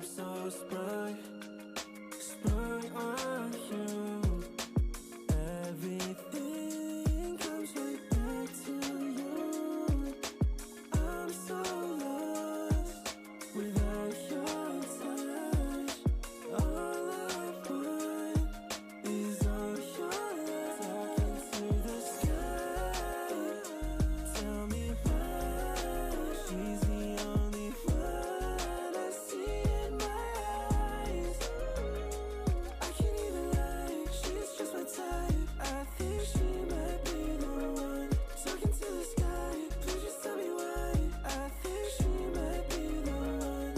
so sprung on you. Everything comes right back to you. I'm so lost without your touch. All I want is all your love. Talking to the sky, tell me why she's the only one I see in my eyes. I can't even lie, she's just my type. I think she might be the one. Talking to the sky, please just tell me why. I think she might be the one.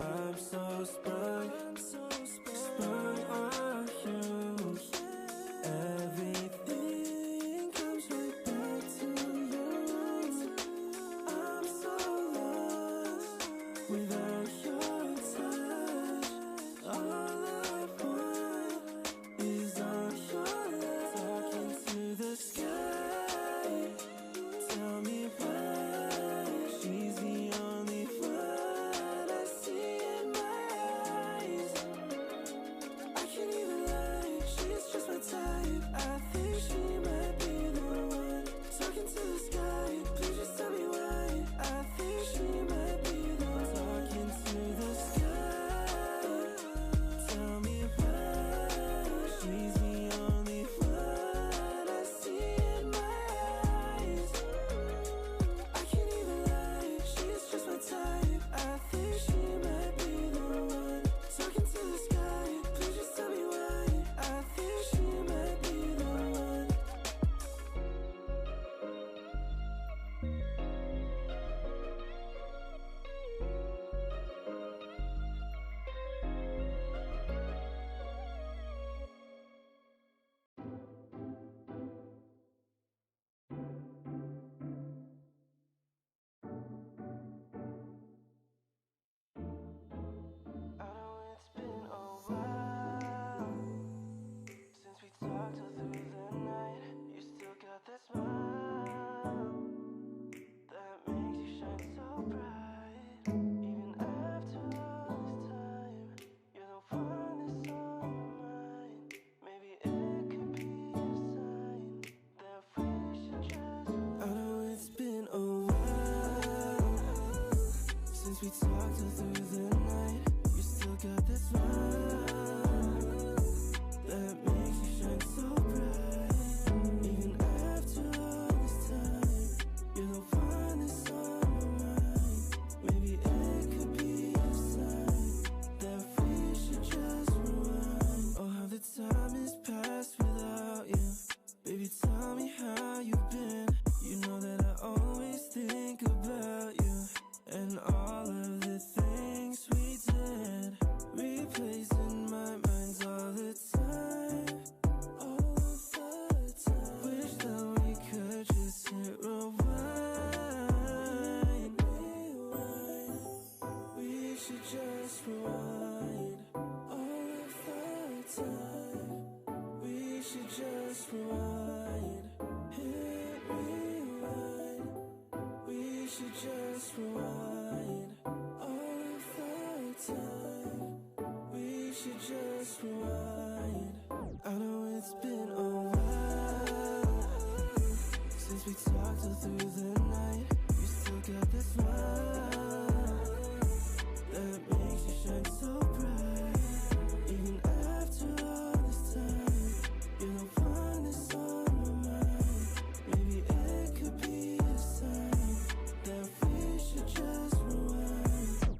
I'm so sprung on you. Everything comes right back to you. I'm so lost without your touch. All I want is all your love. Talking to the sky, tell me why she's the only one I see in my eyes. I can't even lie, she's just my type. I think she might be the one. Talking to the sky, please just tell me why. I think she might be the one. Talking to the sky, tell me why she's the only one I see in my eyes. I can't even lie, she's just my type. I think she might be the one. Talking to the sky, please just tell me why. I think she might be the one. I know it's been a while since we talked all through the night. You still got that smile that makes you shine so bright. Even after all this time, you're the one that's on my mind. Maybe it could be a sign that we should just. I know it's been a while since we talked all through the night. You still got that smile that makes you shine so bright. Even after all this time, you're the one that's on my mind. Maybe it could be a sign that we should just rewind. Oh, how the time has passed without you. Baby, tell me how you've been. You know that I always think about you and all of the things we did. Replays in my mind all the time. All of the time. Wish that we could just hit rewind. We should just rewind. All of the time. We should just rewind. Hit rewind. We should just rewind. All of the time. We should just rewind. I know it's been a while since we talked all through the night. You still got that smile that makes you shine so bright. Even after all this time, you're the one that's on my mind. Maybe it could be a sign that we should just rewind.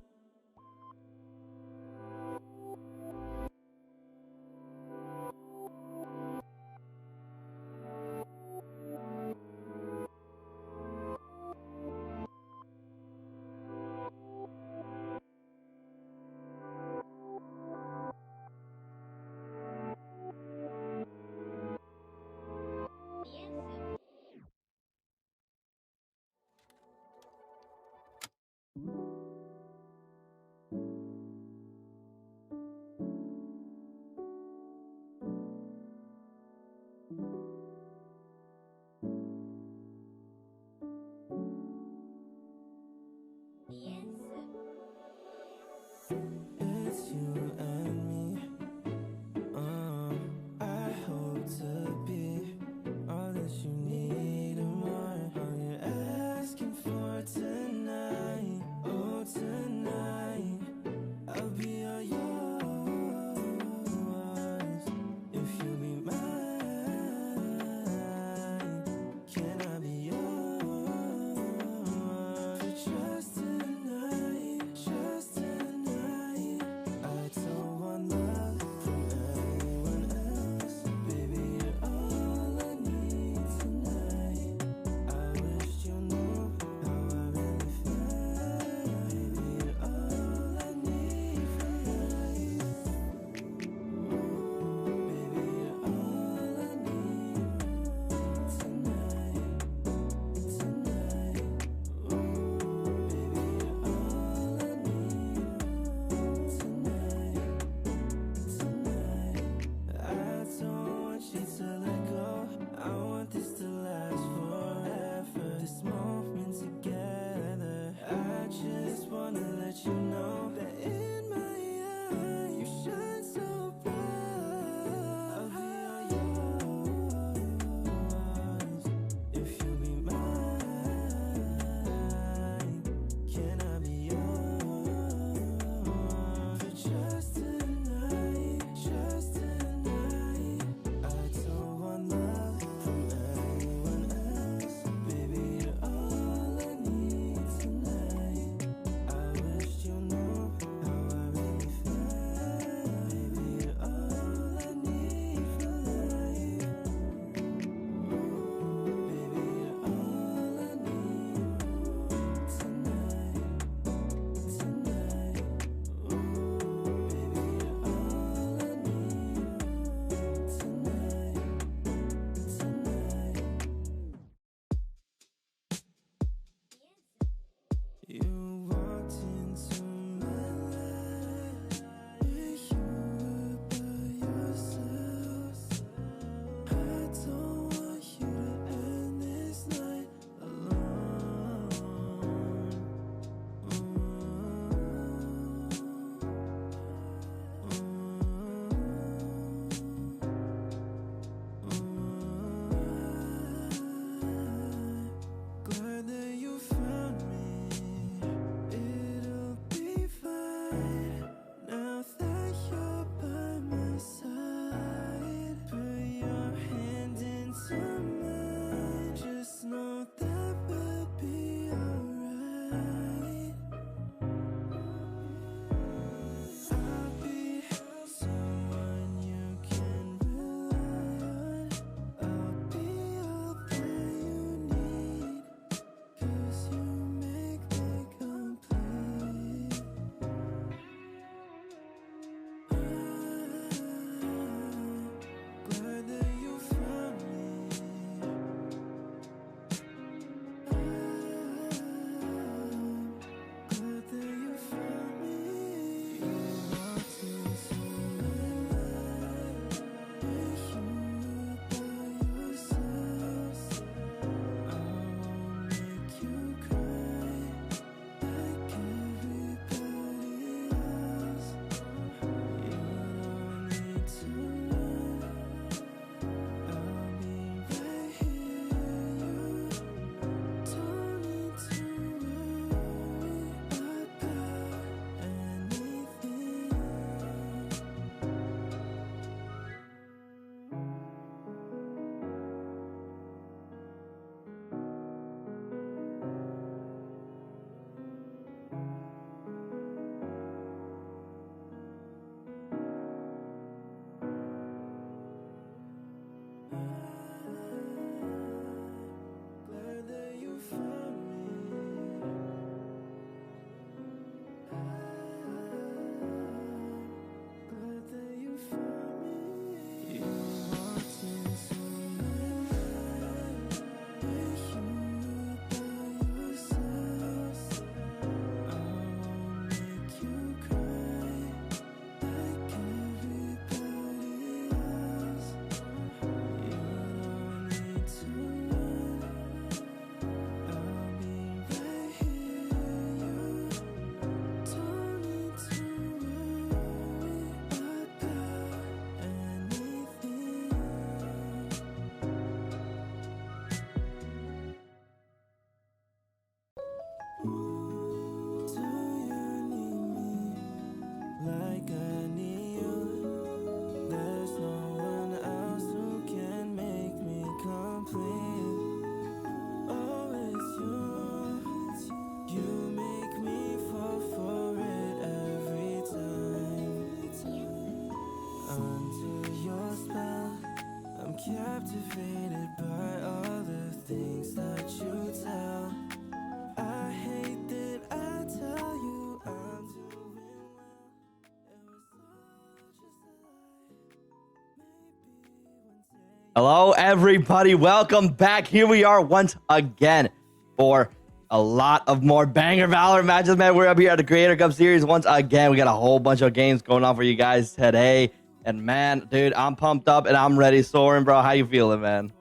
Hello, everybody. Welcome back. Here we are once again for a lot of more banger Valor matches, man. We're up here at the Creator Cup Series once again. We got a whole bunch of games going on for you guys today. And man, dude, I'm pumped up and I'm ready. Soren, bro, how you feeling, man?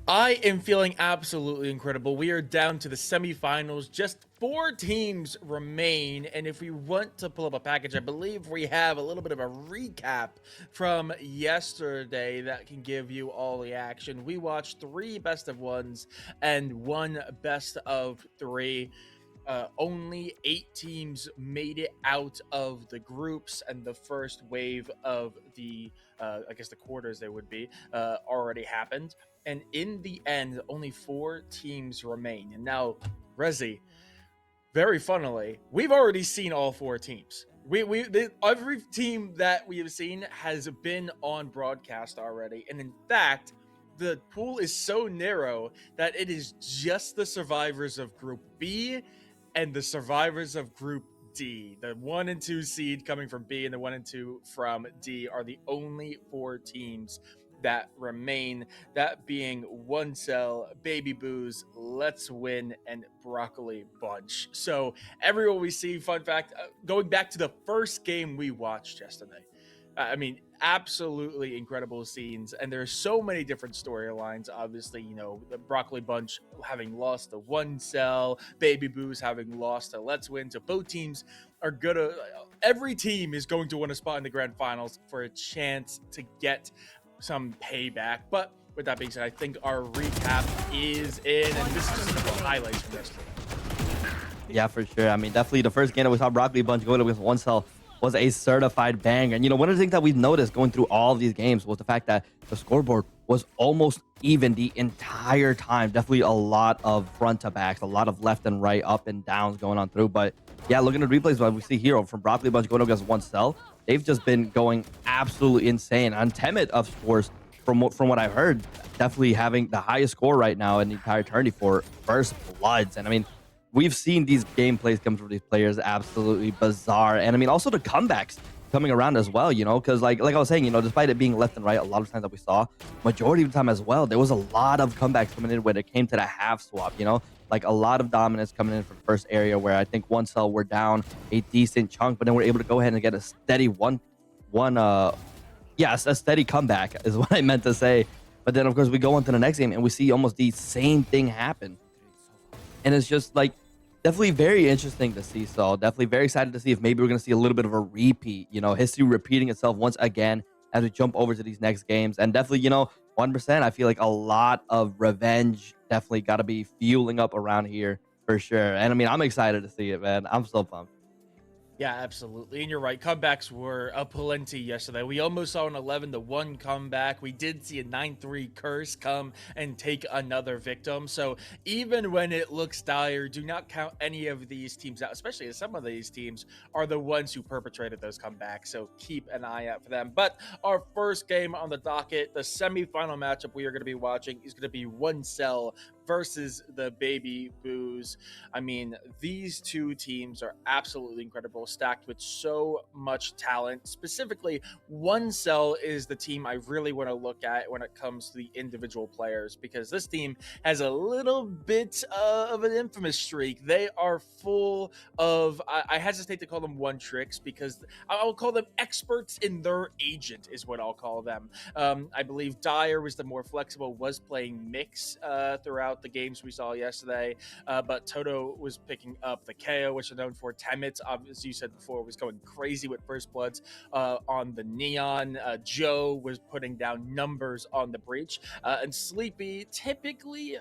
I am feeling absolutely incredible. We are down to the semifinals. Just 4 teams remain. And if we want to pull up a package, I believe we have a little bit of a recap from yesterday that can give you all the action. We watched 3 best of ones and 1 best of 3. Only 8 teams made it out of the groups, and the first wave of the, I guess the quarters they would be, already happened. And in the end, only 4 teams remain. And now, Rezi, very funnily, we've already seen all 4 teams. Every team that we have seen has been on broadcast already, and in fact, the pool is so narrow that it is just the survivors of Group B and the survivors of Group D. The 1 and 2 seed coming from B and the 1 and 2 from D are the only 4 teams that remain, that being One Cell, Baby Booze, Let's Win, and Broccoli Bunch. So everyone we see, fun fact, going back to the first game we watched yesterday, I mean, absolutely incredible scenes, and there are so many different storylines. Obviously, you know, the Broccoli Bunch having lost to One Cell, Baby Booze having lost to Let's Win. So both teams are gonna, every team is going to win a spot in the grand finals for a chance to get some payback. But with that being said, I think our recap is in, and this is just the highlights from yesterday. Yeah, for sure. I mean, definitely the first game that we saw Broccoli Bunch go with One Cell was a certified banger. And, you know, one of the things that we've noticed going through all of these games was the fact that the scoreboard was almost even the entire time. Definitely a lot of front to backs, a lot of left and right, up and downs going on through. But yeah, looking at the replays, what we see here from Broccoli Bunch going against One Cell, they've just been going absolutely insane. On Temet, of course, from what I've heard, definitely having the highest score right now in the entire tourney for First Bloods. And I mean, we've seen these gameplays come from these players absolutely bizarre. And I mean, also the comebacks coming around as well, you know, because like I was saying, you know, despite it being left and right, a lot of times that we saw, majority of the time as well, there was a lot of comebacks coming in when it came to the half swap, you know, like a lot of dominance coming in from first area where I think One Cell were down a decent chunk, but then we're able to go ahead and get a steady a steady comeback is what I meant to say. But then of course we go on to the next game and we see almost the same thing happen. And it's just like, definitely very interesting to see. So definitely very excited to see if maybe we're going to see a little bit of a repeat, you know, history repeating itself once again as we jump over to these next games. And definitely, you know, 1%, I feel like a lot of revenge definitely got to be fueling up around here for sure. And I mean, I'm excited to see it, man. I'm so pumped. Yeah, absolutely. And you're right. Comebacks were aplenty yesterday. We almost saw an 11-1 comeback. We did see a 9-3 curse come and take another victim. So even when it looks dire, do not count any of these teams out, especially as some of these teams are the ones who perpetrated those comebacks. So keep an eye out for them. But our first game on the docket, the semifinal matchup we are going to be watching is going to be One Cell versus the Baby Booze. I mean, these 2 teams are absolutely incredible, stacked with so much talent. Specifically, One Cell is the team I really want to look at when it comes to the individual players, because this team has a little bit of an infamous streak. They are full of, I hesitate to call them one tricks, because I'll call them experts in their agent is what I'll call them. I believe Dyer was the more flexible, was playing mix throughout the games we saw yesterday, but Toto was picking up the KO, which are known for. Temet, as you said before, was going crazy with First Bloods on the Neon. Joe was putting down numbers on the Breach, and Sleepy typically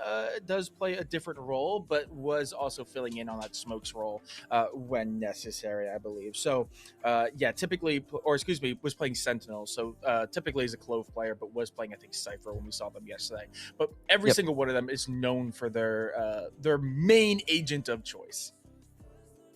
does play a different role, but was also filling in on that Smokes role when necessary, I believe. So yeah, typically, or excuse me, was playing Sentinel. So typically is a Clove player, but was playing, I think, Cypher when we saw them yesterday. But every single one of them is known for their main agent of choice.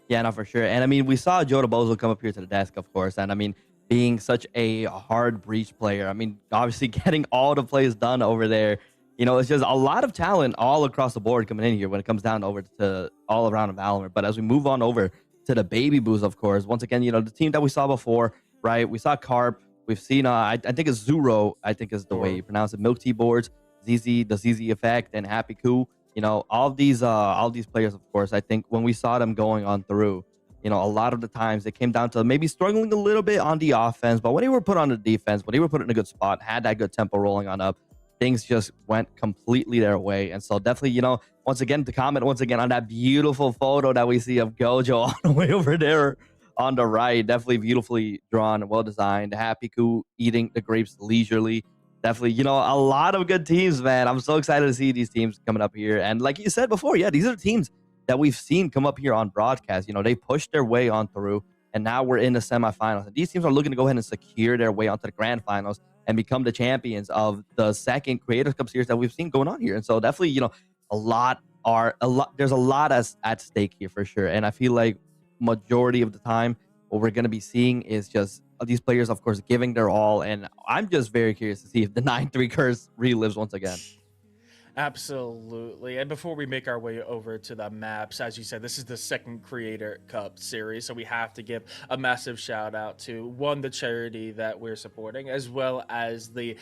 Yeah, no, for sure. And I mean, we saw Joe Bozo come up here to the desk, of course. And I mean, being such a hard breach player, I mean, obviously getting all the plays done over there, you know, it's just a lot of talent all across the board coming in here when it comes down over to all around Valorant. But as we move on over to the Baby Booze, of course, once again, you know, the team that we saw before, right? We saw Carp, We've seen, I think it's Zuro, I think is the way you pronounce it. Milk Tea Boards, ZZ, the ZZ Effect, and Happy Coup. All these players, of course, I think when we saw them going on through, a lot of the times it came down to maybe struggling a little bit on the offense, but when they were put on the defense, when they were put in a good spot, had that good tempo rolling on up, things just went completely their way. And so definitely, once again, to comment once again on that beautiful photo that we see of Gojo all the way over there on the right, definitely beautifully drawn, well designed. Happy Coup eating the grapes leisurely. Definitely, a lot of good teams, man. I'm so excited to see these teams coming up here. And like you said before, yeah, these are teams that we've seen come up here on broadcast. They pushed their way on through, and now we're in the semifinals. And these teams are looking to go ahead and secure their way onto the grand finals and become the champions of the second Creators Cup series that we've seen going on here. And so definitely, there's a lot at stake here for sure. And I feel like majority of the time, what we're going to be seeing is just these players, of course, giving their all. And I'm just very curious to see if the 9-3 curse relives once again. Absolutely. And before we make our way over to the maps, as you said, this is the second Creator Cup series. So we have to give a massive shout out to the charity that we're supporting, as well as the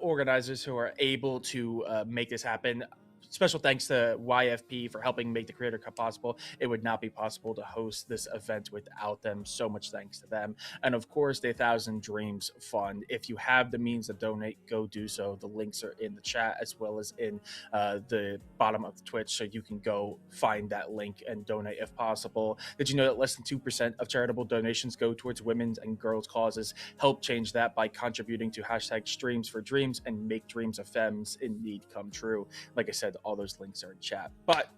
organizers who are able to make this happen. Special thanks to YFP for helping make the Creator Cup possible. It would not be possible to host this event without them. So much thanks to them. And of course, the 1,000 Dreams Fund. If you have the means to donate, go do so. The links are in the chat as well as in the bottom of the Twitch, so you can go find that link and donate if possible. Did you know that less than 2% of charitable donations go towards women's and girls' causes? Help change that by contributing to #StreamsForDreams and make dreams of femmes in need come true. Like I said, all those links are in chat. But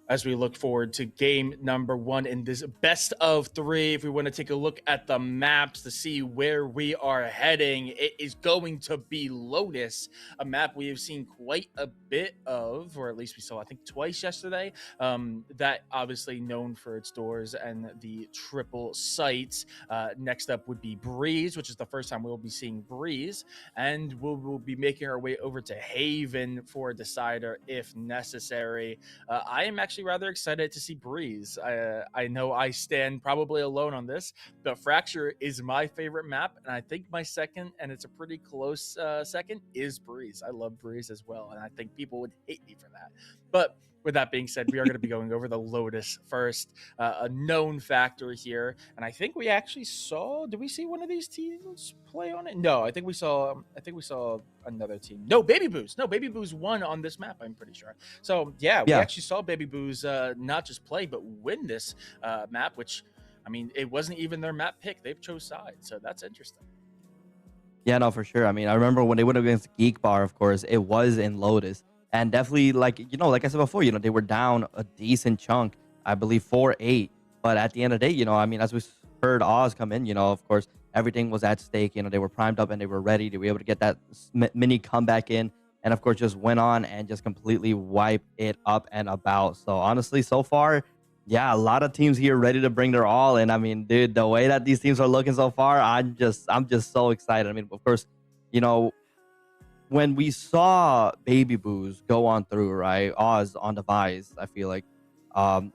as we look forward to game number 1 in this best of 3, if we want to take a look at the maps to see where we are heading, it is going to be Lotus, a map we have seen quite a bit of, or at least we saw, I think, twice yesterday. That obviously known for its doors and the triple sites. Next up would be Breeze, which is the first time we'll be seeing Breeze, and we'll be making our way over to Haven for a decider if necessary. I am actually rather excited to see Breeze. I know I stand probably alone on this, but Fracture is my favorite map, and I think my second, and it's a pretty close second, is Breeze. I love Breeze as well, and I think people would hate me for that. But with that being said, we are going to be going over the Lotus first, a known factor here, and I think we actually saw. Did we see one of these teams play on it? No, I think we saw. Another team. No, Baby Boo's. No, Baby Boo's won on this map, I'm pretty sure. So yeah, we actually saw Baby Boo's not just play but win this map, which, I mean, it wasn't even their map pick. They've chose sides, so that's interesting. Yeah, no, for sure. I mean, I remember when they went against Geek Bar, of course, it was in Lotus. And definitely, like I said before, they were down a decent chunk, I believe 4-8. But at the end of the day, I mean, as we heard Oz come in, of course, everything was at stake. They were primed up and they were ready to be able to get that mini comeback in. And of course, just went on and just completely wiped it up and about. So honestly, so far, yeah, a lot of teams here ready to bring their all. And I mean, dude, the way that these teams are looking so far, I'm just so excited. I mean, of course, when we saw Baby Boo's go on through, right, Oz on the buys, I feel like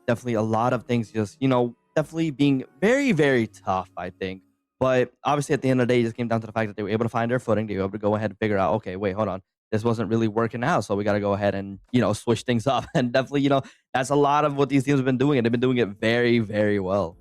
definitely a lot of things just, definitely being very, very tough, I think. But obviously, at the end of the day, it just came down to the fact that they were able to find their footing. They were able to go ahead and figure out, okay, wait, hold on. This wasn't really working out. So we got to go ahead and, switch things up. And definitely, that's a lot of what these teams have been doing. And they've been doing it very, very well.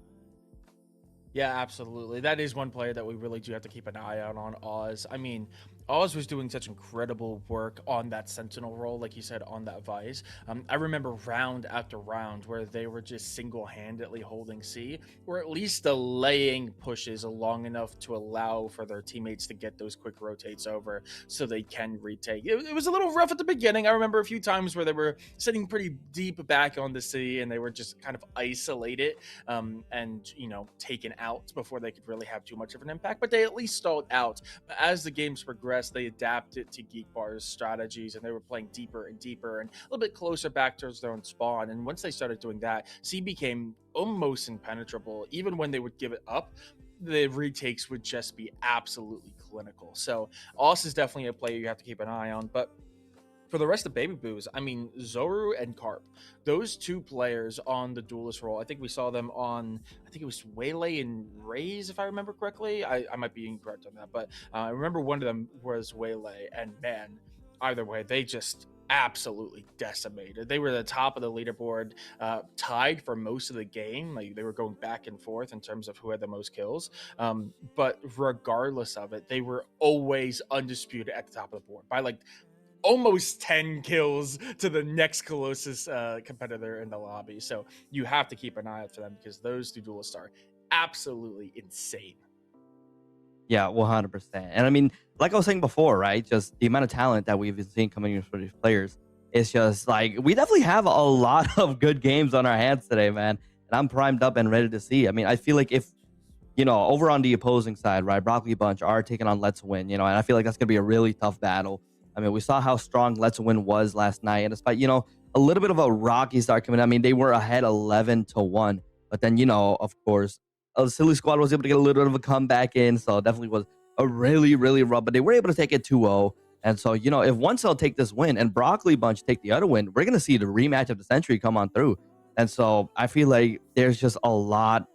Yeah, absolutely. That is one player that we really do have to keep an eye out on, Oz. I mean, Oz was doing such incredible work on that Sentinel role, like you said, on that Vice. I remember round after round where they were just single-handedly holding C, or at least delaying pushes long enough to allow for their teammates to get those quick rotates over so they can retake. It was a little rough at the beginning. I remember a few times where they were sitting pretty deep back on the C and they were just kind of isolated and, taken out before they could really have too much of an impact, but they at least stalled out. But as the games progressed, they adapted to Geek Bar's strategies and they were playing deeper and deeper and a little bit closer back towards their own spawn. And once they started doing that, C became almost impenetrable. Even when they would give it up, the retakes would just be absolutely clinical. So Oz is definitely a player you have to keep an eye on. But For the rest of Baby Boos, I mean, Zoru and Carp, those two players on the duelist role, I think we saw them on, I think it was Waylay and Raze, if I remember correctly. I might be incorrect on that, but I remember one of them was Waylay, and man, either way, they just absolutely decimated. They were the top of the leaderboard, tied for most of the game. Like they were going back and forth in terms of who had the most kills. But regardless of it, they were always undisputed at the top of the board by like almost 10 kills to the next closest competitor in the lobby. So you have to keep an eye out for them because those two duelists are absolutely insane. Yeah, 100%. And I mean, like I was saying before, right? Just the amount of talent that we've been seeing coming in for these players. It's just like we definitely have a lot of good games on our hands today, man. And I'm primed up and ready to see. I mean, I feel like if over on the opposing side, right, Broccoli Bunch are taking on Let's Win, and I feel like that's gonna be a really tough battle. I mean, we saw how strong Let's Win was last night, and despite a little bit of a rocky start coming in, I mean, they were ahead 11-1, but then of course, a Silly Squad was able to get a little bit of a comeback in, so it definitely was a really, really rough, but they were able to take it 2-0. And so, if One Cell take this win and Broccoli Bunch take the other win, we're going to see the rematch of the century come on through. And so I feel like there's just a lot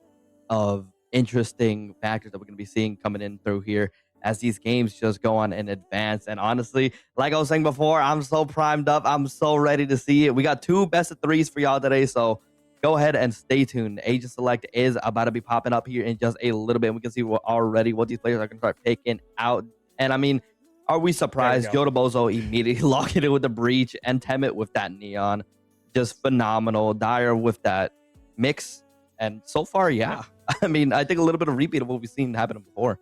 of interesting factors that we're going to be seeing coming in through here as these games just go on in advance. And honestly, like I was saying before, I'm so primed up. I'm so ready to see it. We got 2 best of 3s for y'all today. So go ahead and stay tuned. Agent Select is about to be popping up here in just a little bit. And we can see what these players are going to start picking out. And I mean, are we surprised? Yoda Bozo immediately locking it with the breach and Temet with that neon. Just phenomenal. Dire with that mix. And so far, yeah. I mean, I think a little bit of repeat of what we've seen happen before.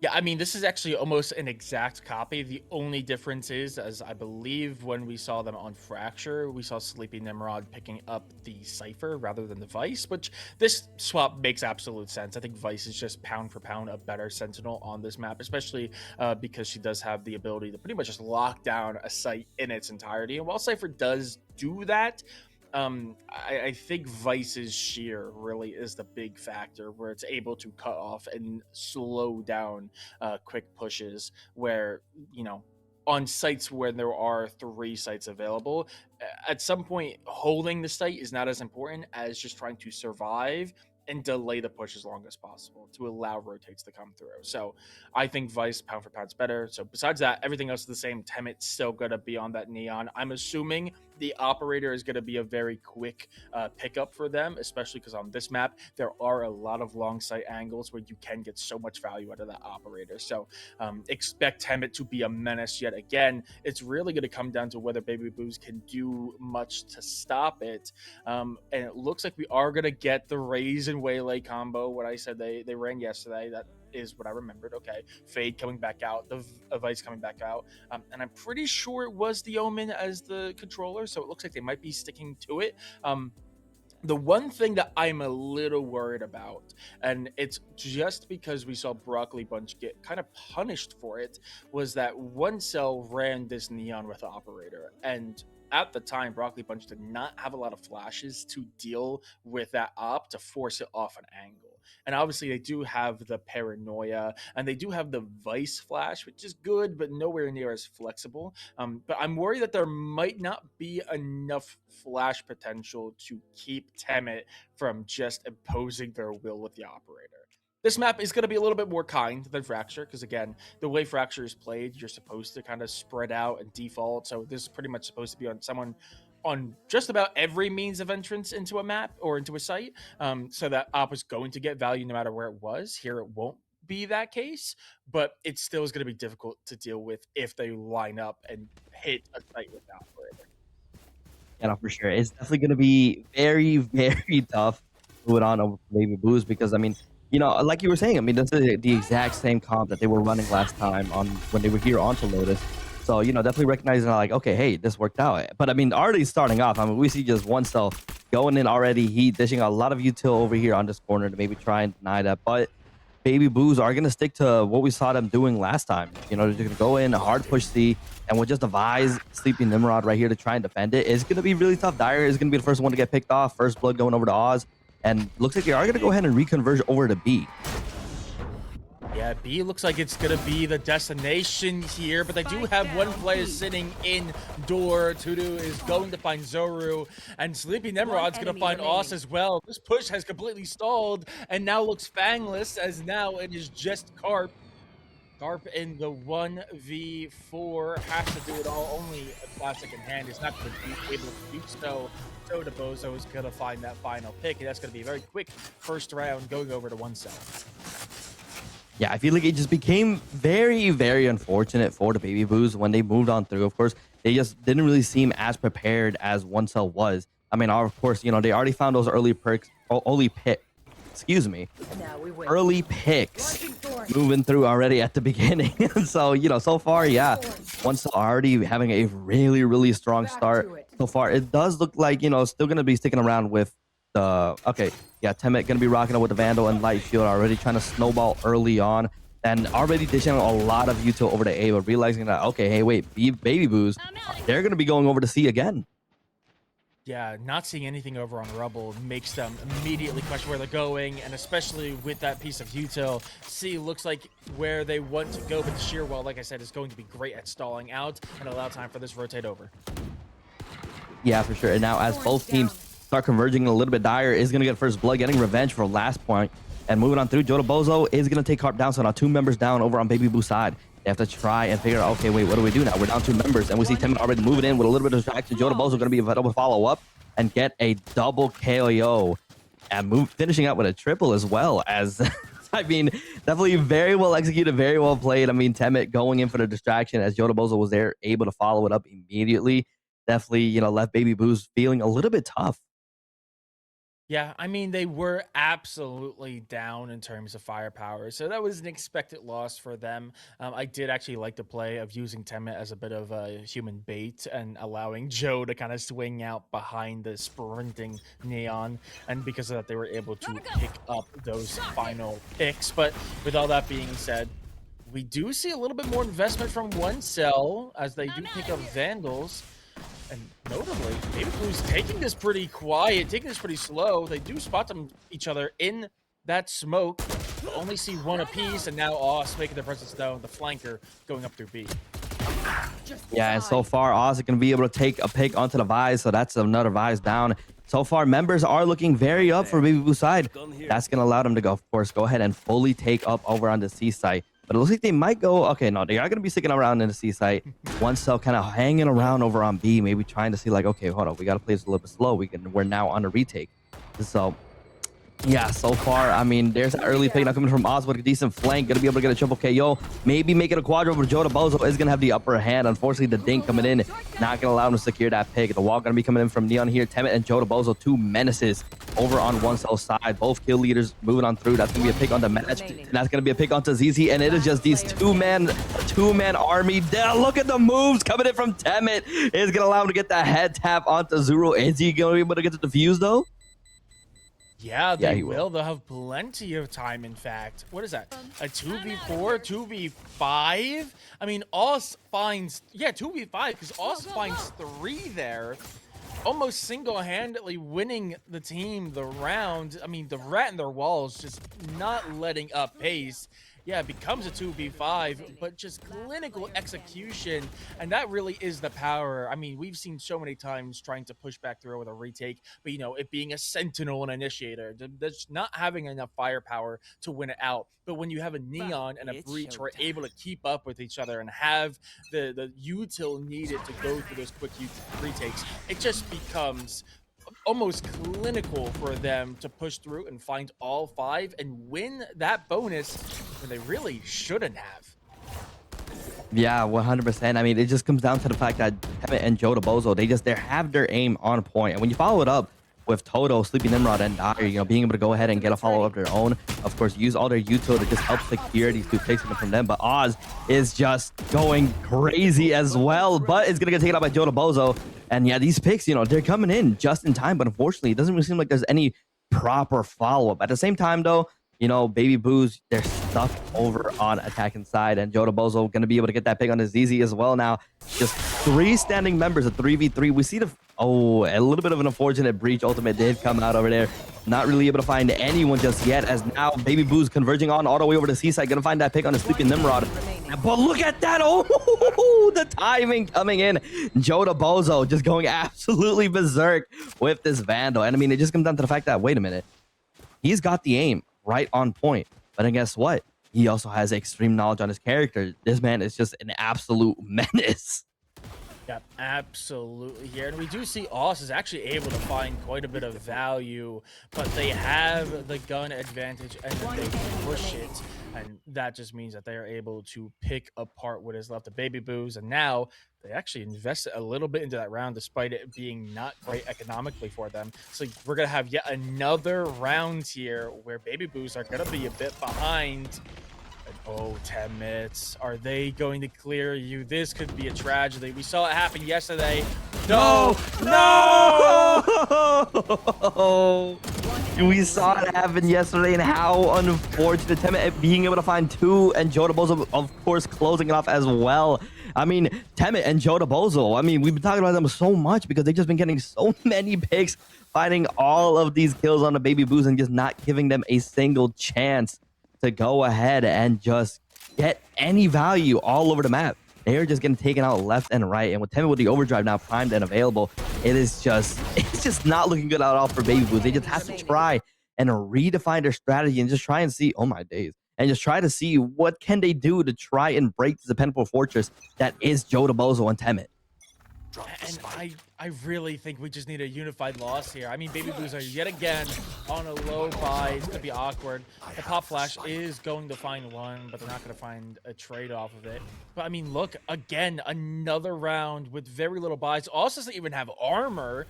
Yeah, I mean, this is actually almost an exact copy. The only difference is, as I believe when we saw them on Fracture, we saw Sleepy Nimrod picking up the Cypher rather than the Vice, which this swap makes absolute sense. I think Vice is just pound for pound a better Sentinel on this map, especially because she does have the ability to pretty much just lock down a site in its entirety. And while Cypher does do that, I think Vice's sheer really is the big factor where it's able to cut off and slow down quick pushes where, on sites where there are 3 sites available, at some point holding the site is not as important as just trying to survive and delay the push as long as possible to allow rotates to come through. So I think Vice pound for pound's better. So besides that, everything else is the same. Temet's still gonna be on that neon. I'm assuming the operator is going to be a very quick pickup for them, especially because on this map there are a lot of long sight angles where you can get so much value out of that operator. So expect Temet to be a menace yet again. It's really going to come down to whether Baby Boos can do much to stop it. And it looks like we are going to get the Raze and Waylay combo. What I said they ran yesterday, that is what I remembered. Okay, Fade coming back out, the Vice coming back out, and I'm pretty sure it was the Omen as the controller, so it looks like they might be sticking to it. The one thing that I'm a little worried about, and it's just because we saw Broccoli Bunch get kind of punished for it, was that One Cell ran this Neon with the operator, and at the time, Broccoli Bunch did not have a lot of flashes to deal with that op to force it off an angle. And obviously, they do have the Paranoia, and they do have the Vice Flash, which is good, but nowhere near as flexible. But I'm worried that there might not be enough flash potential to keep Temet from just imposing their will with the operator. This map is going to be a little bit more kind than Fracture, because again, the way Fracture is played, you're supposed to kind of spread out and default. So this is pretty much supposed to be on someone on just about every means of entrance into a map or into a site. So that op is going to get value no matter where it was. Here it won't be that case, but it still is going to be difficult to deal with if they line up and hit a site with the operator. Yeah, no, for sure. It's definitely going to be very, very tough to put on over Baby Boos because, I mean, like you were saying, I mean, this is the exact same comp that they were running last time on when they were here onto Lotus. So, definitely recognizing like, okay, hey, this worked out. But I mean, already starting off, I mean, we see just One Cell going in already. He dishing a lot of util over here on this corner to maybe try and deny that. But Baby Boos are going to stick to what we saw them doing last time. They're just going to go in, hard push C, and we'll just devise Sleepy Nimrod right here to try and defend it. It's going to be really tough. Dire is going to be the first one to get picked off. First blood going over to Oz. And looks like they are going to go ahead and reconverge over to B. Yeah, B looks like it's gonna be the destination here, but they do have one player sitting indoor. Tudu is going to find Zoru, and Sleepy Nimrod's gonna find Oz as well. This push has completely stalled, and now looks fangless, as now it is just Carp. Carp in the 1v4 has to do it all. Only a classic in hand is not going to be able to do so. So Bozo is going to find that final pick, and that's going to be a very quick first round going over to 1cell. Yeah, I feel like it just became very, very unfortunate for the Baby Boos when they moved on through. Of course, they just didn't really seem as prepared as 1cell was. I mean, of course, you know, they already found those early early picks moving through already at the beginning. So, you know, so far, yeah, 1cell already having a really, really strong start so far. It does look like, you know, still going to be sticking around with the, okay, yeah, Temet going to be rocking up with the Vandal and Light Shield, already trying to snowball early on and already dishing a lot of util over to A, but realizing that, okay, hey, wait, Baby Boos, they're going to be going over to C again. Yeah, not seeing anything over on Rubble makes them immediately question where they're going, and especially with that piece of util, C looks like where they want to go, but the sheer wall, like I said, is going to be great at stalling out and allow time for this to rotate over. Yeah, for sure. And now as both teams start converging a little bit, Dire is going to get first blood, getting revenge for last point, and moving on through, Joda Bozo is going to take Carp down, so now 2 members down over on Baby Boo's side. They have to try and figure out, okay, wait, what do we do now? We're down 2 members, and we see Temet already moving in with a little bit of distraction. Joda Bozo going to be able to follow up and get a double KO and finishing out with a triple as well. As I mean, definitely very well executed, very well played. I mean, Temet going in for the distraction as Joda Bozo was there, able to follow it up immediately. Definitely, you know, left Baby Boos feeling a little bit tough. Yeah, I mean, they were absolutely down in terms of firepower, so that was an expected loss for them. I did actually like the play of using Temet as a bit of a human bait and allowing Joe to kind of swing out behind the sprinting Neon, and because of that, they were able to pick up those final picks. But with all that being said, we do see a little bit more investment from 1cell as they do pick up Vandals. And notably, Baby Blue's taking this pretty quiet, taking this pretty slow. They do spot each other in that smoke. But only see one apiece, and now Oz making their presence known. The flanker going up through B. Yeah, and so far, Oz is going to be able to take a pick onto the Vise, so that's another Vise down. So far, members are looking very up for Baby Blue's side. That's going to allow them to go, of course, go ahead and fully take up over on the C site. But it looks like they might go, okay, no, they are going to be sticking around in the C site. 1cell kind of hanging around over on B, maybe trying to see like, okay, hold on, we got to play this a little bit slow. We're now on a retake. So, yeah, so far, I mean, there's an early pick now coming from Oz with a decent flank. Going to be able to get a triple KO. Maybe make it a quadro, but Joda Bozo is going to have the upper hand. Unfortunately, the dink coming in, not going to allow him to secure that pick. The wall going to be coming in from Neon here. Temet and Joda Bozo, 2 menaces over on 1cell's side. Both kill leaders moving on through. That's going to be a pick on the match. And that's going to be a pick onto ZZ. And it is just these two-man army. Look at the moves coming in from Temet. It's going to allow him to get that head tap onto Zero. Is he going to be able to get the defuse, though? Yeah, they will. They'll have plenty of time, in fact. What is that? A 2v4, 2v5? I mean, Oz finds... Yeah, 2v5, because Oz finds 3 there. Almost single-handedly winning the team the round. I mean, the rat in their walls just not letting up pace. Yeah, it becomes a 2v5, but just clinical execution, and that really is the power. I mean, we've seen so many times trying to push back through with a retake, but, you know, it being a sentinel and initiator, that's not having enough firepower to win it out. But when you have a Neon and a Breach who are able to keep up with each other and have the util needed to go through those quick retakes, it just becomes almost clinical for them to push through and find all 5 and win that bonus when they really shouldn't have. Yeah, 100%. I mean, it just comes down to the fact that Temet and Joda Bozo, they have their aim on point. And when you follow it up with Toto, Sleepy Nimrod, and Dire, you know, being able to go ahead and get a follow of their own, of course, use all their util to just help secure these 2 picks from them. But Oz is just going crazy as well, but it's going to get taken out by Joda Bozo. And yeah, these picks, you know, they're coming in just in time, but unfortunately, it doesn't really seem like there's any proper follow-up. At the same time, though, you know, Baby Boos, they're stuck over on attacking side, and Joda Bozo going to be able to get that pick on his ZZ as well now. Just 3 standing members, a 3v3. We see a little bit of an unfortunate Breach ultimate did come out over there. Not really able to find anyone just yet, as now Baby Boo's converging on all the way over to Seaside. Gonna find that pick on the Sleeping Nimrod. But look at that. Oh, the timing coming in. Joe Bozo just going absolutely berserk with this Vandal. And I mean, it just comes down to the fact that, wait a minute, he's got the aim right on point. But then guess what? He also has extreme knowledge on his character. This man is just an absolute menace. Yep, absolutely here. And we do see Oz is actually able to find quite a bit of value, but they have the gun advantage and then they push it. And that just means that they are able to pick apart what is left of Baby Boos. And now they actually invested a little bit into that round, despite it being not great economically for them. So we're going to have yet another round here where Baby Boos are going to be a bit behind. Oh, 10 minutes. Are they going to clear you? This could be a tragedy. We saw it happen yesterday. No! No! We saw it happen yesterday, and how unfortunate. Temet being able to find two, and Joe Bozo, of course, closing it off as well. I mean, Temet and Joe Bozo, I mean, we've been talking about them so much because they've just been getting so many picks, finding all of these kills on the Baby Boos and just not giving them a single chance to go ahead and just get any value all over the map. They are just getting taken out left and right. And with Temet with the overdrive now primed and available, it's just not looking good at all for Baby Boos. They just have to try and redefine their strategy and just try and see, oh my days, and just try to see what can they do to try and break this impenetrable fortress that is Joe Bozo and Temet. And I really think we just need a unified loss here. I mean, Baby Boos are yet again on a low buy. It's going to be awkward. The Pop Flash is going to find one, but they're not going to find a trade off of it. But I mean, look, again, another round with very little buys. Also doesn't even have armor.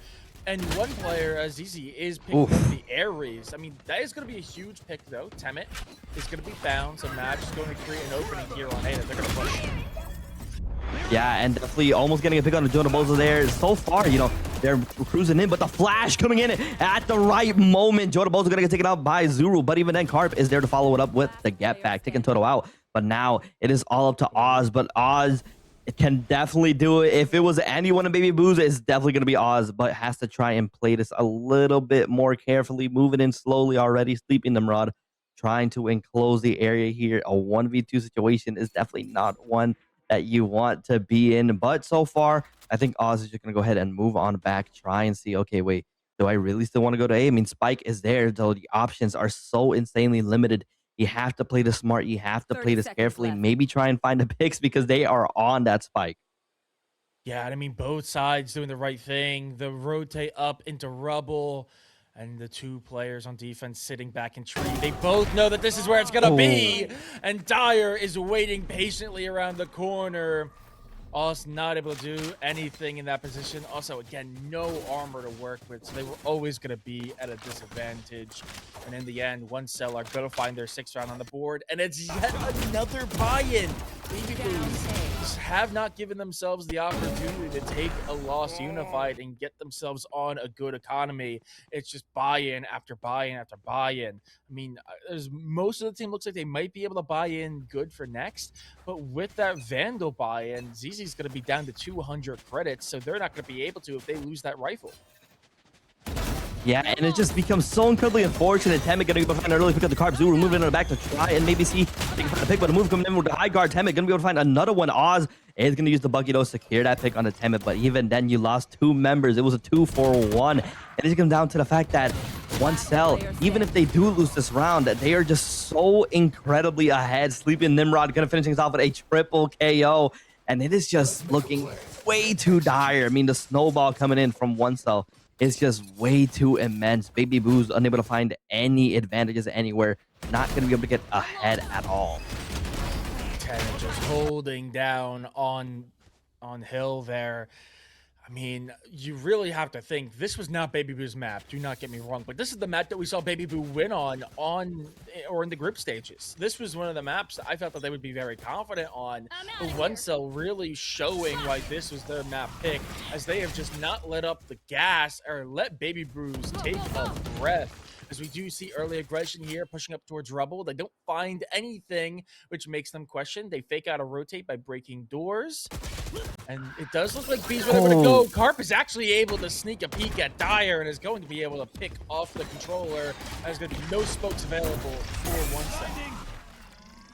And one player, Azizi, is picking up the Ares. I mean, that is going to be a huge pick, though. Temet is going to be bound, so Match is going to create an opening here on A that they're going to push. Yeah, and definitely almost getting a pick on the Jonah Bozo there. So far, you know, they're cruising in, but the flash coming in at the right moment. Jonah Bozo gonna get taken out by Zuru, but even then, Carp is there to follow it up with the get back, taking Toto out. But now it is all up to Oz, but Oz can definitely do it. If it was anyone in Baby Boos, it's definitely gonna be Oz, but has to try and play this a little bit more carefully, moving in slowly already, Sleeping Nimrod, trying to enclose the area here. A 1v2 situation is definitely not one that you want to be in, but so far I think Oz is just gonna go ahead and move on back, try and see, okay, wait, do I really still want to go to A? I mean, Spike is there, though the options are so insanely limited. You have to play this smart, you have to play this carefully, maybe try and find the picks because they are on that Spike. Yeah, and I mean, both sides doing the right thing. The rotate up into rubble, and the two players on defense sitting back in tree. They both know that this is where it's going to be. And Dyer is waiting patiently around the corner. Oz not able to do anything in that position. Also, again, no armor to work with, so they were always going to be at a disadvantage. And in the end, one cell are going to find their 6th round on the board, and it's yet another buy-in. Baby Boos have not given themselves the opportunity to take a loss unified and get themselves on a good economy. It's just buy-in after buy-in after buy-in. I mean, most of the team looks like they might be able to buy in good for next, but with that Vandal buy-in, ZZ's going to be down to 200 credits, so they're not going to be able to if they lose that rifle. Yeah, and it just becomes so incredibly unfortunate. Temet gonna be able to find an early pick up the Carp. Zuru moving in the back to try and maybe see if they can find a pick, but a move coming in with the high guard. Temet gonna be able to find another one. Oz is gonna use the Bucky to secure that pick on the Temet, but even then you lost 2 members. It was a 2-for-1. And it comes down to the fact that one cell, even if they do lose this round, they are just so incredibly ahead. Sleeping Nimrod gonna finish things off with a triple KO, and it is just looking way too dire. I mean, the snowball coming in from one cell is just way too immense. Baby Boos unable to find any advantages anywhere. Not going to be able to get ahead at all. Tenet just holding down on hill there. I mean, you really have to think this was not Baby Boo's map. Do not get me wrong, but this is the map that we saw Baby Boo win on or in the group stages. This was one of the maps that I felt that they would be very confident on. But one cell really showing why this was their map pick, as they have just not let up the gas or let Baby Boos take a breath. As we do see early aggression here, pushing up towards rubble. They don't find anything, which makes them question. They fake out a rotate by breaking doors. And it does look like B's able to go. Carp is actually able to sneak a peek at Dyer and is going to be able to pick off the controller. There's going to be no spokes available for 1cell.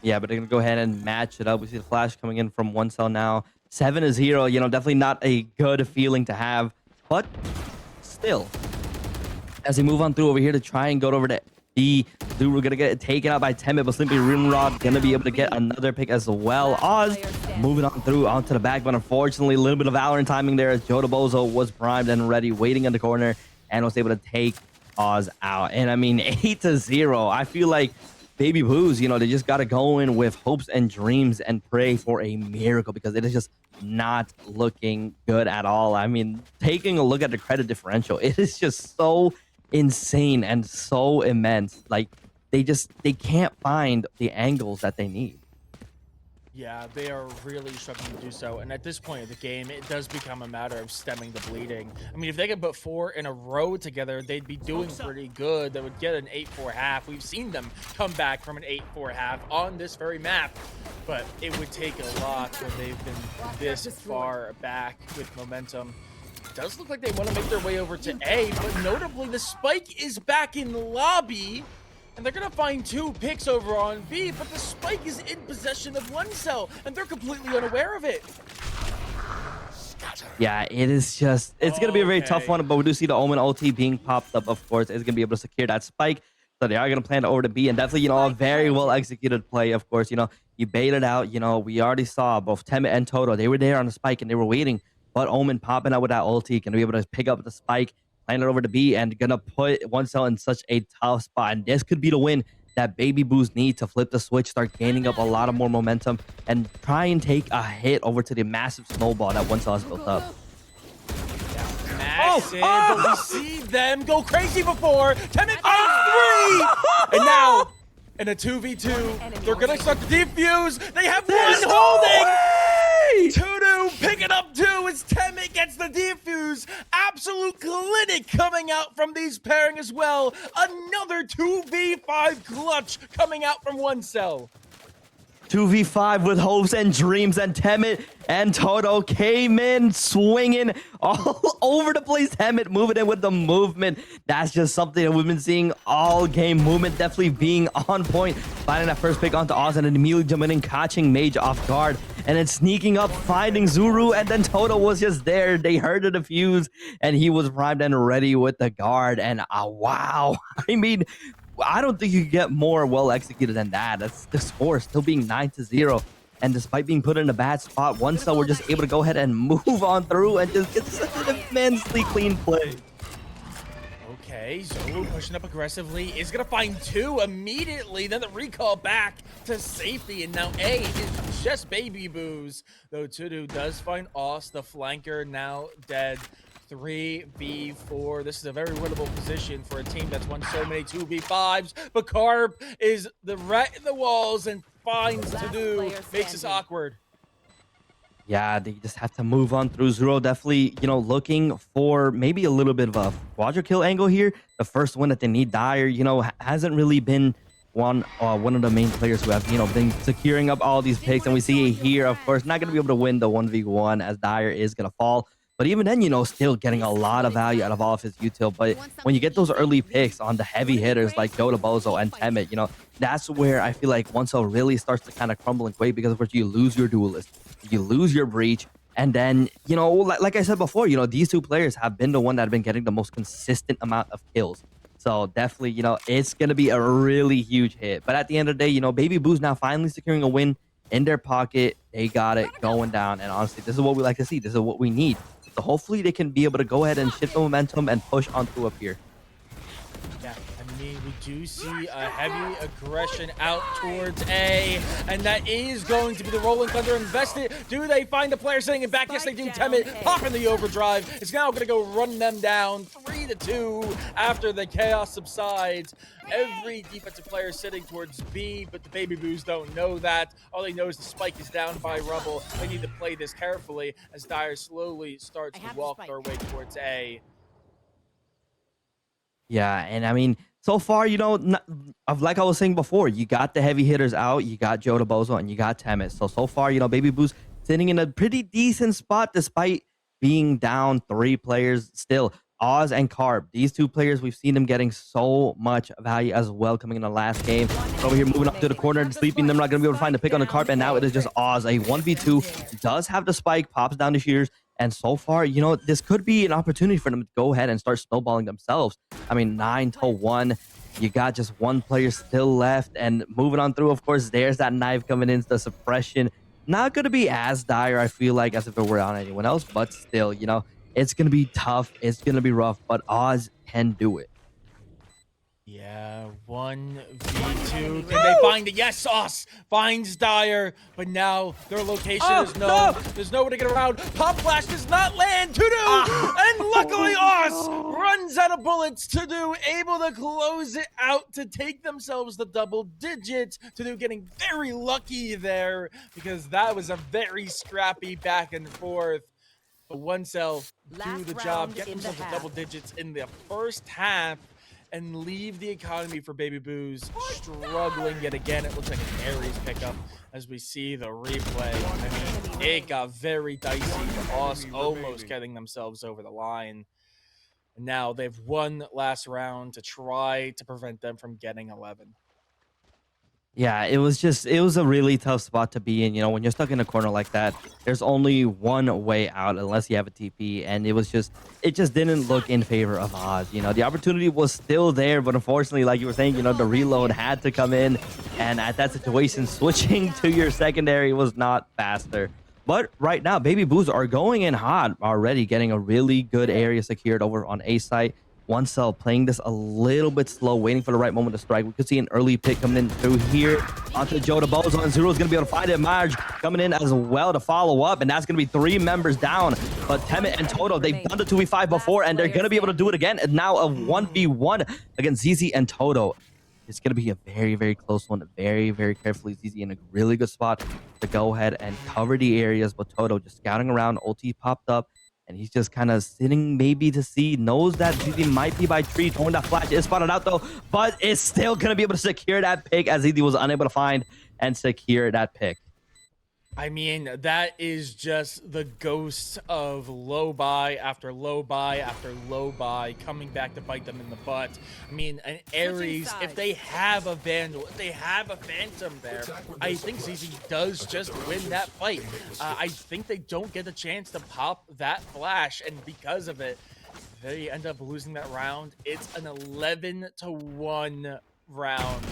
Yeah, but they're going to go ahead and match it up. We see the flash coming in from 1cell now. 7-0, you know, definitely not a good feeling to have. But still, as they move on through over here to try and go over to B, dude, we're going to get taken out by Temit, but Slimpy Rimrod going to be able to get another pick as well. Oz moving on through onto the back, but unfortunately, a little bit of Valorant timing there as Joe DeBozo was primed and ready, waiting in the corner, and was able to take Oz out. And I mean, 8-0. I feel like Baby Boos, you know, they just got to go in with hopes and dreams and pray for a miracle because it is just not looking good at all. I mean, taking a look at the credit differential, it is just so insane and so immense. Like, they can't find the angles that they need. Yeah, they are really struggling to do so. And at this point of the game, it does become a matter of stemming the bleeding. I mean, if they could put 4 in a row together, they'd be doing pretty good. They would get an 8-4 half. We've seen them come back from an 8-4 half on this very map. But it would take a lot when they've been this far back with momentum. It does look like they want to make their way over to A, but notably the spike is back in the lobby. And they're going to find 2 picks over on B, but the spike is in possession of 1cell, and they're completely unaware of it. Yeah, it is just, it's going to be a very tough one, but we do see the Omen ulti being popped up, of course. It's going to be able to secure that spike. So they are going to plan over to B, and definitely, you know, a very well executed play, of course. You know, you baited out, you know, we already saw both Temit and Toto. They were there on the spike, and they were waiting. But Omen popping out with that ulti, going to be able to pick up the spike, land it over to B, and gonna put 1cell in such a tough spot. And this could be the win that Baby Boos need to flip the switch, start gaining up a lot of more momentum, and try and take a hit over to the massive snowball that 1cell has built up. Massive, but we see them go crazy before. Temit finds 3! And now, in a 2v2, they're gonna start to defuse. They have one holding! Tudu picking up 2 as Temit gets the defuse. Absolute clinic coming out from these pairing as well. Another 2v5 clutch coming out from 1cell. 2v5 with hopes and dreams, and Temit and Toto came in swinging all over the place. Temit moving in with the movement. That's just something that we've been seeing all game. Movement definitely being on point. Finding that first pick onto Oz and then immediately jumping in, catching Mage off guard. And then sneaking up, finding Zuru, and then Toto was just there. They heard the defuse, and he was primed and ready with the guard. And wow, I mean, I don't think you could get more well executed than that. That's the score still being 9-0. And despite being put in a bad spot, 1cell were just able to go ahead and move on through and just get such an immensely clean play. Okay, Zulu pushing up aggressively is going to find 2 immediately. Then the recall back to safety. And now A is just Baby Boos. Though Tudu does find Oz, the flanker, now dead. 3v4. This is a very winnable position for a team that's won so many 2v5s. But Carp is the rat in the walls and finds Tudu. Makes this awkward. Yeah, they just have to move on through. Zero definitely, you know, looking for maybe a little bit of a quadra kill angle here. The first one that they need. Dyer, you know, hasn't really been one of the main players who have, you know, been securing up all these picks. And we see it here, of course, not going to be able to win the 1v1 as Dyer is going to fall. But even then, you know, still getting a lot of value out of all of his util. But when you get those early picks on the heavy hitters like Joe DeBozo and Temit, you know, that's where I feel like 1cell really starts to kind of crumble and quake, because of course you lose your duelist, you lose your breach, and then, you know, like I said before, you know, these 2 players have been the one that have been getting the most consistent amount of kills. So definitely, you know, it's going to be a really huge hit. But at the end of the day, you know, Baby Boos now finally securing a win in their pocket. They got it going down. And honestly, this is what we like to see. This is what we need. So hopefully they can be able to go ahead and shift the momentum and push on through up here. Yeah, I mean, we do see a heavy aggression out towards A, and that is going to be the Rolling Thunder invested. Do they find the player sitting in back? Yes, they do. Temit popping the overdrive. It's now going to go run them down 3-2 after the chaos subsides. Every defensive player sitting towards B, but the Baby Boos don't know that. All they know is the spike is down by Rubble. They need to play this carefully as Dyer slowly starts to walk their way towards A. Yeah, and I mean, so far, you know, like I was saying before, you got the heavy hitters out, you got Joe DeBozo, and you got Temit. So far, you know, Baby Boos sitting in a pretty decent spot despite being down 3 players still. Oz and Carb, these 2 players, we've seen them getting so much value as well coming in the last game. Over here, moving up to the corner and sleeping. They're not going to be able to find the pick on the Carb, and now it is just Oz. A 1v2 does have the spike, pops down the shooters, and so far, this could be an opportunity for them to go ahead and start snowballing themselves. I mean, 9-1. You got just 1 player still left, and moving on through, of course, there's that knife coming in, the suppression. Not going to be as dire, I feel like, as if it were on anyone else, but still, it's going to be tough. It's going to be rough, but Oz can do it. Yeah, 1v2. Can they find it? Yes, Sauce finds Dyer, but now their location is known. There's nowhere to get around. Pop Flash does not land. To-do! And luckily, Oz runs out of bullets. To-do able to close it out to take themselves the double digits. To-do getting very lucky there because that was a very scrappy back and forth. But OneCell do the job, get themselves the double digits in the first half, and leave the economy for Baby Boo's struggling yet again. It looks like an Ares pickup as we see the replay. I mean, it got very dicey. The boss almost getting themselves over the line. And now they've one last round to try to prevent them from getting 11. Yeah, it was a really tough spot to be in. When you're stuck in a corner like that, there's only one way out unless you have a TP, and it just didn't look in favor of Oz. The opportunity was still there, but unfortunately, like you were saying, the reload had to come in, and at that situation, switching to your secondary was not faster. But right now, Baby Boos are going in hot already, getting a really good area secured over on A site. OneCell playing this a little bit slow, waiting for the right moment to strike. We could see an early pick coming in through here onto Joe DeBozo, and Zero is going to be able to find it. Marge coming in as well to follow up, and that's going to be 3 members down. But Temet and Toto, they've done the 2v5 before, and they're going to be able to do it again. And now a 1v1 against ZZ and Toto. It's going to be a very, very close one. Very, very carefully. ZZ in a really good spot to go ahead and cover the areas, but Toto just scouting around. Ulti popped up. And he's just kind of sitting maybe to see, knows that ZZ might be by tree. Throwing that flash is spotted out though, but it's still going to be able to secure that pick as ZZ was unable to find and secure that pick. I mean, that is just the ghost of low buy after low buy after low buy coming back to bite them in the butt. I mean, an Ares, if they have a Vandal, if they have a Phantom there, I think ZZ does just win that fight. I think they don't get a chance to pop that flash, and because of it, they end up losing that round. It's an 11-1 round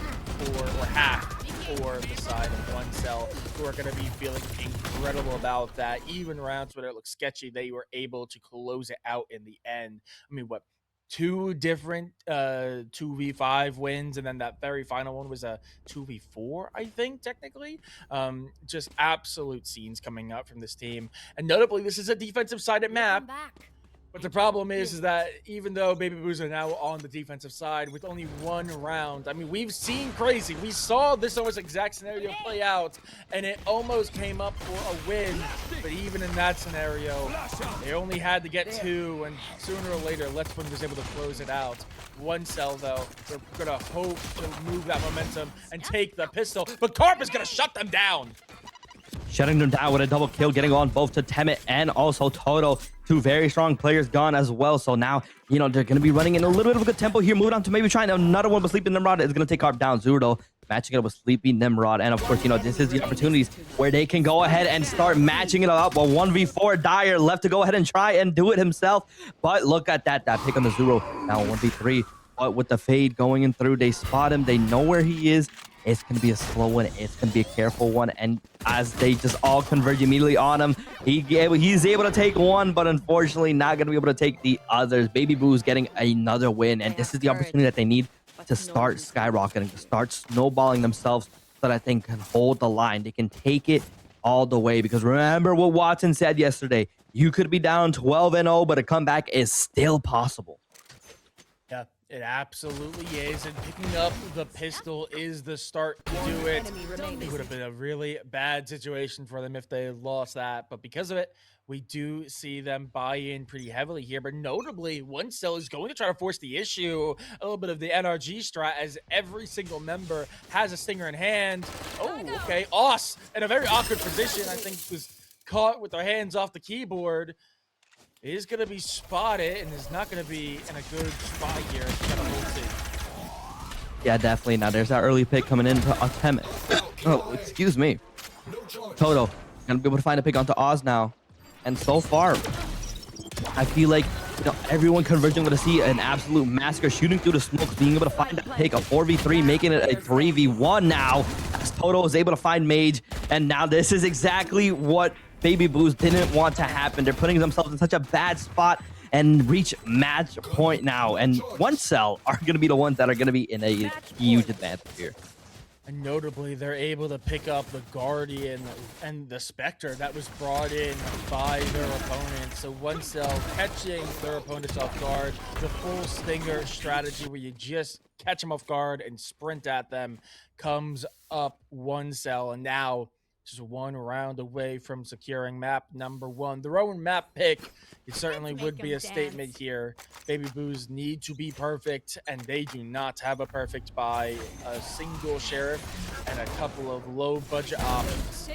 or half for the side of OneCell, who are going to be feeling incredible about that. Even rounds when it looks sketchy, they were able to close it out in the end. I mean, what, 2 different 2v5 wins, and then that very final one was a 2v4, I think, technically. Just absolute scenes coming up from this team. And notably, this is a defensive sided map. But the problem is that even though Baby Boos are now on the defensive side with only 1 round, I mean, we've seen crazy. We saw this almost exact scenario play out, and it almost came up for a win. But even in that scenario, they only had to get 2, and sooner or later, Let's Win was able to close it out. OneCell, though, they're going to hope to move that momentum and take the pistol, but Carp is going to shut them down. Shutting them down with a double kill, getting on both to Temet and also Toto. 2 very strong players gone as well. So now, they're going to be running in a little bit of a good tempo here. Moving on to maybe trying another one, but Sleepy Nimrod is going to take Carp down. Zurdo matching it up with Sleepy Nimrod. And of course, this is the opportunities where they can go ahead and start matching it up. Well, 1v4, Dyer left to go ahead and try and do it himself. But look at that pick on the Zuro. Now 1v3. But with the fade going in through, they spot him. They know where he is. It's going to be a slow one. It's going to be a careful one. And as they just all converge immediately on him, he's able to take one, but unfortunately not going to be able to take the others. Baby Boo's getting another win. And this is the opportunity that they need to start skyrocketing, to start snowballing themselves so that they can hold the line. They can take it all the way. Because remember what Watson said yesterday. You could be down 12-0, but a comeback is still possible. Yeah, it absolutely is, and picking up the pistol is the start to do it. It would have been a really bad situation for them if they lost that, but because of it, we do see them buy in pretty heavily here. But notably, OneCell is going to try to force the issue, a little bit of the NRG strat, as every single member has a stinger in hand. Oh, okay, Oss in a very awkward position. I think was caught with their hands off the keyboard is going to be spotted and is not going to be in a good spot here. It's got a ult. Yeah, definitely. Now there's that early pick coming in to Temet. Oh, excuse me. Toto gonna be able to find a pick onto Oz now. And so far, I feel like everyone converging with a C, an absolute massacre, shooting through the smoke, being able to find that pick, a 4v3, making it a 3v1 now. As Toto is able to find Mage, and now this is exactly what Baby Boo's didn't want to happen. They're putting themselves in such a bad spot and reach match point now. And OneCell are going to be the ones that are going to be in a huge advantage here. And notably, they're able to pick up the Guardian and the Spectre that was brought in by their opponent. So OneCell catching their opponents off guard, the full Stinger strategy where you just catch them off guard and sprint at them comes up OneCell. And now just one round away from securing map number 1. Their own map pick, it certainly would be a statement here. Baby Boos need to be perfect, and they do not have a perfect by a single sheriff and a couple of low budget options.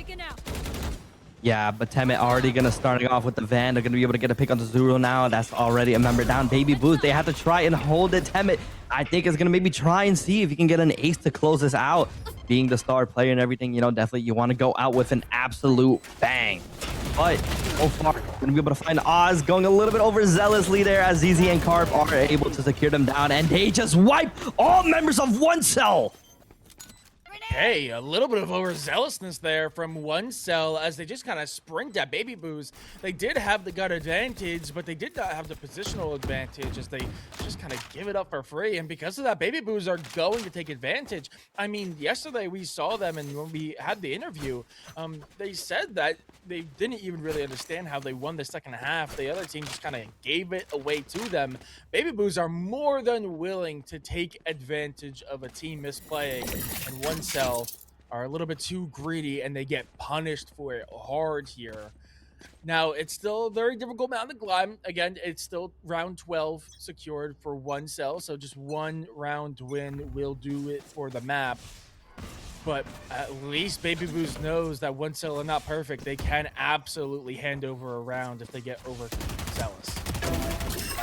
Yeah, but Temet already gonna starting off with the van. They're gonna be able to get a pick on the Zero now. That's already a member down. Baby Boos, they have to try and hold it. Temet, I think, is gonna maybe try and see if he can get an ace to close this out. Being the star player and everything, definitely you want to go out with an absolute bang. But so far, gonna be able to find Oz going a little bit overzealously there as ZZ and Carp are able to secure them down, and they just wipe all members of OneCell. Hey, a little bit of overzealousness there from OneCell as they just kind of sprint at Baby Boos. They did have the gut advantage, but they did not have the positional advantage as they just kind of give it up for free. And because of that, Baby Boos are going to take advantage. I mean, yesterday we saw them, and when we had the interview, they said that they didn't even really understand how they won the second half. The other team just kind of gave it away to them. Baby Boos are more than willing to take advantage of a team misplaying, and OneCell are a little bit too greedy, and they get punished for it hard here. Now, it's still a very difficult mountain to climb. Again, it's still round 12 secured for OneCell, so just one round win will do it for the map. But at least Baby Boos knows that OneCell are not perfect. They can absolutely hand over a round if they get overzealous.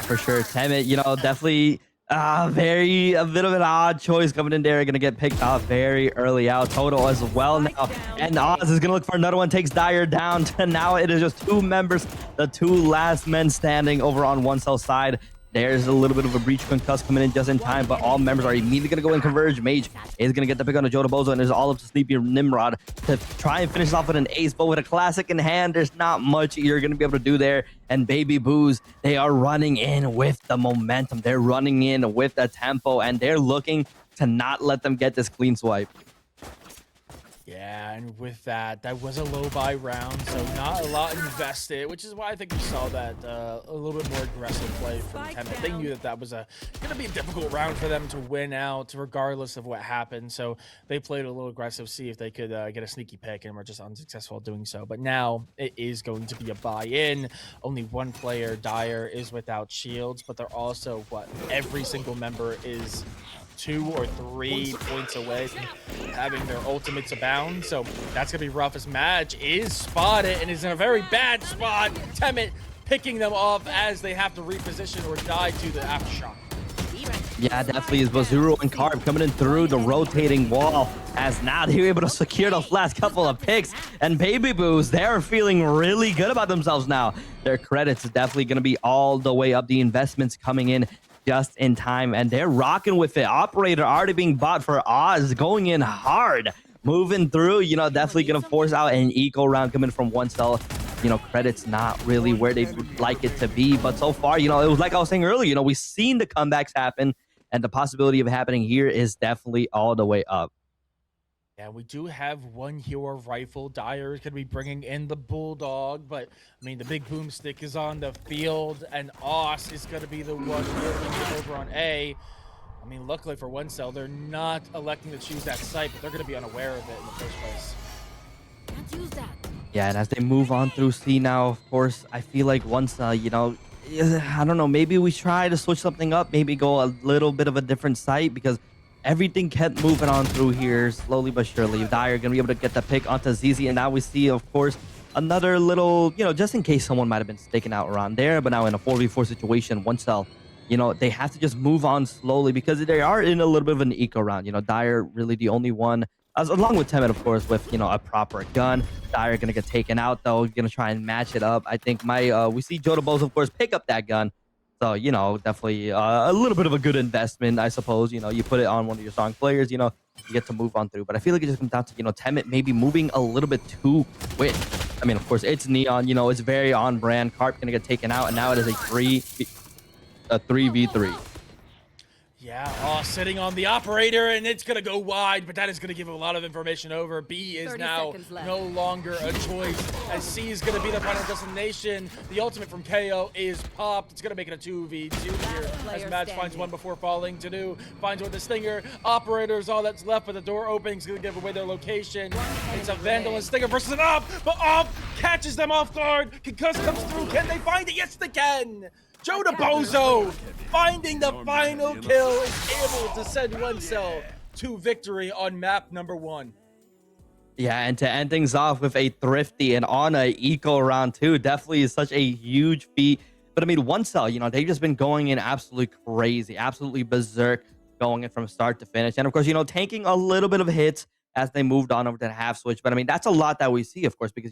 For sure, Temet, definitely a bit of an odd choice coming in there. Gonna get picked off very early out. Total as well now, and Oz is gonna look for another one. Takes Dyer down. And now it is just 2 members, the 2 last men standing over on OneCell side. There's a little bit of a breach concuss coming in just in time, but all members are immediately going to go and converge. Mage is going to get the pick on the Joda Bozo, and there's all up to Sleepy Nimrod to try and finish off with an ace, but with a classic in hand, there's not much you're going to be able to do there. And Baby Boos, they are running in with the momentum. They're running in with the tempo, and they're looking to not let them get this clean swipe. Yeah, and with that was a low buy round, so not a lot invested, which is why I think we saw that a little bit more aggressive play from Temet. They knew that was going to be a difficult round for them to win out, regardless of what happened. So they played a little aggressive, see if they could get a sneaky pick, and were just unsuccessful at doing so. But now it is going to be a buy-in. Only one player, Dyer, is without shields, but they're also, every single member is 2 or 3 points away from having their ultimates abound. So that's gonna be rough as Madge is spotted and is in a very bad spot. Temet picking them off as they have to reposition or die to the aftershock. Yeah, definitely is Bazuro and Carb coming in through the rotating wall, as now they're able to secure those last couple of picks. And Baby Boos, they're feeling really good about themselves now. Their credits is definitely going to be all the way up. The investments coming in just in time, and they're rocking with it. Operator already being bought for Oz, going in hard, moving through, definitely going to force out an eco round coming from OneCell. Credits not really where they would like it to be, but so far, it was like I was saying earlier, we've seen the comebacks happen, and the possibility of happening here is definitely all the way up. Yeah, we do have one hero rifle. Dyer is going to be bringing in the Bulldog, but I mean, the big boomstick is on the field, and Oz is going to be the one holding it over on A. I mean, luckily for OneCell, they're not electing to choose that site, but they're going to be unaware of it in the first place. Can't use that. Yeah, and as they move on through C now, of course, I feel like OneCell, I don't know, maybe we try to switch something up, maybe go a little bit of a different site, because everything kept moving on through here slowly but surely. Dyer gonna be able to get the pick onto ZZ, and now we see, of course, another little, just in case someone might have been staking out around there. But now in a 4v4 situation, one cell, they have to just move on slowly because they are in a little bit of an eco round. Dyer really the only one, as along with Temet, of course, with a proper gun. Dyer gonna get taken out though, gonna try and match it up. I think we see Jodabos, of course, pick up that gun. So, definitely a little bit of a good investment, I suppose. You put it on one of your strong players, you get to move on through. But I feel like it just comes down to, Temet maybe moving a little bit too quick. I mean, of course, it's Neon, it's very on brand. Carp gonna get taken out, and now it is a 3v3. Yeah, sitting on the operator, and it's going to go wide, but that is going to give a lot of information over. B is now no longer a choice, as C is going to be the final destination. The ultimate from KO is popped. It's going to make it a 2v2 here, as Match finds one before falling. Tanu finds one with the Stinger. Operator is all that's left, but the door opening is going to give away their location. It's a Vandal and Stinger versus an Op, but Op catches them off guard. Concuss comes through. Can they find it? Yes, they can. Jodabozo finding the final kill is able to send one cell to victory on map number 1. Yeah, and to end things off with a thrifty and on a eco round 2, definitely is such a huge feat. But I mean, one cell, they've just been going in absolutely crazy, absolutely berserk, going in from start to finish. And of course, tanking a little bit of hits as they moved on over to the half switch. But I mean, that's a lot that we see, of course, because,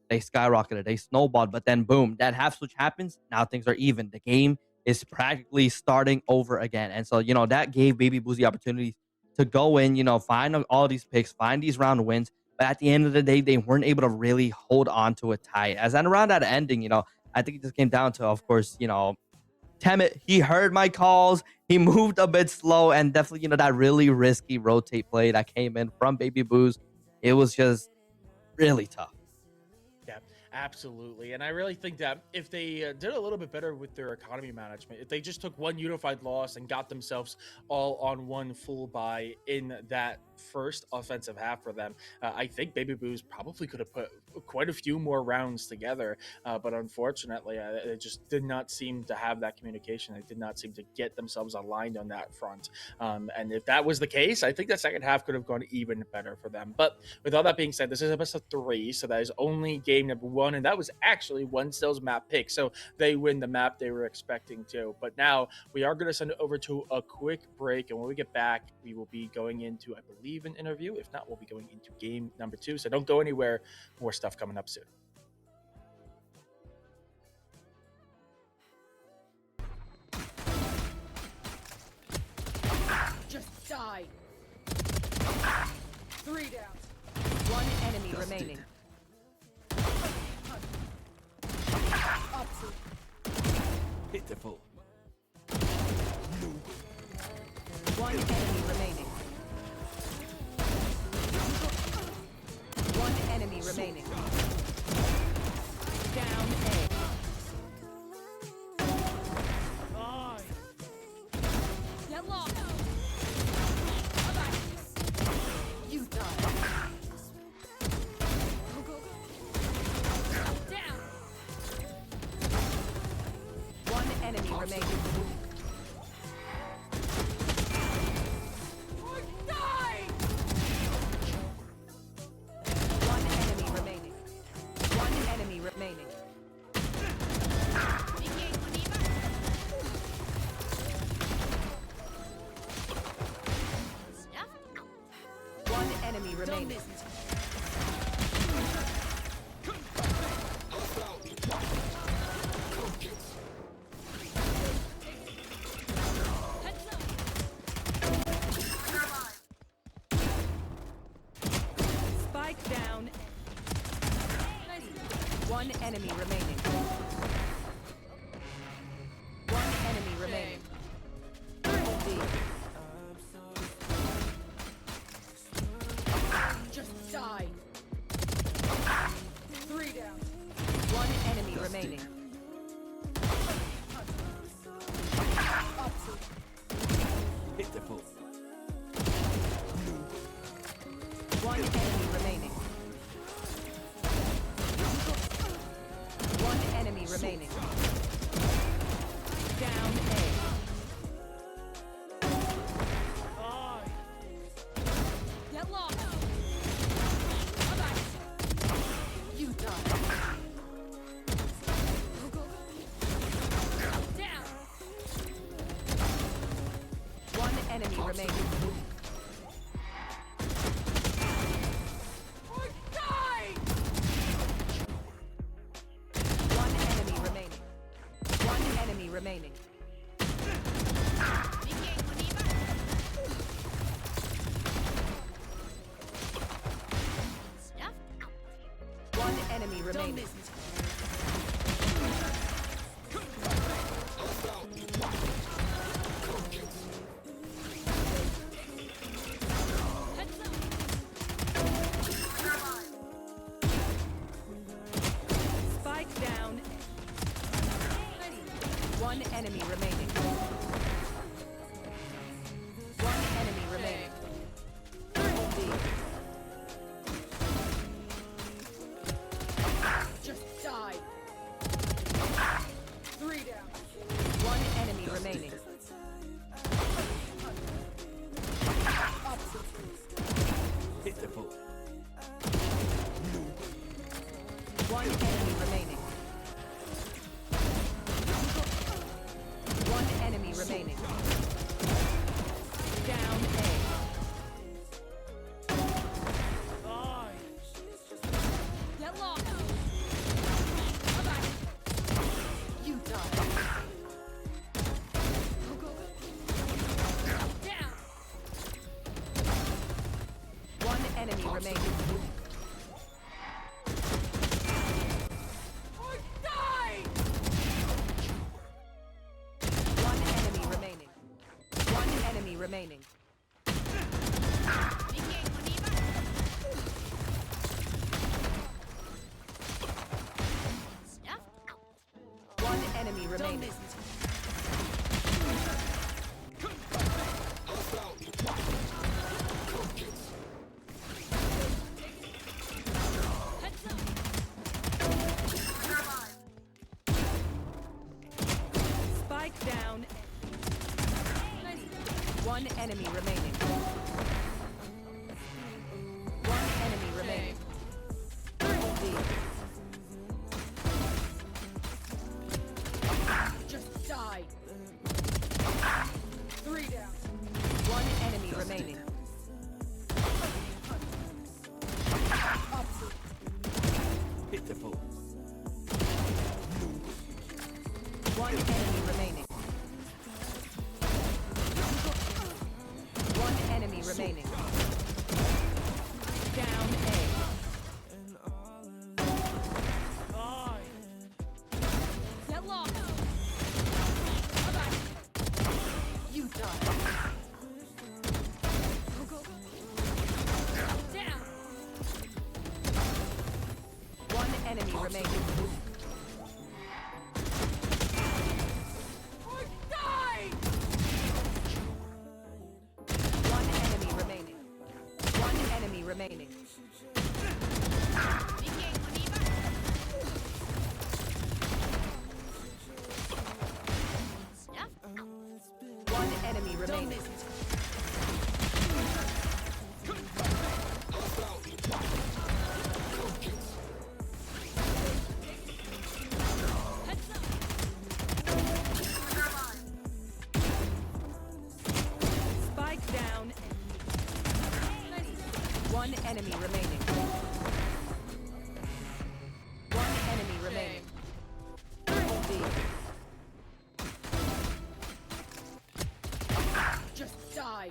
they skyrocketed, they snowballed, but then boom, that half switch happens. Now things are even. The game is practically starting over again. And so, that gave Baby Boos the opportunity to go in, find all these picks, find these round wins. But at the end of the day, they weren't able to really hold on to it tight. As and around that ending, I think it just came down to, of course, Temet, he heard my calls. He moved a bit slow, and definitely, that really risky rotate play that came in from Baby Boos. It was just really tough. Yeah, absolutely. And I really think that if they did a little bit better with their economy management, if they just took one unified loss and got themselves all on one full buy in that first offensive half for them, I think Baby Boos probably could have put quite a few more rounds together. But unfortunately, they just did not seem to have that communication. They did not seem to get themselves aligned on that front. And if that was the case, I think that second half could have gone even better for them. But with all that being said, this is a best of 3, so that is only game number 1, and that was actually one Cell's map pick. So they win the map they were expecting to. But now we are going to send it over to a quick break, and when we get back, we will be going into, I believe, an interview. If not, we'll be going into game number 2. So don't go anywhere. More stuff coming up soon. Just die. 3 down. 1 enemy remaining. Pitiful. 1 enemy remaining. 1 enemy remaining. Down A. Get lost. You die. Go, go, go. Down. 1 enemy remaining. Remaining. Spike down. 1 enemy remaining. 1 enemy remaining. Just die. 3 down. 1 enemy remaining. Pitiful. 1 enemy remaining. 1 enemy remaining. Down A. Get lost. You die. remaining. One enemy remaining. One enemy remaining. One enemy remaining. Spike down. One enemy remaining. One enemy remaining. Triple D. Just die. Three down. One enemy remaining. One enemy remaining. One enemy remaining. Down A. Get lost. You die. Down. One enemy remaining. One enemy remaining. One enemy remaining. One enemy remaining. Spike down. One enemy remaining. One enemy remaining. Triple D. Just die. Three down. One enemy remaining. One enemy remaining. One enemy remaining. Down A. Get lost. You die. Down. One enemy remaining. One enemy remaining. One enemy remaining. One enemy remaining. Spike down. One enemy remaining. One enemy remaining. Triple D. Just die.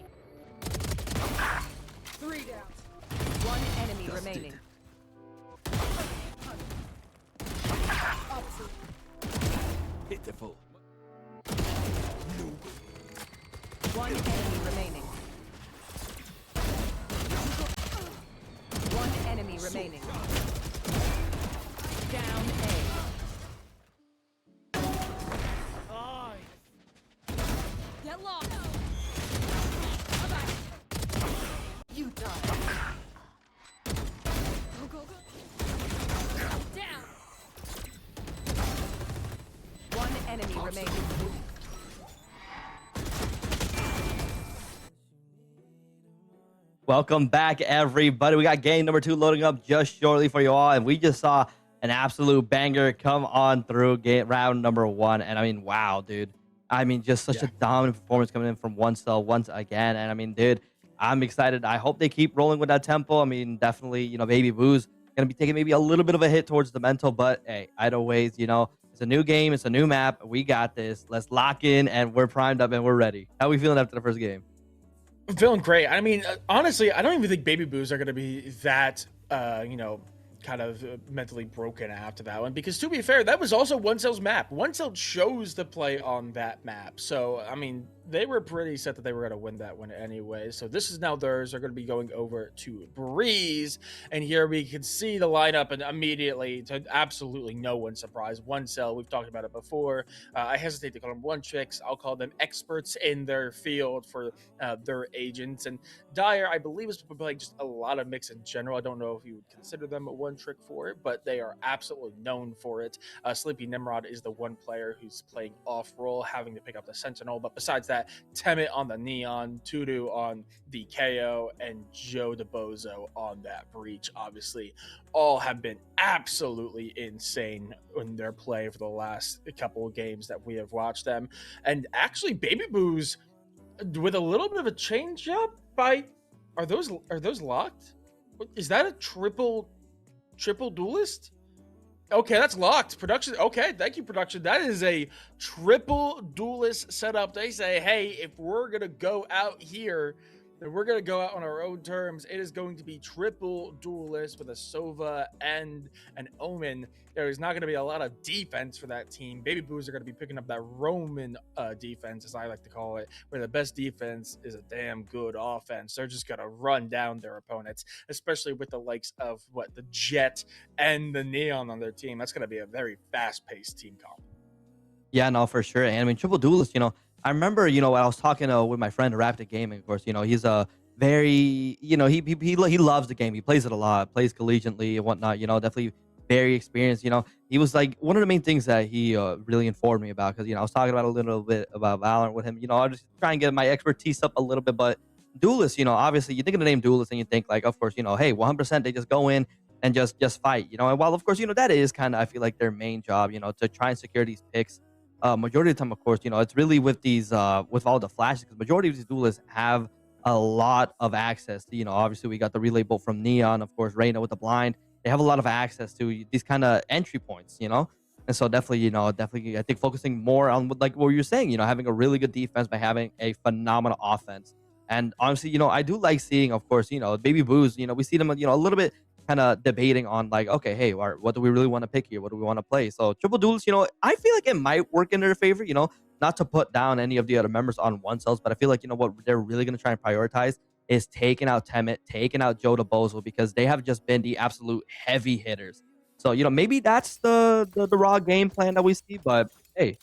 Three down. One enemy remaining. One enemy remaining. One enemy remaining. Down A. Get lost. You die. Go. Down. One enemy remaining. Welcome back, everybody. We got game number 2 loading up just shortly for you all, and we just saw an absolute banger come on through round number 1. And I mean, wow, dude, I mean, just such a Yeah. dominant performance coming in from one cell once again. And I mean, dude, I'm excited. I hope they keep rolling with that tempo. I mean, definitely, Baby Boo's gonna be taking maybe a little bit of a hit towards the mental, but hey, either ways, it's a new game, it's a new map. We got this. Let's lock in, and we're primed up and we're ready. How we feeling after the first game? I'm feeling great. I mean, honestly, I don't even think baby boos are going to be that, kind of mentally broken after that one. Because to be fair, that was also One Cell's map. One Cell chose to play on that map. So, I mean, they were pretty set that they were going to win that one anyway. So this is now theirs. They're going to be going over to Breeze. And here we can see the lineup, and immediately, to absolutely no one's surprise, One Cell, we've talked about it before. I hesitate to call them one tricks. I'll call them experts in their field for their agents. And Dyer, I believe, is playing just a lot of mix in general. I don't know if you would consider them a one trick for it, but they are absolutely known for it. Sleepy Nimrod is the one player who's playing off role, having to pick up the Sentinel. But besides that, Temet on the Neon, Tudu on the KO, and Joe DeBozo on that Breach, obviously, all have been absolutely insane in their play for the last couple of games that we have watched them. And actually, Baby Boo's with a little bit of a change up by are those locked? Is that a triple duelist? Okay, that's locked. Production. Okay, thank you, production. That is a triple duelist setup. They say, hey, if we're gonna go out here, then we're gonna go out on our own terms. It is going to be triple duelist with a Sova and an Omen. There is not going to be a lot of defense for that team. Baby Boos are going to be picking up that Roman defense, as I like to call it, where the best defense is a damn good offense. They're just going to run down their opponents, especially with the likes of the Jet and the Neon on their team. That's going to be a very fast-paced team comp. Yeah, no, for sure. And I mean, triple duelist, I remember, when I was talking with my friend Raptic Gaming, of course, he's a very, he loves the game. He plays it a lot, plays collegiately and whatnot, definitely very experienced. He was like one of the main things that he really informed me about, because, I was talking about a little bit about Valorant with him. I just try and get my expertise up a little bit, but duelist, obviously you think of the name duelist and you think like, of course, hey, 100% they just go in and just fight, and while of course, that is kind of, I feel like, their main job, to try and secure these picks. Majority of the time, of course, it's really with these with all the flashes, because majority of these duelists have a lot of access to, obviously we got the relay bolt from Neon, of course, Reyna with the blind. They have a lot of access to these kind of entry points, and so definitely, I think focusing more on like what you're saying, having a really good defense by having a phenomenal offense. And honestly, I do like seeing, of course, Baby Boos, we see them, a little bit kind of debating on like, okay, hey, what do we really want to pick here? What do we want to play? So triple duels, I feel like it might work in their favor, not to put down any of the other members on one cells, but I feel like, what they're really going to try and prioritize is taking out Temet, taking out Joe DeBozo, because they have just been the absolute heavy hitters. So, maybe that's the raw game plan that we see, but hey,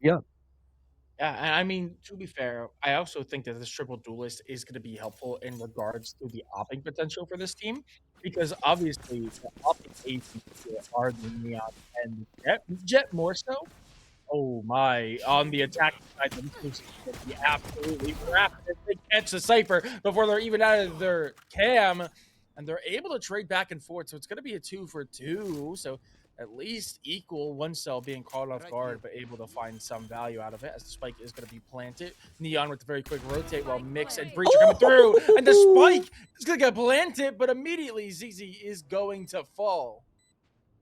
yeah. Yeah, and I mean, to be fair, I also think that this triple duelist is going to be helpful in regards to the opping potential for this team, because obviously the opping agents here are the Neon and Jet more so. Oh my! On the attacking side, the Moose is going to be absolutely rapid. They catch the Cypher before they're even out of their cam, and they're able to trade back and forth. So it's going to be a 2-for-2. So at least equal. One cell being caught off guard, but able to find some value out of it, as the spike is going to be planted. Neon with the very quick rotate, while Mix and Breach are coming through, and the spike is going to get planted, but immediately ZZ is going to fall.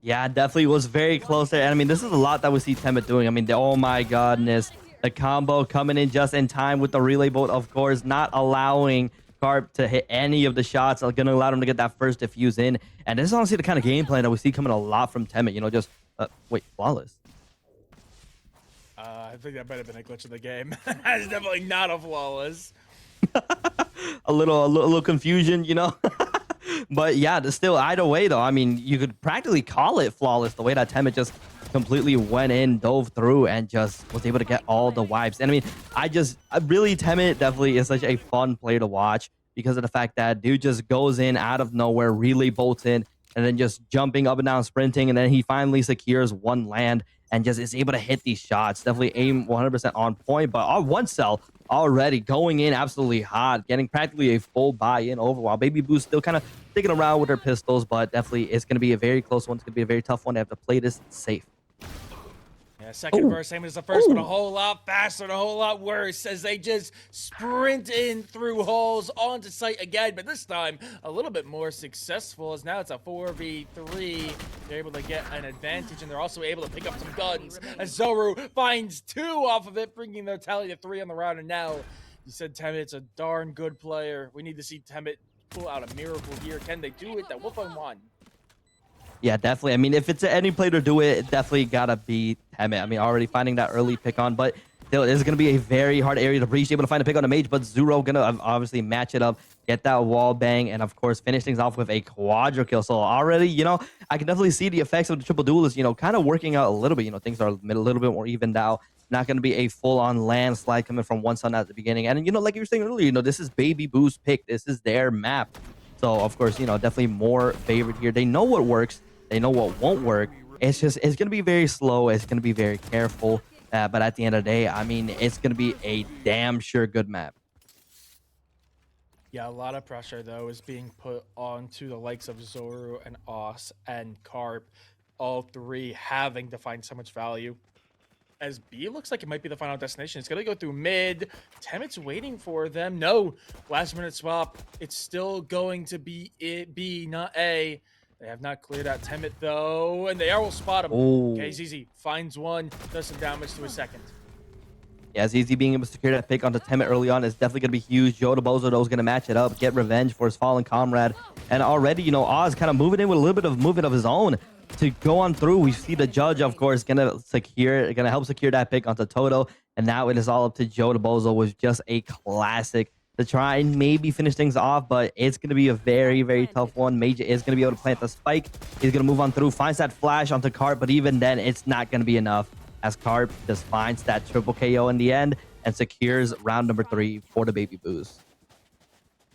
Yeah, definitely was very close there. And I mean, this is a lot that we see Temet doing. I mean, oh my godness, the combo coming in just in time with the relay bolt, of course, not allowing Carp to hit any of the shots, are going to allow him to get that first diffuse in. And this is honestly the kind of game plan that we see coming a lot from Temet, just, wait, flawless. I think that might have been a glitch in the game. It's definitely not a flawless. a little confusion, But yeah, still, either way, though, I mean, you could practically call it flawless the way that Temet just completely went in, dove through, and just was able to get all the wipes. And I mean, really, Temet definitely is such a fun player to watch because of the fact that dude just goes in out of nowhere, really bolts in, and then just jumping up and down, sprinting, and then he finally secures one land and just is able to hit these shots. Definitely aim 100% on point, but our one cell already going in absolutely hot, getting practically a full buy-in over, while Baby Boo's still kind of sticking around with her pistols, but definitely it's going to be a very close one. It's going to be a very tough one. They have to play this safe. Yeah, second verse, same as the first, but a whole lot faster and a whole lot worse as they just sprint in through holes onto site again, but this time a little bit more successful as now it's a 4v3. They're able to get an advantage and they're also able to pick up some guns as Zoru finds 2 off of it, bringing their tally to 3 on the round. And now you said Temit's a darn good player. We need to see Temit pull out a miracle here. Can they do it? That Wolf on 1. Yeah, definitely. I mean, if it's any play to do it, it definitely gotta be Temet. I mean, already finding that early pick on, but still, it is gonna be a very hard area to breach. Able to find a pick on a mage, but Zero gonna obviously match it up, get that wall bang, and of course finish things off with a quadra kill. So already, I can definitely see the effects of the triple duelist, kind of working out a little bit. Things are a little bit more evened out. Not going to be a full-on landslide coming from one sun at the beginning. And, like you were saying earlier, this is Baby Boo's pick. This is their map. So, of course, definitely more favored here. They know what works. They know what won't work. It's going to be very slow. It's going to be very careful. But at the end of the day, I mean, it's going to be a damn sure good map. Yeah, a lot of pressure, though, is being put onto the likes of Zoru and Os and Carp, all 3 having to find so much value. As B looks like it might be the final destination. It's going to go through mid. Temit's waiting for them. No, last minute swap. It's still going to be B, not A. They have not cleared out Temit, though, and they will spot him. Ooh. Okay, ZZ finds 1, does some damage to a second. Yeah, ZZ being able to secure that pick onto Temet early on is definitely going to be huge. Joe Bozo, though, is going to match it up, get revenge for his fallen comrade. And already, Oz kind of moving in with a little bit of movement of his own to go on through. We see the judge, of course, gonna help secure that pick onto Toto, and now it is all up to Joe Bozo with just a classic to try and maybe finish things off, but it's gonna be a very, very tough one. Major is gonna be able to plant the spike. He's gonna move on through, finds that flash onto Carp, but even then, it's not gonna be enough as Carp just finds that triple KO in the end and secures round number 3 for the Baby Boos.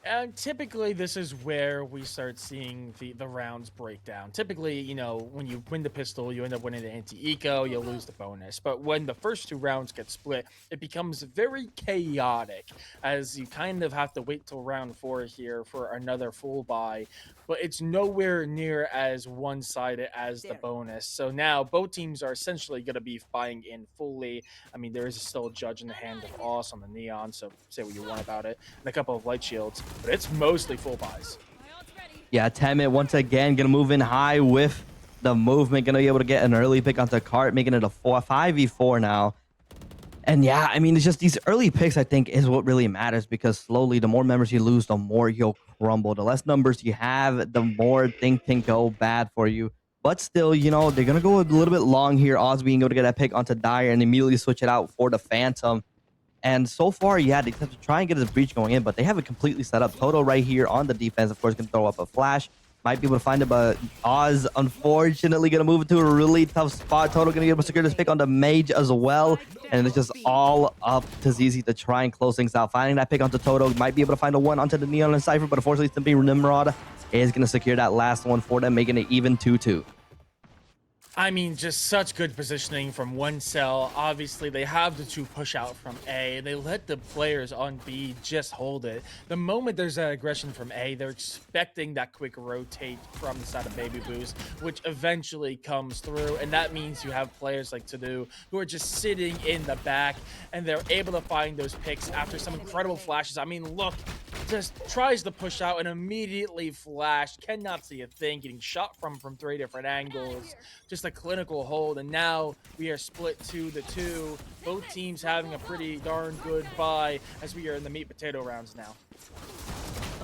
And typically, this is where we start seeing the rounds break down. Typically, when you win the pistol, you end up winning the anti-eco, you lose the bonus. But when the first 2 rounds get split, it becomes very chaotic, as you kind of have to wait till round 4 here for another full buy. But it's nowhere near as one-sided as the bonus. So now both teams are essentially going to be buying in fully. I mean, there is still a judge in the hand of Os on the Neon, so say what you want about it, and a couple of light shields. But it's mostly full buys. Yeah, Temet once again gonna move in high with the movement, gonna be able to get an early pick onto Cart, making it a 5v4 now. And yeah, I mean, it's just these early picks, I think, is what really matters, because slowly, the more members you lose, the more you'll crumble. The less numbers you have, the more things can go bad for you. But still, they're gonna go a little bit long here. Oz being able to get that pick onto Dyer and immediately switch it out for the Phantom. And so far, yeah, they have to try and get his breach going in, but they have it completely set up. Toto right here on the defense, of course, can throw up a flash. Might be able to find it, but Oz, unfortunately, going to move into a really tough spot. Toto going to be able to secure this pick on the Mage as well. And it's just all up to ZZ to try and close things out. Finding that pick onto Toto. Might be able to find a 1 onto the Neon and Cypher, but unfortunately, Simply Nimrod is going to secure that last one for them, making it even 2-2. I mean, just such good positioning from one cell. Obviously, they have the 2 push out from A. They let the players on B just hold it. The moment there's an aggression from A, they're expecting that quick rotate from the side of Baby Boost, which eventually comes through. And that means you have players like Tadu who are just sitting in the back, and they're able to find those picks after some incredible flashes. I mean, look, just tries to push out and immediately flash. Cannot see a thing, getting shot from 3 different angles. Just a clinical hold, and now we are split 2-2. Both teams having a pretty darn good buy as we are in the meat potato rounds now.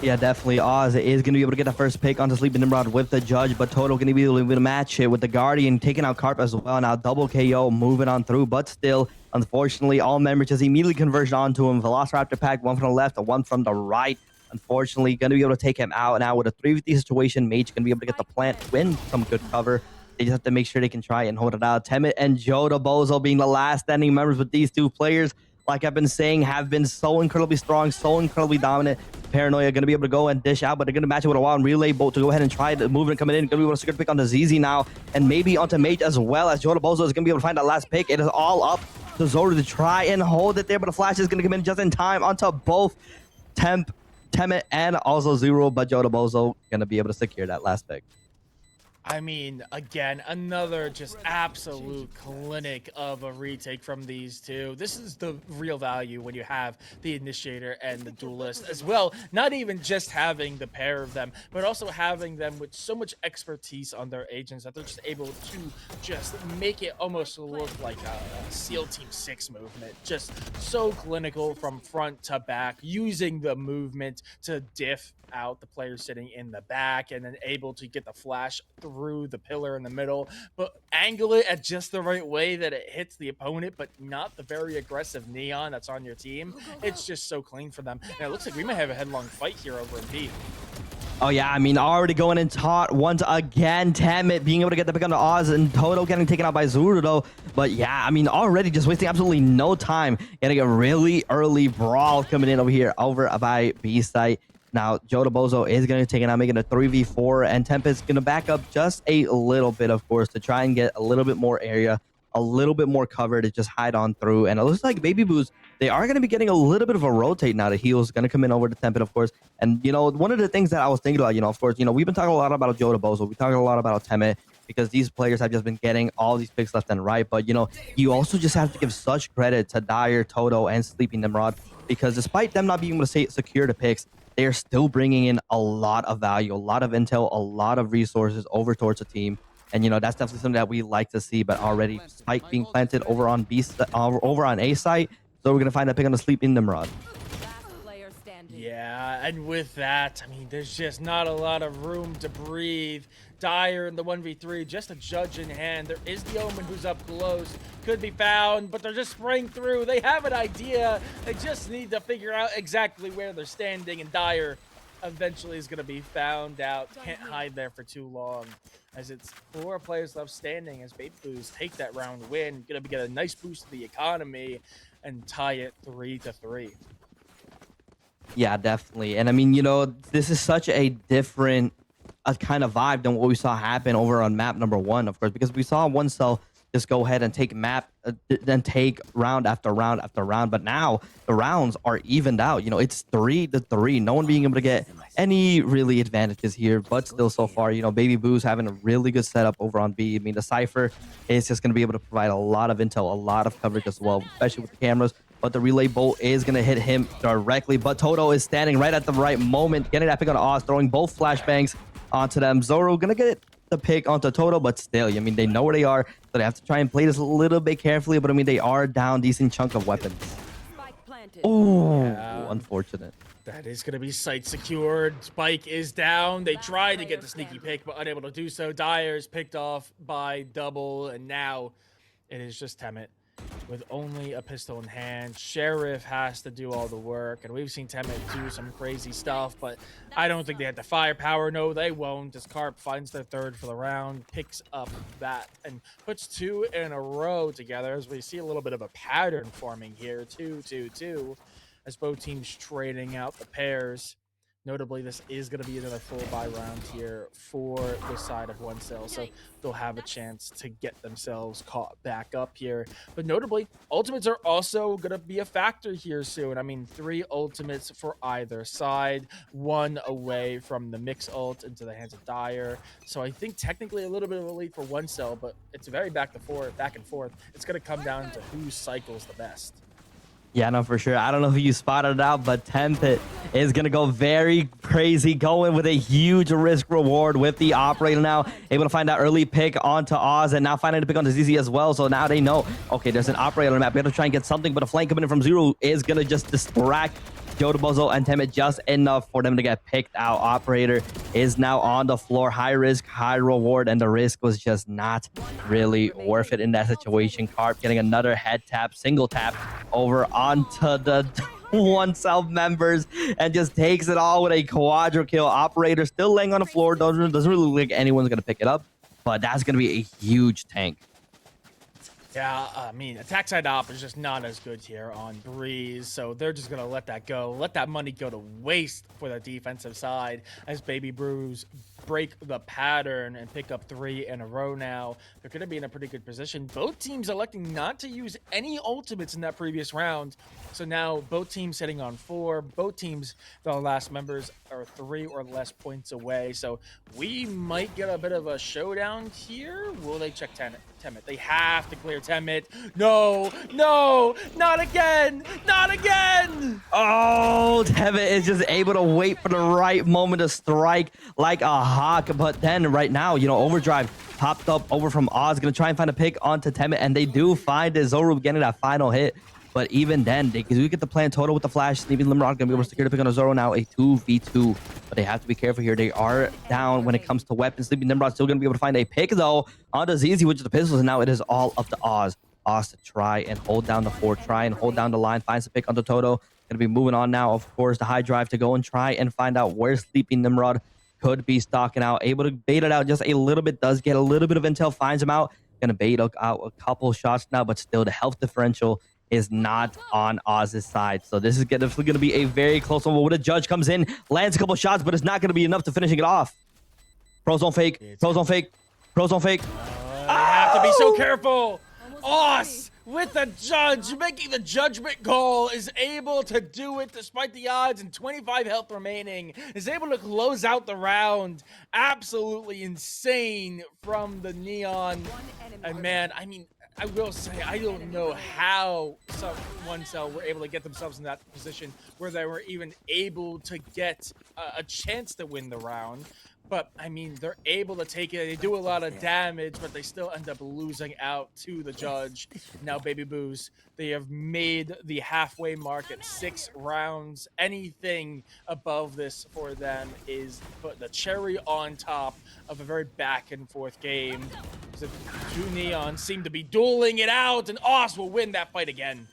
Yeah, definitely. Oz is going to be able to get the first pick onto Sleeping Nimrod with the judge, but Toto going to be able to match it with the Guardian, taking out Carp as well. Now double KO, moving on through, but still, unfortunately, all members just immediately converged onto him. Velociraptor pack, 1 from the left and 1 from the right. Unfortunately, going to be able to take him out. Now with a 3v3 situation, Mage going to be able to get the plant, win some good cover. They just have to make sure they can try and hold it out. Temet and Joe Bozo being the last standing members, with these 2 players, like I've been saying, have been so incredibly strong, so incredibly dominant. Paranoia going to be able to go and dish out, but they're going to match it with a wild relay bolt to go ahead and try the movement coming in. Going to be able to secure the pick onto ZZ now, and maybe onto Mage as well, as Joe Bozo is going to be able to find that last pick. It is all up to Zoru to try and hold it there, but the flash is going to come in just in time onto both Temet and also Zero, but Joe Bozo going to be able to secure that last pick. I mean, again, another just absolute clinic of a retake from these two. This is the real value when you have the initiator and the duelist as well. Not even just having the pair of them, but also having them with so much expertise on their agents that they're just able to just make it almost look like a SEAL Team 6 movement. Just so clinical from front to back, using the movement to diff out the player sitting in the back and then able to get the flash through the pillar in the middle, but angle it at just the right way that it hits the opponent, but not the very aggressive neon that's on your team. It's just so clean for them. And it looks like we might have a headlong fight here over in B. Oh, yeah, I mean, already going in taut once again. Temet being able to get the pick on the Oz and Toto getting taken out by Zuru, though. But yeah, I mean, already just wasting absolutely no time. Getting a really early brawl coming in over here over by B site. Now, Joe Bozo is going to take it out, making a 3v4, and Tempest going to back up just a little bit, of course, to try and get a little bit more area, a little bit more cover to just hide on through. And it looks like Baby Boo's, they are going to be getting a little bit of a rotate now. The heal's going to come in over to Tempest, of course. And, you know, one of the things that I was thinking about, you know, of course, you know, we've been talking a lot about Joe Bozo. We talking a lot about Temet because these players have just been getting all these picks left and right. But, you know, you also just have to give such credit to Dyer, Toto, and Sleeping Nimrod, because despite them not being able to secure the picks, they are still bringing in a lot of value, a lot of intel, a lot of resources over towards the team. And, you know, that's definitely something that we like to see. But already spike being planted over on over on A site. So we're going to find that pick on the Sleeping Nimrod. Yeah, and with that, I mean, there's just not a lot of room to breathe. Dyer in the 1v3, just a judge in hand. There is the Omen who's up close. Could be found, but they're just spraying through. They have an idea. They just need to figure out exactly where they're standing, and Dyer eventually is going to be found out. Can't hide there for too long, as it's 4 players left standing as Baby Boos take that round win. Going to get a nice boost to the economy and tie it 3-3. Yeah, definitely. And I mean, you know, this is such a different kind of vibe than what we saw happen over on map number 1, of course, because we saw one cell just go ahead and take map, then take round after round after round. But now the rounds are evened out. You know, it's 3-3. No one being able to get any really advantages here, but still so far, you know, Baby Boo's having a really good setup over on B. I mean, the Cypher is just going to be able to provide a lot of intel, a lot of coverage as well, especially with the cameras. But the relay bolt is going to hit him directly. But Toto is standing right at the right moment, getting that pick on Oz, throwing both flashbangs onto them. Zoro going to get the pick onto Toto, but still, I mean, they know where they are, so they have to try and play this a little bit carefully. But I mean, they are down decent chunk of weapons. Oh, yeah. Unfortunate. That is going to be site secured. Spike is down. They tried to get the sneaky pick, but unable to do so. Dyer's picked off by double, and now it is just Temet with only a pistol in hand. Sheriff has to do all the work, and we've seen Temet do some crazy stuff, but I don't think they had the firepower. No, they won't, as Carp finds their 3rd for the round, picks up that, and puts 2 in a row together, as we see a little bit of a pattern forming here. 2-2-2, as both teams trading out the pairs. Notably, this is going to be another full buy round here for the side of one cell, so they'll have a chance to get themselves caught back up here. But notably, ultimates are also going to be a factor here soon. I mean, 3 ultimates for either side, 1 away from the mix ult into the hands of Dyer. So I think technically a little bit of a lead for one cell, but it's very back and forth. It's going to come down to who cycles the best. Yeah, no, for sure. I don't know if you spotted it out, but Tempest is going to go very crazy, going with a huge risk reward with the operator now. Able to find that early pick onto Oz, and now finding the pick onto ZZ as well. So now they know, okay, there's an operator on the map. We have to try and get something, but a flank coming in from Zero is going to just distract Jodobozo and Temet just enough for them to get picked out. Operator is now on the floor. High risk, high reward, and the risk was just not really worth it in that situation. Carp getting another head tap, single tap over onto the one self members and just takes it all with a quadra kill. Operator still laying on the floor. Doesn't really look like anyone's going to pick it up, but that's going to be a huge tank. Yeah, I mean, attack side op is just not as good here on Breeze, so they're just gonna let that go, let that money go to waste for the defensive side as Baby Brews break the pattern and pick up 3 in a row now. They're gonna be in a pretty good position. Both teams electing not to use any ultimates in that previous round, so now both teams sitting on 4. Both teams, the last members are 3 or less points away, so we might get a bit of a showdown here. Will they check Temet? They have to clear Temet. No, no, not again, not again. Oh, Temet is just able to wait for the right moment to strike like a hawk. But then right now, you know, Overdrive popped up over from Oz, gonna try and find a pick onto Temet, and they do find it. Zoru getting that final hit. But even then, they do get the plan total with the flash. Sleeping Limrod gonna be able to secure the pick on a Zoro now, a 2v2. But they have to be careful here. They are down when it comes to weapons. Sleeping Nimrod still gonna be able to find a pick though onto ZZ, which is the pistols. And now it is all up to Oz. Oz to try and hold down the 4, try and hold down the line, finds the pick onto Toto. Gonna be moving on now, of course, the high drive to go and try and find out where Sleeping Nimrod could be stalking out. Able to bait it out just a little bit, does get a little bit of intel, finds him out. Gonna bait out a couple shots now, but still the health differential is not on Oz's side. So this is definitely going to be a very close one. When a judge comes in, lands a couple shots, but it's not going to be enough to finishing it off. Pros don't fake. Pros don't fake. Pros don't fake. You have to be so careful. Oz with the judge, making the judgment call, is able to do it despite the odds and 25 health remaining. Is able to close out the round. Absolutely insane from the Neon. And man, I mean, I will say, I don't know how one cell were able to get themselves in that position where they were even able to get a chance to win the round. But, I mean, they're able to take it. They do a lot of damage, but they still end up losing out to the judge. Now, Baby Boos, they have made the halfway mark at 6 rounds. Anything above this for them is put the cherry on top of a very back-and-forth game. The 2 Neons seem to be dueling it out, and Oz will win that fight again.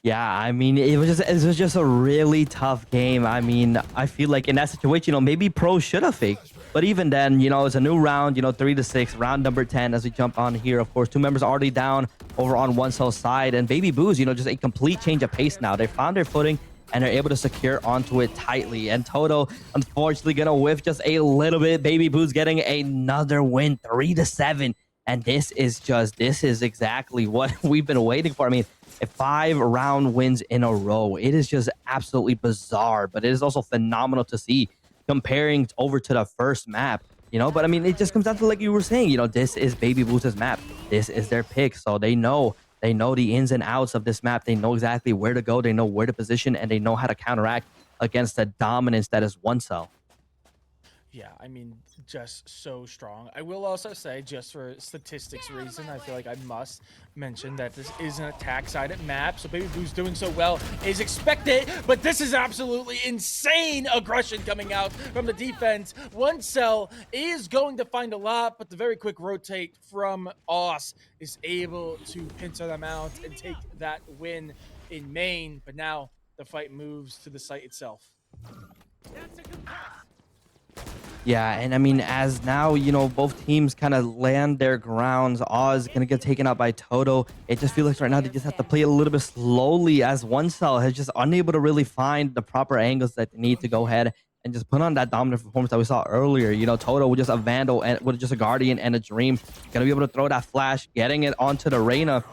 Yeah, I mean, it was just a really tough game. I mean, I feel like in that situation, you know, maybe Pro should have faked. But even then, you know, it's a new round, you know, 3-6, round number 10 as we jump on here. Of course, 2 members already down over on one cell side. And Baby Boos, you know, just a complete change of pace now. They found their footing and they're able to secure onto it tightly. And Toto, unfortunately, gonna whiff just a little bit. Baby Boos getting another win, 3-7. And this is exactly what we've been waiting for. I mean, 5 round wins in a row. It is just absolutely bizarre, but it is also phenomenal to see comparing over to the first map, you know. But I mean, it just comes down to, like you were saying, you know, this is Baby Boos' map. This is their pick, so they know the ins and outs of this map. They know exactly where to go. They know where to position, and they know how to counteract against the dominance that is one cell. Yeah, I mean, just so strong. I will also say, just for statistics reason, I feel like I must mention that this is an attack-sided map, so Baby Boo's doing so well is expected, but this is absolutely insane aggression coming out from the defense. One cell is going to find a lot, but the very quick rotate from Oz is able to pincer them out and take that win in main, but now the fight moves to the site itself. Yeah, and I mean, as now, you know, both teams kind of land their grounds. Oz gonna get taken out by Toto. It just feels like right now they just have to play a little bit slowly, as one cell has just unable to really find the proper angles that they need to go ahead and just put on that dominant performance that we saw earlier. You know, Toto with just a Vandal and with just a Guardian and a Dream, gonna be able to throw that flash, getting it onto the Reyna.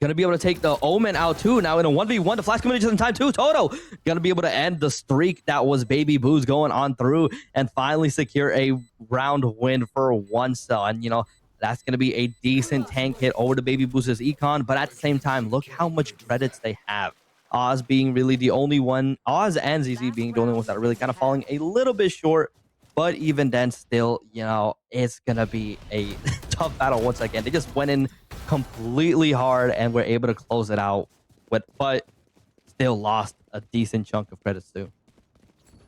Gonna be able to take the Omen out too. Now in a 1v1, the flash coming in just in time too. Toto gonna be able to end the streak that was Baby Boos going on through and finally secure a round win for one cell. And you know, that's gonna be a decent tank hit over the Baby Boos' econ. But at the same time, look how much credits they have. Oz being really the only one, Oz and ZZ being the only ones that are really kind of falling a little bit short. But even then, still, you know, it's gonna be a tough battle once again. They just went in completely hard and were able to close it out, but still lost a decent chunk of credits too.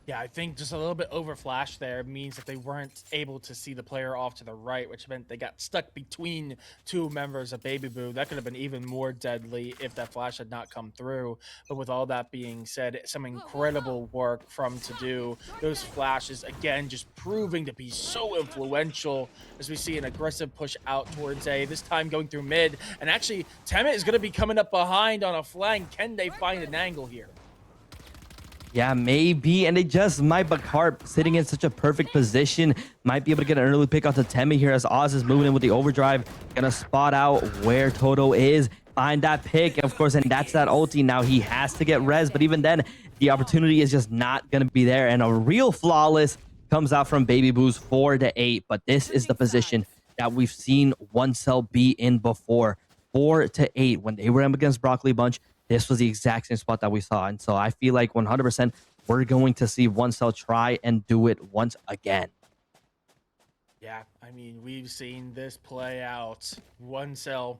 Yeah, I think just a little bit over flash there means that they weren't able to see the player off to the right, which meant they got stuck between two members of Baby Boo. That could have been even more deadly if that flash had not come through. But with all that being said, some incredible work from To Do. Those flashes, again, just proving to be so influential as we see an aggressive push out towards A, this time going through mid. And actually, Temet is going to be coming up behind on a flank. Can they find an angle here? Yeah, maybe, and they just might, but Carp sitting in such a perfect position might be able to get an early pick onto Temi here as Oz is moving in with the overdrive, gonna spot out where Toto is, find that pick, of course, and that's that ulti. Now he has to get res, but even then, the opportunity is just not gonna be there, and a real flawless comes out from Baby Boo's 4 to 8, but this is the position that we've seen One Cell be in before. 4 to 8 when they were up against Broccoli Bunch. This was the exact same spot that we saw. And so I feel like 100% we're going to see One Cell try and do it once again. Yeah, I mean, we've seen this play out. One Cell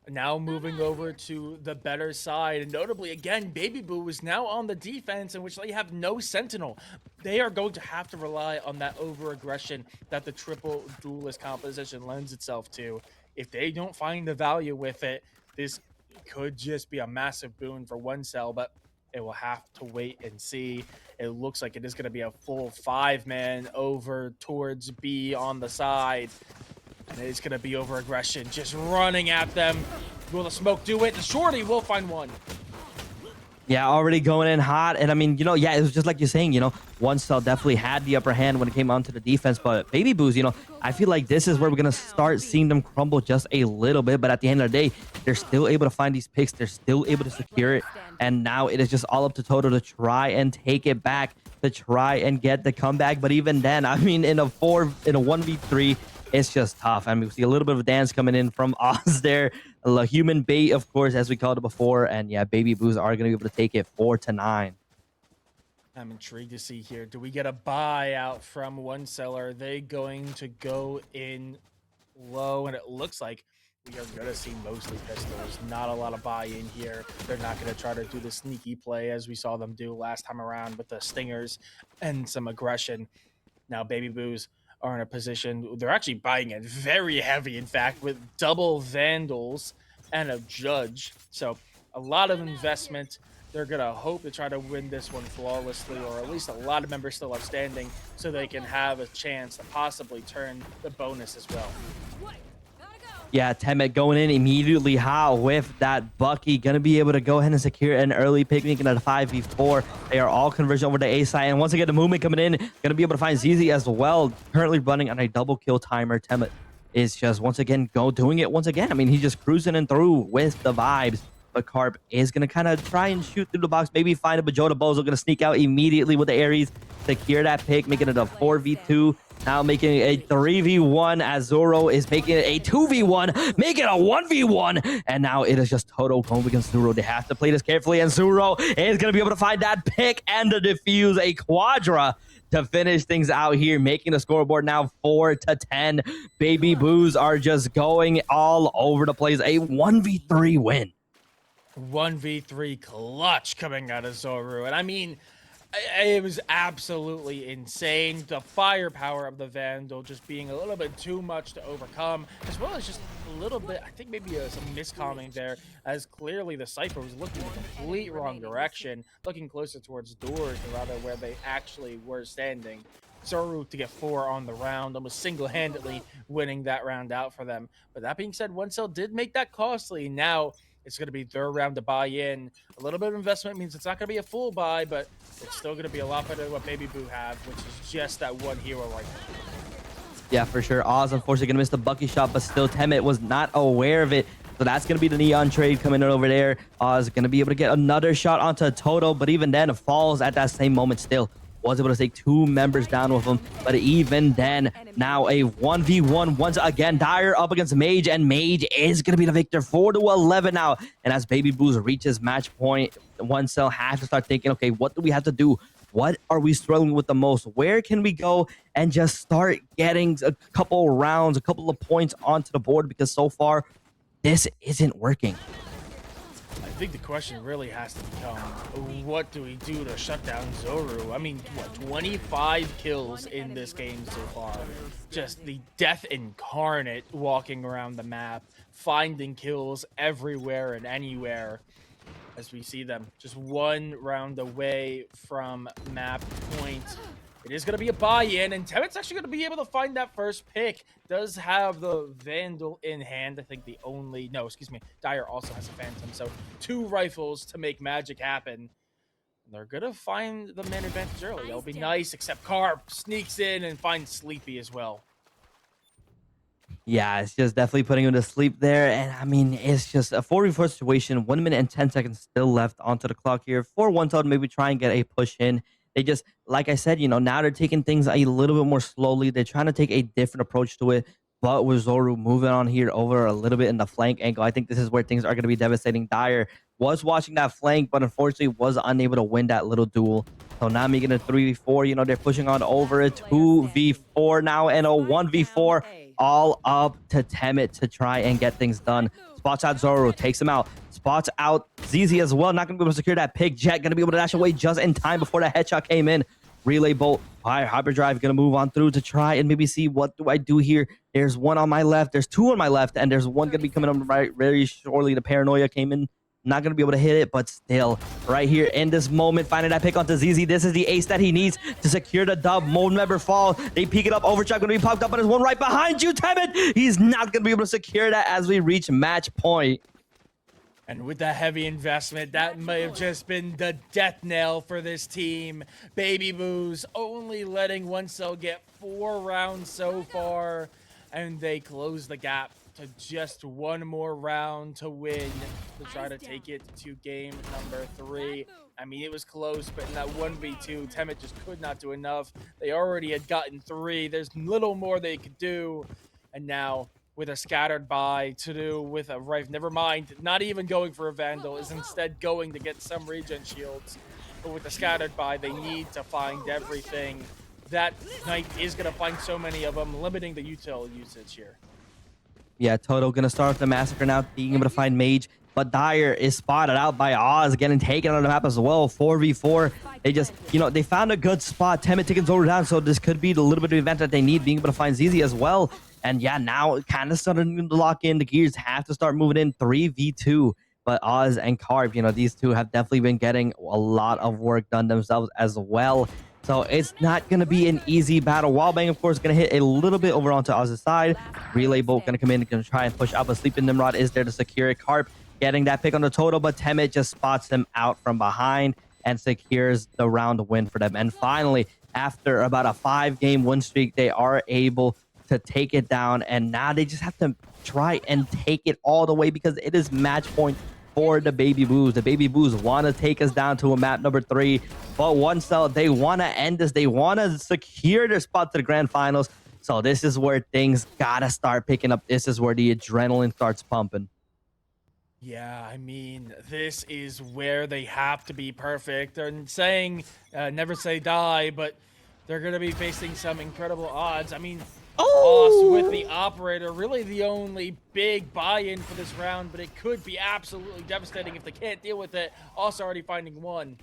now moving over to the better side. And notably, again, Baby Boo is now on the defense in which they have no Sentinel. They are going to have to rely on that over-aggression that the triple duelist composition lends itself to. If they don't find the value with it, this could just be a massive boon for One Cell, but it will have to wait and see. It looks like it is going to be a full 5-man over towards B on the side. And it's going to be over aggression, just running at them. Will the smoke do it? The Shorty will find one. Yeah, already going in hot. And I mean, yeah, it was just like you're saying, One Cell definitely had the upper hand when it came onto the defense. But Baby Boos, I feel like this is where we're going to start seeing them crumble just a little bit. But at the end of the day, they're still able to find these picks. They're still able to secure it. And now it is just all up to Toto to try and take it back, to try and get the comeback. But even then, I mean, in a 1v3, it's just tough. I mean, we see a little bit of a dance coming in from Oz there. A human bait, of course, as we called it before. And yeah, Baby Boos are going to be able to take it 4 to 9. I'm intrigued to see here. Do we get a buyout from One Cell? Are they going to go in low? And it looks like we are going to see mostly pistols. Not a lot of buy-in here. They're not going to try to do the sneaky play as we saw them do last time around with the stingers and some aggression. Now, Baby Boos are in a position, they're actually buying it very heavy, in fact, with double Vandals and a Judge. So a lot of investment. They're going to hope to try to win this one flawlessly, or at least a lot of members still outstanding, so they can have a chance to possibly turn the bonus as well. Yeah, Temet going in immediately hot with that Bucky. Going to be able to go ahead and secure an early pick, making it a 5v4. They are all conversion over to A side. And once again, the movement coming in, going to be able to find ZZ as well. Currently running on a double kill timer. Temet is just, once again, doing it once again. I mean, he's just cruising and through with the vibes. But Carp is going to kind of try and shoot through the box. Maybe find a Bajota Bozo. Going to sneak out immediately with the Ares. Secure that pick, making it a 4v2. Now making it a 3v1 as Zoro is making it a 2v1, making it a 1v1. And now it is just Toto going against Zoro. They have to play this carefully, and Zoro is going to be able to find that pick and to defuse a Quadra to finish things out here, making the scoreboard now 4 to 10. Baby Boos are just going all over the place. A 1v3 win. 1v3 clutch coming out of Zoro. And I mean, it was absolutely insane. The firepower of the Vandal just being a little bit too much to overcome, as well as just a little bit, I think maybe some miscalming there, as clearly the Cypher was looking in the complete wrong direction, looking closer towards doors rather where they actually were standing. Zoro to get 4 on the round, almost single-handedly winning that round out for them. But that being said, One Cell did make that costly. Now it's going to be their round to buy in. A little bit of investment means it's not going to be a full buy, but it's still going to be a lot better than what Baby Boo have, which is just that one hero right now. Yeah, for sure. Oz, unfortunately, going to miss the Bucky shot, but still, Temet was not aware of it. So that's going to be the Neon trade coming in over there. Oz going to be able to get another shot onto Toto, but even then, falls at that same moment still. Was able to take 2 members down with him, but even then, now a 1v1 once again. Dyer up against Mage, and Mage is going to be the victor. 4 to 11 now. And as Baby Boos reaches match point, One Cell has to start thinking, okay, what do we have to do? What are we struggling with the most? Where can we go and just start getting a couple rounds, a couple of points onto the board? Because so far, this isn't working. I think the question really has to become, what do we do to shut down Zoru? I mean, what, 25 kills in this game so far. Just the death incarnate walking around the map, finding kills everywhere and anywhere as we see them. Just one round away from map point. It is going to be a buy-in, and Temet's actually going to be able to find that first pick. Does have the Vandal in hand. I think the only... No, excuse me. Dyer also has a Phantom, so 2 rifles to make magic happen. They're going to find the man advantage early. That'll be nice, except Carp sneaks in and finds Sleepy as well. Yeah, it's just definitely putting him to sleep there. And I mean, it's just a 4v4 situation. 1 minute and 10 seconds still left onto the clock here. For one to maybe try and get a push in. They just, like I said, you know, now they're taking things a little bit more slowly. They're trying to take a different approach to it. But with Zoru moving on here over a little bit in the flank angle, I think this is where things are going to be devastating. Dyer was watching that flank, but unfortunately was unable to win that little duel. So now making a 3v4, you know, they're pushing on over a 2v4 now and a 1v4. All up to Temet to try and get things done. Spots out Zoru, takes him out. Spots out ZZ as well. Not going to be able to secure that pick. Jet going to be able to dash away just in time before the headshot came in. Relay bolt, hyperdrive going to move on through to try and maybe see what do I do here. There's one on my left. There's 2 on my left. And there's one going to be coming up right very shortly. The paranoia came in. Not going to be able to hit it, but still, right here in this moment, finding that pick onto ZZ. This is the ace that he needs to secure the dub. Mold never fall. They peek it up. Overdrive going to be popped up, but there's one right behind you, Temet. He's not going to be able to secure that as we reach match point. And with that heavy investment, that may have just been the death knell for this team. Baby Boos only letting 1cell get 4 rounds so far, and they close the gap to just 1 more round to win to try to take it to game number 3. I mean, it was close, but in that 1v2, Temet just could not do enough. They already had gotten 3. There's little more they could do. And now, with a scattered buy to do with a rifle, never mind, not even going for a Vandal, is instead going to get some regen shields. But with the scattered buy, they need to find everything. That Knight is going to find so many of them, limiting the util usage here. Yeah, Toto gonna start with the massacre now, being able to find Mage, but Dyer is spotted out by Oz, getting taken on the map as well. 4v4. They just, you know, they found a good spot. Temet taking Zoru down, so this could be the little bit of event that they need, being able to find ZZ as well. And yeah, now kind of starting to lock in. The gears have to start moving in 3v2. But Oz and Carp, you know, these two have definitely been getting a lot of work done themselves as well. So it's not going to be an easy battle. Wallbang, of course, going to hit a little bit over onto Oz's side. Relay Bolt going to come in and going to try and push up. A Sleeping Nimrod is there to secure it. Carp getting that pick on the total, but Temet just spots him out from behind and secures the round win for them. And finally, after about a 5-game win streak, they are able to take it down. And now they just have to try and take it all the way because it is match point for the Baby Boos. The Baby Boos want to take us down to a map number 3. But 1cell, they want to end this. They want to secure their spot to the grand finals. So this is where things got to start picking up. This is where the adrenaline starts pumping. Yeah, I mean, this is where they have to be perfect. They're saying never say die, but they're going to be facing some incredible odds. I mean, Boss with the operator, really the only big buy-in for this round, but it could be absolutely devastating if they can't deal with it. Also already finding 1.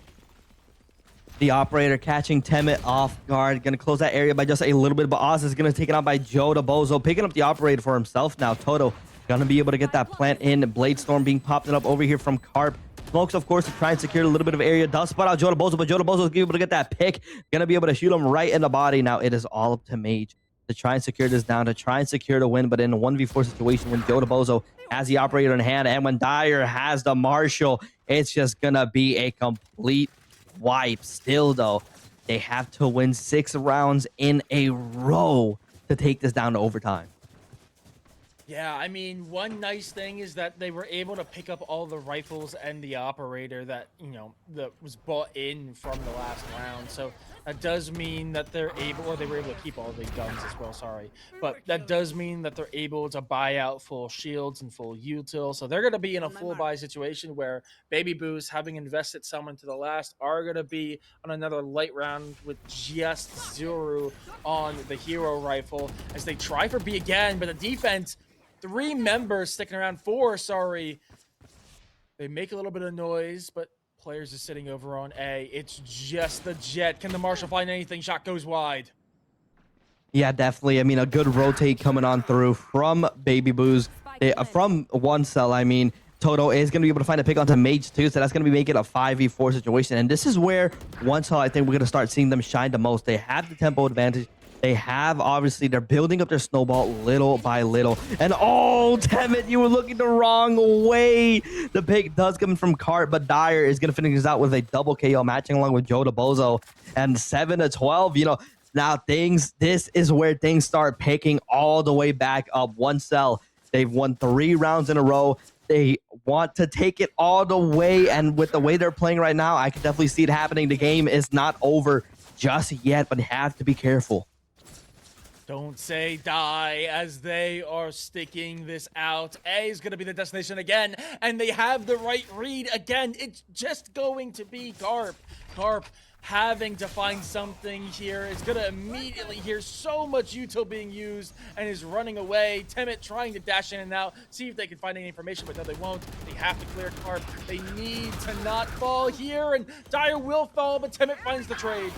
The operator catching Temet off guard. Going to close that area by just a little bit, but Oz is going to take it out by Joe to Bozo. Picking up the operator for himself now. Toto going to be able to get that plant in. Blade Storm being popped up over here from Carp. Smokes, of course, to try and secure a little bit of area. Does spot out Joe to Bozo, but Joe to Bozo is able to get that pick. Going to be able to shoot him right in the body. Now it is all up to Mage to try and secure this down, to try and secure the win. But in a 1v4 situation, when Joe to Bozo has the operator in hand and when Dyer has the Marshal, it's just going to be a complete wipe. Still, though, they have to win 6 rounds in a row to take this down to overtime. Yeah, I mean, one nice thing is that they were able to pick up all the rifles and the operator that, you know, that was bought in from the last round. So that does mean that they're able, or they were able to keep all the guns as well, sorry. But that does mean that they're able to buy out full shields and full util. So they're going to be in a full buy situation where Baby Boos, having invested some into the last, are going to be on another light round with just Zoru on the hero rifle as they try for B again, but the defense, 3 members sticking around, 4, sorry. They make a little bit of noise, but players are sitting over on A. It's just the Jet. Can the Marshal find anything? Shot goes wide. Yeah, definitely. I mean, a good rotate coming on through from Baby Boo's, from one cell. I mean, Toto is going to be able to find a pick onto Mage too, so that's going to be making a 5v4 situation. And this is where one cell, I think we're going to start seeing them shine the most. They have the tempo advantage. They have, obviously, they're building up their snowball little by little. And oh, damn it, you were looking the wrong way. The pick does come from Cart, but Dyer is going to finish this out with a double KO matching along with Joe DeBozo. And 7-12, you know, now this is where things start picking all the way back up. One cell, they've won 3 rounds in a row. They want to take it all the way, and with the way they're playing right now, I can definitely see it happening. The game is not over just yet, but have to be careful. Don't say die as they are sticking this out. A is going to be the destination again, and they have the right read again. It's just going to be Garp. Garp having to find something here. Is going to immediately hear so much util being used and is running away. Temet trying to dash in and out, see if they can find any information, but no, they won't. They have to clear Garp. They need to not fall here, and Dyer will fall, but Temet finds the trade.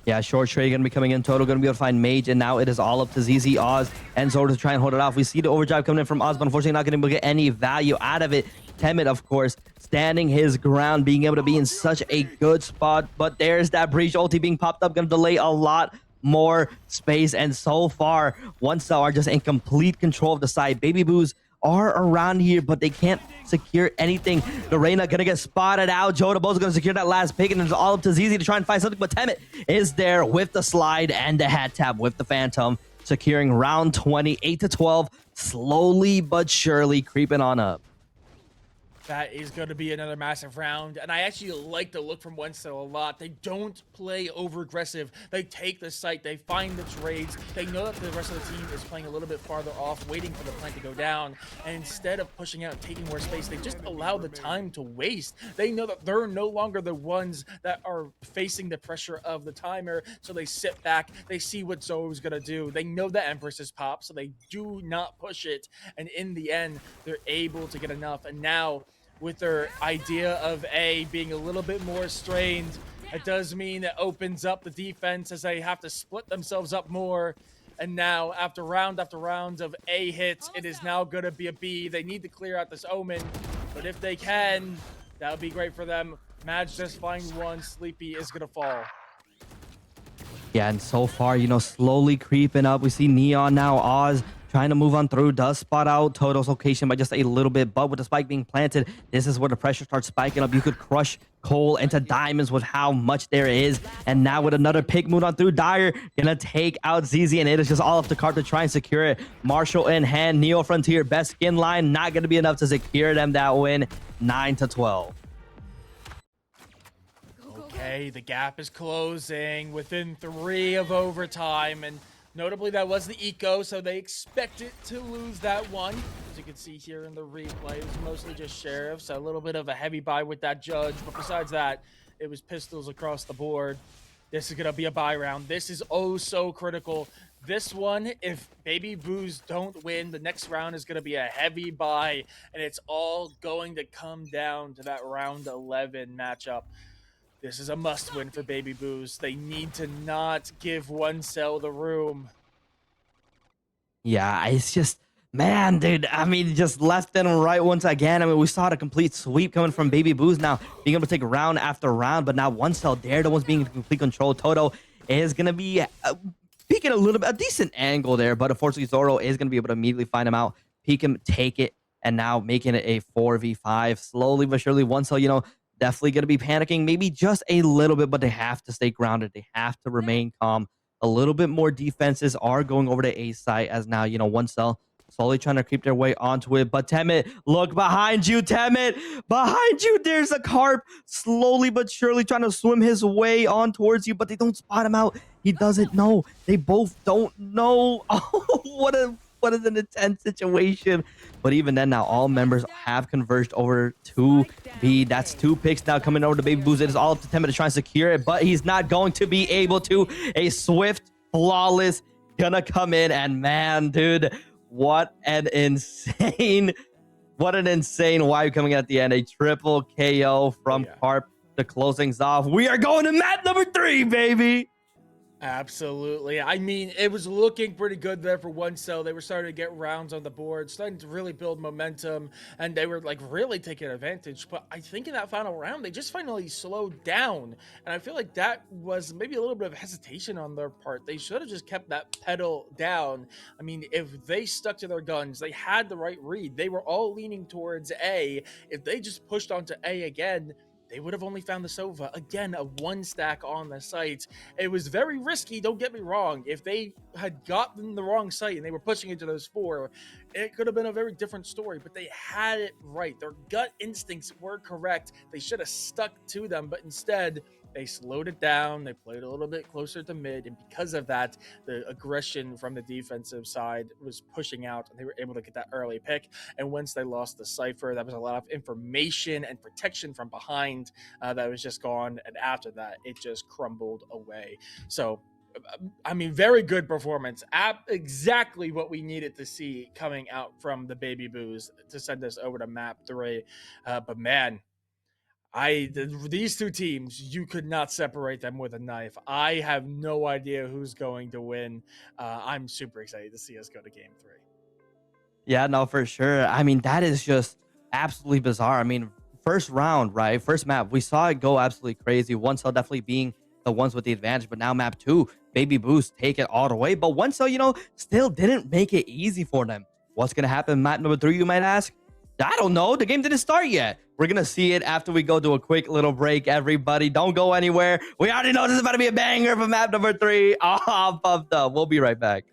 Yeah, short trade going to be coming in. Toto going to be able to find Mage, and now it is all up to ZZ, Oz, and Zoro to try and hold it off. We see the overdrive coming in from Oz, but unfortunately not going to be able to get any value out of it. Temet, of course, standing his ground, being able to be in such a good spot, but there's that breach ulti being popped up, going to delay a lot more space, and so far, one cell are just in complete control of the side. Baby Boos are around here, but they can't secure anything. Lorena gonna get spotted out. Joe DeBo's gonna secure that last pick, and it's all up to ZZ to try and find something, but Temet is there with the slide and the hat tap with the Phantom, securing round 20, 8-12, slowly but surely creeping on up. That is going to be another massive round, and I actually like the look from one cell a lot. They don't play over aggressive. They take the site, they find the trades. They know that the rest of the team is playing a little bit farther off, waiting for the plant to go down, and instead of pushing out and taking more space, they just allow the time to waste. They know that they're no longer the ones that are facing the pressure of the timer, so they sit back, they see what Zoe's going to do. They know that Empress is pop, so they do not push it, and in the end, they're able to get enough. And now, with their idea of A being a little bit more strained, it does mean it opens up the defense as they have to split themselves up more. And now, after round of A hits, it is now going to be a B. They need to clear out this Omen, but if they can, that would be great for them. Madge just find one. Sleepy is going to fall. Yeah, and so far, you know, slowly creeping up. We see Neon now, Oz trying to move on through, does spot out Toto's location by just a little bit, but with the spike being planted, this is where the pressure starts spiking up. You could crush Cole into diamonds with how much there is, and now with another pick move on through, Dyer gonna take out ZZ, and it is just all up to Cart to try and secure it. Marshall in hand, Neo Frontier, best skin line, not gonna be enough to secure them that win, 9-12. Okay, the gap is closing within 3 of overtime, and notably that was the eco, so they expected to lose that one. As you can see here in the replay, it was mostly just Sheriff, so a little bit of a heavy buy with that judge, but besides that, it was pistols across the board. This is gonna be a buy round. This is oh so critical. This one, if Baby Boos don't win, the next round is gonna be a heavy buy, and it's all going to come down to that round 11 matchup. This is a must-win for Baby Boos. They need to not give one cell the room. Yeah, it's just, man, dude, I mean, just left and right once again. I mean, we saw the complete sweep coming from Baby Boos now, being able to take round after round, but now one cell, they're the ones being in complete control. Toto is going to be peeking a little bit, a decent angle there, but unfortunately, Zoro is going to be able to immediately find him out, peek him, take it, and now making it a 4v5. Slowly but surely, one cell, you know, definitely going to be panicking, maybe just a little bit, but they have to stay grounded. They have to remain calm. A little bit more defenses are going over to A side as now, you know, one cell slowly trying to creep their way onto it. But Temet, look behind you, Temet. Behind you, there's a Carp slowly but surely trying to swim his way on towards you, but they don't spot him out. He doesn't know. They both don't know. Oh, what is an intense situation. But even then, now all members have converged over to B. That's 2 picks now coming over to Baby Boos. It is all up to Temet to try and secure it, but he's not going to be able to. A swift, flawless, gonna come in, and man, dude, what an insane What an insane wipe coming at the end. A triple KO from yeah. Carp to close things off. We are going to map number 3, baby. Absolutely. I mean, it was looking pretty good there for one cell. They were starting to get rounds on the board, starting to really build momentum, and they were like really taking advantage. But I think in that final round, they just finally slowed down. And I feel like that was maybe a little bit of hesitation on their part. They should have just kept that pedal down. I mean, if they stuck to their guns, they had the right read. They were all leaning towards A. If they just pushed onto A again, they would have only found the Sova. Again, a 1 stack on the site. It was very risky, don't get me wrong. If they had gotten the wrong site and they were pushing into those 4, it could have been a very different story, but they had it right. Their gut instincts were correct. They should have stuck to them, but instead, they slowed it down. They played a little bit closer to mid, and because of that, the aggression from the defensive side was pushing out, and they were able to get that early pick. And once they lost the Cypher, that was a lot of information and protection from behind that was just gone, and after that, it just crumbled away. So, I mean, very good performance. Exactly what we needed to see coming out from the Baby Boos to send us over to map 3. But man, these two teams, you could not separate them with a knife. I have no idea who's going to win. I'm super excited to see us go to game 3. Yeah, no, for sure. I mean, that is just absolutely bizarre. I mean, first round, right? First map, we saw it go absolutely crazy. One cell definitely being the ones with the advantage, but now map 2, Baby Boost take it all the way. But one cell, still didn't make it easy for them. What's going to happen map number 3, you might ask? I don't know. The game didn't start yet. We're going to see it after we go to a quick little break. Everybody, don't go anywhere. We already know this is about to be a banger for map number 3. I'm pumped up. We'll be right back.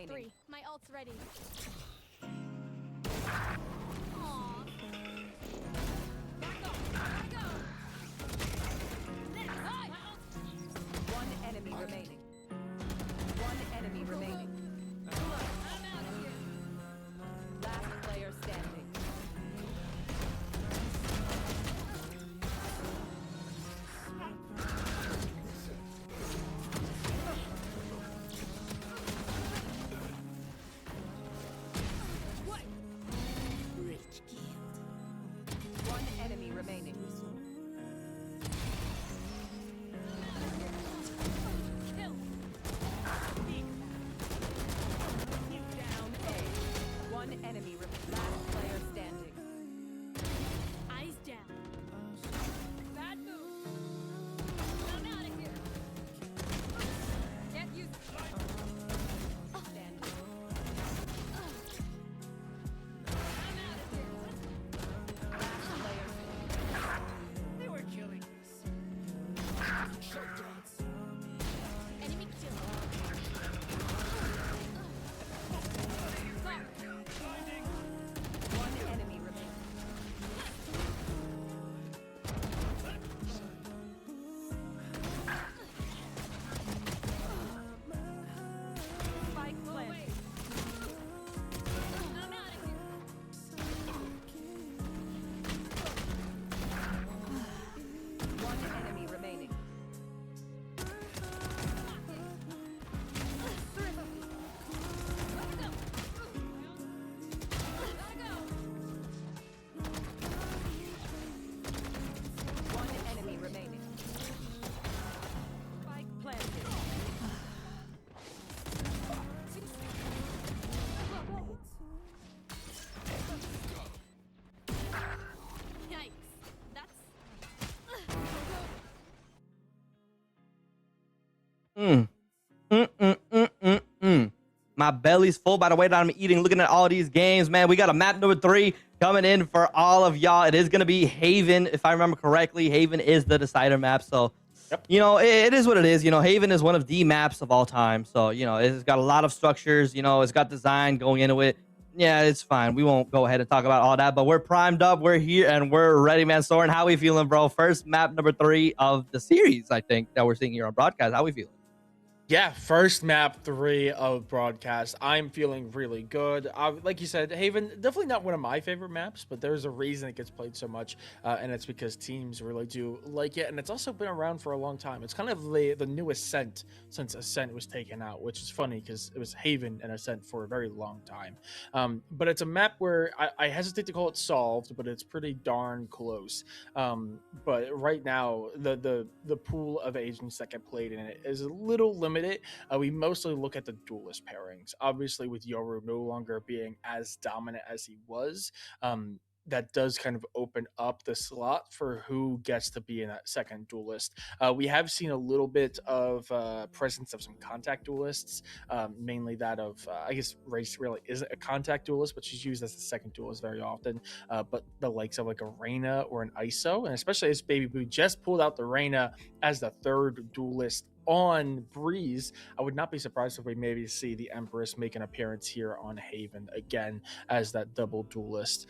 remaining. My ult's ready. One enemy remaining. One enemy remaining. Last player standing. Mm, mm, mm, mm, mm, mm. My belly's full by the way that I'm eating, looking at all these games, man. We got a map number 3 coming in for all of y'all. It is going to be Haven, if I remember correctly. Haven is the decider map. So, Yep. it is what it is. Haven is one of the maps of all time. So, it's got a lot of structures. It's got design going into it. Yeah, it's fine. We won't go ahead and talk about all that, but we're primed up. We're here and we're ready, man. Soren, how we feeling, bro? First map number 3 of the series, I think, that we're seeing here on broadcast. How we feeling? Yeah, first map 3 of broadcast. I'm feeling really good. Like you said, Haven, definitely not one of my favorite maps, but there's a reason it gets played so much, and it's because teams really do like it, and it's also been around for a long time. It's kind of the new Ascent since Ascent was taken out, which is funny because it was Haven and Ascent for a very long time. But it's a map where I hesitate to call it solved, but it's pretty darn close. But right now, the pool of agents that get played in it is a little limited. We mostly look at the duelist pairings. Obviously, with Yoru no longer being as dominant as he was, that does kind of open up the slot for who gets to be in that second duelist. We have seen a little bit of presence of some contact duelists, mainly that of, I guess, Race really isn't a contact duelist, but she's used as the second duelist very often. But the likes of like a Reyna or an ISO, and especially as Baby Boo just pulled out the Reyna as the third duelist on Breeze, I would not be surprised if we maybe see the Empress make an appearance here on Haven again as that double duelist.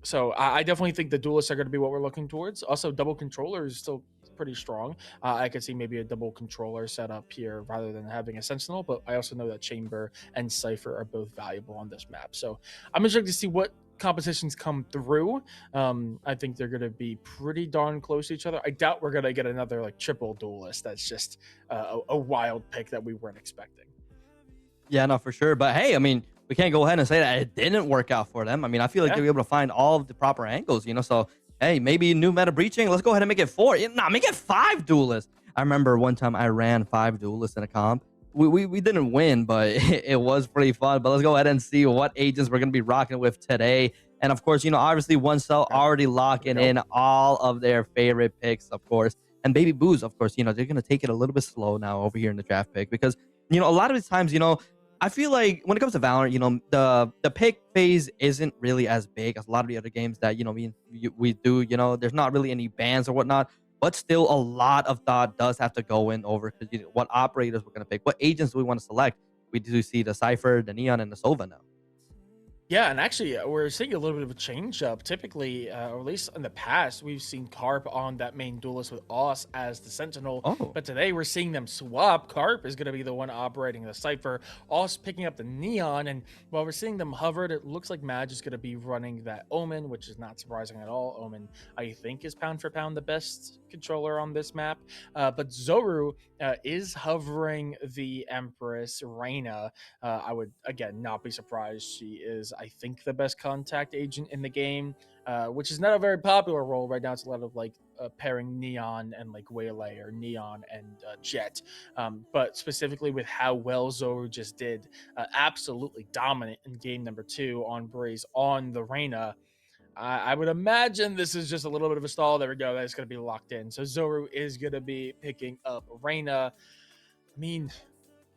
So I definitely think the duelists are going to be what we're looking towards. Also, double controller is still pretty strong. I could see maybe a double controller setup here rather than having a Sentinel, but I also know that Chamber and Cypher are both valuable on this map. So I'm interested to see what competitions come through. I think they're going to be pretty darn close to each other. I doubt we're going to get another like triple duelist. That's just a wild pick that we weren't expecting. Yeah, no, for sure. But hey, I mean, we can't go ahead and say that it didn't work out for them. I mean, I feel like Yeah. they were able to find all of the proper angles, So, hey, maybe new meta breaching. Let's go ahead and make it 4. Nah, make it 5 duelists. I remember one time I ran 5 duelists in a comp. We didn't win, but it was pretty fun. But let's go ahead and see what agents we're going to be rocking with today. And of course, obviously, one cell already locking in all of their favorite picks, of course. And Baby Boos, of course, they're going to take it a little bit slow now over here in the draft pick because, a lot of these times, I feel like when it comes to Valorant, the pick phase isn't really as big as a lot of the other games that we do. There's not really any bans or whatnot, but still a lot of thought does have to go in over because what operators we're gonna pick, what agents do we want to select. We do see the Cypher, the Neon, and the Sova now. Yeah, and actually, we're seeing a little bit of a change up. Typically, or at least in the past, we've seen Carp on that main duelist with Oss as the Sentinel. Oh. But today, we're seeing them swap. Carp is going to be the one operating the Cypher, Oss picking up the Neon. And while we're seeing them hovered, it looks like Madge is going to be running that Omen, which is not surprising at all. Omen, I think, is pound for pound the best controller on this map. But Zoru is hovering the Empress Reyna. I would, again, not be surprised. She is, I think, the best contact agent in the game, which is not a very popular role right now. It's a lot of like pairing Neon and like Waylay or Neon and Jet. But specifically with how well Zoru just did, absolutely dominant in game number 2 on Breeze on the Reyna. I would imagine this is just a little bit of a stall. There we go. That's going to be locked in. So Zoru is going to be picking up Reyna. I mean,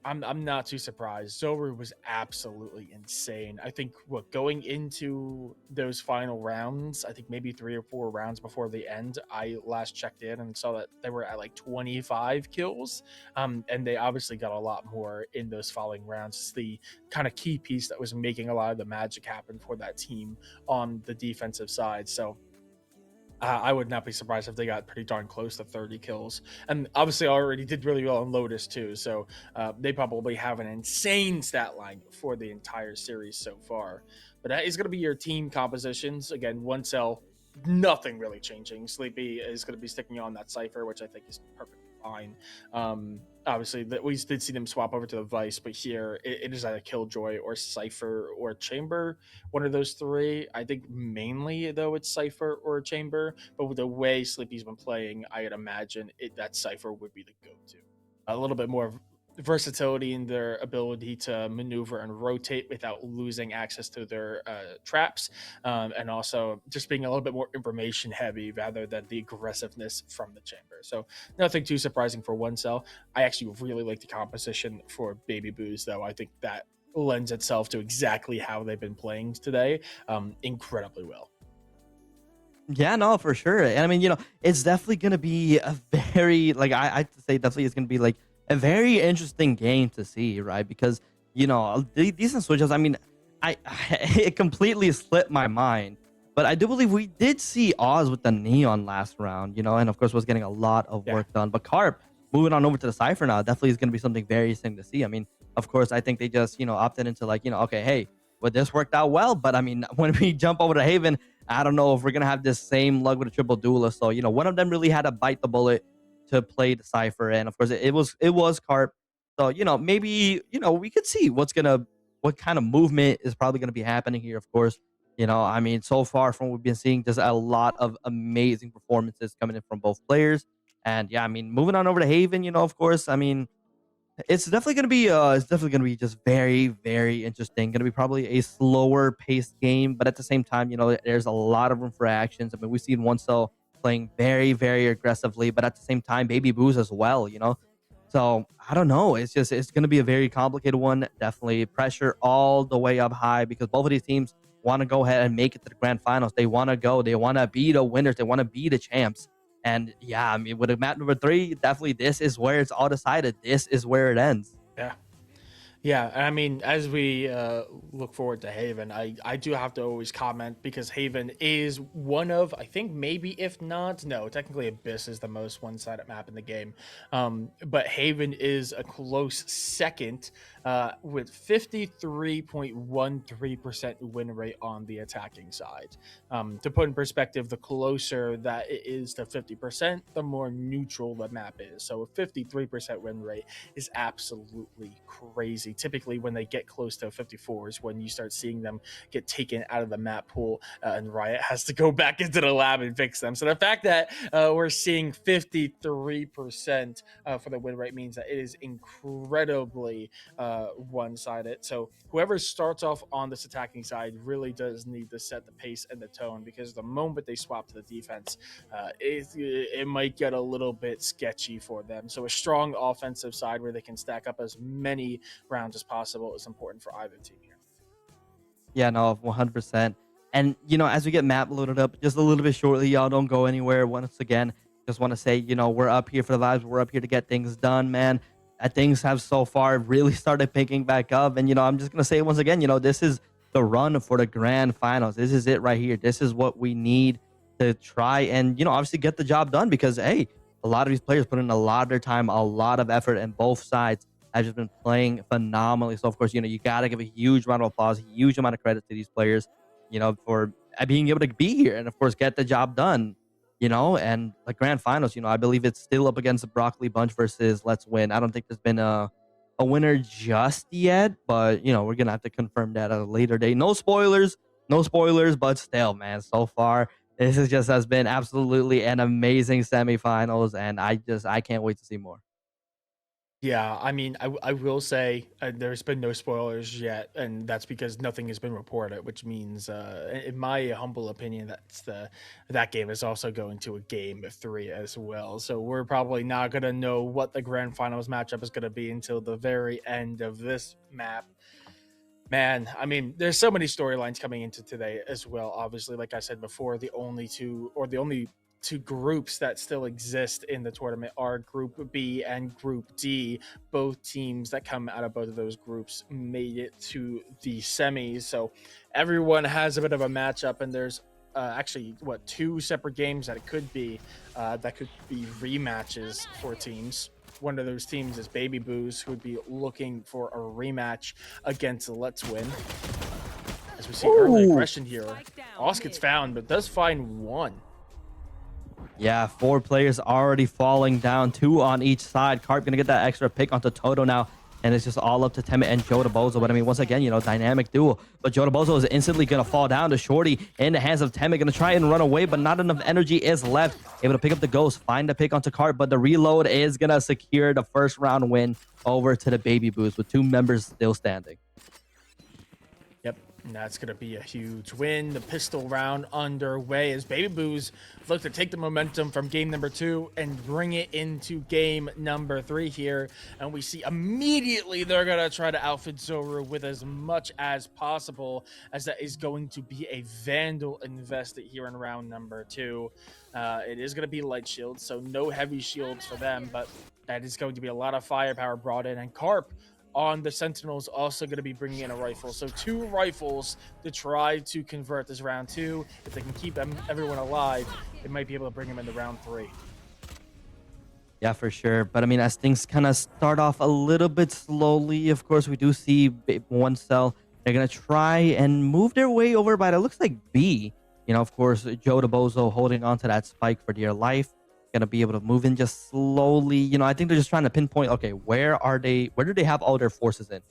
I'm not too surprised. Zoru was absolutely insane. I think going into those final rounds, I think maybe 3 or 4 rounds before the end, I last checked in and saw that they were at like 25 kills. And they obviously got a lot more in those following rounds. It's the kind of key piece that was making a lot of the magic happen for that team on the defensive side. So I would not be surprised if they got pretty darn close to 30 kills. And obviously already did really well on Lotus too. So they probably have an insane stat line for the entire series so far. But that is going to be your team compositions. Again, one cell, nothing really changing. Sleepy is going to be sticking on that Cypher, which I think is perfectly fine. Obviously, we did see them swap over to the Vice, but here it is either Killjoy or Cypher or Chamber. One of those 3. I think mainly, though, it's Cypher or Chamber. But with the way Sleepy's been playing, I'd imagine that Cypher would be the go-to. A little bit more versatility in their ability to maneuver and rotate without losing access to their traps, and also just being a little bit more information heavy rather than the aggressiveness from the chamber. So nothing too surprising for one cell. I actually really like the composition for Baby Booze, though. I think that lends itself to exactly how they've been playing today, incredibly well. Yeah, no, for sure. And I mean, it's definitely gonna be a very like I'd say definitely it's gonna be like a very interesting game to see, right? Because decent switches. I mean, I it completely slipped my mind, but I do believe we did see Oz with the Neon last round, and of course was getting a lot of Yeah. work done. But Carp moving on over to the Cypher now definitely is gonna be something very interesting to see. I mean, of course, I think they just opted into like okay, hey, well this worked out well, but I mean when we jump over to Haven. I don't know if we're gonna have this same luck with a triple duelist. So one of them really had to bite the bullet to play the Cipher, and of course it was Carp. So maybe we could see what kind of movement is probably gonna be happening here. Of course, I mean so far from what we've been seeing, just a lot of amazing performances coming in from both players. And yeah, I mean moving on over to Haven, of course, I mean it's definitely gonna be just very, very interesting. Gonna be probably a slower paced game, but at the same time, there's a lot of room for actions. I mean, we've seen one cell playing very, very aggressively, but at the same time, Baby Booze as well. So I don't know. It's gonna be a very complicated one. Definitely pressure all the way up high because both of these teams want to go ahead and make it to the grand finals. They want to go. They want to be the winners. They want to be the champs. And yeah, I mean, with a map number 3, definitely this is where it's all decided. This is where it ends. Yeah. Yeah, I mean, as we look forward to Haven, I do have to always comment because Haven is one of, I think maybe if not, no, technically Abyss is the most one-sided map in the game. But Haven is a close second with 53.13% win rate on the attacking side. To put in perspective, the closer that it is to 50%, the more neutral the map is. So a 53% win rate is absolutely crazy. Typically, when they get close to 54 is when you start seeing them get taken out of the map pool, and Riot has to go back into the lab and fix them. So the fact that we're seeing 53% for the win rate means that it is incredibly one-sided. So whoever starts off on this attacking side really does need to set the pace and the tone, because the moment they swap to the defense, it might get a little bit sketchy for them. So a strong offensive side where they can stack up as many rounds as possible is important for either team here. Yeah, no, 100%. And as we get map loaded up just a little bit shortly, y'all don't go anywhere. Once again, just want to say, we're up here for the vibes. We're up here to get things done, man. Things have so far really started picking back up. And I'm just gonna say once again, this is the run for the grand finals. This is it right here. This is what we need to try and obviously get the job done, because hey, a lot of these players put in a lot of their time, a lot of effort, and both sides have just been playing phenomenally. So of course, you got to give a huge round of applause, a huge amount of credit to these players, for being able to be here and of course get the job done. And the grand finals, I believe it's still up against the Broccoli Bunch versus Let's Win. I don't think there's been a winner just yet, but we're gonna have to confirm that at a later date. No spoilers, but still, man, so far has been absolutely an amazing semifinals, and I can't wait to see more. Yeah, I mean, I will say there's been no spoilers yet, and that's because nothing has been reported, which means, in my humble opinion, that game is also going to a game 3 as well. So we're probably not gonna know what the grand finals matchup is gonna be until the very end of this map. Man, I mean, there's so many storylines coming into today as well. Obviously, like I said before, the only two groups that still exist in the tournament are Group B and Group D. Both teams that come out of both of those groups made it to the semis. So everyone has a bit of a matchup, and there's actually 2 separate games that could be rematches for teams. One of those teams is Baby Booze, who would be looking for a rematch against Let's Win. As we see early aggression here, Oz gets found, but does find one. Yeah, 4 players already falling down, 2 on each side. Carp gonna get that extra pick onto Toto now. and it's just all up to Temet and Joe Bozo. But I mean, once again, you know, dynamic duo. But Joe Bozo is instantly gonna fall down to Shorty in the hands of Temet, gonna try and run away, but not enough energy is left. Able to pick up the ghost, find the pick onto Cart, but the reload is gonna secure the first round win over to the Baby Boos with 2 members still standing. Yep, and that's going to be a huge win. The pistol round underway as Baby Boos look to take the momentum from game number 2 and bring it into game number 3 here. And we see immediately they're going to try to outfit Zoru with as much as possible, as that is going to be a Vandal invested here in round number 2. It is going to be light shields, so no heavy shields for them, but that is going to be a lot of firepower brought in. And Carp on the Sentinels also going to be bringing in a rifle. So 2 rifles to try to convert this round 2. If they can keep everyone alive, they might be able to bring them into round 3. Yeah, for sure. But I mean, as things kind of start off a little bit slowly, of course, we do see one cell. They're going to try and move their way over by, it looks like B. You know, of course, Joe Bozo holding onto that spike for dear life. Going to be able to move in just slowly. You know, I think they're just trying to pinpoint, okay, where do they have all their forces in?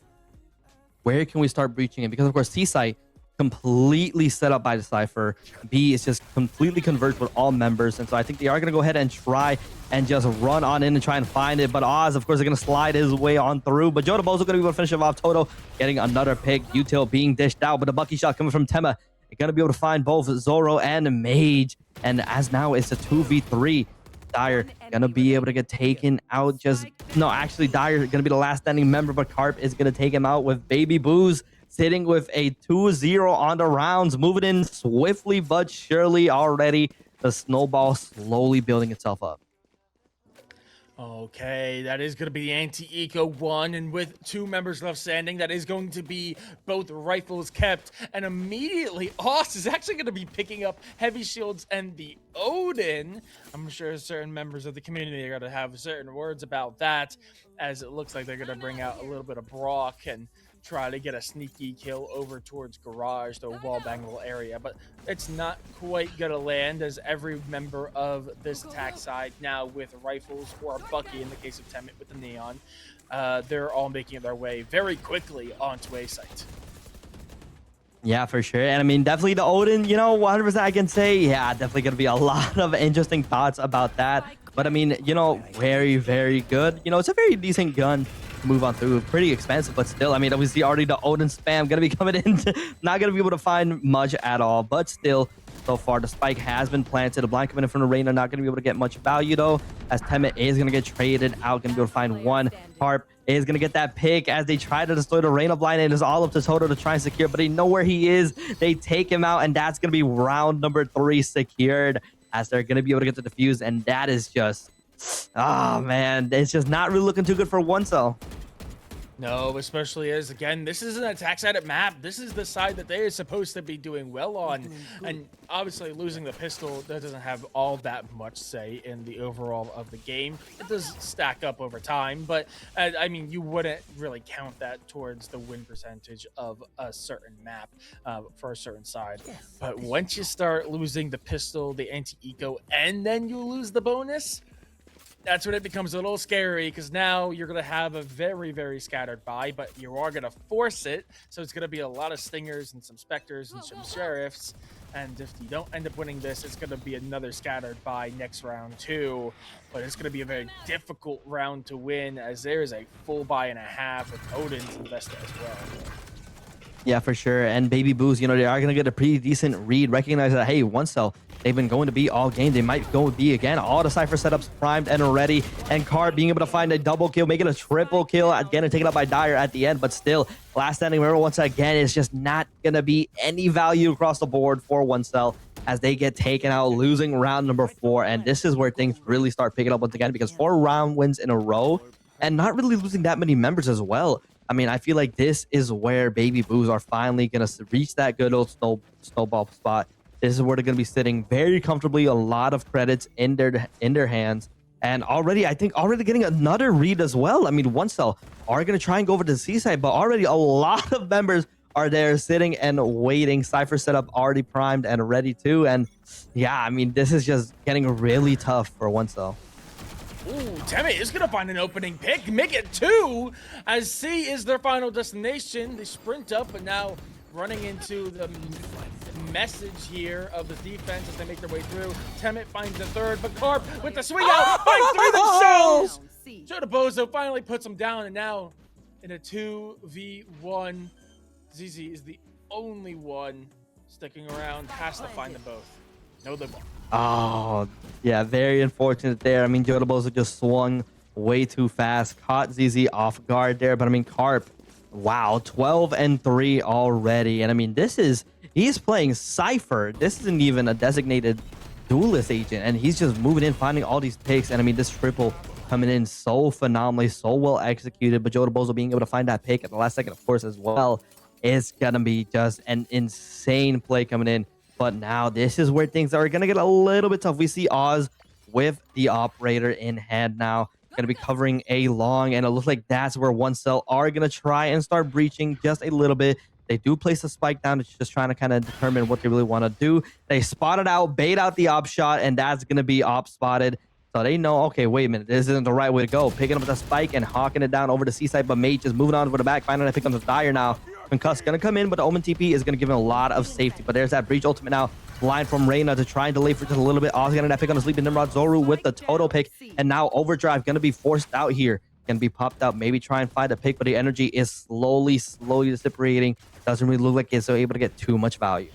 Where can we start breaching in? Because, of course, C-Site completely set up by the Cypher. B is just completely converged with all members. And so I think they are going to go ahead and try and just run on in and try and find it. But Oz, of course, is going to slide his way on through. But Joe Bozo going to be able to finish it off. Toto getting another pick. Util being dished out. But the Bucky shot coming from Tema. They're going to be able to find both Zoro and Mage. And as now it's a 2v3. Dire gonna be able to get taken out. Actually, Dire gonna be the last standing member, but Carp is gonna take him out with Baby Boos sitting with a 2-0 on the rounds, moving in swiftly but surely already. The snowball slowly building itself up. Okay, that is going to be the anti-eco 1, and with 2 members left standing, that is going to be both rifles kept, and immediately Oz is actually going to be picking up heavy shields and the Odin. I'm sure certain members of the community are going to have certain words about that, as it looks like they're going to bring out a little bit of Brock and try to get a sneaky kill over towards Garage, the wall bangle area, but it's not quite gonna land, as every member of this attack side now with rifles, or Bucky in the case of Temet with the Neon, they're all making their way very quickly onto A site. Yeah, for sure. And I mean, definitely the Odin, you know, 100% I can say, yeah, definitely going to be a lot of interesting thoughts about that. But I mean, you know, very, very good. You know, it's a very decent gun to move on through. Pretty expensive, but still, I mean, obviously already the Odin spam going to be coming in. Not going to be able to find much at all, but still, so far, the spike has been planted. The blind coming in from the Reina, not going to be able to get much value, though, as Temet is going to get traded out. Going to be able to find one. Harp is going to get that pick as they try to destroy the Reina blind. It is all up to Toto to try and secure, but they know where he is. They take him out, and that's going to be round number 3 secured, as they're going to be able to get the defuse, and that is just... oh, man. It's just not really looking too good for one cell. No, especially as, again, this is an attack-sided map. This is the side that they are supposed to be doing well on. And obviously losing the pistol, that doesn't have all that much say in the overall of the game. It does stack up over time, but I mean, you wouldn't really count that towards the win percentage of a certain map for a certain side. But once you start losing the pistol, the anti-eco, and then you lose the bonus, that's when it becomes a little scary, because now you're going to have a very, very scattered buy, but you are going to force it. So it's going to be a lot of Stingers and some Spectres and some Sheriffs. And if you don't end up winning this, it's going to be another scattered buy next round too. But it's going to be a very difficult round to win, as there is a full buy and a half with Odin's invested as well. Yeah, for sure. And Baby Boos, you know, they are going to get a pretty decent read. Recognize that, hey, one cell, they've been going to be all game. They might go with B again. All the Cypher setups primed and ready. And Card being able to find a double kill, making a triple kill. Again, and taken up by Dire at the end. But still, last standing member once again is just not going to be any value across the board for one cell, as they get taken out, losing round number 4. And this is where things really start picking up once again, because 4 round wins in a row and not really losing that many members as well. I mean, I feel like this is where Baby Boos are finally going to reach that good old snowball spot. This is where they're going to be sitting very comfortably, a lot of credits in their hands. And already, I think, already getting another read as well. I mean, one cell are going to try and go over to the seaside, but already a lot of members are there sitting and waiting. Cypher setup already primed and ready too. And yeah, I mean, this is just getting really tough for one cell. Ooh, Temmit is gonna find an opening pick, make it 2, as C is their final destination. They sprint up, but now running into the message here of the defense as they make their way through. Temmit finds the third, but Carp with the swing out, find 3 themselves! Down C. Joe DeBozo finally puts him down, and now in a 2v1, ZZ is the only one sticking around, has to find them both. No, they won't. Oh, yeah, very unfortunate there. I mean, Joe DeBozo just swung way too fast, caught ZZ off guard there. But I mean, Carp, wow, 12-3 already. And I mean, he's playing Cypher. This isn't even a designated duelist agent, and he's just moving in, finding all these picks. And I mean, this triple coming in so phenomenally, so well executed. But Joe DeBozo being able to find that pick at the last second, of course, as well, is gonna be just an insane play coming in. But now this is where things are going to get a little bit tough. We see Oz with the operator in hand now. Going to be covering A long, and it looks like that's where one cell are going to try and start breaching just a little bit. They do place a spike down. It's just trying to kind of determine what they really want to do. They spot it out, bait out the op shot, and that's going to be op spotted. So they know, okay, wait a minute, this isn't the right way to go. Picking up the spike and hawking it down over the C side, but Mage just moving on for the back, finding a pick on the Dire now. Concuss gonna come in, but the Omen TP is gonna give him a lot of safety. But there's that breach ultimate now. Line from Reyna to try and delay for just a little bit. Oz getting that pick on the Sleeping Nimrod. Zoru with the total pick. And now Overdrive gonna be forced out here. Gonna be popped out. Maybe try and find a pick, but the energy is slowly dissipating. Doesn't really look like it's so able to get too much value.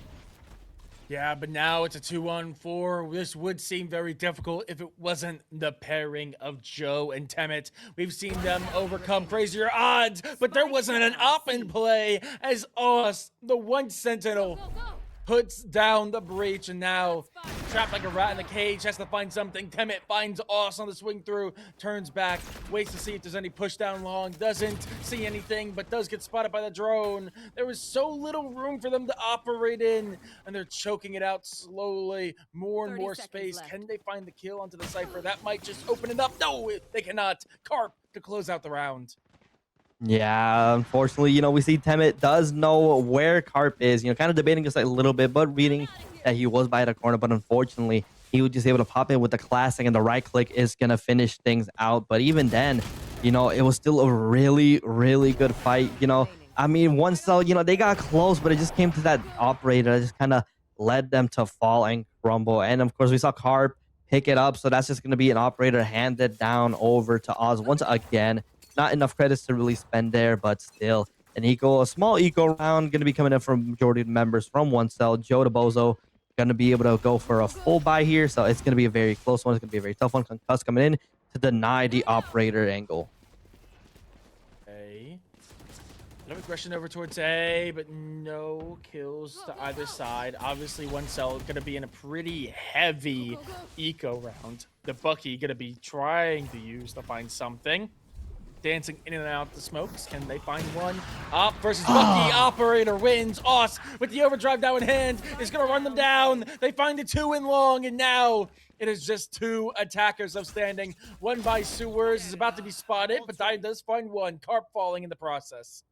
Yeah, but now it's a 2-on-4. This would seem very difficult if it wasn't the pairing of Joe and Temmit. We've seen them overcome crazier odds, but there wasn't an op in play as Oz, the one sentinel, puts down the breach, and now trapped like a rat in a cage, has to find something. Temmit finds Oz on the swing through, turns back, waits to see if there's any push down long, doesn't see anything, but does get spotted by the drone. There was so little room for them to operate in, and they're choking it out slowly. More and 30 more seconds space. left. Can they find the kill onto the Cypher? That might just open it up. No, they cannot. Carp to close out the round. Yeah, unfortunately, we see Temmit does know where Carp is, kind of debating just a little bit, but reading that he was by the corner. But unfortunately, he was just able to pop in with the classic, and the right click is going to finish things out. But even then, it was still a really, really good fight. I mean, one cell, they got close, but it just came to that operator that just kind of led them to fall and crumble. And of course, we saw Carp pick it up. So that's just going to be an operator handed down over to Oz once again. Not enough credits to really spend there, but still a small eco round going to be coming in from majority of the members from one cell. Joe DeBozo going to be able to go for a full buy here, so it's going to be a very close one. It's going to be a very tough one. Concuss coming in to deny the operator angle. Okay. Another question over towards A, but no kills to either side. Obviously, one cell going to be in a pretty heavy eco round. The Bucky going to be trying to use to find something. Dancing in and out the smokes. Can they find one? Op versus Bucky. Operator wins. Oz with the overdrive now in hand is going to run them down. They find the 2 in long, and now it is just 2 attackers of standing. One by Sewers is about to be spotted, but Dai does find one. Carp falling in the process.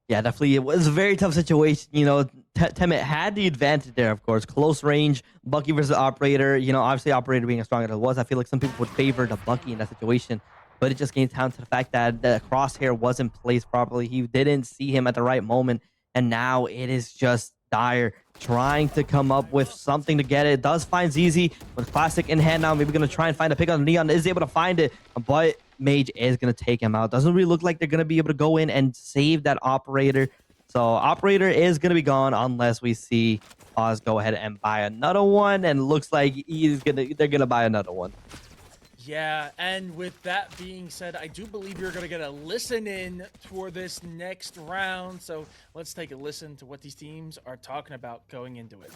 Yeah, definitely. It was a very tough situation. Temmit had the advantage there, of course. Close range, Bucky versus Operator. Obviously, Operator being as strong as it was, I feel like some people would favor the Bucky in that situation. But it just came down to the fact that the crosshair wasn't placed properly. He didn't see him at the right moment. And now it is just Dire trying to come up with something to get it. Does find ZZ with Classic in hand now. Maybe going to try and find a pick on Neon. Is able to find it. But Mage is going to take him out. Doesn't really look like they're going to be able to go in and save that operator. So operator is going to be gone unless we see Oz go ahead and buy another one. And it looks like they're going to buy another one. Yeah, and with that being said, I do believe you're going to get a listen in for this next round. So let's take a listen to what these teams are talking about going into it.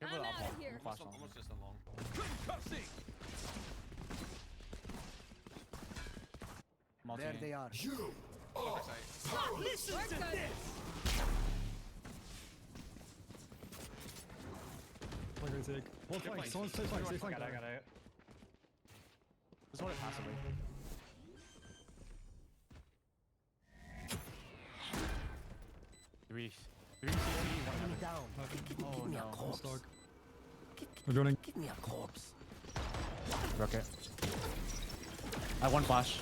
I'm out of here. Almost just along. There they are. Listen to this. Hold flank. Someone stay flank. Stay flank. I got it. Just hold it passively. Three CT, one heaven. Oh no. Stock. We're joining. Rocket. I have one flash.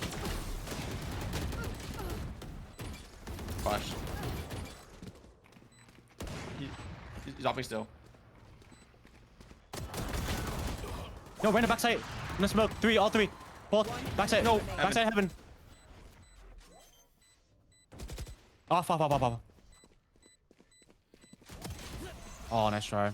Flash. He's off me still. No, random backside. No smoke. Three, all three. Both. Backside. No, backside heaven. Off. Oh, nice try.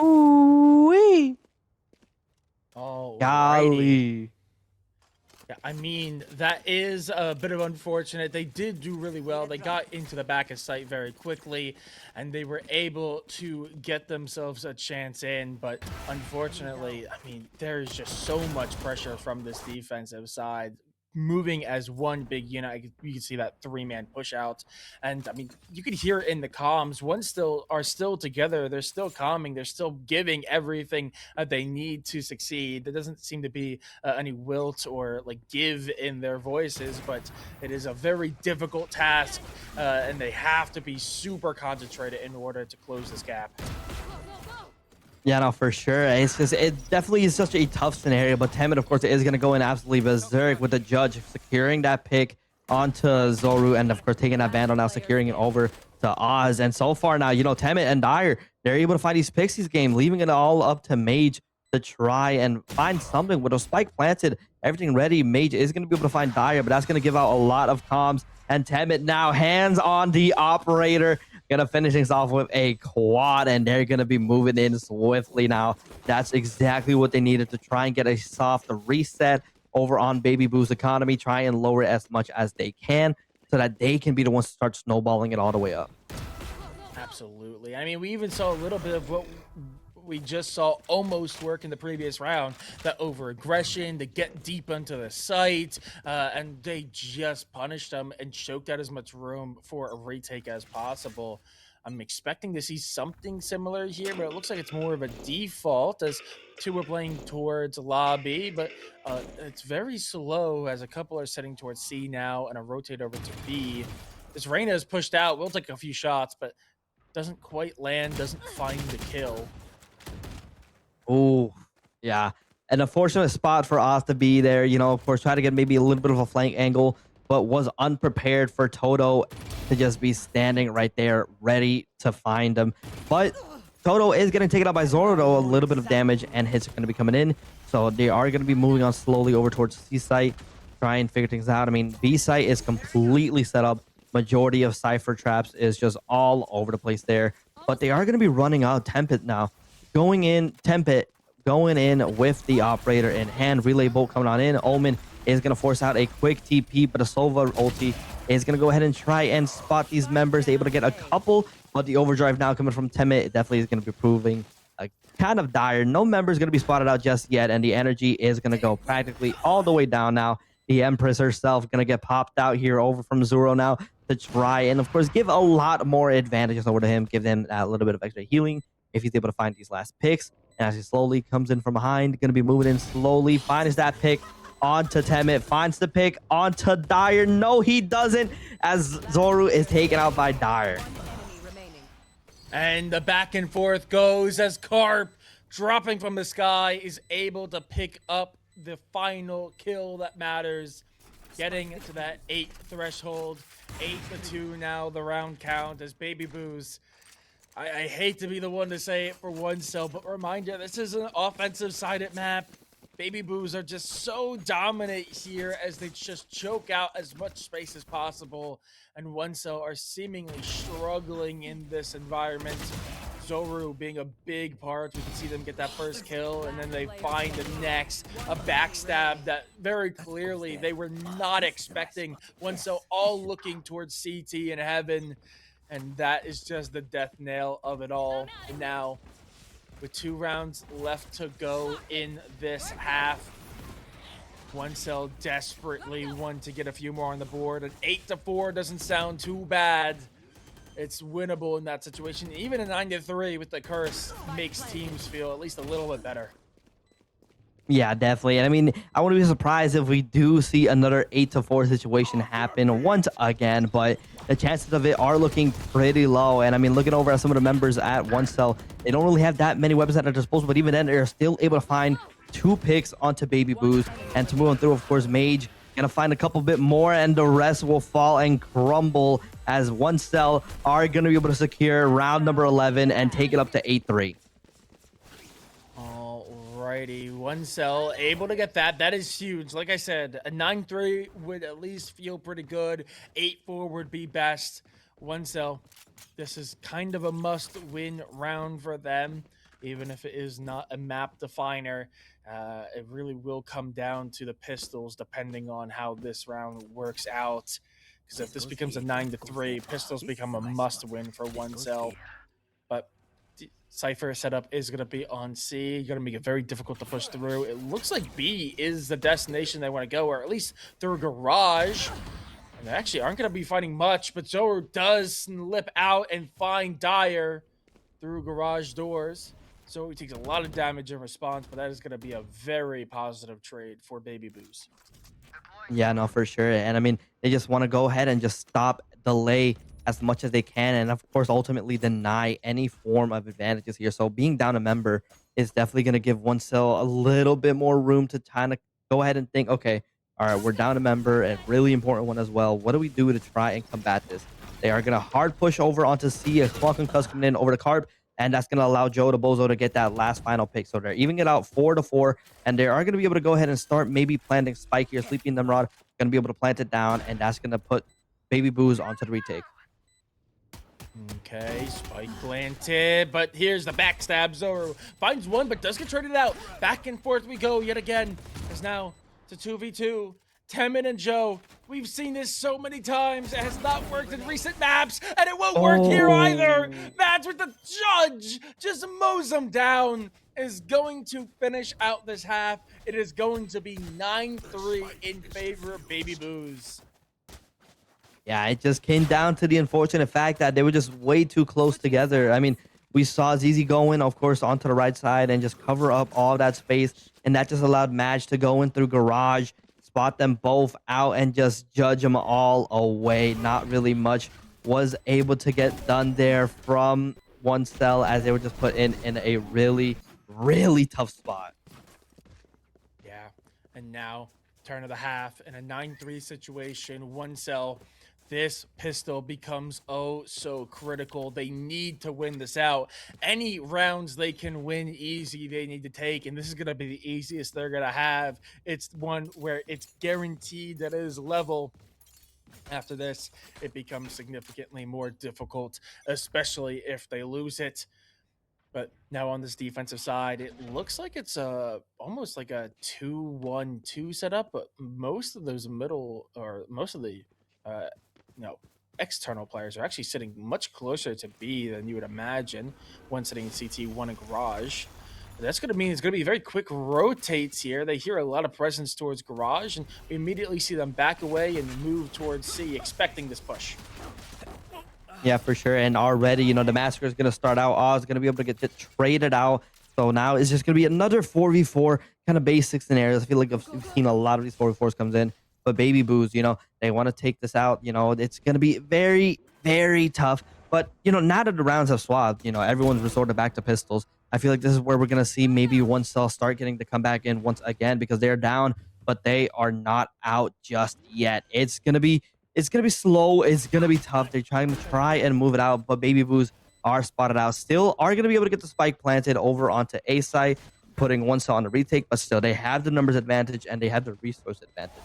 Ooh-wee. Oh, Golly. Yeah, I mean, that is a bit of unfortunate. They did do really well. They got into the back of sight very quickly, and they were able to get themselves a chance in. But unfortunately, I mean, there's just so much pressure from this defensive side. Moving as one big unit, you can see that three-man push out, and I mean, you could hear it in the comms. One are still together. They're still calming. They're still giving everything that they need to succeed. There doesn't seem to be any wilt or like give in their voices, but it is a very difficult task, and they have to be super concentrated in order to close this gap. Yeah, no, for sure. It's just, it definitely is such a tough scenario, but Temet, of course, is going to go in absolutely berserk with the judge securing that pick onto Zoru, and of course taking that Vandal, now securing it over to Oz. And so far now, you know, Temet and Dire, they're able to find these picks this game, leaving it all up to Mage to try and find something. With a spike planted, everything ready, Mage is going to be able to find Dire, but that's going to give out a lot of comms. And Temet now hands on the operator, gonna finish things off with a quad, and they're gonna be moving in swiftly now. That's exactly what they needed to try and get a soft reset over on Baby Boo's economy, try and lower it as much as they can so that they can be the ones to start snowballing it all the way up. Absolutely. I mean, we even saw a little bit of what we just saw almost work in the previous round, that over aggression to get deep into the site, and they just punished them and choked out as much room for a retake as possible. I'm expecting to see something similar here, but it looks like it's more of a default as two are playing towards lobby, but it's very slow as a couple are setting towards C now and a rotate over to B. This Reyna is pushed out, will take a few shots, but doesn't quite land, doesn't find the kill. Oh, yeah. An unfortunate spot for Oz to be there. You know, of course, try to get maybe a little bit of a flank angle, but was unprepared for Toto to just be standing right there, ready to find him. But Toto is getting taken out by Zoro, though. A little bit of damage and hits are going to be coming in. So they are going to be moving on slowly over towards C site, try and figure things out. I mean, B site is completely set up. Majority of Cypher traps is just all over the place there. But they are going to be running out Tempest now. Going in, Tempet going in with the operator in hand. Relay bolt coming on in. Omen is going to force out a quick TP, but a Sova ulti is going to go ahead and try and spot these members. Able to get a couple, but the overdrive now coming from Temet definitely is going to be proving kind of dire. No member is going to be spotted out just yet, and the energy is going to go practically all the way down now. The Empress herself going to get popped out here over from Zoro now to try and, of course, give a lot more advantages over to him. Give them a little bit of extra healing if he's able to find these last picks. And as he slowly comes in from behind, going to be moving in slowly, finds that pick onto Temet, finds the pick onto Dire. No, he doesn't, as Zoru is taken out by Dire. And the back and forth goes as Carp, dropping from the sky, is able to pick up the final kill that matters, getting to that 8 threshold. 8-2 now, the round count, as Baby Boo's, I hate to be the one to say it for one cell, but reminder, this is an offensive-sided map. Baby Boos are just so dominant here as they just choke out as much space as possible, and One Cell are seemingly struggling in this environment. Zoru being a big part. We can see them get that first kill, and then they find the next, a backstab that very clearly they were not expecting. One Cell all looking towards CT and Heaven, and that is just the death nail of it all. And now, with 2 rounds left to go in this half, One Cell desperately want to get a few more on the board. An 8-4 doesn't sound too bad. It's winnable in that situation. Even a 9-3 with the curse makes teams feel at least a little bit better. Yeah, definitely. And I mean, I wouldn't be surprised if we do see another 8-4 situation happen once again, but the chances of it are looking pretty low. And I mean, looking over at some of the members at One Cell, they don't really have that many weapons at their disposal, but even then, they're still able to find 2 picks onto Baby Boo's. And to move on through, of course, Mage gonna find a couple bit more, and the rest will fall and crumble as One Cell are gonna be able to secure round number 11 and take it up to 8-3. Alrighty, One Cell able to get that. That is huge. Like I said, a 9-3 would at least feel pretty good. 8-4 would be best. One Cell, this is kind of a must-win round for them, even if it is not a map definer. It really will come down to the pistols, depending on how this round works out. Because if this becomes a 9-3, pistols become a must-win for One Cell. But Cypher setup is going to be on C. Going to make it very difficult to push through. It looks like B is the destination they want to go, or at least through Garage. And they actually aren't going to be fighting much, but Zoru does slip out and find Dyer through Garage doors. So he takes a lot of damage in response, but that is going to be a very positive trade for Baby Boo's. Yeah, no, for sure. And I mean, they just want to go ahead and just stop, delay as much as they can, and of course, ultimately deny any form of advantages here. So being down a member is definitely going to give One Cell a little bit more room to kind of go ahead and think, okay, all right, we're down a member, a really important one as well. What do we do to try and combat this? They are going to hard push over onto C, a small concuss coming in over the Carp, and that's going to allow Joe to Bozo to get that last final pick. So they're even it out 4-4, and they are going to be able to go ahead and start maybe planting Spike here. Sleeping Nimrod going to be able to plant it down, and that's going to put Baby Boo's onto the retake. Okay, Spike planted, but here's the backstab. Zoru finds one, but does get traded out. Back and forth we go yet again. As now to 2v2. Temin and Joe. We've seen this so many times. It has not worked in recent maps, and it won't work here either. That's what the judge just mows them down. Is going to finish out this half. It is going to be 9-3 in favor of Baby Boo's. Yeah, it just came down to the unfortunate fact that they were just way too close together. I mean, we saw ZZ go in, of course, onto the right side and just cover up all that space. And that just allowed Madge to go in through Garage, spot them both out, and just judge them all away. Not really much was able to get done there from One Cell, as they were just put in a really, really tough spot. Yeah, and now turn of the half in a 9-3 situation. One Cell. This pistol becomes oh so critical. They need to win this out. Any rounds they can win easy, they need to take, and this is going to be the easiest they're going to have. It's one where it's guaranteed that it is level. After this, it becomes significantly more difficult, especially if they lose it. But now on this defensive side, it looks like it's almost like a 2-1-2 setup, but most of those middle, or most of the external players are actually sitting much closer to B than you would imagine. One sitting in CT, one in Garage. That's going to mean it's going to be very quick rotates here. They hear a lot of presence towards Garage, and we immediately see them back away and move towards C, expecting this push. Yeah, for sure. And already, the Massacre is going to start out. Oz is going to be able to get traded out. So now it's just going to be another 4v4 kind of basic scenarios. I feel like we've seen a lot of these 4v4s comes in. But Baby Boo's, they want to take this out. It's going to be very, very tough. But, now that the rounds have swapped, everyone's resorted back to pistols. I feel like this is where we're going to see maybe One Cell start getting to come back in once again, because they're down, but they are not out just yet. It's going to be slow. It's going to be tough. They're trying to move it out, but Baby Boo's are spotted out. Still are going to be able to get the spike planted over onto A side, putting One Cell on the retake, but still they have the numbers advantage and they have the resource advantage.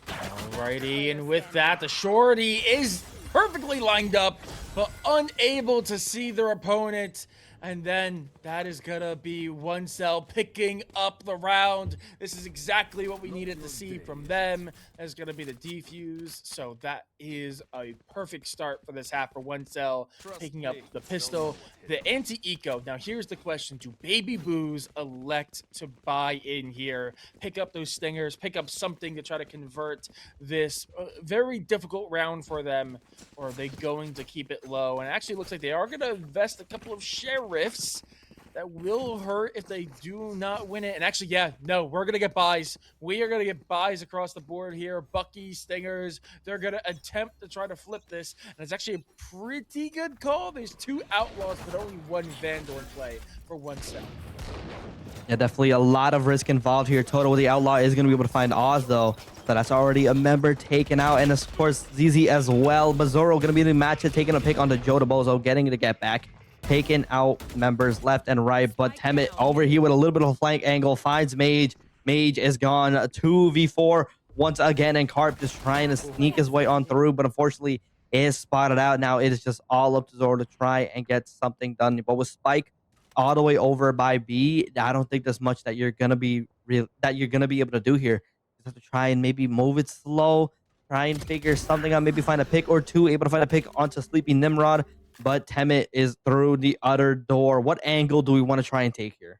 Alrighty, and with that, the shorty is perfectly lined up, but unable to see their opponent. And then that is gonna be One Cell picking up the round. This is exactly what we needed to see from them. That's gonna be the defuse. So that is a perfect start for this half for One Cell, picking up the pistol, the anti-eco. Now here's the question: do Baby Boo's elect to buy in here, pick up those stingers, pick up something to try to convert this very difficult round for them, or are they going to keep it low? And it actually looks like they are gonna invest a couple of sheriffs that will hurt if they do not win it. And actually, yeah, no, we're going to get buys. We are going to get buys across the board here. Bucky, Stingers, they're going to attempt to try to flip this. And it's actually a pretty good call. There's 2 Outlaws, but only 1 Vandal in play for 1 cell. Yeah, definitely a lot of risk involved here. Total, the Outlaw is going to be able to find Oz, though. So that's already a member taken out. And of course, ZZ as well. Bazoro going to be the match, taking a pick onto Joe DeBozo, getting to get back. Taking out members left and right. But Temet over here with a little bit of a flank angle finds Mage. Mage is gone. 2v4 once again. And Carp just trying to sneak his way on through. But unfortunately, is spotted out. Now it is just all up to Zoro to try and get something done. But with Spike all the way over by B, I don't think there's much that you're gonna be able to do here. You have to try and maybe move it slow, try and figure something out, maybe find a pick or two, able to find a pick onto Sleepy Nimrod, but Temet is through the other door. What angle do we want to try and take here?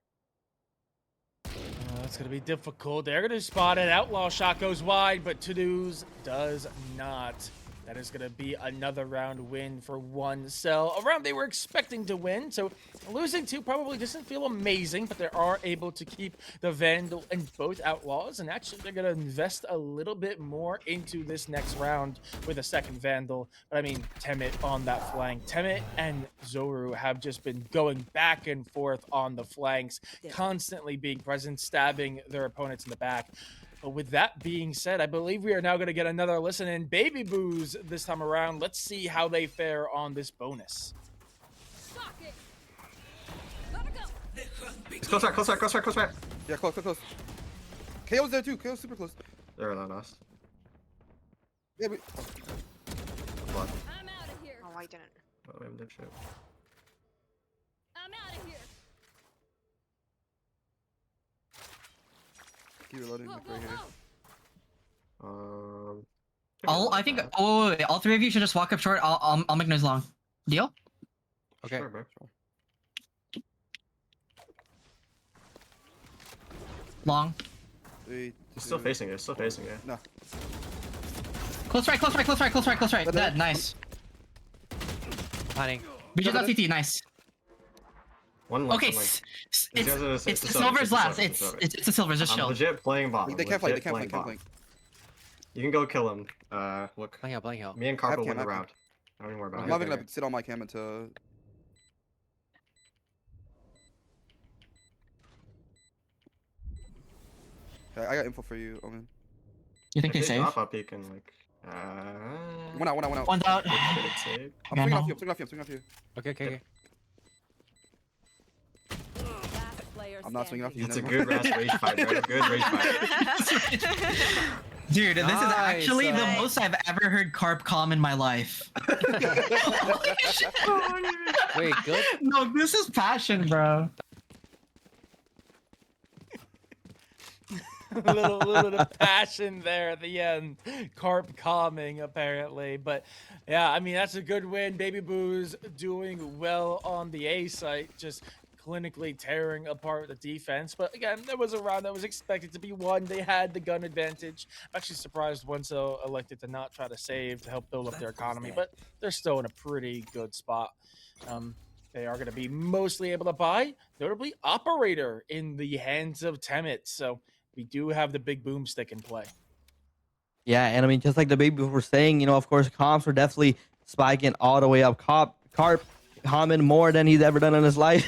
That's going to be difficult. They're going to spot it. Outlaw shot goes wide, but To-Do's does not. That is going to be another round win for 1 cell. A round they were expecting to win, so losing 2 probably doesn't feel amazing, but they are able to keep the Vandal and both Outlaws, and actually they're going to invest a little bit more into this next round with a second Vandal. But I mean, Temet on that flank. Temet and Zoru have just been going back and forth on the flanks, constantly being present, stabbing their opponents in the back. But with that being said, I believe we are now going to get another listen in. Baby Boos this time around. Let's see how they fare on this bonus. It's close right, close right, close right, close right. Yeah, close, close, close. KO's there too. KO's super close. They're on us. Yeah, we... Blood. I'm out of here. Oh, I didn't. Oh, we have dip shit. I'm out of here. Keep reloading. Like right here. I think. Oh, wait, all 3 of you should just walk up short. I'll make noise long. Deal? Okay. Sure, bro. Long. Three, It's still facing it. It's still facing it. No. Close right. Close right. Close right. Close right. Close right. Dead. Nice. Planning. We just got CT. Nice. One left. Okay. One It's it's Silver's last. It's the Silver's. Just I'm chill. legit playing bot. They can't flank. They can't flank. Can't flank. You can go kill him. Look. Playing out. Me and I Carp have will win cam, the I have round. I don't even worry about I'm it. not even gonna sit on my cam until. Okay, I got info for you, Omen. You think they If save? drop up, you can like. One out. One's out. Save. I'm swinging off you. I'm swinging off you. I'm swinging off you. Okay. Last player I'm not swinging off you. It's a never good rage fight, bro. Good rage fight. Dude, this is actually the Nice. most I've ever heard Carp calm in my life. Wait, good? No, this is passion, bro. a little bit of passion there at the end. Carp calming, apparently. But yeah, I mean, that's a good win. Baby Boo's doing well on the A site, just clinically tearing apart the defense. But again, there was a round that was expected to be won. They had the gun advantage. I'm actually surprised Wenzel elected to not try to save to help build up their economy, but they're still in a pretty good spot. They are going to be mostly able to buy, notably Operator in the hands of Temet. So we do have the big boomstick in play. Yeah, and I mean, just like the baby were saying, you know, of course, comps were definitely spiking all the way up. Carp common more than he's ever done in his life.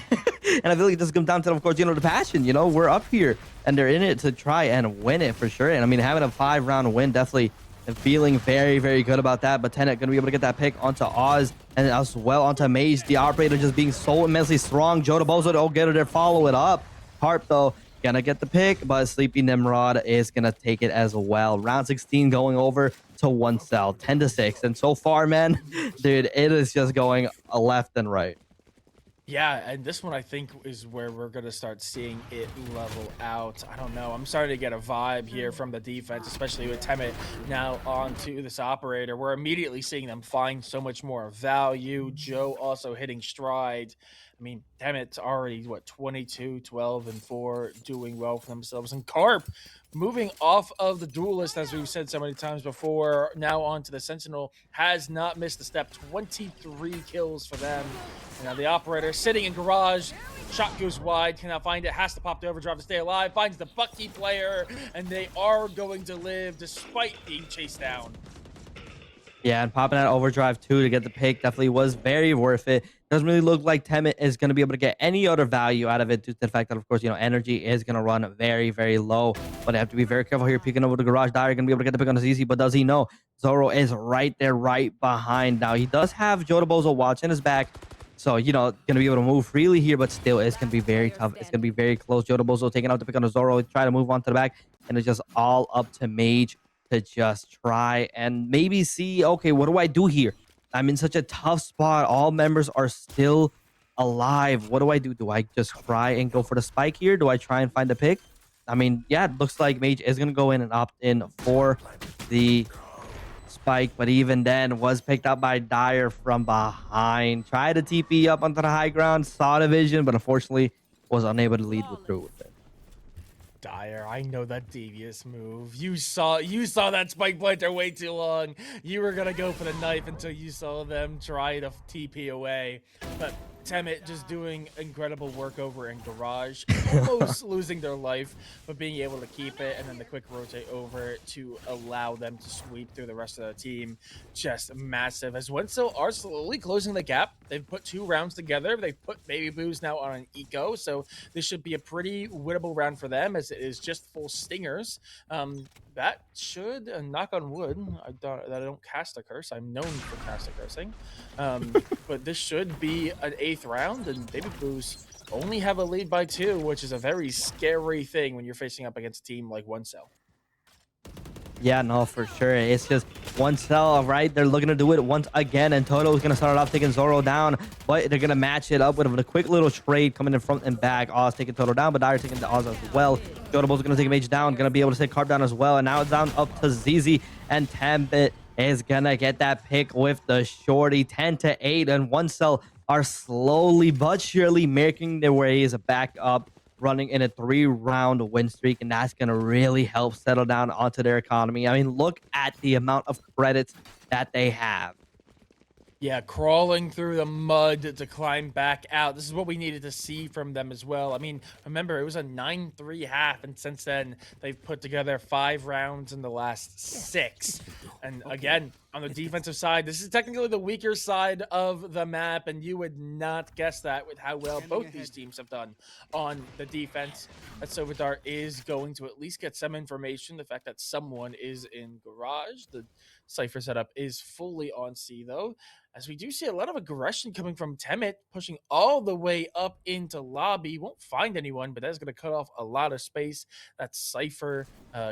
And I feel like it just comes down to, of course, you know, the passion. You know, we're up here and they're in it to try and win it for sure. And I mean, having a 5-round win, definitely feeling very, very good about that. But Tenet going to be able to get that pick onto Oz and as well onto Mage. The Operator just being so immensely strong. Joe DeBozo don't get it there, follow it up. Harp, though, gonna get the pick, but Sleepy Nimrod is gonna take it as well. Round 16 going over to 1 cell, 10-6. And so far, man, dude, it is just going left and right. Yeah, and this one I think is where we're going to start seeing it level out. I don't know. I'm starting to get a vibe here from the defense, especially with Temet now onto this Operator. We're immediately seeing them find so much more value. Joe also hitting stride. I mean, Temet's already, what, 22, 12, and 4, doing well for themselves. And Carp moving off of the Duelist, as we've said so many times before, now onto the Sentinel, has not missed a step. 23 kills for them. And now the Operator sitting in Garage, Shot goes wide, cannot find it, has to pop the overdrive to stay alive, finds the Bucky player, and they are going to live despite being chased down. Yeah, and popping that overdrive too to get the pick definitely was very worth it. Doesn't really look like Temet is going to be able to get any other value out of it due to the fact that, of course, energy is going to run very, very low. But they have to be very careful here. Peeking over the garage. Dyer going to be able to get the pick on Azizi, but does he know? Zoro is right there, right behind. Now, he does have Jodobozo watching his back. So, going to be able to move freely here, but still, it's going to be very tough. It's going to be very close. Jodobozo taking out the pick on Zoro. Try to move on to the back, and it's just all up to Mage to just try and maybe see, okay, what do I do here? I'm in such a tough spot. All members are still alive. What do I do? Do I just try and go for the spike here? Do I try and find the pick? I mean, yeah, it looks like Mage is going to go in and opt in for the spike, but even then was picked up by Dyer from behind. Tried to TP up onto the high ground, saw the vision, but unfortunately was unable to lead through with it. Dyer, I know that devious move. You saw that spike planter way too long. You were gonna go for the knife until you saw them try to TP away. But Temet just doing incredible work over in garage, almost losing their life, but being able to keep it, and then the quick rotate over to allow them to sweep through the rest of the team. Just massive. As Wenzel are slowly closing the gap. They've put 2 rounds together. They've put Baby Boo's now on an eco, so this should be a pretty winnable round for them, as it is just full stingers. That should, knock on wood, I don't cast a curse. I'm known for cast a cursing. But this should be an 8th round, and Baby Boo's only have a lead by 2, which is a very scary thing when you're facing up against a team like Wenzel. Yeah, no, for sure. It's just one cell, right? They're looking to do it once again, and Toto is going to start it off taking Zoro down, but they're going to match it up with a quick little trade coming in front and back. Oz taking Toto down, but Dyer taking the Oz as well. Jodobo's going to take Mage down, going to be able to take Carp down as well, and now it's down up to ZZ, and Tambit is going to get that pick with the shorty. 10-8, and one cell are slowly but surely making their ways back up, running in a 3-round win streak, and that's going to really help settle down onto their economy. I mean, look at the amount of credits that they have. Yeah, crawling through the mud to climb back out. This is what we needed to see from them as well. I mean, remember, it was a 9-3 half, and since then, they've put together 5 rounds in the last 6. And again, on the defensive side, this is technically the weaker side of the map, and you would not guess that with how well both these teams have done on the defense. That Sovidar is going to at least get some information. The fact that someone is in garage. The Cypher setup is fully on C, though, as we do see a lot of aggression coming from Temet, pushing all the way up into lobby. Won't find anyone, but that's going to cut off a lot of space. That Cypher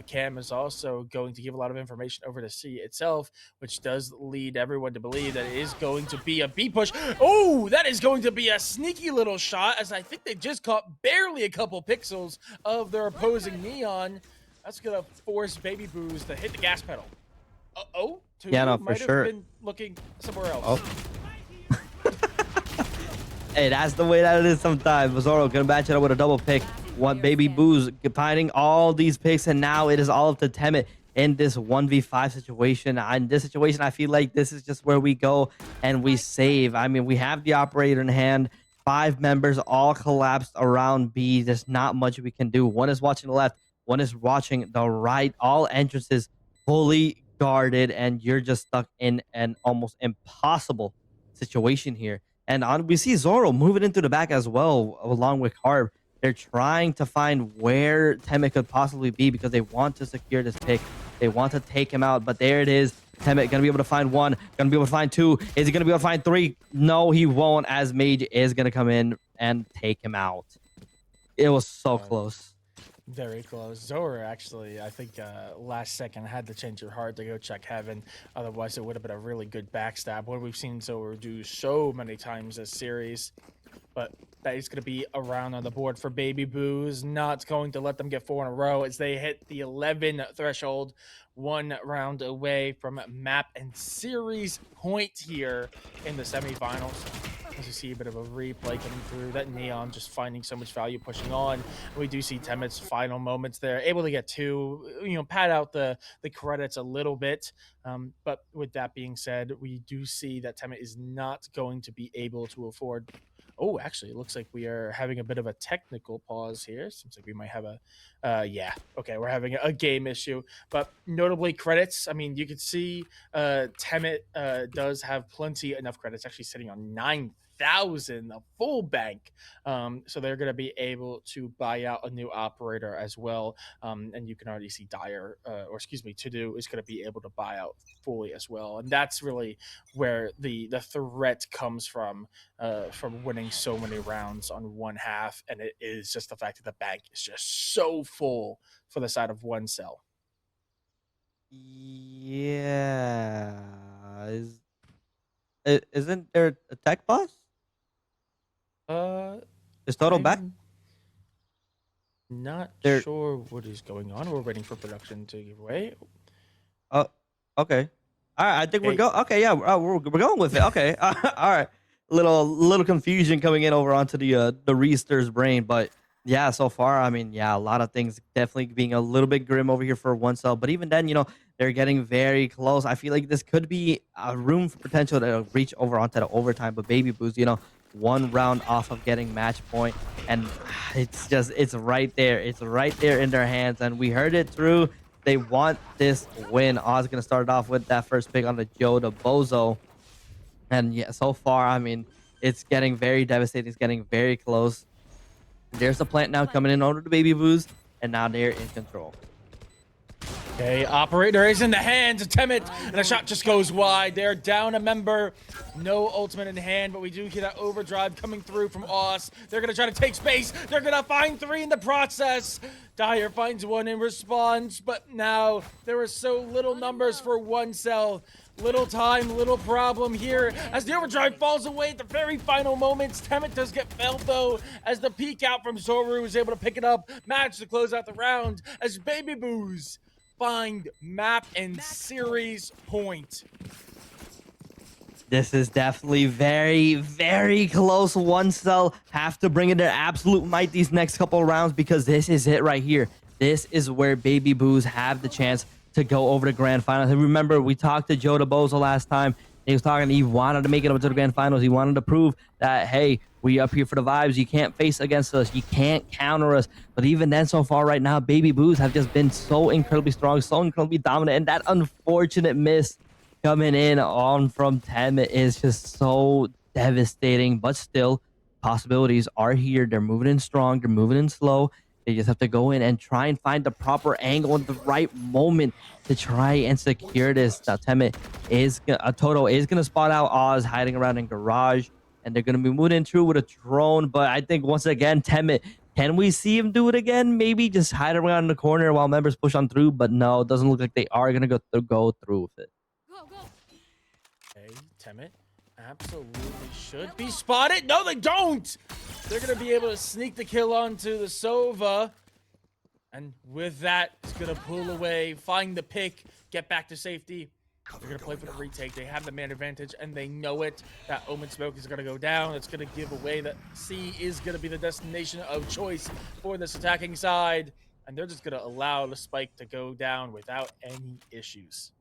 cam is also going to give a lot of information over to C itself, which does lead everyone to believe that it is going to be a B push. Oh, that is going to be a sneaky little shot, as I think they just caught barely a couple pixels of their opposing Neon. That's going to force Baby Boos to hit the gas pedal. Yeah, no, for might sure. have been looking somewhere else. Hey, that's the way that it is sometimes. Zoro gonna match it up with a double pick. One Baby Boo's finding all these picks, and now it is all up to Temet in this 1v5 situation. In this situation, I feel like this is just where we go and we save. I mean, we have the operator in hand. 5 members all collapsed around B. There's not much we can do. One is watching the left, one is watching the right. All entrances fully guarded, and you're just stuck in an almost impossible situation here. And we see Zoro moving into the back as well, along with Harb. They're trying to find where Temet could possibly be because they want to secure this pick. They want to take him out, but there it is. Temet gonna be able to find 1, gonna be able to find 2. Is he gonna be able to find 3? No, he won't, as Mage is gonna come in and take him out. It was so close. Very close. Zora actually, I think last second had to change her heart to go check heaven. Otherwise, it would have been a really good backstab. What we've seen Zora do so many times this series. But that is going to be a round on the board for Baby Boos. Not going to let them get 4 in a row as they hit the 11 threshold. 1 round away from map and series point here in the semifinals. As you see a bit of a replay coming through, that Neon just finding so much value pushing on. We do see Temet's final moments there, able to get 2, pad out the credits a little bit. But with that being said, we do see that Temet is not going to be able to afford Oh, actually, it looks like we are having a bit of a technical pause here. Seems like we might have a, yeah, okay, we're having a game issue. But notably, credits. I mean, you can see Temet does have plenty enough credits, actually sitting on 9,000, a full bank. So they're going to be able to buy out a new operator as well. And you can already see Dire, or excuse me, To Do is going to be able to buy out fully as well. And that's really where the threat comes from winning so many rounds on one half, and it is just the fact that the bank is just so full for the side of one cell. Yeah. Isn't there a tech boss? Uh, Is Toto back? I'm not There. sure what is going on. We're waiting for production to give away. Oh, okay. All right. I think we're Hey. going. Okay, yeah, we're going with it. Okay. All right. Little confusion coming in over onto the Reester's brain, but yeah, so far, I mean, yeah, a lot of things definitely being a little bit grim over here for one cell, but even then, they're getting very close. I feel like this could be a room for potential to reach over onto the overtime, but Baby Boo's, one round off of getting match point, and it's right there. It's right there in their hands, and we heard it through. They want this win. Oz gonna start off with that first pick on the Joe to Bozo. And yeah, so far, I mean, it's getting very devastating. It's getting very close. There's a plant now coming in over the Baby Boos, and now they're in control. Okay, operator is in the hands of Temet, and the shot just goes wide. They're down a member. No ultimate in hand, but we do hear that overdrive coming through from Oz. They're going to try to take space. They're going to find 3 in the process. Dyer finds 1 in response, but now there are so little numbers for one cell. Little time, little problem here. As the overdrive falls away at the very final moments, Temet does get felled though, as the peek out from Zoru is able to pick it up, manage to close out the round, as Baby Boos find map and series point. This is definitely very, very close. One cell have to bring in their absolute might these next couple of rounds, because this is it right here. This is where Baby Boos have the chance to go over the grand finals. And remember, we talked to Joe DeBozo last time. He was talking, he wanted to make it up to the grand finals. He wanted to prove that, hey, we up here for the vibes. You can't face against us. You can't counter us. But even then, so far right now, Baby Boos have just been so incredibly strong, so incredibly dominant. And that unfortunate miss coming in on from 10 is just so devastating. But still, possibilities are here. They're moving in strong. They're moving in slow. They just have to go in and try and find the proper angle and the right moment to try and secure this. Now, Toto is going to spot out Oz hiding around in garage, and they're going to be moving in through with a drone. But I think once again, Temet, can we see him do it again? Maybe just hide around in the corner while members push on through. But no, it doesn't look like they are going to go through with it. Go, go. Okay, Temet absolutely should be spotted. No, they don't. They're going to be able to sneak the kill onto the Sova. And with that, it's going to pull away, find the pick, get back to safety. They're going to play for the retake. They have the man advantage, and they know it. That Omen Smoke is going to go down. It's going to give away that C is going to be the destination of choice for this attacking side. And they're just going to allow the spike to go down without any issues.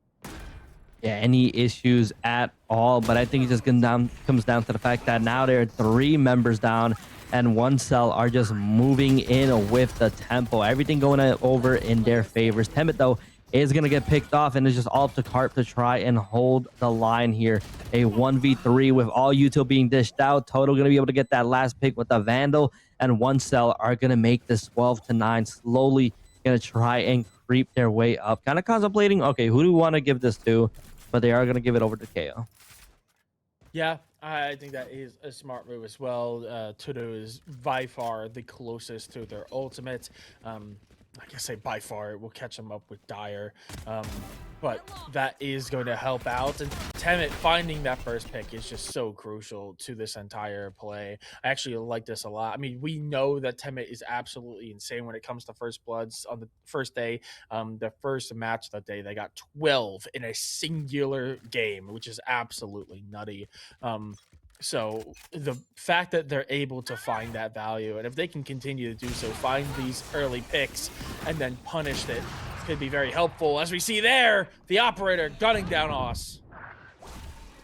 Yeah, any issues at all. But I think it just comes down to the fact that now there are 3 members down, and one cell are just moving in with the tempo. Everything going over in their favors. Temet, though, is going to get picked off, and it's just all up to Carp to try and hold the line here. A 1v3 with all util being dished out. Toto going to be able to get that last pick with the Vandal, and one cell are going to make this 12-9. Slowly going to try and creep their way up. Kind of contemplating, okay, who do we want to give this to? But they are going to give it over to KO. Yeah, I think that is a smart move as well. Tudo is by far the closest to their ultimate. I guess say by far, it will catch them up with Dyer. But that is going to help out. And Temet finding that first pick is just so crucial to this entire play. I actually like this a lot. I mean, we know that Temet is absolutely insane when it comes to first bloods on the first day. The first match that day, they got 12 in a singular game, which is absolutely nutty. So the fact that they're able to find that value, and if they can continue to do so, find these early picks and then punish it, could be very helpful. As we see there, the operator gunning down Oz.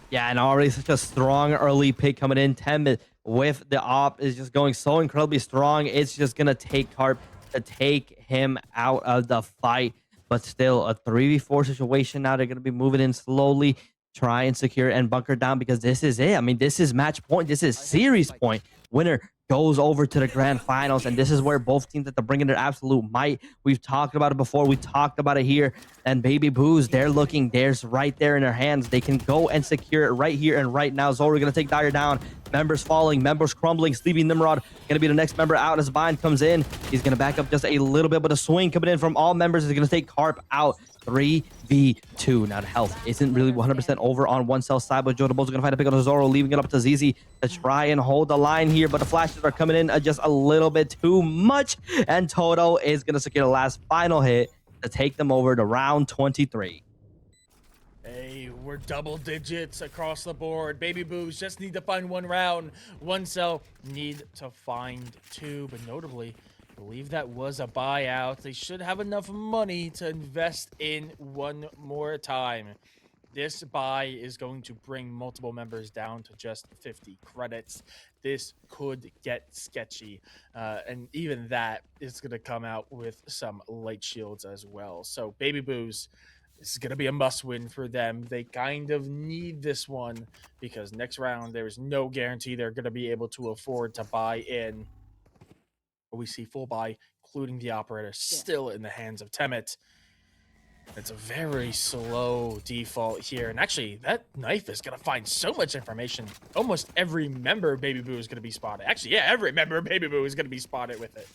Yeah, and already such a strong early pick coming in. 10 with the op is just going so incredibly strong. It's just gonna take Carp to take him out of the fight. But still, a 3v4 situation now. They're gonna be moving in slowly, try and secure and bunker down because this is it. I mean, this is match point. This is series point. Winner goes over to the grand finals, and this is where both teams have to bring in their absolute might. We've talked about it before. We talked about it here. And Baby Boos, they're looking. There's right there in their hands. They can go and secure it right here and right now. Zoro gonna take Dyer down. Members falling, members crumbling. Sleepy Nimrod gonna be the next member out as Vine comes in. He's gonna back up just a little bit, but a swing coming in from all members is gonna take Carp out. 3v2. Now the health isn't really 100% over on one cell side, but Jotabo's gonna find a pick on Zoro, leaving it up to ZZ to try and hold the line here, but the flashes are coming in just a little bit too much, and Toto is gonna secure the last final hit to take them over to round 23. Hey, we're double digits across the board. Baby Boos just need to find one round. One cell need to find two, but notably, I believe that was a buyout. They should have enough money to invest in one more time. This buy is going to bring multiple members down to just 50 credits. This could get sketchy. And even that is going to come out with some light shields as well. So Baby Boos, this is going to be a must win for them. They kind of need this one because next round, there is no guarantee they're going to be able to afford to buy in. We see full buy, including the operator, still in the hands of Temet. It's a very slow default here. And actually, that knife is going to find so much information. Almost every member of Baby Boo is going to be spotted. Actually, yeah, every member of Baby Boo is going to be spotted with it.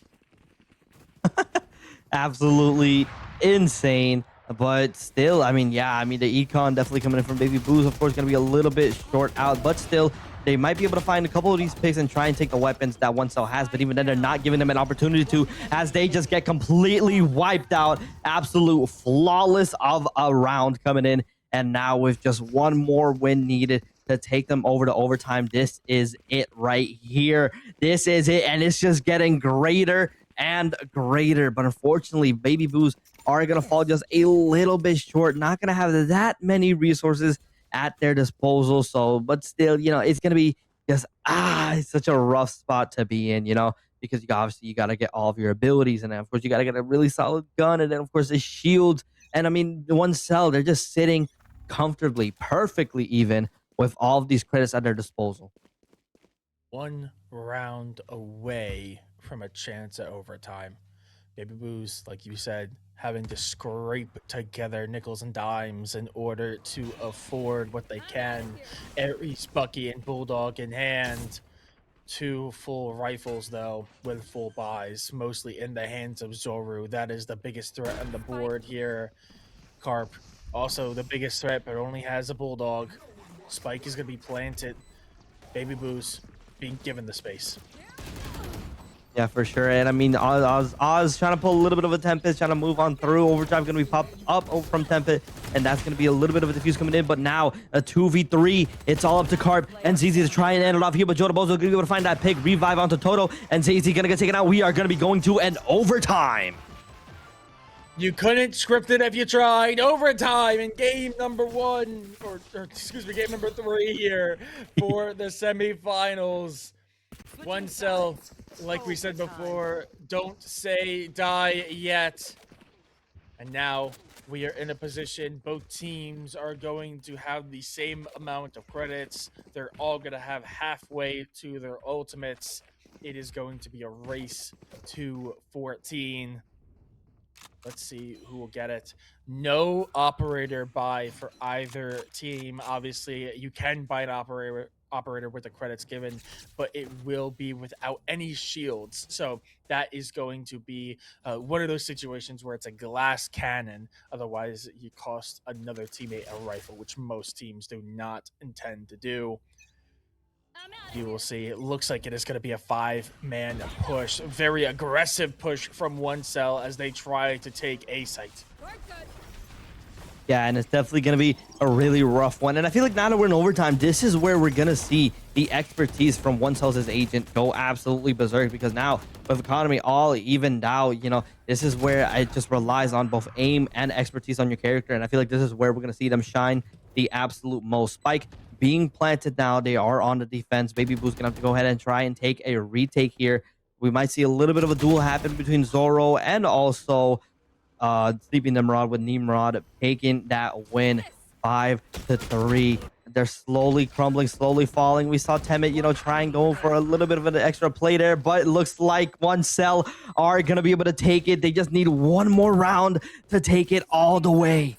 Absolutely insane. But still, I mean, yeah, I mean, the econ definitely coming in from Baby Boo's, of course, going to be a little bit short out, but still, they might be able to find a couple of these picks and try and take the weapons that one cell has, but even then, they're not giving them an opportunity to, as they just get completely wiped out. Absolute flawless of a round coming in, and now with just one more win needed to take them over to overtime, this is it right here. This is it, and it's just getting greater and greater, but unfortunately, Baby Boos are going to fall just a little bit short, not going to have that many resources at their disposal. So, but still, you know, it's going to be just, it's such a rough spot to be in, you know, because you obviously you got to get all of your abilities. And then, of course, you got to get a really solid gun. And then, of course, the shield. And I mean, the one cell, they're just sitting comfortably, perfectly even with all of these credits at their disposal. One round away from a chance at overtime. Baby Boos, like you said, having to scrape together nickels and dimes in order to afford what they can. Aries, Bucky, and Bulldog in hand. 2 full rifles, though, with full buys, mostly in the hands of Zoru. That is the biggest threat on the board here. Carp, also the biggest threat, but only has a Bulldog. Spike is going to be planted. Baby Boos being given the space. Yeah, for sure. And I mean, Oz trying to pull a little bit of a Tempest, trying to move on through. Overdrive going to be popped up over from Tempest, and that's going to be a little bit of a diffuse coming in. But now a 2v3. It's all up to Carp and ZZ to try and end it off here. But Jotabo's going to be able to find that pick, revive onto Toto, and ZZ going to get taken out. We are going to be going to an overtime. You couldn't script it if you tried. Overtime in game number 1, or excuse me, game number 3 here for the semifinals. One cell, like we said before, don't say die yet. And now we are in a position, both teams are going to have the same amount of credits. They're all going to have halfway to their ultimates. It is going to be a race to 14. Let's see who will get it. No operator buy for either team. Obviously, you can buy an operator with the credits given, but it will be without any shields. So that is going to be one of those situations where it's a glass cannon. Otherwise, you cost another teammate a rifle, which most teams do not intend to do. You will see. It looks like it is going to be a 5-man push. Very aggressive push from one cell as they try to take A site. Yeah, and it's definitely going to be a really rough one. And I feel like now that we're in overtime, this is where we're going to see the expertise from one cell's agent go absolutely berserk, because now with economy all evened out, you know, this is where it just relies on both aim and expertise on your character. And I feel like this is where we're going to see them shine the absolute most. Spike being planted now. They are on the defense. Baby Boo's gonna have to go ahead and try and take a retake here. We might see a little bit of a duel happen between Zoro and also Sleeping Nimrod, with Nimrod taking that win 5-3. They're slowly crumbling, slowly falling. We saw Temet, try and go for a little bit of an extra play there, but it looks like One Cell are going to be able to take it. They just need one more round to take it all the way.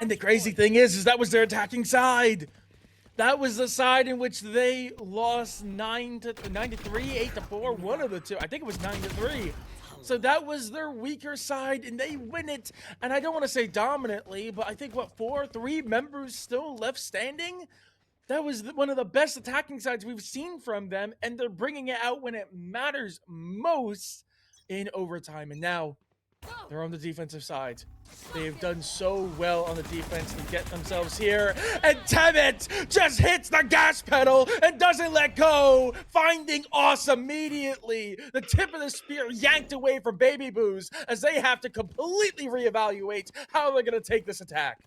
And the crazy thing is that was their attacking side. That was the side in which they lost 9-3, 8-4, one of the two. I think it was 9-3. So that was their weaker side, and they win it. And I don't want to say dominantly, but I think, 3 members still left standing? That was one of the best attacking sides we've seen from them, and they're bringing it out when it matters most in overtime. And now they're on the defensive side. They've done so well on the defense to get themselves here. And Temet just hits the gas pedal and doesn't let go. Finding Us immediately. The tip of the spear yanked away from Baby Boos as they have to completely reevaluate how they're going to take this attack.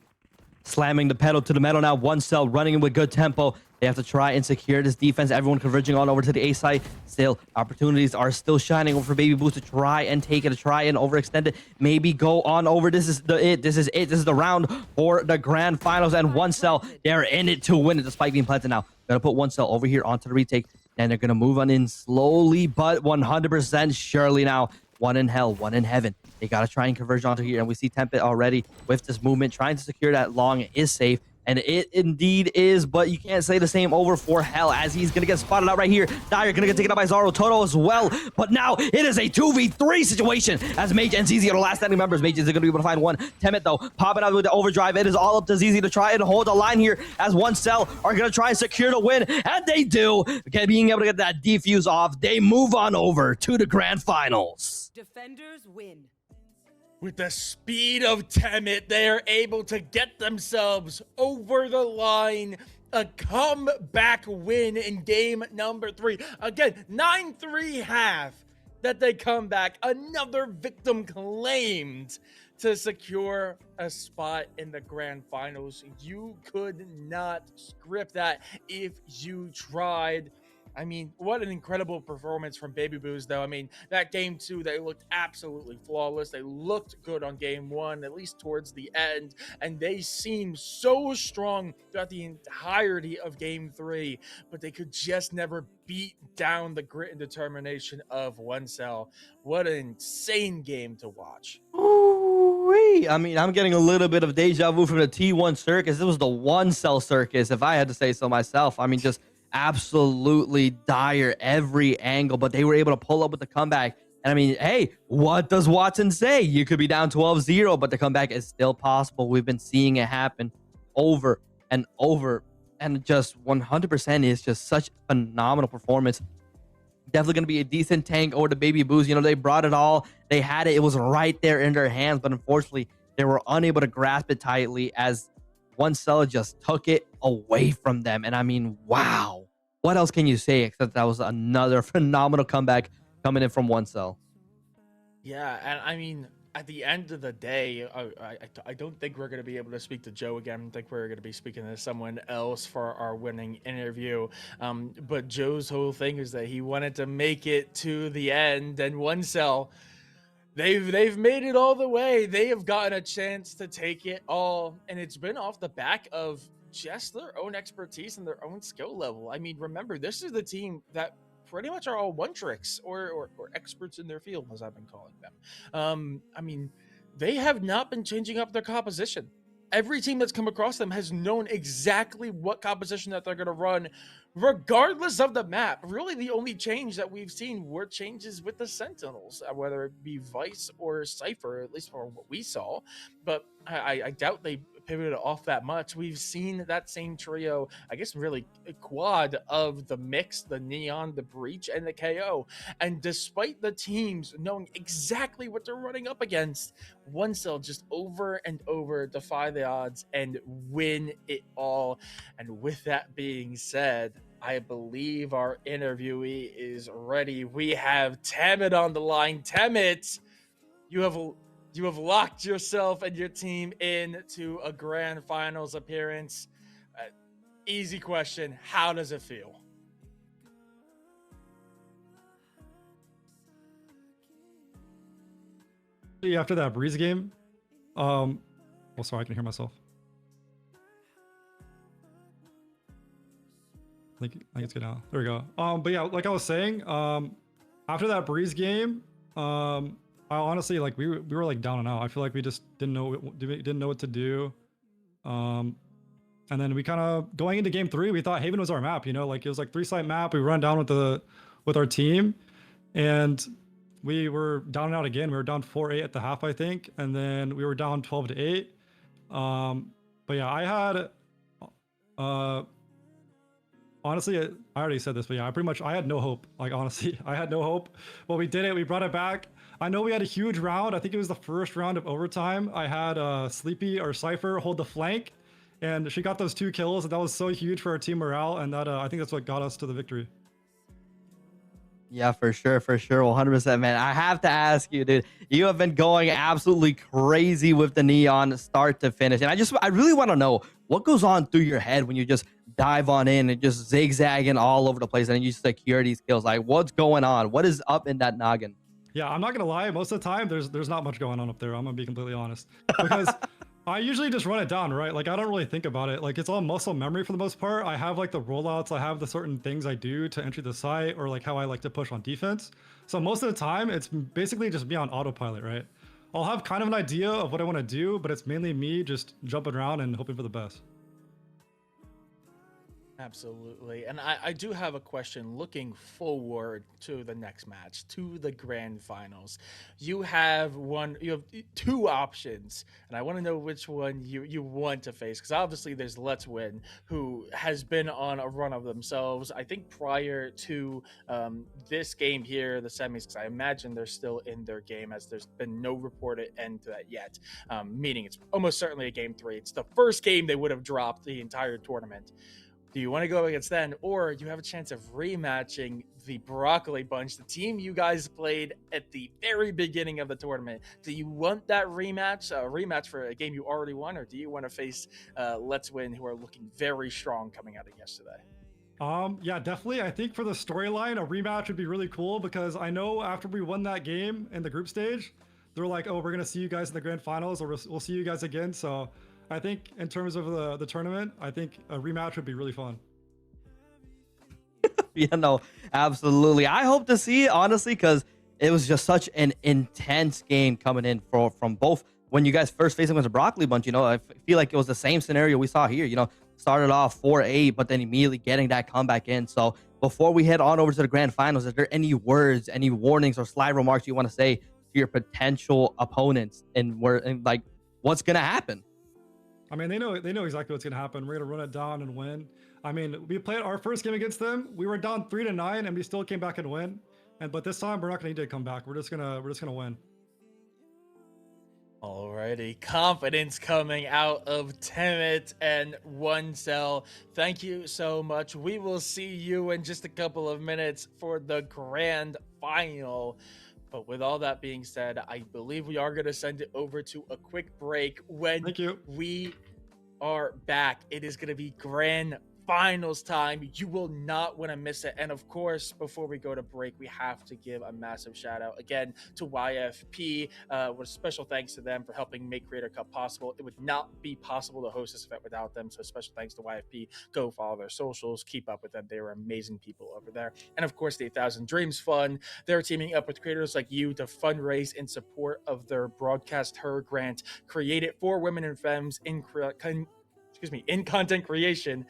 Slamming the pedal to the metal now. One Cell running in with good tempo. They have to try and secure this defense. Everyone converging on over to the A side. Still, opportunities are still shining over for Baby Boost to try and take it, to try and overextend it. Maybe go on over. This is it. This is the round for the grand finals. And One Cell, they're in it to win it, despite being planted now. Gonna put One Cell over here onto the retake. And they're gonna move on in slowly, but 100% surely now. One in hell, one in heaven. They got to try and converge onto here. And we see Tempest already with this movement, trying to secure that long. It is safe. And it indeed is, but you can't say the same over for Hell, as he's going to get spotted out right here. Dyer going to get taken out by Zaro, Toto as well. But now it is a 2v3 situation as Mage and ZZ are the last standing members. Mage is going to be able to find one. Temet, though, popping out with the overdrive. It is all up to ZZ to try and hold the line here, as One Cell are going to try and secure the win. And they do. Okay, being able to get that defuse off, they move on over to the grand finals. Defenders win. With the speed of Temet, they are able to get themselves over the line. A comeback win in game number 3. Again, 9-3 half that they come back. Another victim claimed to secure a spot in the grand finals. You could not script that if you tried. I mean, what an incredible performance from Baby Boos, though. I mean, that game 2, they looked absolutely flawless. They looked good on game 1, at least towards the end, and they seemed so strong throughout the entirety of game 3, but they could just never beat down the grit and determination of One Cell. What an insane game to watch. Ooh-wee. I mean, I'm getting a little bit of deja vu from the T1 circus. It was the One Cell circus, if I had to say so myself. I mean, just absolutely dire every angle, but they were able to pull up with the comeback. And I mean, hey, what does Watson say? You could be down 12-0, but the comeback is still possible. We've been seeing it happen over and over, and just 100% is just such phenomenal performance. Definitely going to be a decent tank over the Baby Boos. They brought it all. They had it. It was right there in their hands, but unfortunately, they were unable to grasp it tightly, as One Cell just took it away from them. And I mean, wow. What else can you say except that was another phenomenal comeback coming in from One Cell? Yeah, and I mean, at the end of the day, I don't think we're going to be able to speak to Joe again. I think we're going to be speaking to someone else for our winning interview. But Joe's whole thing is that he wanted to make it to the end, and One Cell, they've made it all the way. They have gotten a chance to take it all, and it's been off the back of just their own expertise and their own skill level. I mean, remember, this is the team that pretty much are all one tricks or experts in their field, as I've been calling them. I mean, they have not been changing up their composition. Every team that's come across them has known exactly what composition that they're going to run, regardless of the map. Really, the only change that we've seen were changes with the Sentinels, whether it be Vice or Cypher, at least from what we saw. But I doubt they pivoted off that much. We've seen that same trio, I guess really a quad of the Mix, the Neon, the Breach, and the KO. And despite the teams knowing exactly what they're running up against, One Cell just over and over defy the odds and win it all. And with that being said, I believe our interviewee is ready. We have Temet on the line. Temet, you have locked yourself and your team into a grand finals appearance. easy question. How does it feel? After that Breeze game, oh sorry, I can hear myself. I think it's good now. There we go. But yeah, like I was saying, after that Breeze game, I honestly like we were like down and out. I feel like we just didn't know what to do. And then we kind of going into game 3, we thought Haven was our map. You know, like it was like 3-site map. We run down with our team, and we were down and out again. We were down 4-8 at the half, I think, and then we were down 12-8. But yeah, I had honestly, I already said this, but yeah, I had no hope. Like honestly, I had no hope. But we did it. We brought it back. I know we had a huge round. I think it was the first round of overtime. I had Sleepy or Cypher hold the flank, and she got those 2 kills, and that was so huge for our team morale. And that I think that's what got us to the victory. Yeah, for sure, 100%, man. I have to ask you, dude. You have been going absolutely crazy with the Neon start to finish, and I really want to know what goes on through your head when you just dive on in and just zigzagging all over the place and you secure these kills. Like, what's going on? What is up in that noggin? Yeah, I'm not gonna lie. Most of the time, there's not much going on up there. I'm gonna be completely honest, because I usually just run it down, right? Like I don't really think about it. Like it's all muscle memory for the most part. I have like the rollouts. I have the certain things I do to enter the site, or like how I like to push on defense. So most of the time, it's basically just me on autopilot, right? I'll have kind of an idea of what I want to do, but it's mainly me just jumping around and hoping for the best. Absolutely. And I do have a question looking forward to the next match, to the grand finals. You have 2 options, and I want to know which one you want to face, because obviously there's Let's Win, who has been on a run of themselves, I think prior to this game here, the semis, because I imagine they're still in their game, as there's been no reported end to that yet, meaning it's almost certainly a game 3. It's the first game they would have dropped the entire tournament. Do you want to go against them, or you have a chance of rematching the Broccoli Bunch, the team you guys played at the very beginning of the tournament? Do you want that rematch for a game you already won, or do you want to face Let's Win, who are looking very strong coming out of yesterday? Yeah, definitely. I think for the storyline, a rematch would be really cool, because I know after we won that game in the group stage, they're like, oh, we're gonna see you guys in the grand finals, or we'll see you guys again. So I think in terms of the tournament, I think a rematch would be really fun. Yeah, no, absolutely. I hope to see it, honestly, because it was just such an intense game coming in from both when you guys first faced them as a Broccoli Bunch. You know, I feel like it was the same scenario we saw here. You know, started off 4-8, but then immediately getting that comeback in. So before we head on over to the grand finals, is there any words, any warnings, or slide remarks you want to say to your potential opponents, and like what's gonna happen? I mean, they know exactly what's gonna happen. We're gonna run it down and win. I mean, we played our first game against them. We were down 3-9, and we still came back and win. But this time, we're not gonna need to come back. We're just gonna win. Alrighty, confidence coming out of Timid and One Cell. Thank you so much. We will see you in just a couple of minutes for the grand final. But with all that being said, I believe we are going to send it over to a quick break. When we are back, it is going to be grand finals time. You will not want to miss it. And of course, before we go to break, we have to give a massive shout out again to YFP. With special thanks to them for helping make Creator Cup possible. It would not be possible to host this event without them. So special thanks to YFP. Go follow their socials, keep up with them. They were amazing people over there. And of course, the 8,000 Dreams Fund. They're teaming up with creators like you to fundraise in support of their Broadcast Her grant, created for women and femmes in content creation.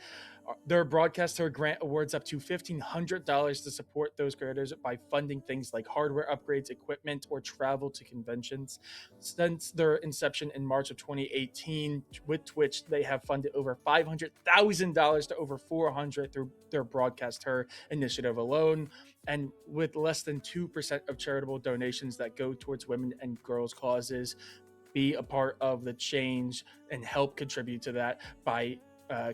Their Broadcast Her grant awards up to $1,500 to support those creators by funding things like hardware upgrades, equipment, or travel to conventions. Since their inception in March of 2018 with Twitch, they have funded over $500,000 to over $400 through their Broadcast Her initiative alone. And with less than 2% of charitable donations that go towards women and girls causes, be a part of the change and help contribute to that by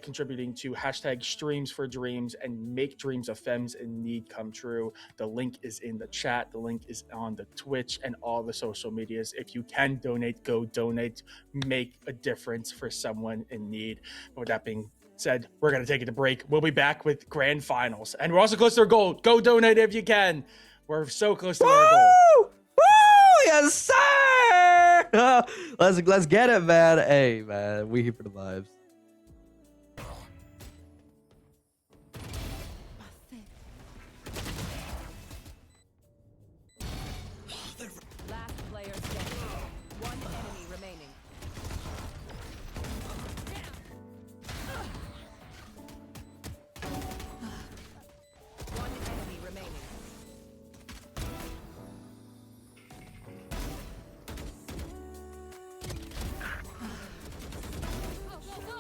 contributing to hashtag streams for dreams and make dreams of femmes in need come true. The link is in the chat. The link is on the Twitch and all the social medias. If you can donate, go donate. Make a difference for someone in need. But with that being said, we're going to take it to break. We'll be back with grand finals. And we're also close to our goal. Go donate if you can. We're so close to our goal. Woo! Yes, sir! Let's get it, man. Hey, man, we here for the vibes. Last player standing. One enemy remaining. One enemy remaining. Go, go, go.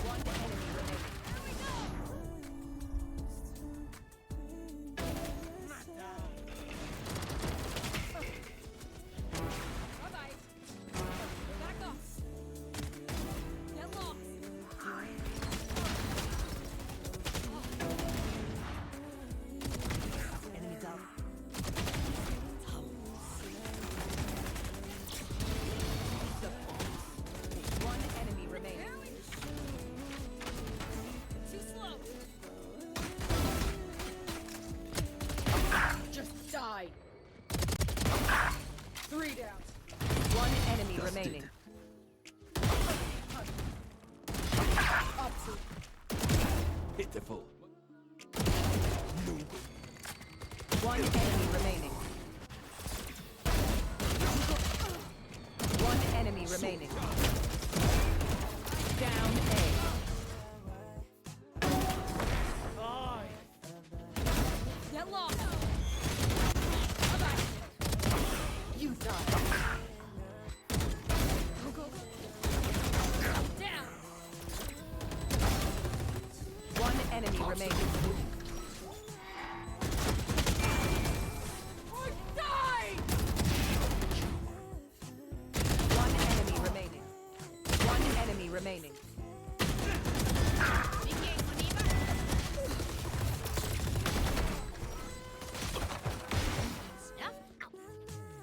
One enemy remaining. Bye-bye. Back off. Get lost. Enemy down. One enemy remaining. Too slow. Just die. 3 down. One enemy remaining. Up to. One enemy remaining. One enemy remaining. Down A. Get lost. Bye-bye. You die. Go, go, go. Down. One enemy remaining. Or die. One enemy remaining. One enemy remaining.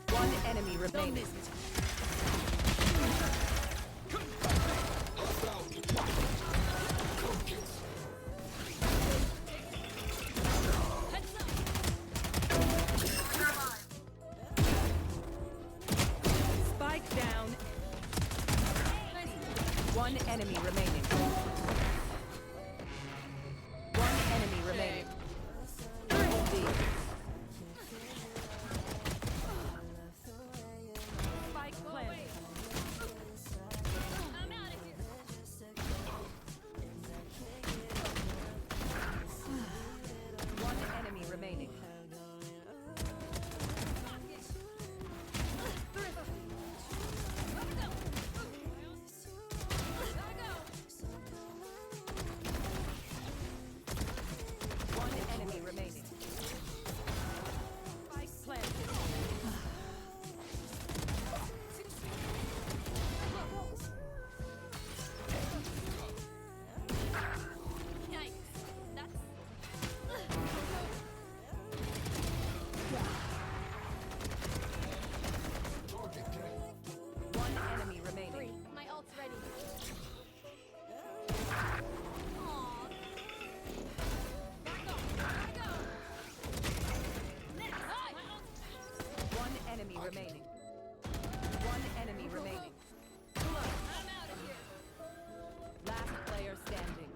One enemy remaining. Heads up. Spike down. One enemy remaining. One enemy remaining. Triple D. Spike planted. I'm out of here. One enemy remaining. One enemy remaining. Spike planted. Yikes. That's. One enemy remaining. My ult's ready. Aww. Back off. Back off. One enemy remaining. One enemy remaining. I'm out of here. Last player standing.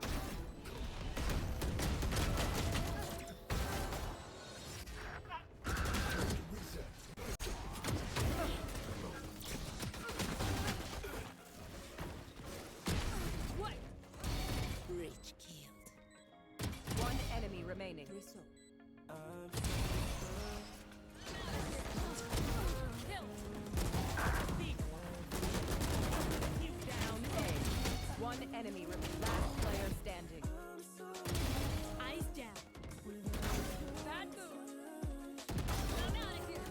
What? One enemy remaining. Kill. Down A. One enemy remaining. Last player standing. Eyes down. Bad move. I'm out of here.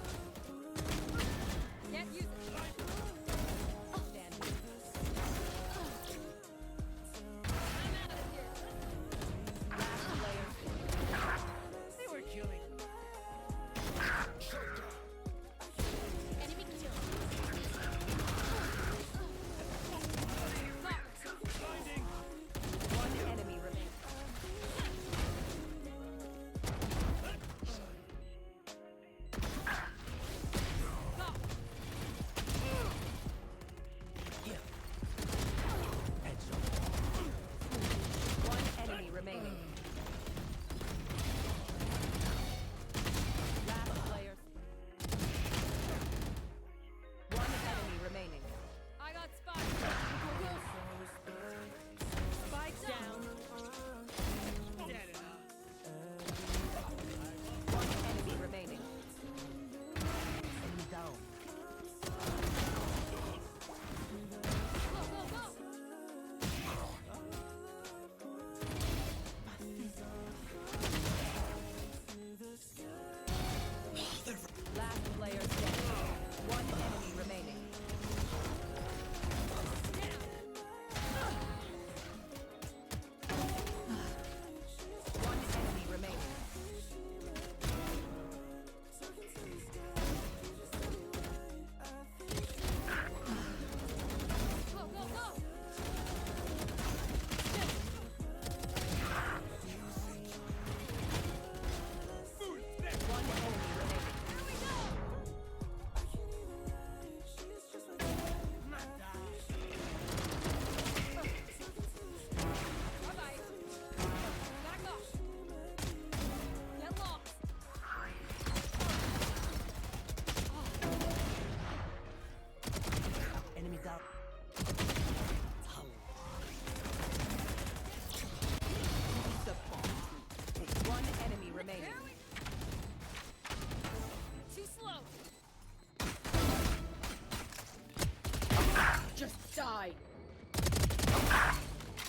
fight.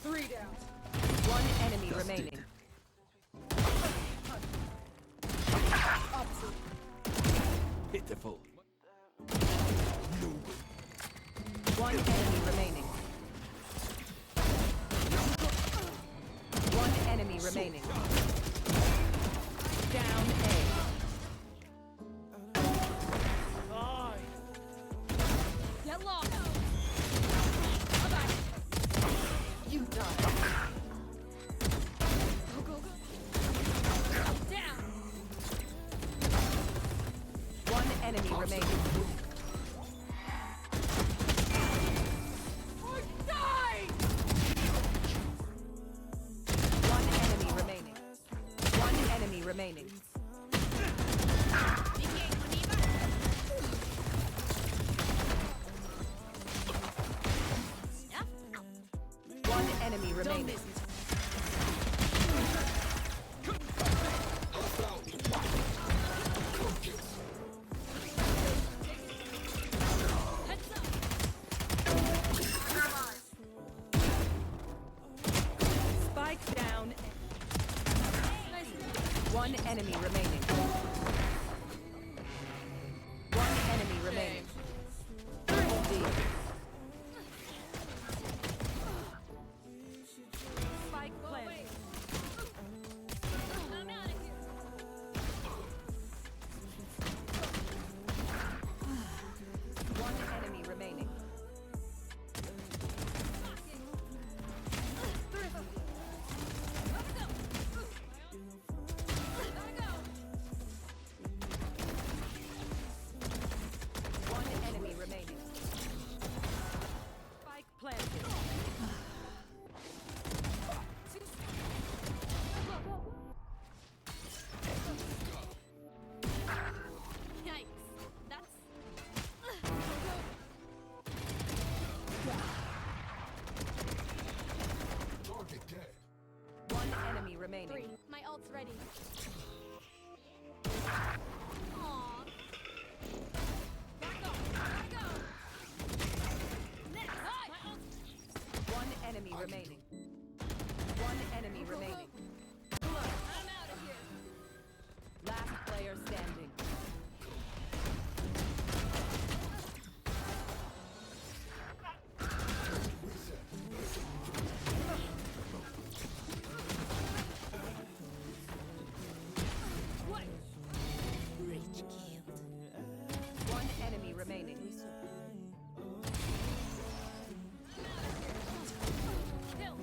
3 down. One enemy remaining. Pitiful. One enemy remaining. One enemy remaining. Down A. Get lost. You die. Go, go, go. Down. One enemy remaining. Die. One enemy remaining. One enemy remaining. One enemy remaining. Heads up. Spike down. Nice. One enemy remaining. One enemy remaining. D. Spike planted. I'm out of here. One enemy remaining. One enemy remaining. Spike planted. Yikes. That's. One enemy remaining. 3. My ult's ready. Aww. Back off. Back off. Next. My ult's. One enemy remaining. One enemy remaining. I'm out of here. Last player standing. What? One enemy remaining. Kill.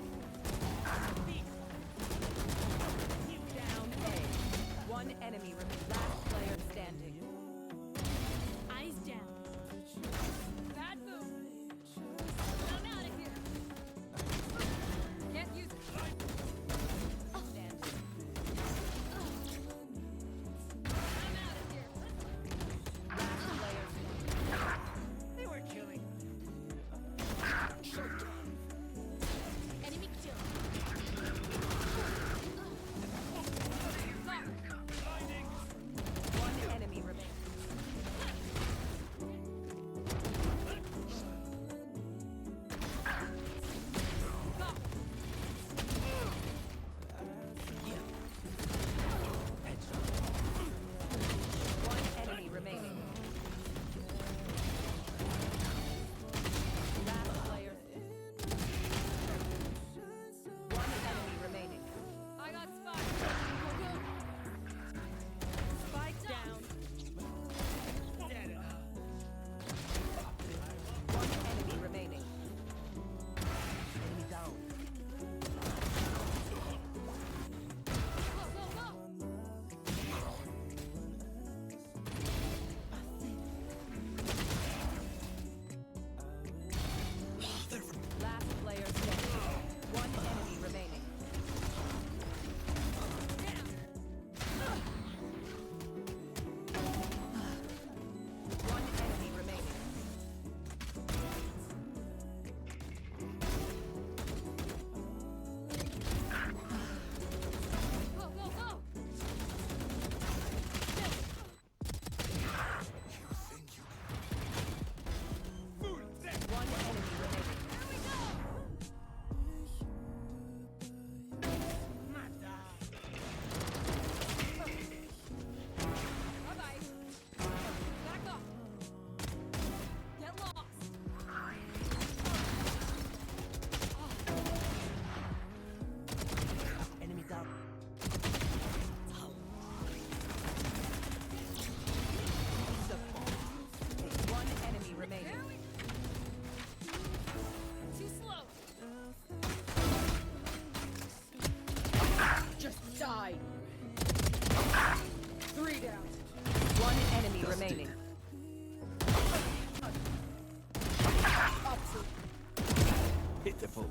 One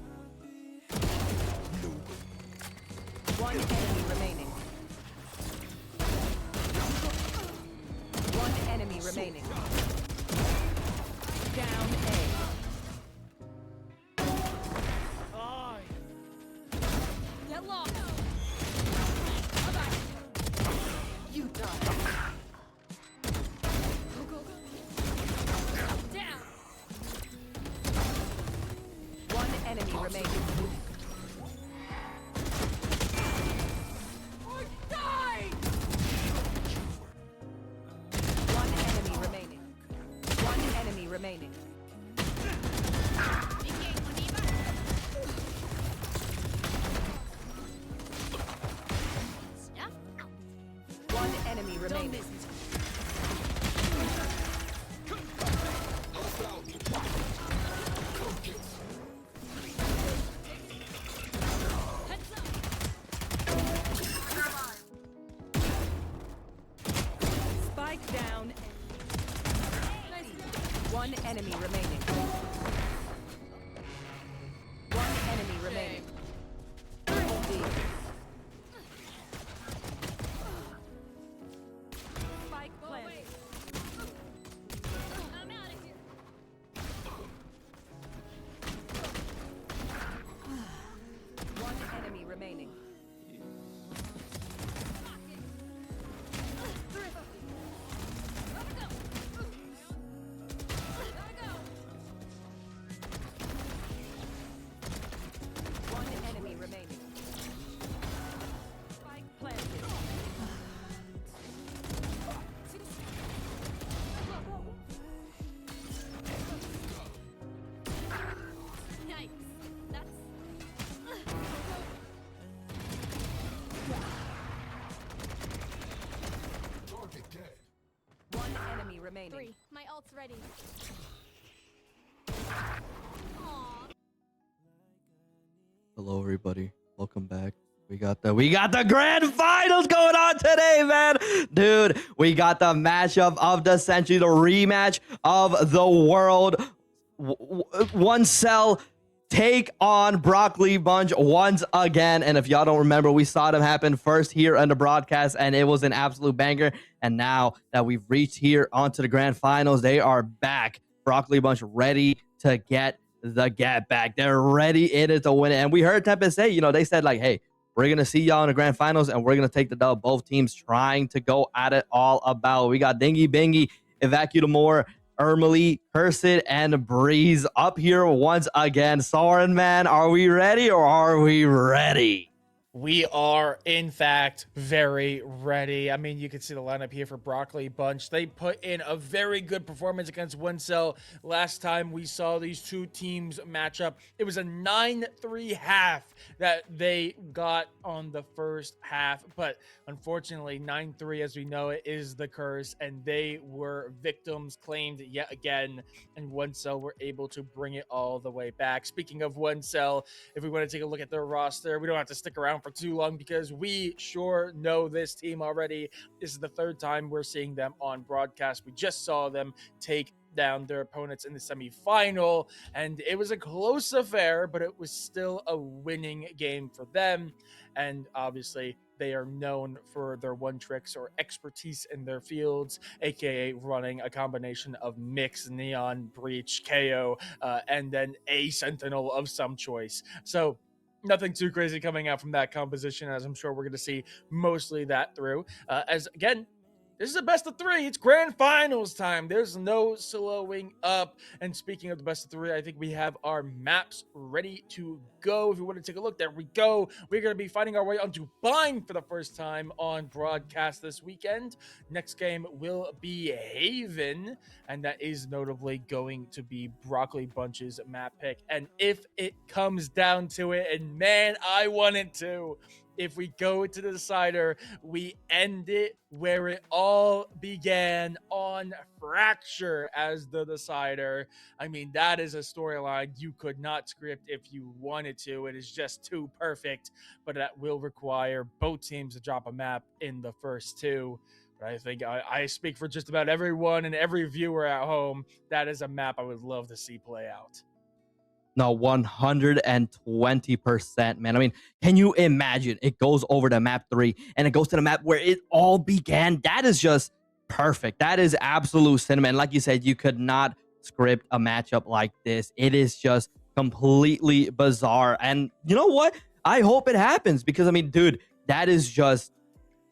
enemy remaining. One enemy remaining. Down A. Get lost. You die. Go, go, go. Down. One enemy remaining. Or die. One enemy remaining. One enemy remaining. One enemy remaining. Heads up. Spike down. Nice. One enemy remaining. One enemy remaining. Triple D. Spike Go planted. away. I'm out of here. One enemy remaining. Gotta go. Gotta go. One enemy remaining. Spike planted. Yikes. That's. One enemy remaining. 3. My ult's ready. Aww. Hello, everybody. Welcome back. We got the grand finals going on today, man. Dude, we got the matchup of the century, the rematch of the world. One Cell take on Broccoli Bunch once again. And if y'all don't remember, we saw them happen first here on the broadcast, and it was an absolute banger. And now that we've reached here onto the grand finals, they are back. Broccoli Bunch ready to get the get back. They're ready in it to win it. And we heard Tempest say, they said like, hey, we're going to see y'all in the grand finals and we're going to take the dub. Both teams trying to go at it all about. We got Dingy Bingy, Evacuamore, Ermely, Cursed, and Breeze up here once again. Soren, man, are we ready or are we ready? We are, in fact, very ready. I mean, you can see the lineup here for Broccoli Bunch. They put in a very good performance against One Cell. Last time we saw these two teams match up, it was a 9-3 half that they got on the first half. But unfortunately, 9-3, as we know it, is the curse. And they were victims claimed yet again. And One Cell were able to bring it all the way back. Speaking of One Cell, if we want to take a look at their roster, we don't have to stick around for too long because we sure know this team already. This is the third time we're seeing them on broadcast. We just saw them take down their opponents in the semifinal, and it was a close affair, but it was still a winning game for them. And obviously, they are known for their one tricks or expertise in their fields, aka running a combination of Mix, Neon, Breach, KO, and then a Sentinel of some choice. So nothing too crazy coming out from that composition, as I'm sure we're going to see mostly that through. As again, this is a best of three. It's grand finals time. There's no slowing up. And speaking of the best of three, I think we have our maps ready to go. If you want to take a look, there we go. We're going to be fighting our way onto Bind for the first time on broadcast this weekend. Next game will be Haven, and that is notably going to be Broccoli Bunch's map pick. And if it comes down to it, and man, I want it to, if we go to the decider, we end it where it all began, on Fracture as the decider. I mean, that is a storyline you could not script if you wanted to. It is just too perfect, but that will require both teams to drop a map in the first two. But I think I speak for just about everyone and every viewer at home. That is a map I would love to see play out. No, 120%, man. I mean, can you imagine? It goes over to map 3 and it goes to the map where it all began. That is just perfect. That is absolute cinema. And like you said, you could not script a matchup like this. It is just completely bizarre. And you know what? I hope it happens because, I mean, dude, that is just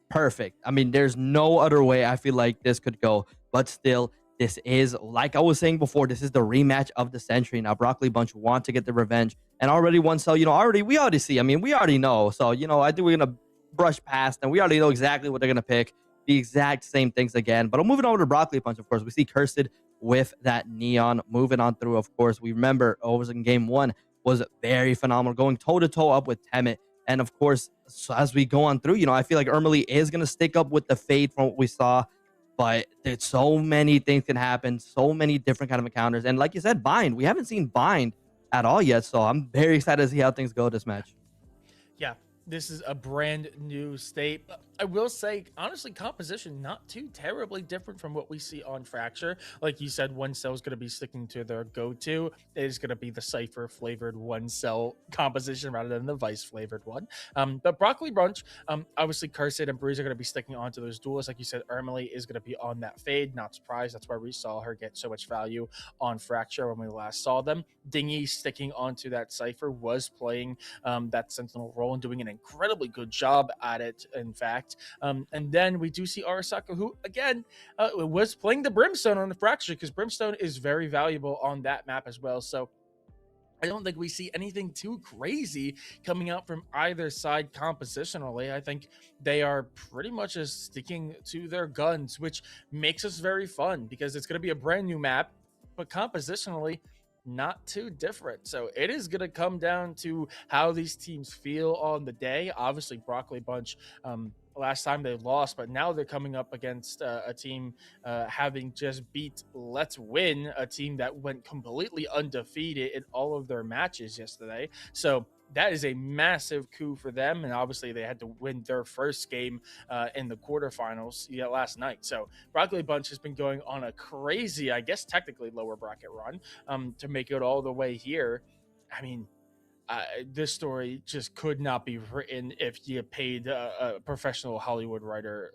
perfect. I mean, there's no other way I feel like this could go. But still, this is, like I was saying before, this is the rematch of the century. Now, Broccoli Bunch want to get the revenge. And already one cell, you know, we already see. I mean, we already know. So, you know, I think we're going to brush past and we already know exactly what they're going to pick. The exact same things again. But I'm moving over to Broccoli Punch, of course. We see Cursed with that Neon moving on through, of course. We remember over in game 1 was very phenomenal, going toe-to-toe up with Temet. And of course, so as we go on through, you know, I feel like Ermely is going to stick up with the Fade from what we saw. But there's so many things can happen, so many different kind of encounters. And like you said, Bind. We haven't seen Bind at all yet. So I'm very excited to see how things go this match. Yeah, this is a brand new state. I will say, honestly, composition not too terribly different from what we see on Fracture. Like you said, one cell is going to be sticking to their go-to. It is going to be the Cypher flavored one cell composition rather than the Vice flavored one. But Broccoli Brunch, obviously Cursed and Breeze are going to be sticking onto those duels. Like you said, Ermely is going to be on that Fade. Not surprised. That's why we saw her get so much value on Fracture when we last saw them. Dingy sticking onto that Cypher was playing that Sentinel role and doing an incredibly good job at it, in fact. And then we do see Arasaka, who, again, was playing the Brimstone on the Fracture, because Brimstone is very valuable on that map as well. So I don't think we see anything too crazy coming out from either side compositionally. I think they are pretty much just sticking to their guns, which makes us very fun, because it's going to be a brand new map, but compositionally, not too different. So it is going to come down to how these teams feel on the day. Obviously, Broccoli Bunch, last time they lost, but now they're coming up against a team having just beat Let's Win, a team that went completely undefeated in all of their matches yesterday. So that is a massive coup for them. And obviously they had to win their first game in the quarterfinals last night. So Broccoli Bunch has been going on a crazy, I guess technically lower bracket run to make it all the way here. I mean, this story just could not be written if you paid a professional Hollywood writer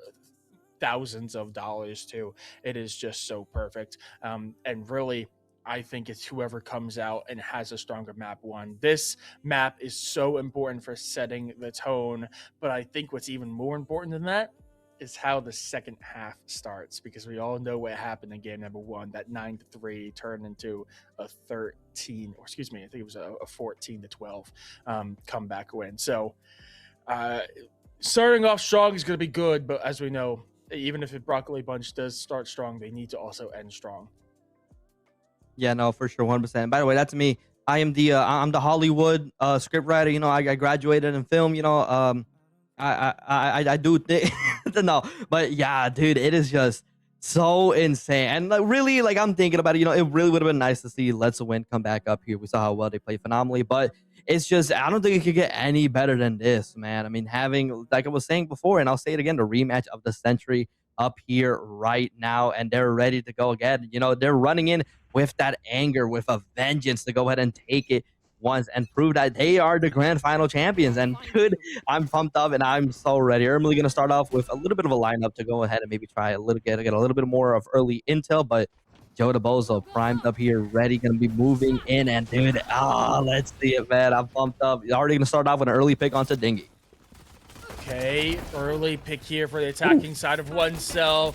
thousands of dollars to. It is just so perfect. And really, I think it's whoever comes out and has a stronger map won. This map is so important for setting the tone, but I think what's even more important than that is how the second half starts, because we all know what happened in game number 1. That 9-3 turned into a 13, or excuse me, I think it was a 14-12 comeback win. So starting off strong is going to be good, but as we know, even if Broccoli Bunch does start strong, they need to also end strong. Yeah, no, for sure, 100%. By the way, that's me. I'm the Hollywood script writer. You know, I graduated in film. You know, I do think no, but yeah, dude, it is just so insane. And like, really, like, I'm thinking about it. You know, it really would have been nice to see Let's Win come back up here. We saw how well they played phenomenally, but it's just, I don't think it could get any better than this, man. I mean, having, like I was saying before, and I'll say it again, the rematch of the century up here right now, and they're ready to go again. You know, they're running in with that anger, with a vengeance to go ahead and take it once and prove that they are the grand final champions. And dude, I'm pumped up and I'm so ready. I'm really gonna start off with a little bit of a lineup to go ahead and maybe try a little get a little bit more of early intel, but Joe DeBozo primed up here, ready, gonna be moving in, and dude, let's see it, man. I'm pumped up. Already gonna start off with an early pick onto Dingy. Okay, early pick here for the attacking side of one cell.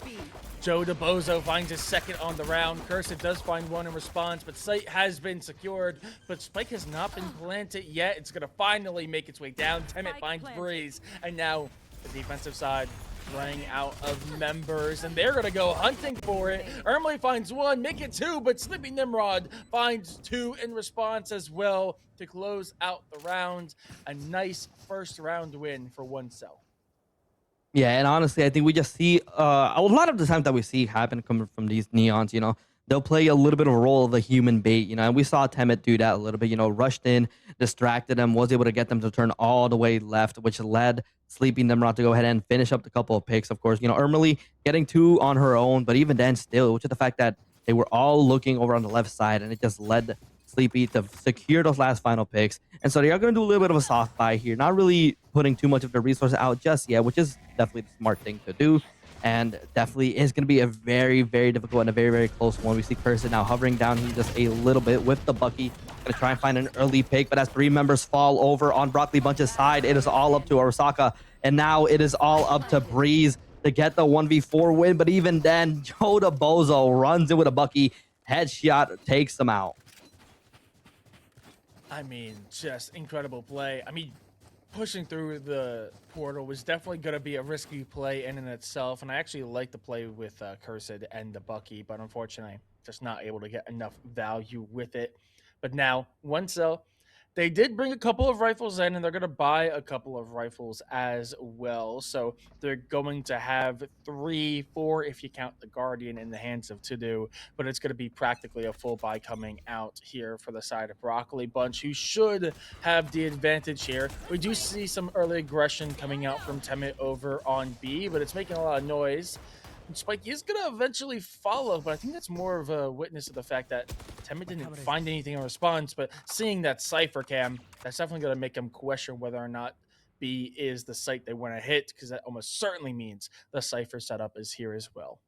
Joe DeBozo finds his second on the round. Cursed does find one in response, but Sight has been secured. But Spike has not been planted yet. It's going to finally make its way down. Temet finds Breeze. And now the defensive side running out of members, and they're going to go hunting for it. Ermely finds one, make it two, but Sleepy Nimrod finds two in response as well to close out the round. A nice first round win for one cell. Yeah, and honestly, I think we just see a lot of the times that we see happen coming from these neons, you know, they'll play a little bit of a role of the human bait, you know, and we saw Temet do that a little bit, you know, rushed in, distracted them, was able to get them to turn all the way left, which led Sleeping Nimrod to go ahead and finish up the couple of picks. Of course, you know, Ermely getting two on her own, but even then still, which is the fact that they were all looking over on the left side, and it just led Sleepy to secure those last final picks. And so they are going to do a little bit of a soft buy here, not really putting too much of their resources out just yet, which is definitely the smart thing to do. And definitely is going to be a very, very difficult and a very, very close one. We see Cursed now hovering down here just a little bit with the Bucky. Going to try and find an early pick, but as 3 members fall over on Broccoli Bunch's side, it is all up to Arasaka. And now it is all up to Breeze to get the 1v4 win. But even then, Joda Bozo runs in with a Bucky. Headshot takes him out. I mean, just incredible play. I mean, pushing through the portal was definitely going to be a risky play in and itself, and I actually like the play with Cursed and the Bucky, but unfortunately, just not able to get enough value with it. But now, one cell, they did bring a couple of rifles in, and they're going to buy a couple of rifles as well. So they're going to have 3, 4, if you count the Guardian, in the hands of To-Do. But it's going to be practically a full buy coming out here for the side of Broccoli Bunch, who should have the advantage here. We do see some early aggression coming out from Temet over on B, but it's making a lot of noise. Spike is going to eventually follow, but I think that's more of a witness of the fact that Temet didn't find anything in response, but seeing that Cypher cam, that's definitely going to make him question whether or not B is the site they want to hit, because that almost certainly means the Cypher setup is here as well.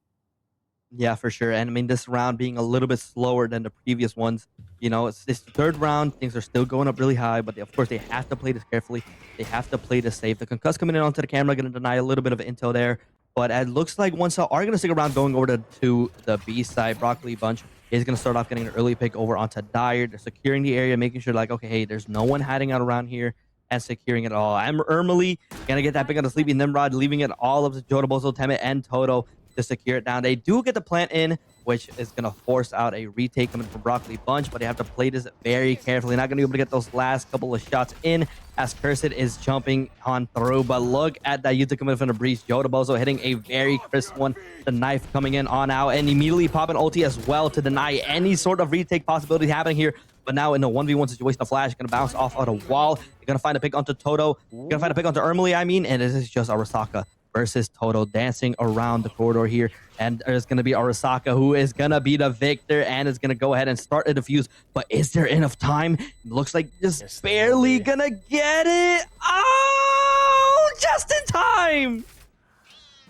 Yeah, for sure. And I mean, this round being a little bit slower than the previous ones, you know, it's this third round, things are still going up really high, but of course they have to play this carefully. They have to play this safe. The Concuss coming in onto the camera, going to deny a little bit of intel there. But it looks like one cell are going to stick around going over to the B side. Broccoli Bunch is going to start off getting an early pick over onto Dire. They're securing the area, making sure like, okay, hey, there's no one hiding out around here, and securing it all. I'm Ermely going to get that pick on the Sleepy Nimrod, leaving it all up to Jodobozo, Temet, and Toto to secure it down. They do get the plant in, which is going to force out a retake coming from Broccoli Bunch, but they have to play this very carefully. Not going to be able to get those last couple of shots in as Cursed is jumping on through. But look at that Yuta coming from the breeze. Jodobozo hitting a very crisp one. The knife coming in on out and immediately popping ulti as well to deny any sort of retake possibility happening here. But now in a 1v1 situation, the Flash is going to bounce off of the wall. You're going to find a pick onto Toto. You're going to find a pick onto Ermely, and this is just Arasaka versus Toto dancing around the corridor here. And there's going to be Arasaka, who is going to be the victor and is going to go ahead and start a defuse. But is there enough time? Looks like just barely going to get it. Oh, just in time.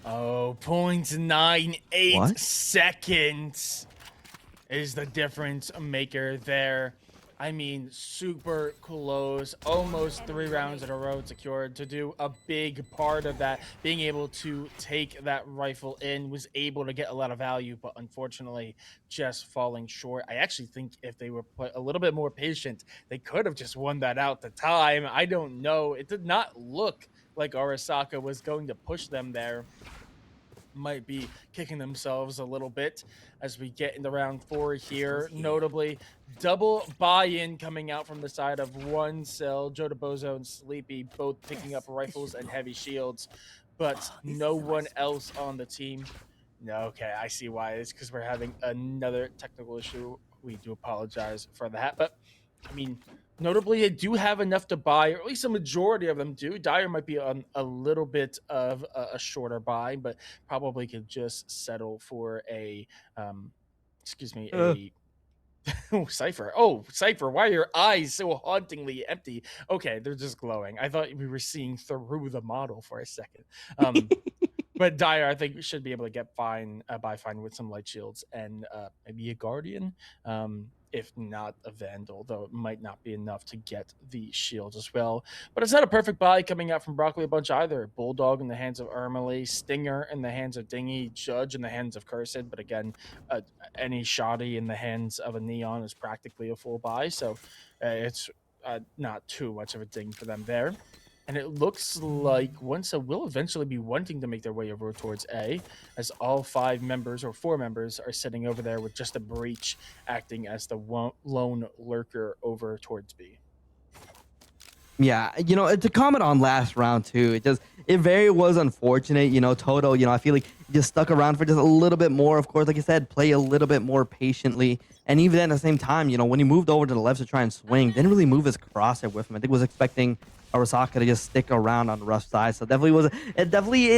Oh, 0.98 What? seconds is the difference maker there. I mean, super close, almost 3 rounds in a row secured. To do a big part of that, being able to take that rifle in, was able to get a lot of value, but unfortunately just falling short. I actually think if they were a little bit more patient, they could have just won that out the time. I don't know. It did not look like Arasaka was going to push them there. Might be kicking themselves a little bit as we get into round 4 here. Notably, double buy-in coming out from the side of one cell. Jodobozo and Sleepy both picking up rifles and heavy shields, but no one else on the team. No, okay, I see why. It's because we're having another technical issue. We do apologize for that, but I mean, notably, they do have enough to buy, or at least a majority of them do. Dire might be on a little bit of a shorter buy, but probably could just settle for a, Cypher. Oh, Cypher, why are your eyes so hauntingly empty? Okay, they're just glowing. I thought we were seeing through the model for a second. But Dire, I think, should be able to get buy fine with some light shields and maybe a Guardian. If not a Vandal, though it might not be enough to get the shields as well. But it's not a perfect buy coming out from Broccoli Bunch either. Bulldog in the hands of Ermely, Stinger in the hands of Dingy, Judge in the hands of Cursed. But again, any shoddy in the hands of a Neon is practically a full buy. So it's not too much of a ding for them there. And it looks like Onesa will eventually be wanting to make their way over towards A, as all 5 members or 4 members are sitting over there with just a breach acting as the lone lurker over towards B. Yeah, you know, to comment on last round too, it very was unfortunate. You know, Toto, you know, I feel like he just stuck around for just a little bit more. Of course, like I said, play a little bit more patiently. And even at the same time, you know, when he moved over to the left to try and swing, didn't really move his crosshair with him. I think was expecting Arasaka to just stick around on the rough side. So definitely was a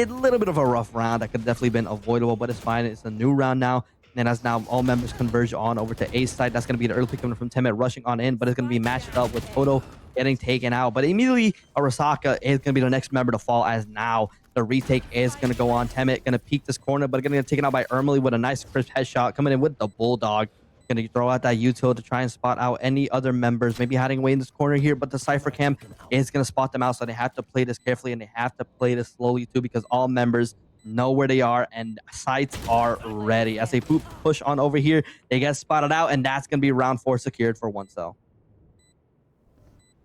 little bit of a rough round that could definitely been avoidable, but it's fine. It's a new round now. And as now all members converge on over to A's side, that's going to be the early pick coming from Temet rushing on in, but it's going to be matched up with Toto getting taken out. But immediately, Arasaka is going to be the next member to fall, as now the retake is going to go on. Temet going to peek this corner, but going to get taken out by Ermely with a nice crisp headshot coming in with the Bulldog. Going to throw out that util to try and spot out any other members maybe hiding away in this corner here, but the Cypher Cam is going to spot them out, so they have to play this carefully and they have to play this slowly too, because all members know where they are and sights are ready. As they push on over here, they get spotted out, and that's going to be round 4 secured for OneCell.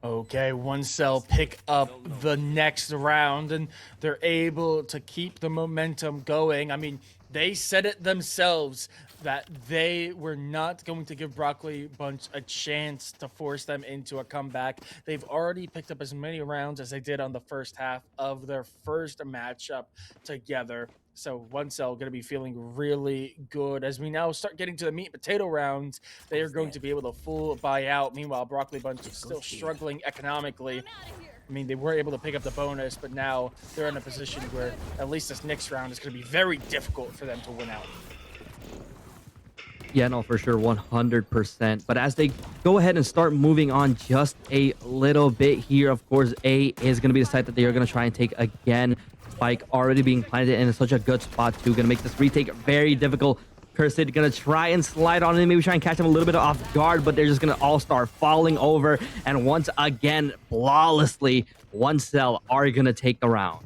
Okay, OneCell pick up the next round, and they're able to keep the momentum going. I mean, they said it themselves that they were not going to give Broccoli Bunch a chance to force them into a comeback. They've already picked up as many rounds as they did on the first half of their first matchup together. So OneCell going to be feeling really good. As we now start getting to the meat and potato rounds, they are going to be able to full buy out. Meanwhile, Broccoli Bunch is still struggling economically. I mean, they were able to pick up the bonus, but now they're in a position where at least this next round is going to be very difficult for them to win out. Yeah, no, for sure, 100%. But as they go ahead and start moving on just a little bit here, of course, A is going to be the site that they are going to try and take again. Spike already being planted in such a good spot too. Going to make this retake very difficult. Cursed going to try and slide on him, maybe try and catch him a little bit off guard, but they're just going to all start falling over. And once again, flawlessly, OneCell are going to take the round.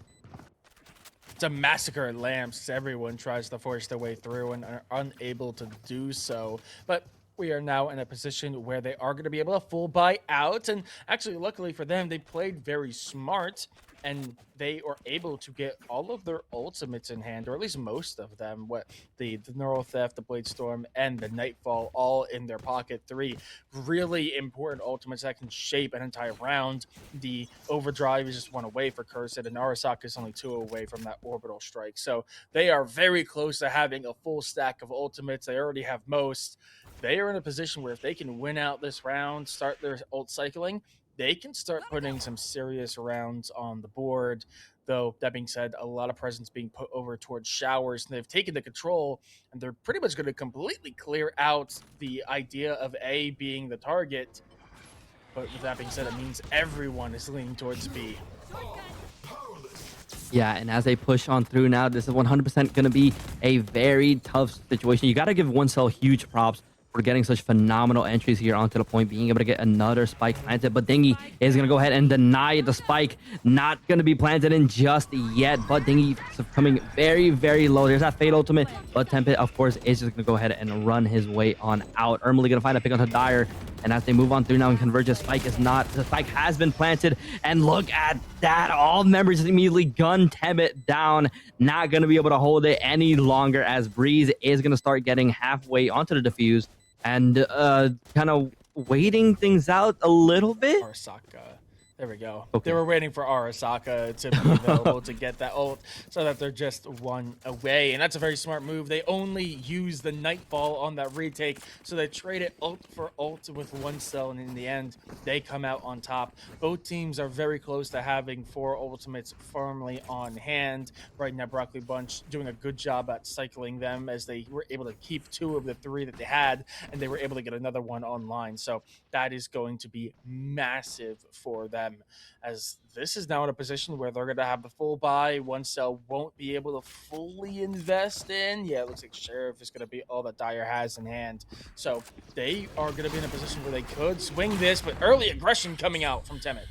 It's a massacre at lamps. Everyone tries to force their way through and are unable to do so. But we are now in a position where they are going to be able to full buy out. And actually, luckily for them, they played very smart. And they were able to get all of their ultimates in hand, or at least most of them. What the Neural Theft, the Blade Storm, and the Nightfall all in their pocket. 3 really important ultimates that can shape an entire round. The Overdrive is just 1 away for Cursed, and Arasaka is only 2 away from that Orbital Strike. So they are very close to having a full stack of ultimates. They already have most. They are in a position where if they can win out this round, start their ult cycling, they can start putting some serious rounds on the board. Though, that being said, a lot of presence being put over towards Showers, and they've taken the control, and they're pretty much going to completely clear out the idea of A being the target. But with that being said, it means everyone is leaning towards B. Yeah, and as they push on through now, this is 100% going to be a very tough situation. You got to give OneCell huge props for getting such phenomenal entries here onto the point, being able to get another spike planted. But Dingy is going to go ahead and deny the spike. Not going to be planted in just yet, but Dingy is coming very, very low. There's that Fade ultimate, but Tempest, of course, is just going to go ahead and run his way on out. Ermely going to find a pick onto Dire, and as they move on through now and converge, the spike is not. The spike has been planted, and look at that. All members immediately gun Temet down. Not going to be able to hold it any longer, as Breeze is going to start getting halfway onto the defuse and kind of waiting things out a little bit. Arasaka. There we go. Okay. They were waiting for Arasaka to be available to get that ult so that they're just 1 away. And that's a very smart move. They only use the Nightfall on that retake, so they traded ult for ult with OneCell, and in the end, they come out on top. Both teams are very close to having 4 ultimates firmly on hand. Right now, Broccoli Bunch doing a good job at cycling them, as they were able to keep 2 of the 3 that they had, and they were able to get another one online. So that is going to be massive for them, as this is now in a position where they're going to have the full buy. OneCell won't be able to fully invest in. Yeah, it looks like Sheriff is going to be all that Dire has in hand. So they are going to be in a position where they could swing this, but early aggression coming out from Temet.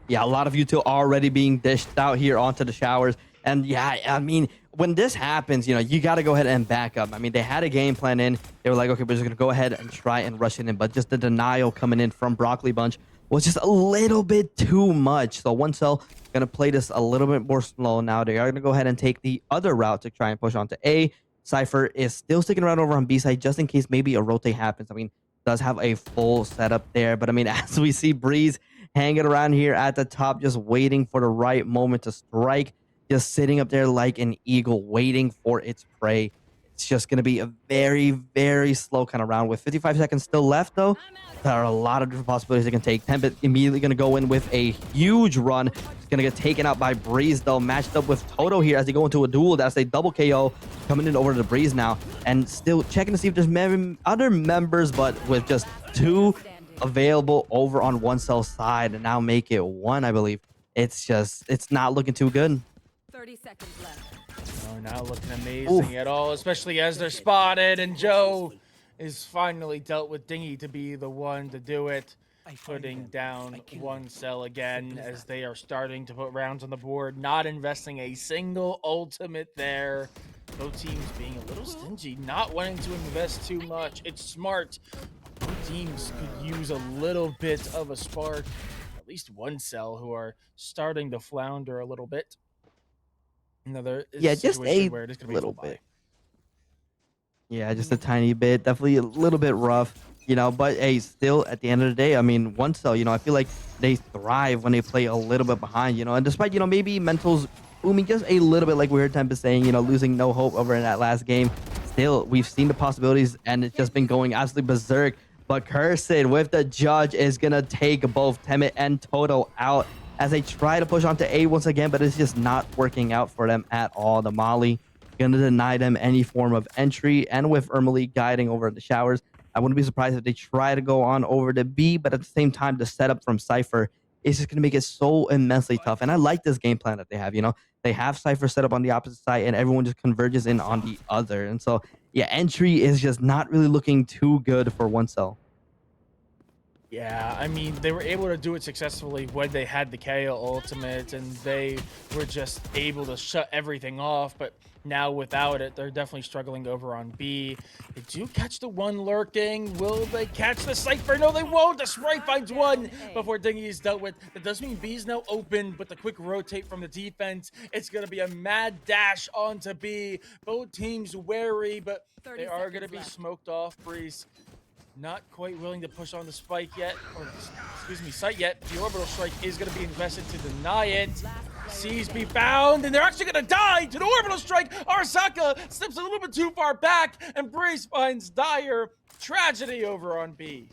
Yeah, a lot of util already being dished out here onto the Showers. And yeah, I mean, when this happens, you know, you got to go ahead and back up. I mean, they had a game plan in. They were like, okay, we're just going to go ahead and try and rush it in. But just the denial coming in from Broccoli Bunch was just a little bit too much. So OneCell going to play this a little bit more slow now. They are going to go ahead and take the other route to try and push onto A. Cypher is still sticking around over on B side just in case maybe a rotate happens. I mean, does have a full setup there. But I mean, as we see Breeze hanging around here at the top, just waiting for the right moment to strike, just sitting up there like an eagle, waiting for its prey. it's just going to be a very, very slow kind of round. With 55 seconds still left, though, there are a lot of different possibilities they can take. Tempest immediately going to go in with a huge run. He's going to get taken out by Breeze, though, matched up with Toto here as they go into a duel. That's a double KO coming in over to Breeze now. And still checking to see if there's other members, but with just 2 available over on OneCell side and now make it 1, I believe. It's not looking too good. 30 seconds left. Oh, not looking amazing at all, especially as they're spotted, and Joe is finally dealt with Dingy to be the one to do it, putting down OneCell again as they are starting to put rounds on the board, not investing a single ultimate there. Both teams being a little stingy, not wanting to invest too much. It's smart. Both teams could use a little bit of a spark. At least OneCell, who are starting to flounder a little bit. Another Just a where it is gonna be little full buy. bit. Yeah, just a tiny bit. Definitely a little bit rough, but hey, still at the end of the day, I mean, OneCell, I feel like they thrive when they play a little bit behind, and despite, maybe mentals booming just a little bit, like we heard Tempest saying, losing no hope over in that last game. Still, we've seen the possibilities and it's just been going absolutely berserk. But Cursed with the judge is going to take both Temet and Toto out as they try to push onto A once again, but it's just not working out for them at all. The Molly going to deny them any form of entry, and with Ermalie guiding over the showers, I wouldn't be surprised if they try to go on over to B, but at the same time, the setup from Cypher is just going to make it so immensely tough. And I like this game plan that they have, they have Cypher set up on the opposite side and everyone just converges in on the other. And so, yeah, entry is just not really looking too good for OneCell. Yeah, I mean, they were able to do it successfully when they had the KO ultimate, and they were just able to shut everything off. But now without it, they're definitely struggling over on B. They do catch the one lurking. Will they catch the Cypher? No, they won't. The Sprite finds one before Dingy is dealt with. That does mean B is now open, but the quick rotate from the defense, it's going to be a mad dash onto B. Both teams wary, but they are going to be smoked off. Breeze not quite willing to push on the spike yet, or excuse me, sight yet. The orbital strike is going to be invested to deny it. Sees be found, and they're actually going to die to the orbital strike. Arasaka steps a little bit too far back, and Breeze finds dire tragedy over on B.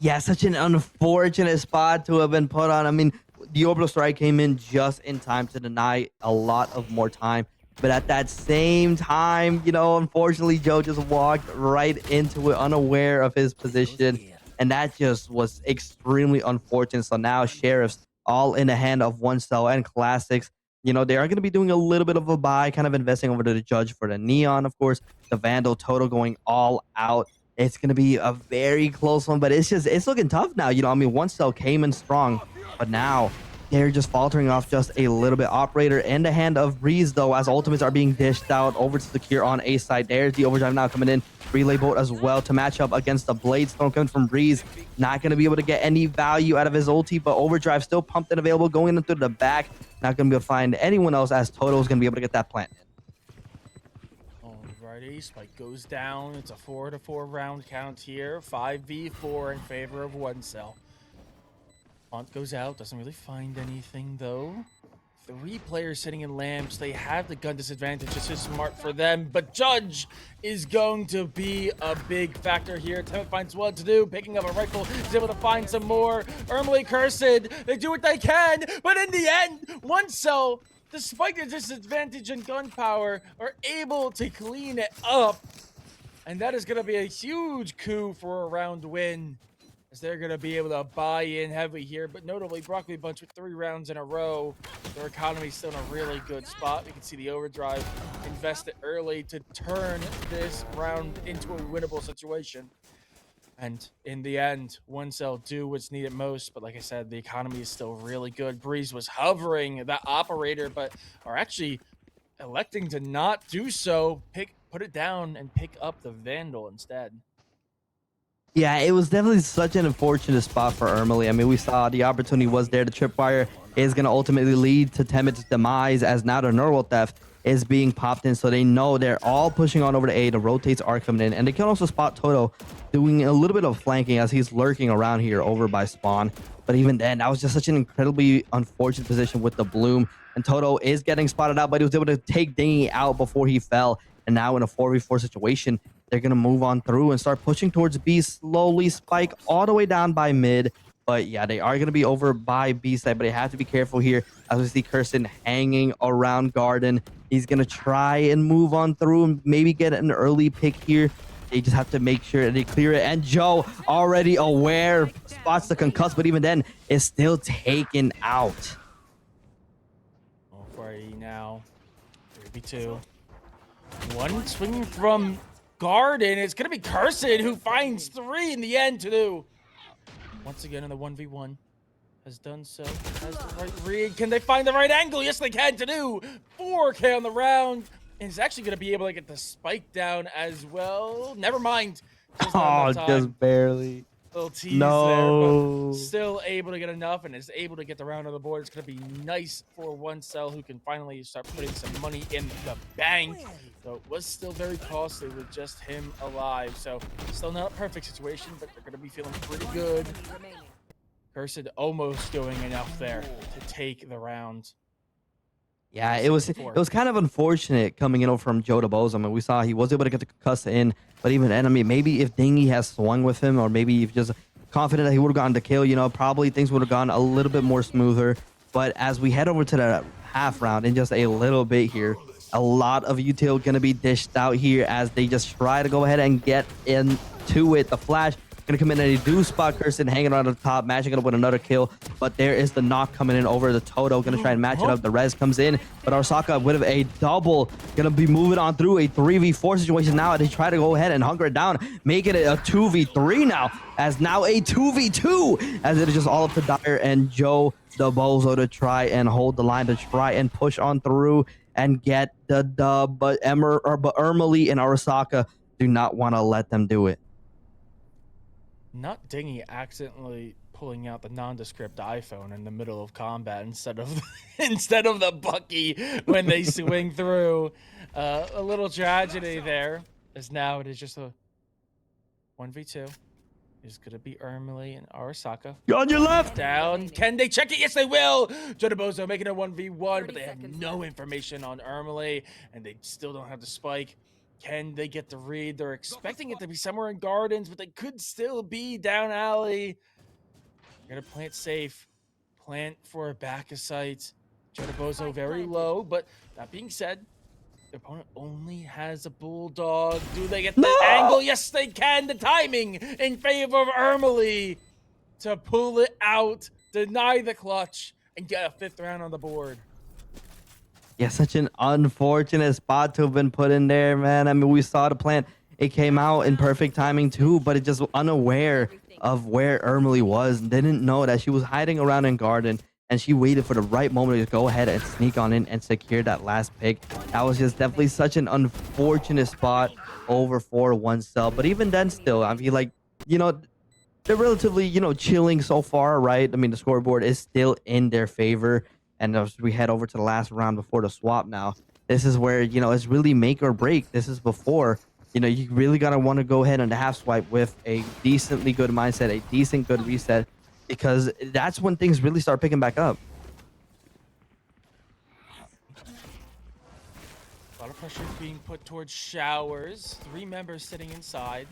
Yeah, such an unfortunate spot to have been put on. I mean, the orbital strike came in just in time to deny a lot of more time. But at that same time, unfortunately, Joe just walked right into it, unaware of his position. And that just was extremely unfortunate. So now Sheriffs all in the hand of OneCell and Classics. They are going to be doing a little bit of a buy, kind of investing over to the Judge for the Neon, of course. The Vandal, Toto going all out. It's going to be a very close one, but it's looking tough now. I mean, OneCell came in strong, but now they're just faltering off just a little bit. Operator in the hand of Breeze, though, as ultimates are being dished out over to secure on A side. There's the overdrive now coming in. Relay bolt as well to match up against the Blade Storm coming from Breeze. Not going to be able to get any value out of his ulti, but overdrive still pumped and available going into the back. Not going to be able to find anyone else, as Toto is going to be able to get that plant in. Alrighty, spike goes down. It's a 4-4 round count here. 5v4 in favor of OneCell. Font goes out, doesn't really find anything though. 3 players sitting in lamps. They have the gun disadvantage. It's just smart for them. But Judge is going to be a big factor here. Temet finds what to do. Picking up a rifle. He's able to find some more. Ermalie Cursed. They do what they can. But in the end, OneCell, despite their disadvantage in gunpowder, are able to clean it up. And that is going to be a huge coup for a round win, as they're going to be able to buy in heavy here. But notably, Broccoli Bunch with 3 rounds in a row. Their economy's still in a really good spot. You can see the overdrive invested early to turn this round into a winnable situation. And in the end, OneCell do what's needed most. But like I said, the economy is still really good. Breeze was hovering that operator, but are actually electing to not do so. Put it down and pick up the Vandal instead. Yeah, it was definitely such an unfortunate spot for Ermalie. I mean, we saw the opportunity was there. The tripwire is going to ultimately lead to Temet's demise, as now the Neural Theft is being popped in. So they know they're all pushing on over to A. The rotates are coming in. And they can also spot Toto doing a little bit of flanking as he's lurking around here over by spawn. But even then, that was just such an incredibly unfortunate position with the Bloom. And Toto is getting spotted out, but he was able to take Dingy out before he fell. And now in a 4v4 situation, they're going to move on through and start pushing towards B, slowly spike all the way down by mid. But yeah, they are going to be over by B side, but they have to be careful here as we see Kirsten hanging around Garden. He's going to try and move on through and maybe get an early pick here. They just have to make sure they clear it. And Joe, already aware, spots the concuss, but even then, is still taken out. Oh, for E now. 3v2. One swinging from Garden. It's going to be Kirsten who finds 3 in the end to do. Once again in the 1v1. Has done so. Has the right read. Can they find the right angle? Yes, they can to do. 4K on the round. And is actually going to be able to get the spike down as well. Never mind. Oh, just barely. Little tease No. there, but still able to get enough and is able to get the round on the board. It's going to be nice for one cell who can finally start putting some money in the bank. So it was still very costly with just him alive. So still not a perfect situation, but they're going to be feeling pretty good. Cursed almost doing enough there to take the round. Yeah, it was kind of unfortunate coming in from Joe DeBose. I mean, we saw he was able to get the concuss in, but even then, I mean, maybe if Dingy has swung with him, or maybe if just confident that he would have gotten the kill, you know, probably things would have gone a little bit more smoother. But as we head over to the half round in just a little bit here, a lot of util going to be dished out here as they just try to go ahead and get into it. The flash going to come in and they do spot Kirsten hanging on the top, matching it up with another kill. But there is the knock coming in over the Toto. Going to try and match it up. The res comes in, but Arasaka with a double. Going to be moving on through a 3v4 situation now. They try to go ahead and hunker it down, make it a 2v3 now, as now a 2v2, as it is just all up to Dyer and Joe DeBozo to try and hold the line, to try and push on through and get the dub. But Ermely and Arasaka do not want to let them do it. Not Dingy accidentally pulling out the nondescript iPhone in the middle of combat instead of the Bucky when they swing through. A little tragedy there, as now it is just a 1v2. It's gonna be Ermely and Arasaka. On your left. Down. Can they check it? Yes, they will. Joe DeBozo making a 1v1, but they have no information on Ermely, and they still don't have the spike. Can they get the read? They're expecting it to be somewhere in Gardens, but they could still be down alley. They're going to plant safe. Plant for a back of sight. Joe DeBozo very low, but that being said, their opponent only has a bulldog. Do they get the angle? Yes, they can. The timing in favor of Ermely to pull it out, deny the clutch, and get a 5th round on the board. Yeah, such an unfortunate spot to have been put in there, man. I mean, we saw the plant. It came out in perfect timing too, but it just unaware of where Ermely was. Didn't know that she was hiding around in Garden, and she waited for the right moment to go ahead and sneak on in and secure that last pick. That was just definitely such an unfortunate spot over for one cell. But even then still, I feel like, you know, they're relatively, you know, chilling so far, right? I mean, the scoreboard is still in their favor. And as we head over to the last round before the swap now, this is where, you know, it's really make or break. This is before, you know, you really got to want to go ahead on the half swipe with a decently good mindset, a decent good reset, because that's when things really start picking back up. A lot of pressure being put towards Showers. 3 members sitting inside.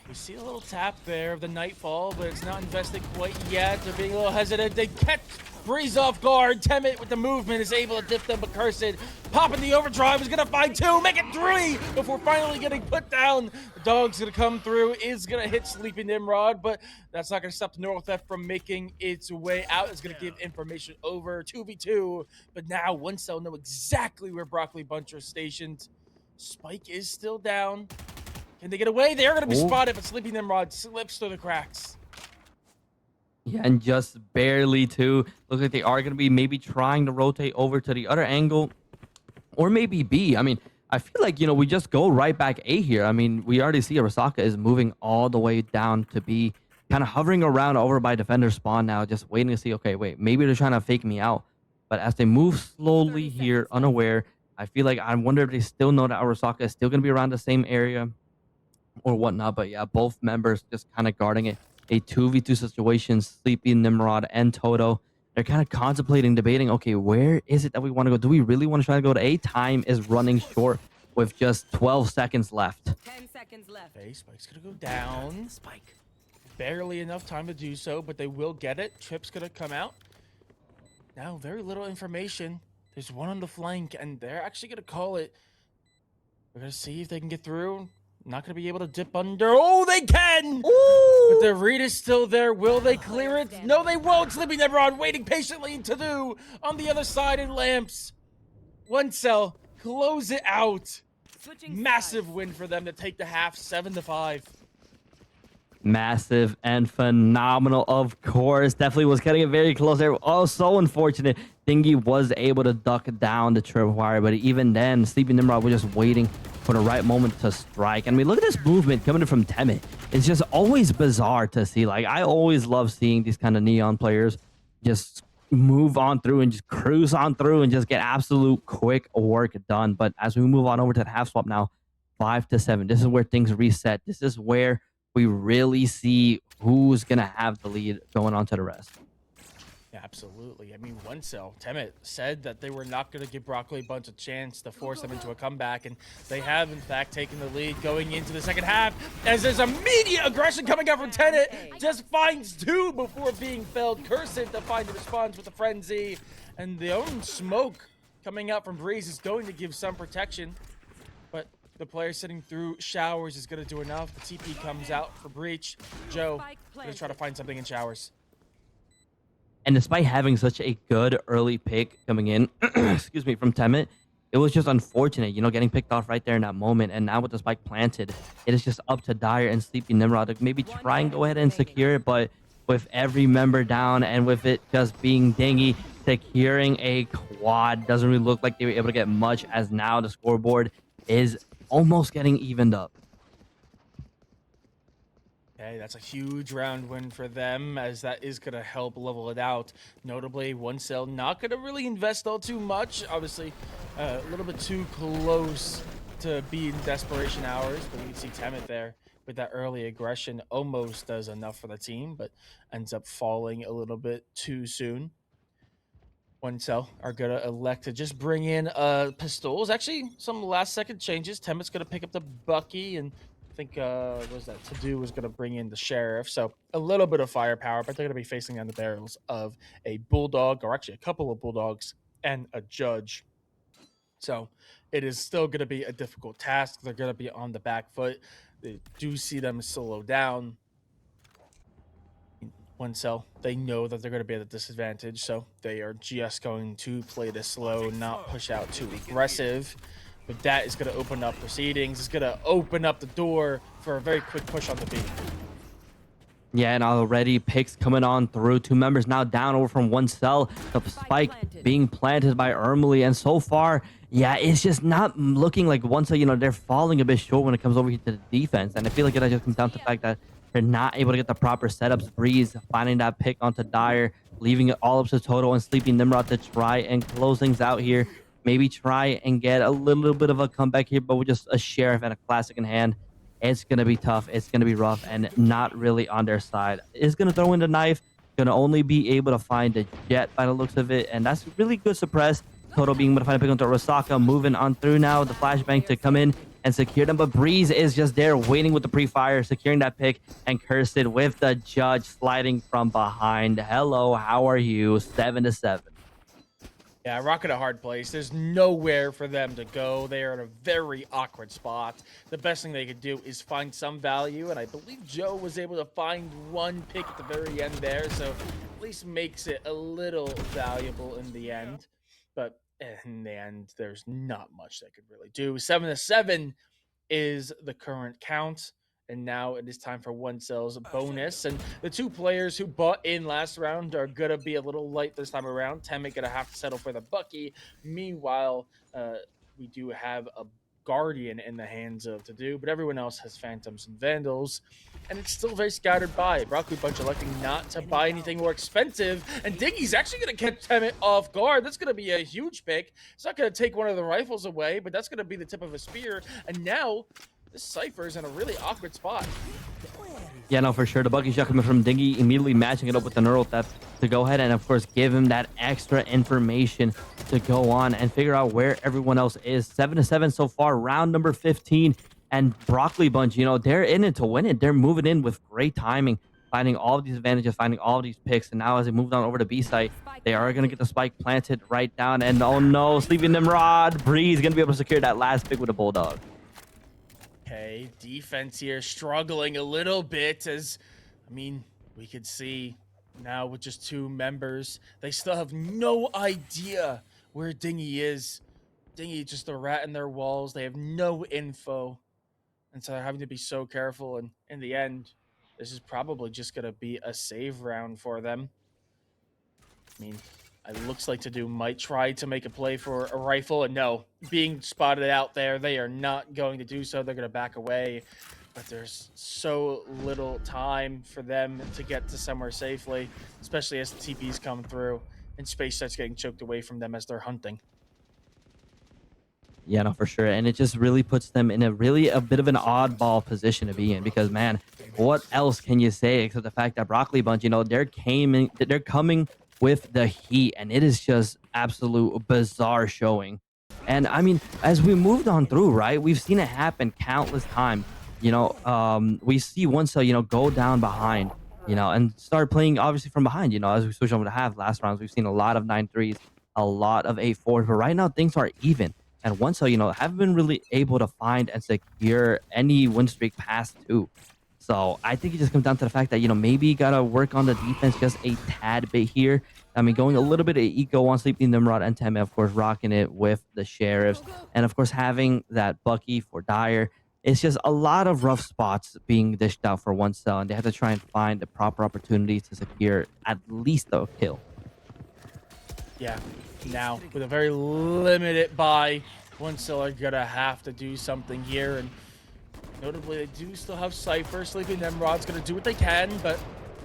We see a little tap there of the Nightfall, but it's not invested quite yet. They're being a little hesitant. They catch Breeze off guard. Temet with the movement is able to dip them, but Cursed popping the overdrive is going to find 2, make it 3 before finally getting put down. The dog's going to come through, is going to hit Sleeping Nimrod, but that's not going to stop the Neural Theft from making its way out. It's going to give information over 2v2, but now one cell know exactly where Broccoli Buncher is stationed. Spike is still down. Can they get away? They are going to be spotted, but Sleeping Nimrod slips through the cracks. Yeah, and just barely too. Looks like they are going to be maybe trying to rotate over to the other angle, or maybe B. I mean, I feel like, you know, we just go right back A here. I mean, we already see Arasaka is moving all the way down to B, kind of hovering around over by defender spawn now, just waiting to see, okay, wait, maybe they're trying to fake me out. But as they move slowly here, unaware, I feel like I wonder if they still know that Arasaka is still going to be around the same area or whatnot. But yeah, both members just kind of guarding it. A 2v2 situation, Sleepy, Nimrod, and Toto. They're kind of contemplating, debating, okay, where is it that we want to go? Do we really want to try to go to A? Time is running short with just 12 seconds left. 10 seconds left. Okay, Spike's gonna go down. Spike. Barely enough time to do so, but they will get it. Trip's gonna come out. Now, very little information. There's one on the flank, and they're actually gonna call it. We're gonna see if they can get through. Not gonna be able to dip under. Oh, they can! But the read is still there. Will they clear it? No, they won't. Sleeping Nebron waiting patiently to do on the other side in lamps. One cell. Close it out. Switching Massive sides. win for them to take the half 7-5. Massive and phenomenal, of course. Definitely was getting it very close there. Oh, so unfortunate. Thingy was able to duck down the tripwire, but even then, Sleeping Nimrod was just waiting for the right moment to strike. And I mean, look at this movement coming in from Temet. It's just always bizarre to see. Like, I always love seeing these kind of Neon players just move on through and just cruise on through and just get absolute quick work done. But as we move on over to the half swap now, 5-7, this is where things reset. This is where we really see who's gonna have the lead going on to the rest. Yeah, absolutely. I mean, one cell, Temet said that they were not going to give Broccoli Bunch a chance to force them into a comeback, and they have, in fact, taken the lead going into the second half, as there's immediate aggression coming out from Tenet. Just finds two before being felled. Cursive to find the response with the frenzy, and the own smoke coming out from Breeze is going to give some protection, but the player sitting through showers is going to do enough. The TP comes out for Breach. Joe going to try to find something in showers. And despite having such a good early pick coming in, excuse me, from Temet, it was just unfortunate, you know, getting picked off right there in that moment. And now with the spike planted, it is just up to Dire and Sleepy Nimrod to maybe try and go ahead and secure it. But with every member down and with it just being dingy, securing a quad doesn't really look like they were able to get much, as now the scoreboard is almost getting evened up. Okay, that's a huge round win for them, as that is going to help level it out. Notably, one cell not going to really invest all too much. Obviously, a little bit too close to be in desperation hours, but you can see Temet there with that early aggression almost does enough for the team, but ends up falling a little bit too soon. One cell are going to elect to just bring in pistols. Actually, some last second changes. Temet's going to pick up the Bucky, and I think what was that? To do was going to bring in the sheriff. So a little bit of firepower, but they're going to be facing on the barrels of a bulldog, or actually a couple of bulldogs and a judge. So it is still going to be a difficult task. They're going to be on the back foot. They do see them slow down. One cell, they know that they're going to be at a disadvantage, so they are just going to play this slow, not push out too aggressive. But that is going to open up proceedings. It's going to open up the door for a very quick push on the B. Yeah, and already picks coming on through. Two members now down over from one cell. The spike being planted by Ermely, and so far, yeah, it's just not looking like one cell, you know, they're falling a bit short when it comes over here to the defense. And I feel like it just comes down to the fact that they're not able to get the proper setups. Breeze finding that pick onto Dire, leaving it all up to Toto and Sleepy Nimrod to try and close things out here. Maybe try and get a little bit of a comeback here, but with just a sheriff and a classic in hand, it's going to be tough. It's going to be rough and not really on their side. It's going to throw in the knife, going to only be able to find the jet by the looks of it, and that's really good suppress. Toto being able to find a pick onto Rosaka, moving on through now, the flashbang to come in and secure them, but Breeze is just there waiting with the pre-fire, securing that pick, and Cursed with the judge sliding from behind. Hello, how are you? 7-7. Yeah, Rock at a hard place. There's nowhere for them to go. They are in a very awkward spot. The best thing they could do is find some value, and I believe Joe was able to find one pick at the very end there, so at least makes it a little valuable in the end. But in the end, there's not much they could really do. 7-7 is the current count. And now it is time for one cell's bonus. And the two players who bought in last round are going to be a little light this time around. Temet going to have to settle for the Bucky. Meanwhile, we do have a Guardian in the hands of To Do, but everyone else has Phantoms and Vandals. And it's still very scattered by. Broccoli Bunch electing not to buy anything more expensive. And Diggy's actually going to catch Temet off guard. That's going to be a huge pick. It's not going to take one of the rifles away, but that's going to be the tip of a spear. And now this Cypher is in a really awkward spot. Yeah, no, for sure. The Bucky shot coming from Dingy, immediately matching it up with the neural theft to go ahead and, of course, give him that extra information to go on and figure out where everyone else is. 7-7 so far, round number 15. And Broccoli Bunch, you know, they're in it to win it. They're moving in with great timing, finding all of these advantages, finding all of these picks. And now as they move on over to B site, they are going to get the spike planted right down. And oh no, Sleeping Nimrod, Breeze going to be able to secure that last pick with a Bulldog. Okay, defense here struggling a little bit as, I mean, we could see now with just 2 members, they still have no idea where Dingy is. Dingy just a rat in their walls. They have no info. And so they're having to be so careful. And in the end, this is probably just going to be a save round for them. I mean, it looks like To Do might try to make a play for a rifle, and no, being spotted out there, they are not going to do so. They're going to back away, but there's so little time for them to get to somewhere safely, especially as the TPs come through and space starts getting choked away from them as they're hunting. Yeah, no, for sure. And it just really puts them in a bit of an oddball position to be in because, man, what else can you say except the fact that Broccoli Bunch, you know, they're coming with the heat, and it is just absolute bizarre showing. And I mean, as we moved on through, right, we've seen it happen countless times. You know, we see one cell, you know, go down behind, you know, and start playing obviously from behind, you know, as we switch over to half last rounds, we've seen a lot of 9-3s, a lot of 8-4s, but right now things are even. And one cell, you know, haven't been really able to find and secure any win streak past 2. So I think it just comes down to the fact that, you know, maybe you got to work on the defense just a tad bit here. I mean, going a little bit of eco on Sleeping Nimrod and Temme, of course, rocking it with the Sheriffs. And, of course, having that Bucky for Dire. It's just a lot of rough spots being dished out for one cell, and they have to try and find the proper opportunities to secure at least a kill. Yeah, now with a very limited buy, one cell are going to have to do something here. And notably, they do still have Cypher. Sleeping Nimrod's going to do what they can, but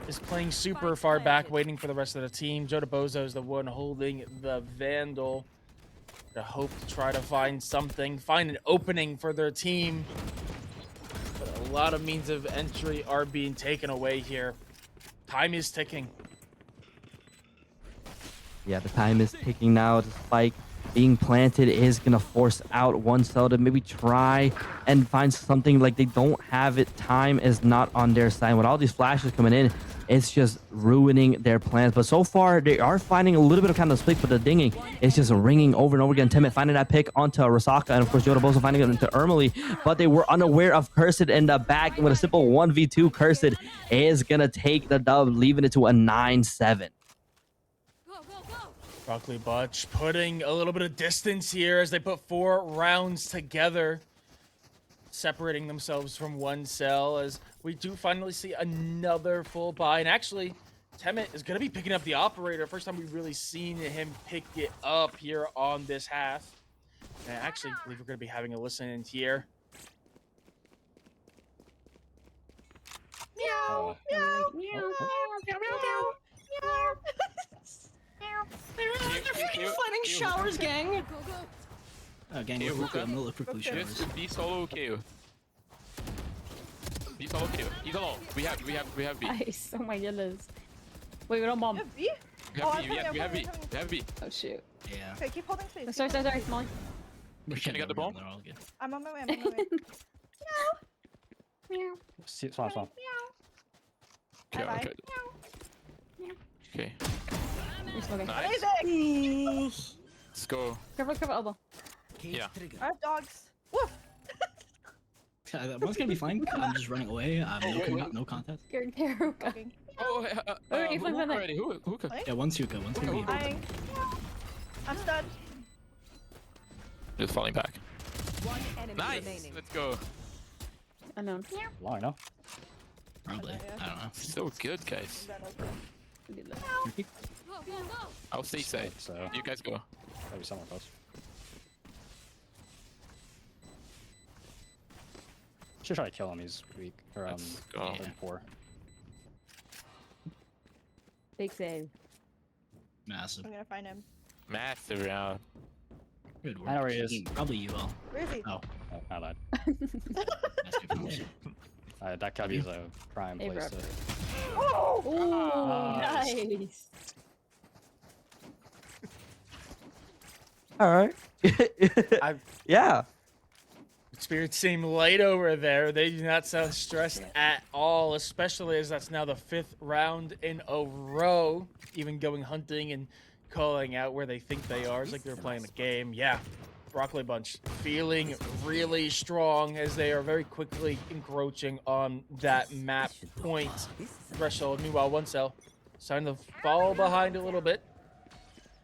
is playing super far back, waiting for the rest of the team. Joe DeBozo is the one holding the Vandal. To hope to try to find something, find an opening for their team. But a lot of means of entry are being taken away here. Time is ticking. Yeah, the time is ticking now. The spike being planted is going to force out one cell to maybe try and find something. Like, they don't have it. Time is not on their side. With all these flashes coming in, it's just ruining their plans. But so far, they are finding a little bit of kind of split, but the dinging is just ringing over and over again. Temme finding that pick onto Rasaka, and of course, Joe DeBozo finding it into Ermely, but they were unaware of Cursed in the back. And with a simple 1v2, Cursed is going to take the dub, leaving it to a 9-7. Broccoli Bunch putting a little bit of distance here as they put 4 rounds together, separating themselves from one cell as we do finally see another full buy. And actually, Temme is going to be picking up the operator. First time we've really seen him pick it up here on this half. And I actually believe we're going to be having a listen in here. Meow, meow, meow, meow, meow, meow. You're fighting showers, gang. gang, Okay, I'm gonna look quickly showers. Just be solo KO. Be solo KO. He's alone. We have B. Nice. Oh my goodness. Wait, we don't bomb. B? We have B. We have B. Oh shoot. Yeah. Okay, keep holding space. Sorry, Molly. Can you get the bomb? They're all good. I'm on my way, I'm on my way. Meow. Meow. Small. Okay, Bye-bye. okay. Okay. You're smoking. Nice. Amazing! Let's go. Cover elbow. Yeah. I have dogs. Woof! One's gonna be fine. I'm just running away. No contact. Scared Karuka. Fucking Oh, Wait, you who flip already? Who could? Yeah, one's Yuka. One's gonna be. dying. I'm stunned. Just falling back. One enemy Nice. remaining. Let's go. Unknown. Long, no? Probably. I don't know. So good, guys. We did that. Oh, Go, go, go! I'll stay safe. So You guys go. maybe somewhere close. Should try to kill him. He's weak. Or Let's go. poor. Big save. Massive. I'm gonna find him. Massive round. Good work. I know where he is. Probably you will. Where is he? Oh, my bad. That cubby is a prime Hey, place bro. to. Oh! Ooh, nice. All right. I've Yeah. Spirits seem light over there. They do not sound stressed at all, especially as that's now the 5th round in a row. Even going hunting and calling out where they think they are. It's like they're playing a game. Yeah, Broccoli Bunch feeling really strong as they are very quickly encroaching on that map point threshold. Meanwhile, One Cell starting to fall behind a little bit.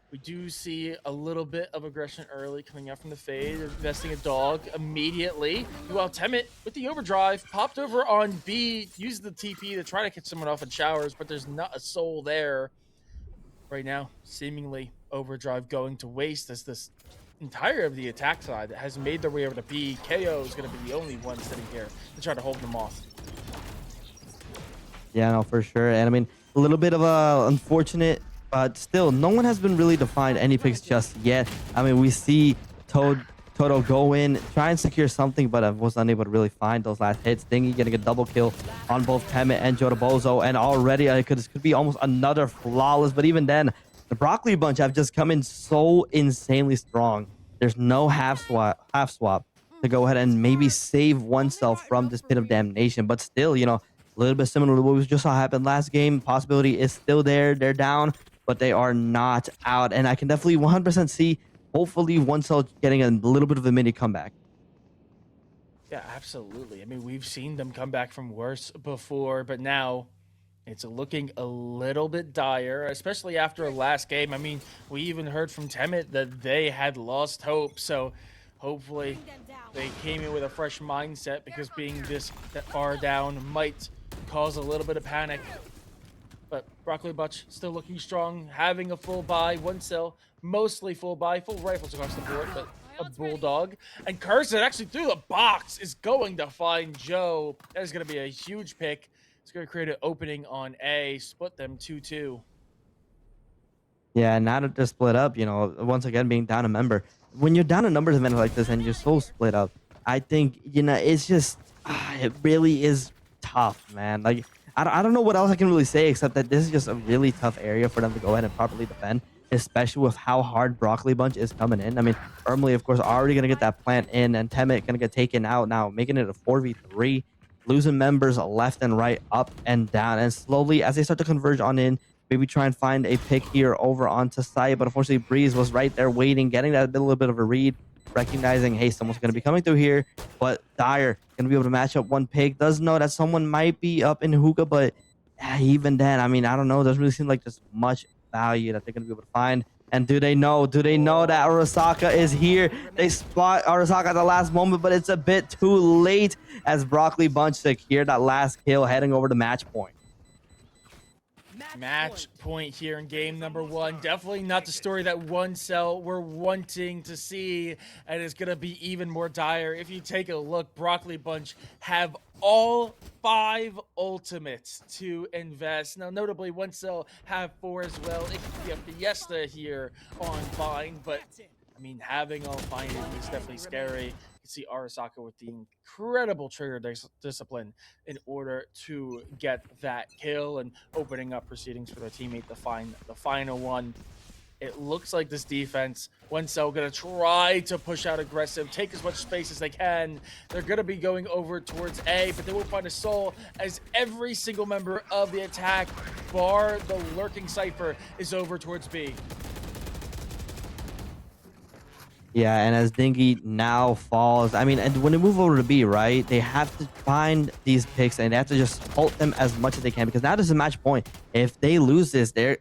We do see a little bit of aggression early coming out from the fade, investing a dog immediately. Meanwhile, Temet with the overdrive popped over on B, used the TP to try to catch someone off in showers, but there's not a soul there right now. Seemingly overdrive going to waste as this entire of the attack side that has made their way over to B. KO is going to be the only one sitting here to try to hold them off. Yeah, no, for sure. And I mean, a little bit of a unfortunate, but still, no one has been really defined any picks just yet. I mean, we see Toto go in, try and secure something, but was unable to really find those last hits. Dingy getting a double kill on both Temet and Jotabozo, and already this could be almost another flawless. But even then, the Broccoli Bunch have just come in so insanely strong. There's no half swap to go ahead and maybe save oneself from this pit of damnation. But still, you know, a little bit similar to what we just saw happen last game. Possibility is still there. They're down, but they are not out. And I can definitely 100% see, hopefully, One Cell getting a little bit of a mini comeback. Yeah, absolutely. I mean, we've seen them come back from worse before, but now it's looking a little bit dire, especially after last game. I mean, we even heard from Temet that they had lost hope, so hopefully they came in with a fresh mindset, because being this far down might cause a little bit of panic. But Broccoli Bunch still looking strong, having a full buy. One Cell mostly full buy, full rifles across the board, but a Bulldog. And Curse actually through the box is going to find Joe. That is going to be a huge pick. It's going to create an opening on A, split them 2-2. Yeah, now that they're split up, you know, once again being down a member. When you're down a numbers event like this and you're so split up, I think, you know, it's just, it really is tough, man. Like, I don't know what else I can really say except that this is just a really tough area for them to go ahead and properly defend, especially with how hard Broccoli Bunch is coming in. I mean, Ermley, of course, already going to get that plant in, and Temet going to get taken out now, making it a 4v3, losing members left and right, up and down. And slowly, as they start to converge on in, maybe try and find a pick here over onto site. But unfortunately, Breeze was right there waiting, getting that little bit of a read, recognizing, hey, someone's going to be coming through here. But Dire going to be able to match up one pick. Does know that someone might be up in hookah, but even then, I mean, I don't know. It doesn't really seem like there's much value that they're going to be able to find. And do they know that Arasaka is here? They spot Arasaka at the last moment, but it's a bit too late as Broccoli Bunch secured that last kill, heading over to match point. Match point here in game number 1. Definitely not the story that One Cell were wanting to see, and it's going to be even more dire. If you take a look, Broccoli Bunch have all 5 ultimates to invest. Now, notably, One Cell have 4 as well. It could be a fiesta here on Vine, but I mean, having all 5 is definitely scary. You can see Arasaka with the incredible trigger discipline in order to get that kill and opening up proceedings for their teammate to find the final one. It looks like this defense, One Cell going to try to push out aggressive, take as much space as they can. They're going to be going over towards A, but they won't find a soul as every single member of the attack, bar the lurking Cypher, is over towards B. Yeah, and as Dingy now falls, I mean, and when they move over to B, right, they have to find these picks and they have to just ult them as much as they can, because now this is a match point. If they lose this, their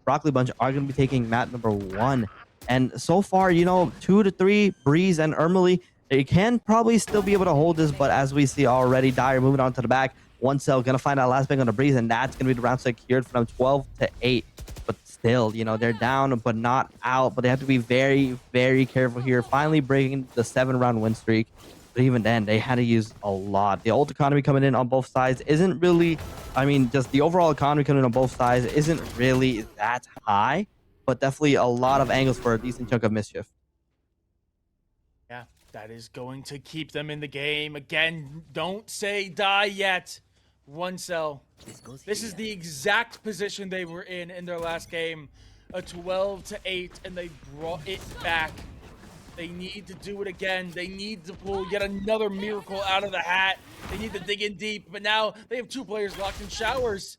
Broccoli Bunch are going to be taking map number 1. And so far, you know, 2 to 3, Breeze and Ermley, they can probably still be able to hold this, but as we see already, Dire moving on to the back. One Cell going to find that last pick on the Breeze, and that's going to be the round secured for them, 12 to 8. But still, you know, they're down but not out, but they have to be very, very careful here, finally breaking the 7-round win streak. But even then, they had to use a lot. The ult economy coming in on both sides isn't really, I mean, just the overall economy coming in on both sides isn't really that high, but definitely a lot of angles for a decent chunk of mischief. that is going to keep them in the game. Again, don't say die yet. One cell. This is the exact position they were in their last game. A 12-8, and they brought it back. They need to do it again. They need to pull yet another miracle out of the hat. They need to dig in deep, but now they have 2 players locked in showers.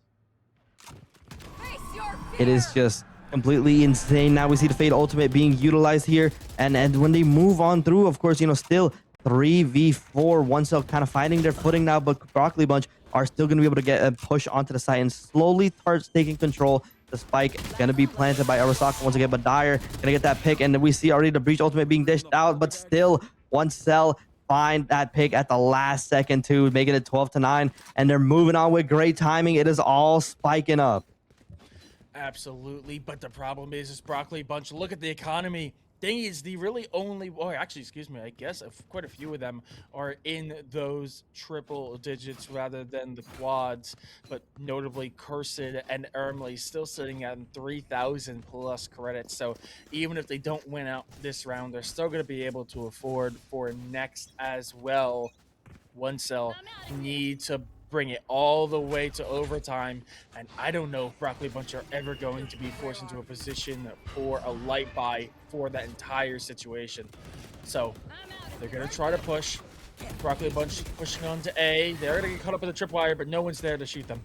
It is just completely insane. Now we see the Fade ultimate being utilized here, and when they move on through, of course, you know, still 3v4, one cell kind of finding their footing now, but Broccoli Bunch are still going to be able to get a push onto the site and slowly starts taking control. The spike going to be planted by Arasaka once again, but Dyer going to get that pick, and then we see already the Breach ultimate being dished out, but still one cell find that pick at the last second too, making it 12-9, and they're moving on with great timing. It is all spiking up. Absolutely, but the problem is Broccoli Bunch. Look at the economy. Ding is the really only, or actually, excuse me, I guess quite a few of them are in those triple digits rather than the quads, but notably Cursed and Ermley still sitting at 3,000 plus credits. So even if they don't win out this round, they're still going to be able to afford for next as well. One cell need to bring it all the way to overtime, and I don't know if Broccoli Bunch are ever going to be forced into a position for a light buy for that entire situation. So they're going to try to push. Broccoli Bunch pushing on to A. They're going to get caught up in the tripwire, but no one's there to shoot them.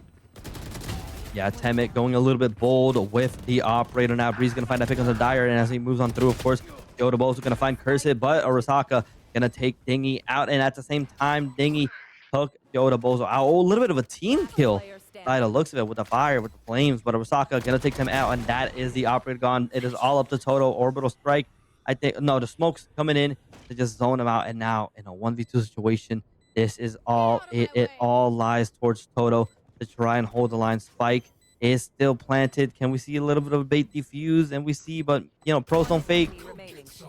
Yeah, Temet going a little bit bold with the operator now. Breeze going to find that pick on the Dyer, and as he moves on through, of course, Yoda Bo's going to find Cursed, but Arasaka going to take Dingy out, and at the same time, Dingy took Yoda Bozo out. Oh, a little bit of a team kill by the looks of it with the fire, with the flames, but Arasaka going to take them out, and that is the operator gone. It is all up to Toto. Orbital strike. I think, no, the smoke's coming in to just zone him out, and now in a 1v2 situation, this is all, it all lies towards Toto to try and hold the line. Spike is still planted. Can we see a little bit of a bait defuse? And we see, but, you know, pros don't fake.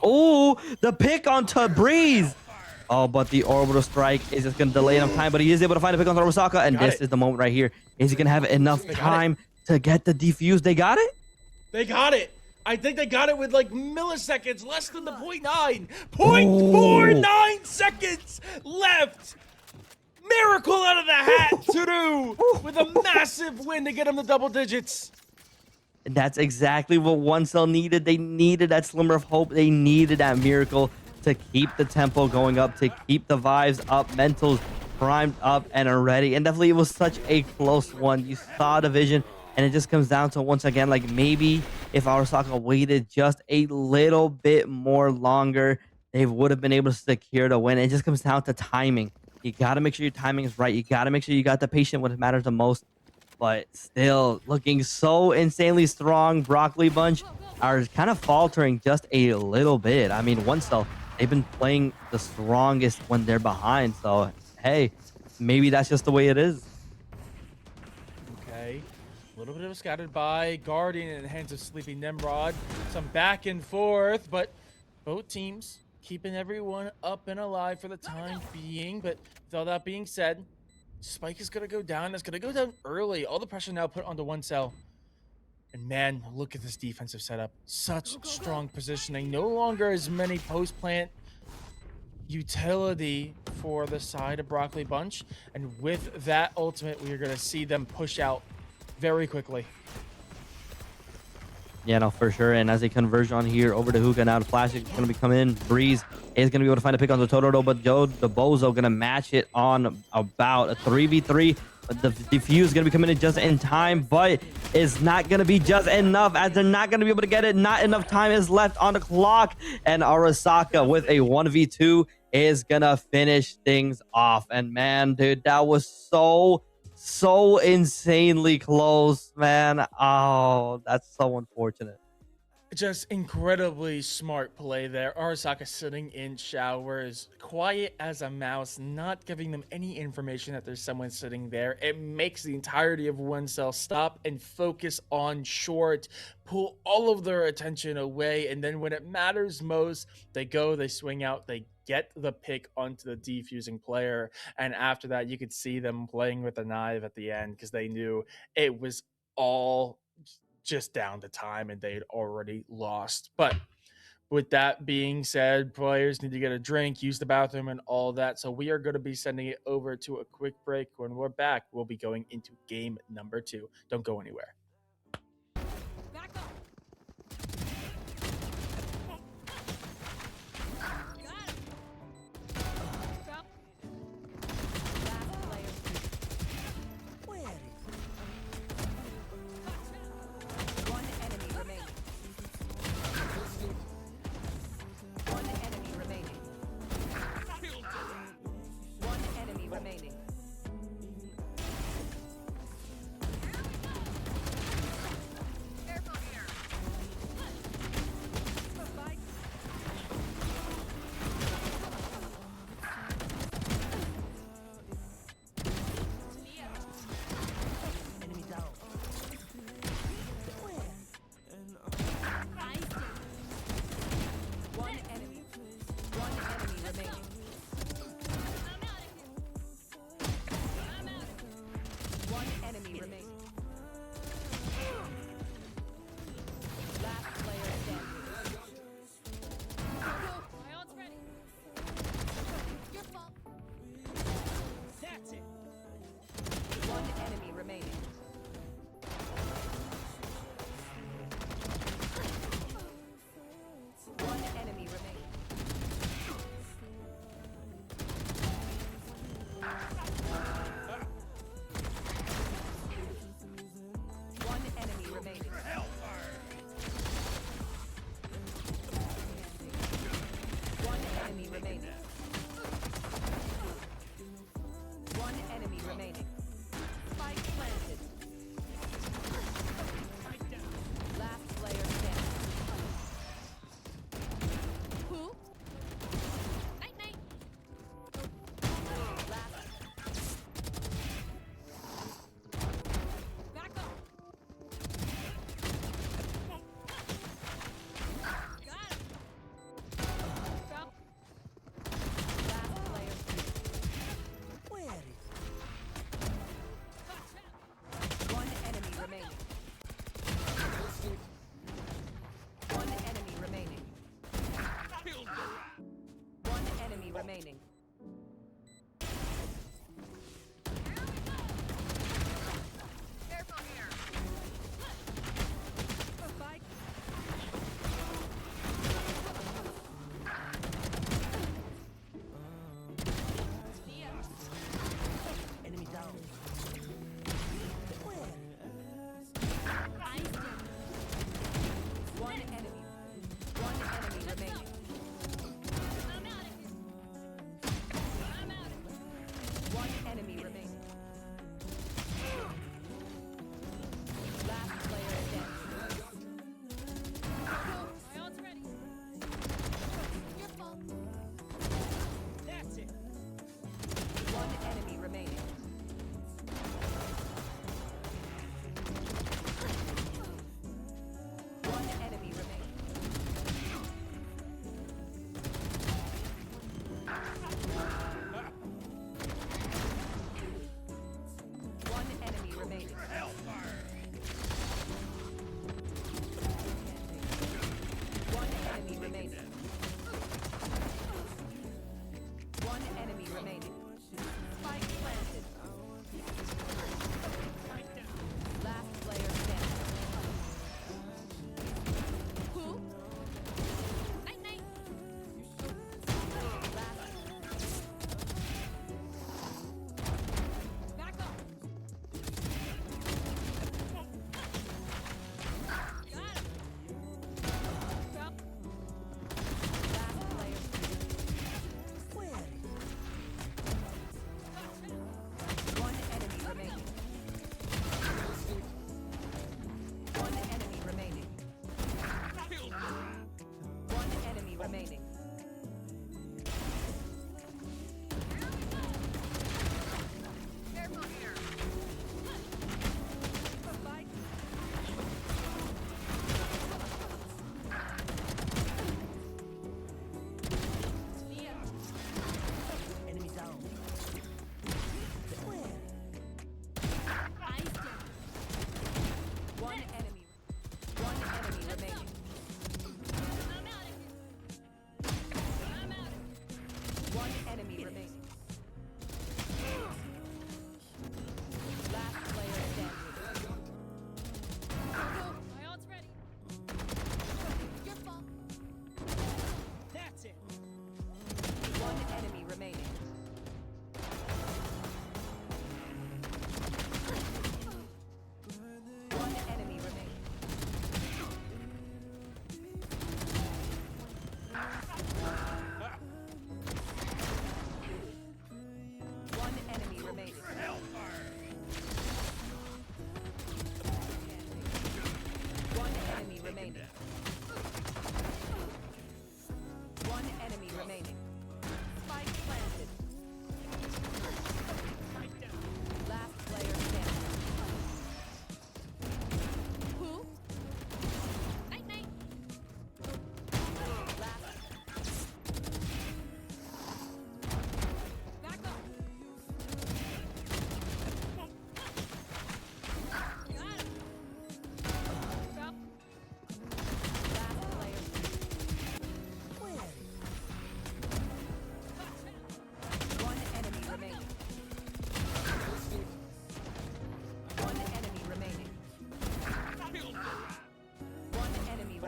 Oh, the pick onto Breeze. Oh, but the orbital strike is just going to delay enough time, but he is able to find a pick on Arasaka, and this is the moment right here. Is he going to have enough time to get the defuse? They got it? They got it. I think they got it with like milliseconds, less than the 0.9. 0.49 seconds left. Miracle out of the hat to do with a massive win to get him to double digits. And that's exactly what one cell needed. They needed that slimmer of hope. They needed that miracle to keep the tempo going up, to keep the vibes up, mentals primed up and are ready. And definitely it was such a close one. You saw the vision, and it just comes down to, once again, like maybe if Arasaka waited just a little bit more longer, they would have been able to secure the win. It just comes down to timing. You got to make sure your timing is right. You got to make sure you got the patient when it matters the most. But still looking so insanely strong. Broccoli Bunch are kind of faltering just a little bit. I mean, one cell, they've been playing the strongest when they're behind. So, hey, maybe that's just the way it is. Okay. A little bit of a scattered by Guardian in the hands of Sleepy Nimrod. Some back and forth, but both teams keeping everyone up and alive for the time being. But with all that being said, Spike is going to go down. It's going to go down early. All the pressure now put onto one cell. And man, look at this defensive setup. Such strong positioning. No longer as many post-plant utility for the side of Broccoli Bunch. And with that ultimate, we are going to see them push out very quickly. Yeah, no, for sure. And as they converge on here over to Hookah, now the flash is going to be coming in. Breeze is going to be able to find a pick on the Totoro, but Joe the Bozo going to match it on about a 3v3. But the defuse is going to be coming in just in time, but it's not going to be just enough, as they're not going to be able to get it. Not enough time is left on the clock, and Arasaka with a 1v2 is going to finish things off. And man, dude, that was so insanely close, man. Oh, that's so unfortunate. Just incredibly smart play there. Arasaka sitting in showers, quiet as a mouse, not giving them any information that there's someone sitting there. It makes the entirety of one cell stop and focus on short, pull all of their attention away, and then when it matters most, they go, they swing out, they get the pick onto the defusing player, and after that, you could see them playing with a knife at the end because they knew it was all just down to time and they'd already lost. But With that being said, players need to get a drink, use the bathroom, and all that. So we are going to be sending it over to a quick break. When we're back, we'll be going into game number 2. Don't go anywhere. Back up. Got it. Drop. Last player standing. Where is it? One enemy remaining. One enemy remaining. One enemy remaining. Careful here. Fight. Enemy down. One enemy. One enemy remaining. One enemy remaining. Last player standing. My ult's ready. Your fault. That's it. One enemy remaining. One enemy remaining. One enemy remaining. One enemy remaining. One enemy remaining. Spike planted. Last player standing. Who? Night night. Last. Back up. Got it. Drop. Last player standing. Where is it? One enemy remaining. One enemy remaining. One enemy remaining. Careful here. Fight. Enemy down. One enemy. One enemy remaining.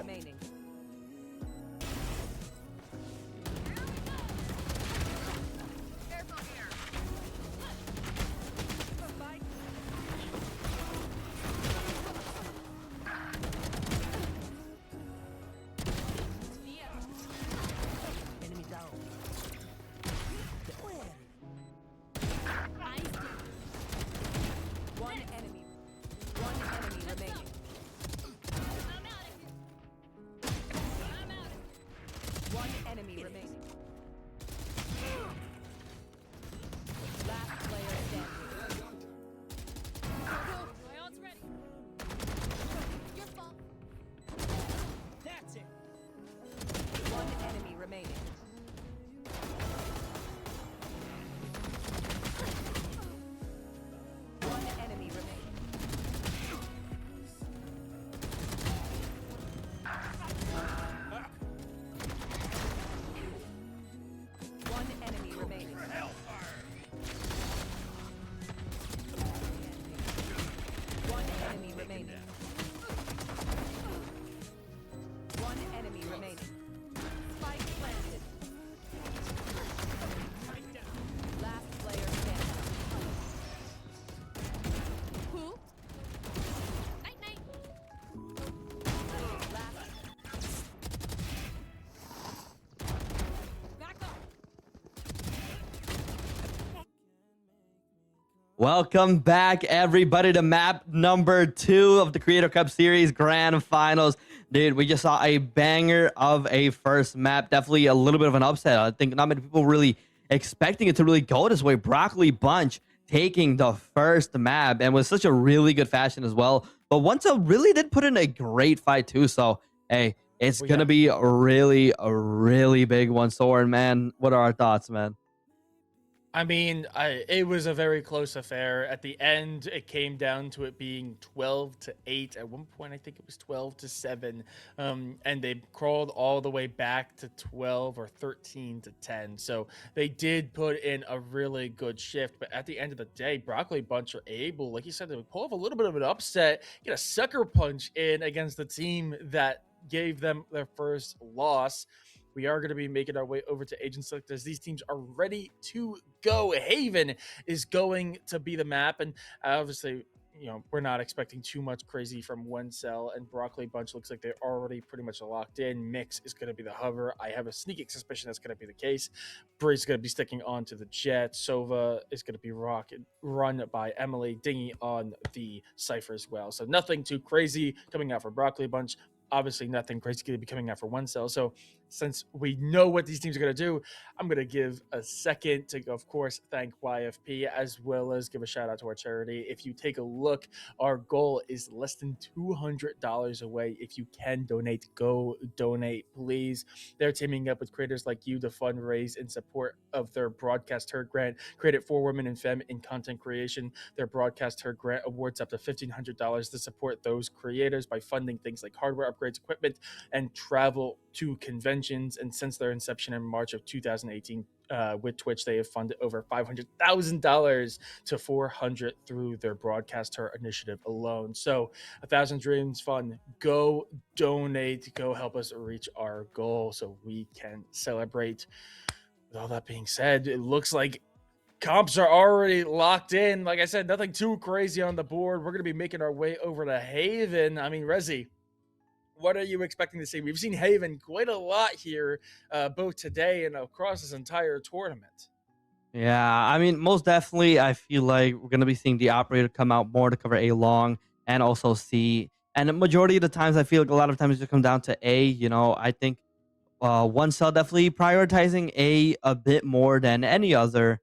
remaining. Enemy down. One enemy remaining. One enemy remaining. Last player standing. My ult's ready. Your fault. That's it. One enemy remaining. One enemy remaining. One enemy remaining. One enemy remaining. One enemy remaining. Spike planted. Last player standing. Who? Night night. Last. Back up. Welcome back, everybody, to map number 2 of the Creator Cup Series Grand Finals. Dude, we just saw a banger of a first map. Definitely a little bit of an upset. I think not many people really expecting it to really go this way. Broccoli Bunch taking the first map and with such a really good fashion as well. But OneCell really did put in a great fight too. So, hey, it's going to be a really big one. Soren, man, what are our thoughts, man? I mean, it was a very close affair. At the end, it came down to it being 12-8. At one point, I think it was 12-7. And they crawled all the way back to 12 or 13-10. So they did put in a really good shift. But at the end of the day, Broccoli Bunch are able, like you said, to pull off a little bit of an upset, get a sucker punch in against the team that gave them their first loss. We are going to be making our way over to Agent Select as these teams are ready to go. Haven is going to be the map, and obviously, you know, we're not expecting too much crazy from OneCell, and Broccoli Bunch looks like they're already pretty much locked in. Mix is going to be the hover. I have a sneaking suspicion that's going to be the case. Bree's going to be sticking on to the Jet. Sova is going to be run by Emily. Dingy on the Cypher as well. So nothing too crazy coming out for Broccoli Bunch. Obviously, nothing crazy going to be coming out for OneCell. So since we know what these teams are going to do, I'm going to give a second to, of course, thank YFP, as well as give a shout out to our charity. If you take a look, our goal is less than $200 away. If you can donate, go donate, please. They're teaming up with creators like you to fundraise in support of their Broadcast Heard grant, created for women and femme in content creation. Their Broadcast Heard grant awards up to $1,500 to support those creators by funding things like hardware upgrades, equipment, and travel to conventions. And since their inception in March of 2018 with Twitch, they have funded over $500,000 to $400 through their Broadcast Her initiative alone. So 1,000 Dreams Fund, go donate, go help us reach our goal so we can celebrate. With all that being said, it looks like comps are already locked in. Like I said, nothing too crazy on the board. We're going to be making our way over to Haven. I mean, Rezi, what are you expecting to see? We've seen Haven quite a lot here, both today and across this entire tournament. Yeah, I mean, most definitely, I feel like we're going to be seeing the operator come out more to cover A long and also C. And the majority of the times, I feel like a lot of times it just come down to A. You know, I think OneCell definitely prioritizing a bit more than any other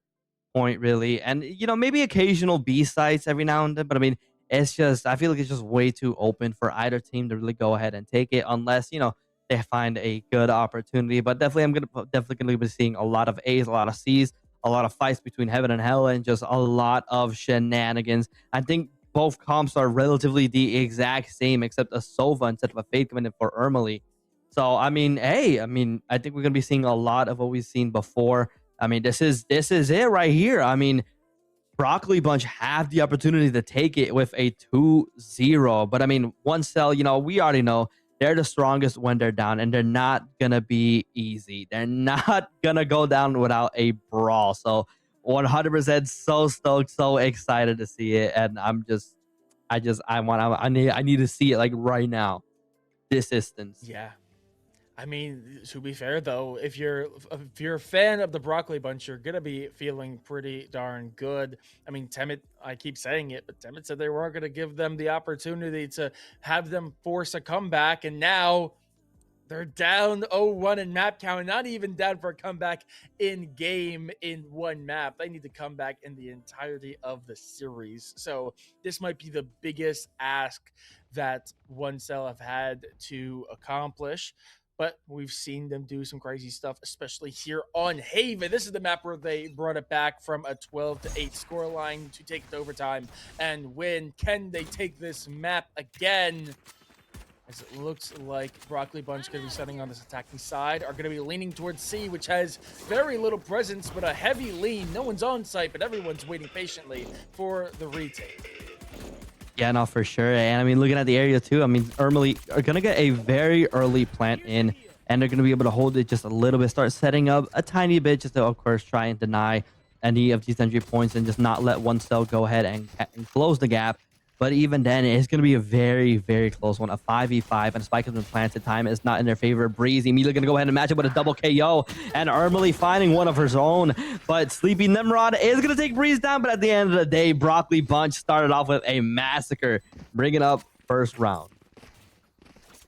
point, really. And, you know, maybe occasional B sites every now and then. But I mean, it's just, I feel like it's just way too open for either team to really go ahead and take it unless, you know, they find a good opportunity. But definitely, I'm definitely going to be seeing a lot of A's, a lot of C's, a lot of fights between heaven and hell, and just a lot of shenanigans. I think both comps are relatively the exact same, except a Sova instead of a Fade coming in for Ermely. So, I mean, hey, I mean, I think we're going to be seeing a lot of what we've seen before. I mean, this is it right here. I mean, Broccoli Bunch have the opportunity to take it with a 2-0. But I mean, OneCell, you know, we already know they're the strongest when they're down, and they're not gonna be easy. They're not gonna go down without a brawl. So 100% so stoked, so excited to see it, and I need to see it like right now. This instance. Yeah. I mean, to be fair though, if you're a fan of the Broccoli Bunch, you're gonna be feeling pretty darn good. I mean, Temet, I keep saying it, but Temet said they weren't gonna give them the opportunity to have them force a comeback, and now they're down 0-1 in map count, and not even down for a comeback in game in one map. They need to come back in the entirety of the series. So this might be the biggest ask that OneCell have had to accomplish. But we've seen them do some crazy stuff, especially here on Haven. This is the map where they brought it back from a 12-8 scoreline to take it to overtime and win. Can they take this map again? As it looks like Broccoli Bunch going to be setting on this attacking side, are going to be leaning towards C, which has very little presence, but a heavy lean. No one's on site, but everyone's waiting patiently for the retake. Yeah, no, for sure. And I mean, looking at the area too, I mean, Ermely are going to get a very early plant in, and they're going to be able to hold it just a little bit, start setting up a tiny bit, just to, of course, try and deny any of these entry points and just not let OneCell go ahead and close the gap. But even then, it's going to be a very, very close one. A 5v5, and Spike has been planted. Time is not in their favor. Breeze immediately going to go ahead and match it with a double KO. And Ermely finding one of her own. But Sleepy Nimrod is going to take Breeze down. But at the end of the day, Broccoli Bunch started off with a massacre, bringing up first round.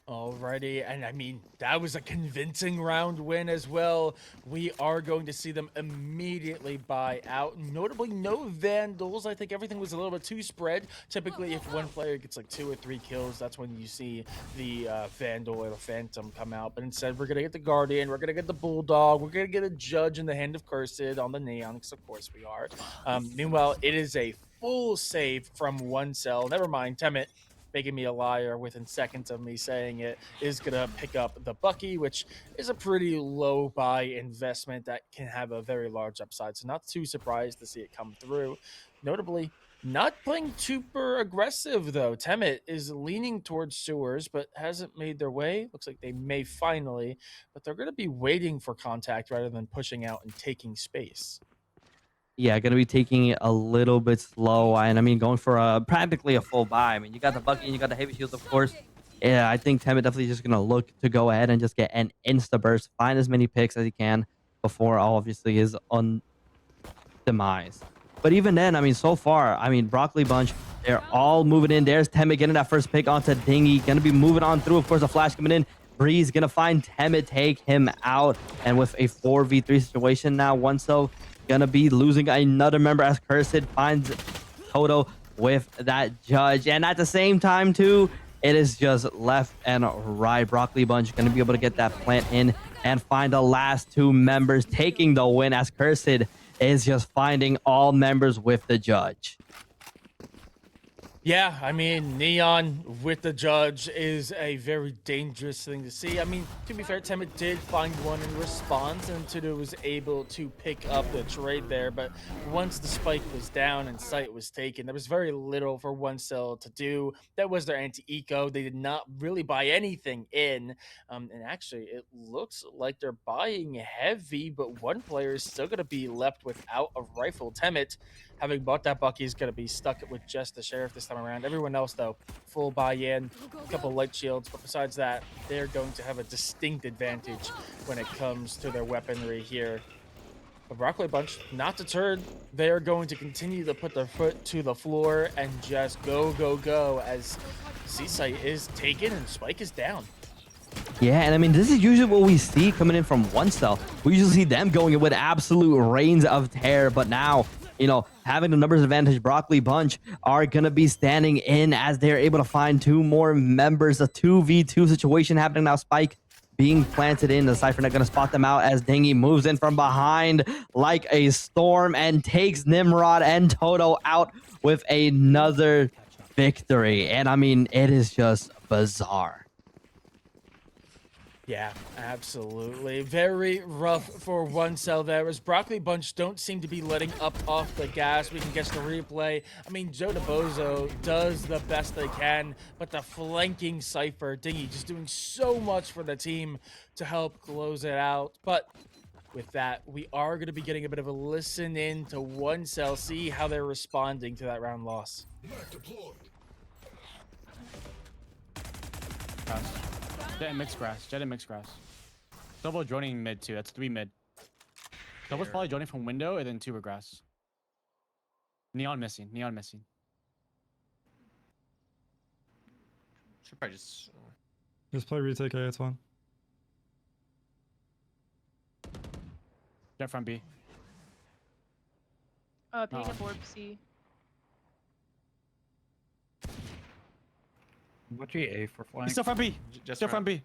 Alrighty, and I mean, that was a convincing round win as well. We are going to see them immediately buy out. Notably, no Vandals. I think everything was a little bit too spread. Typically, if one player gets like 2 or 3 kills, that's when you see the Vandal or the Phantom come out. But instead, we're going to get the Guardian, we're going to get the Bulldog, we're going to get a Judge in the Hand of Cursed on the Neon, because of course we are. Meanwhile, it is a full save from OneCell. Never mind, Temet, making me a liar within seconds of me saying it, is gonna pick up the Bucky, which is a pretty low buy investment that can have a very large upside. So not too surprised to see it come through. Notably, not playing super aggressive though. Temet is leaning towards sewers, but hasn't made their way. Looks like they may finally, but they're gonna be waiting for contact rather than pushing out and taking space. Yeah, going to be taking it a little bit slow. And I mean, going for practically a full buy. I mean, you got the Bucky and you got the Heavy Shields, of course. Yeah, I think Temet definitely just going to look to go ahead and just get an insta-burst, find as many picks as he can before obviously his demise. But even then, I mean, so far, I mean, Broccoli Bunch, they're all moving in. There's Temet getting that first pick onto Dingy. Going to be moving on through. Of course, a flash coming in. Breeze going to find Temet, take him out. And with a 4v3 situation now, OneCell gonna be losing another member as Cursed finds Toto with that Judge. And at the same time too, it is just left and right. Broccoli Bunch gonna be able to get that plant in and find the last 2 members, taking the win as Cursed is just finding all members with the Judge. Yeah, I mean, Neon with the Judge is a very dangerous thing to see. I mean, to be fair, Temet did find one in response, and Tudo was able to pick up the trade there. But once the spike was down and site was taken, there was very little for OneCell to do. That was their anti-eco. They did not really buy anything in. And actually, it looks like they're buying heavy, but one player is still going to be left without a rifle. Temet, having bought that Bucky, is going to be stuck with just the Sheriff this time around. Everyone else, though, full buy-in, a couple light shields, but besides that, they're going to have a distinct advantage when it comes to their weaponry here. But Broccoli Bunch, not deterred, they are going to continue to put their foot to the floor and just go, go, go as C-Site is taken and Spike is down. Yeah, and I mean, this is usually what we see coming in from OneCell. We usually see them going in with absolute reigns of terror, but now, you know, having the numbers advantage, Broccoli Bunch are going to be standing in as they're able to find 2 more members. A 2v2 situation happening now. Spike being planted in. The Cypher not going to spot them out as Dingy moves in from behind like a storm and takes Nimrod and Toto out with another victory. And I mean, it is just bizarre. Yeah, absolutely. Very rough for one cell there, as Broccoli Bunch don't seem to be letting up off the gas. We can catch the replay. I mean, Joe DeBozo does the best they can, but the flanking Cypher, Dingy, just doing so much for the team to help close it out. But with that, we are going to be getting a bit of a listen in to one cell, see how they're responding to that round loss. Grass. Jet and mixed grass. Jet and mixed grass. Double joining mid too. That's 3 mid. Double's probably joining from window and then 2 were grass. Neon missing. Neon missing. Should probably just. Just play retake A, it's fine. Jet from B. Paying up orb C. What A for flank? He's still from B. Just Still from B.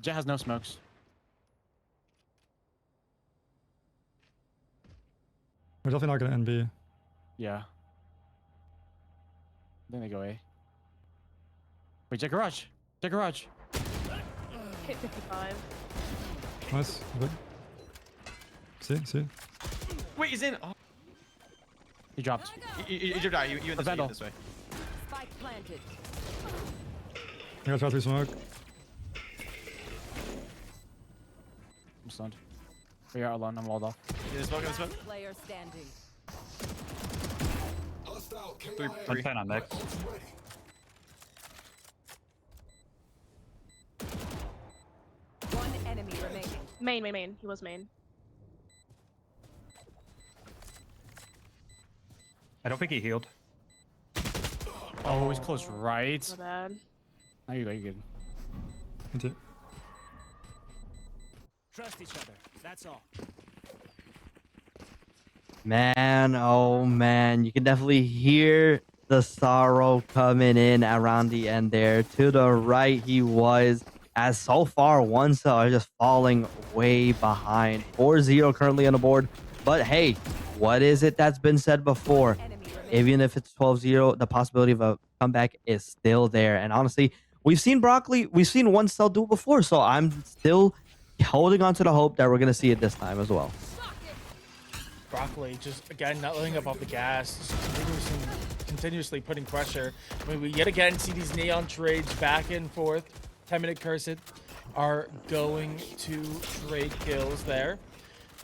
Jet has no smokes. We're definitely not gonna end B. Yeah. Then they go A. Wait, Jet garage. Jet garage. Hit 55. Nice. Good. See? Wait, he's in. Oh, He dropped. you dropped out. You in this way. You in this way. Spike planted. I got shot through smoke. I'm stunned. We are alone. I'm walled off. In the smoke. In the smoke. Player standing. 3. On next. One enemy remaining. Main. He was main. I don't think he healed. Oh, he's close right. So bad. There you go. You're good. That's it. Trust each other. That's all. Man, oh man, you can definitely hear the sorrow coming in around the end there. To the right, he was, as so far, one cell are just falling way behind. 4-0 currently on the board. But hey, what is it that's been said before? Even if it's 12-0, the possibility of a comeback is still there. And honestly, we've seen one cell do it before. So I'm still holding on to the hope that we're going to see it this time as well. Broccoli just, again, not letting up off the gas, just continuously putting pressure. I mean, we yet again see these neon trades back and forth. 10-minute cursed are going to trade kills there.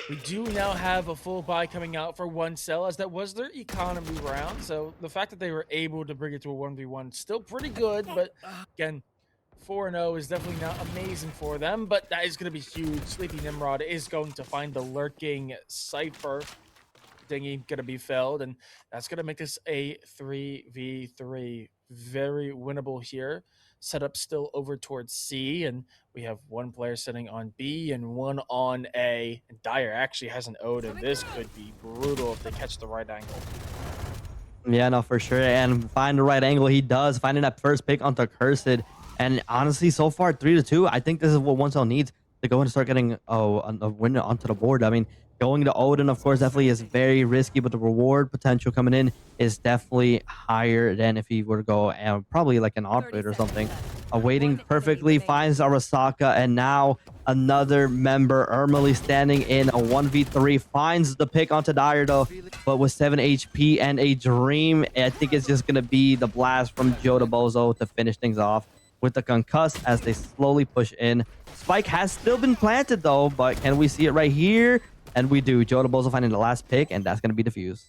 We do now have a full buy coming out for one cell, as that was their economy round. So the fact that they were able to bring it to a 1v1 still pretty good, but again, 4-0 is definitely not amazing for them, but that is going to be huge. Sleepy Nimrod is going to find the lurking Cypher. Dingy going to be felled, and that's going to make this a 3v3. Very winnable here. Setup still over towards C, and we have one player sitting on B and one on A. And Dyer actually has an ode, and this could be brutal if they catch the right angle. Yeah, no, for sure. And find the right angle. He does, finding that first pick onto Cursed. And honestly, so far, 3-2, I think this is what OneCell needs to go and start getting a win onto the board. I mean, going to Odin, of course, definitely is very risky, but the reward potential coming in is definitely higher than if he were to go probably like an operate or something. Waiting perfectly, finds Arasaka, and now another member, Ermely, standing in a 1v3, finds the pick onto Dyer, though, but with 7 HP and a dream, I think it's just going to be the blast from Joe DeBozo to finish things off with the concuss as they slowly push in. Spike has still been planted, though, but can we see it right here? And we do. Joe DeBozo finding the last pick, and that's going to be defused.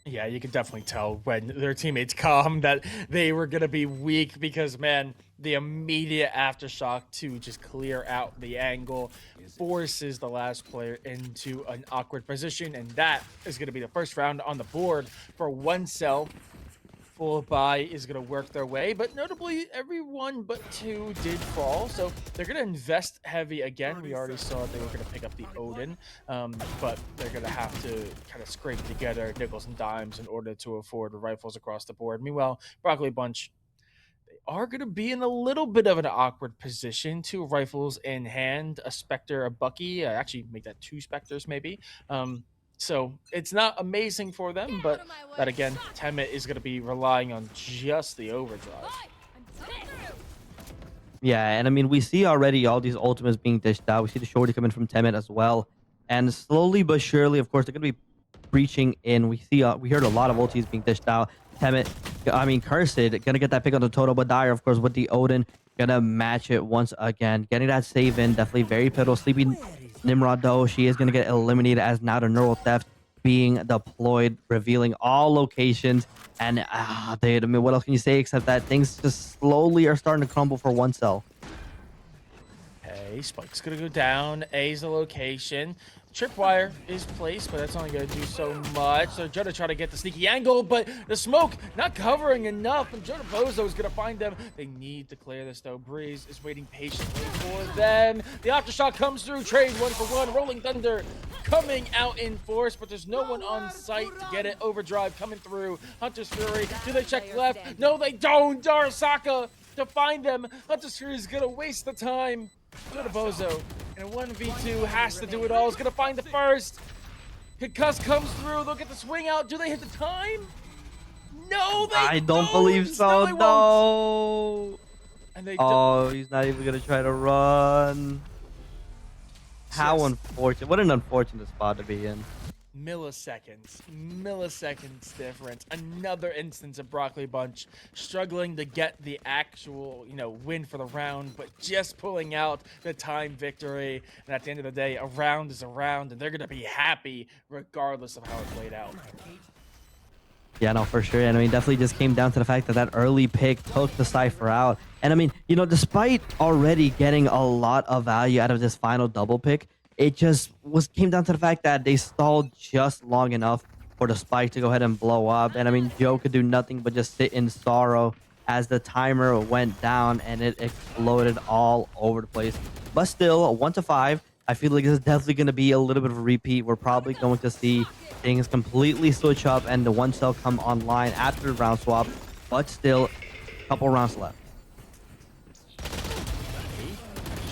Yeah, you can definitely tell when their teammates come that they were going to be weak because, man, the immediate aftershock to just clear out the angle forces the last player into an awkward position, and that is going to be the first round on the board for one cell. Full buy is going to work their way, but notably everyone but 2 did fall, so they're going to invest heavy again. We already saw they were going to pick up the Odin, but they're going to have to kind of scrape together nickels and dimes in order to afford rifles across the board. Meanwhile, Broccoli Bunch, they are going to be in a little bit of an awkward position. 2 rifles in hand, a Spectre, a Bucky, actually make that 2 Spectres maybe. So it's not amazing for them, but that again, Temet is going to be relying on just the overdrive. Yeah, and I mean, we see already all these ultimates being dished out. We see the shorty coming from Temet as well. And slowly but surely, of course, they're going to be breaching in. We heard a lot of ultis being dished out. Temet, I mean, Cursed, going to get that pick on the total, but Dire, of course, with the Odin, going to match it once again. Getting that save in, definitely very pivotal. Sleeping Nimrod, though, she is going to get eliminated as now the neural theft being deployed, revealing all locations. And dude, I mean, what else can you say except that things just slowly are starting to crumble for one cell. Okay, Spike's gonna go down. A's the location. Tripwire is placed, but that's only gonna do so much. So Joda try to get the sneaky angle, but the smoke not covering enough. And Joda Bozo is gonna find them. They need to clear this though. Breeze is waiting patiently for them. The aftershock comes through. Trade 1-for-1. Rolling Thunder coming out in force, but there's no one on site to get it. Overdrive coming through. Hunter's Fury. Do they check left? No, they don't. Darasaka to find them. Hunter's Fury is gonna waste the time. Joda Bozo in a 1v2 has to do it all. Is gonna find the first. Concuss comes through. They'll get the swing out. Do they hit the time? No, they I don't believe so. No. No. And they Oh, he's not even gonna try to run. How Yes. unfortunate! What an unfortunate spot to be in. Milliseconds difference. Another instance of Broccoli Bunch struggling to get the actual, win for the round, but just pulling out the time victory. And at the end of the day, a round is a round, and they're gonna be happy regardless of how it played out. Yeah, no, for sure. And I mean, definitely just came down to the fact that that early pick took the Cypher out. And I mean, despite already getting a lot of value out of this final double pick, it just came down to the fact that they stalled just long enough for the spike to go ahead and blow up. And I mean, Joe could do nothing but just sit in sorrow as the timer went down and it exploded all over the place. But still, 1-5. I feel like this is definitely going to be a little bit of a repeat. We're probably going to see things completely switch up and the one cell come online after the round swap. But still, a couple rounds left.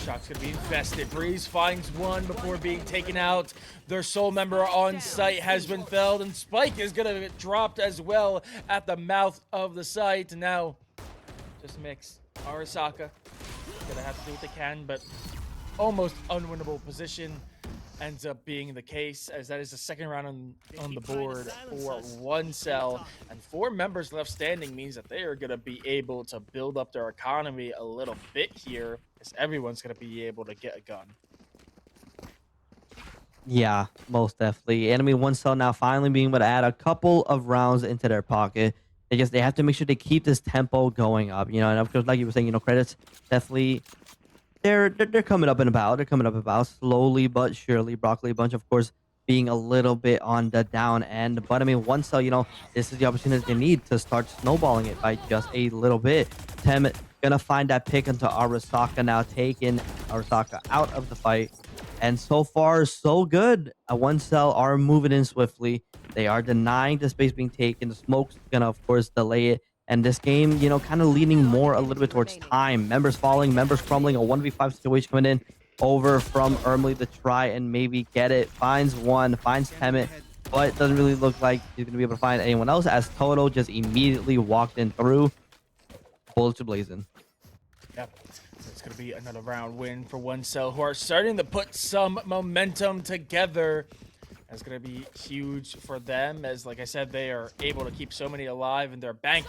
Shot's gonna be invested. Breeze finds one before being taken out. Their sole member on site has been felled, and Spike is gonna get dropped as well at the mouth of the site. And now, just mix. Arasaka gonna have to do what they can, but almost unwinnable position ends up being the case, as that is the second round on the board for one cell, and 4 members left standing means that they are going to be able to build up their economy a little bit here, as everyone's going to be able to get a gun. Yeah, most definitely. And I mean, one cell now finally being able to add a couple of rounds into their pocket. They have to make sure they keep this tempo going up, and of course, like you were saying, credits definitely they're coming up and about. They're coming up about slowly but surely. Broccoli Bunch, of course, being a little bit on the down end. But I mean, one cell, this is the opportunity they need to start snowballing it by just a little bit. Tem gonna find that pick into Arasaka now, taking Arasaka out of the fight. And so far, so good. One cell are moving in swiftly. They are denying the space being taken. The smoke's gonna, of course, delay it. And this game, kind of leaning more a little bit towards time. Members falling, members crumbling. A 1v5 situation coming in over from Ermley to try and maybe get it. Finds one, finds Temet, but it doesn't really look like he's going to be able to find anyone else, as Toto just immediately walked in through. Bullets are blazing. Yep. So it's going to be another round win for one cell, who are starting to put some momentum together. That's going to be huge for them, as, like I said, they are able to keep so many alive in their bank.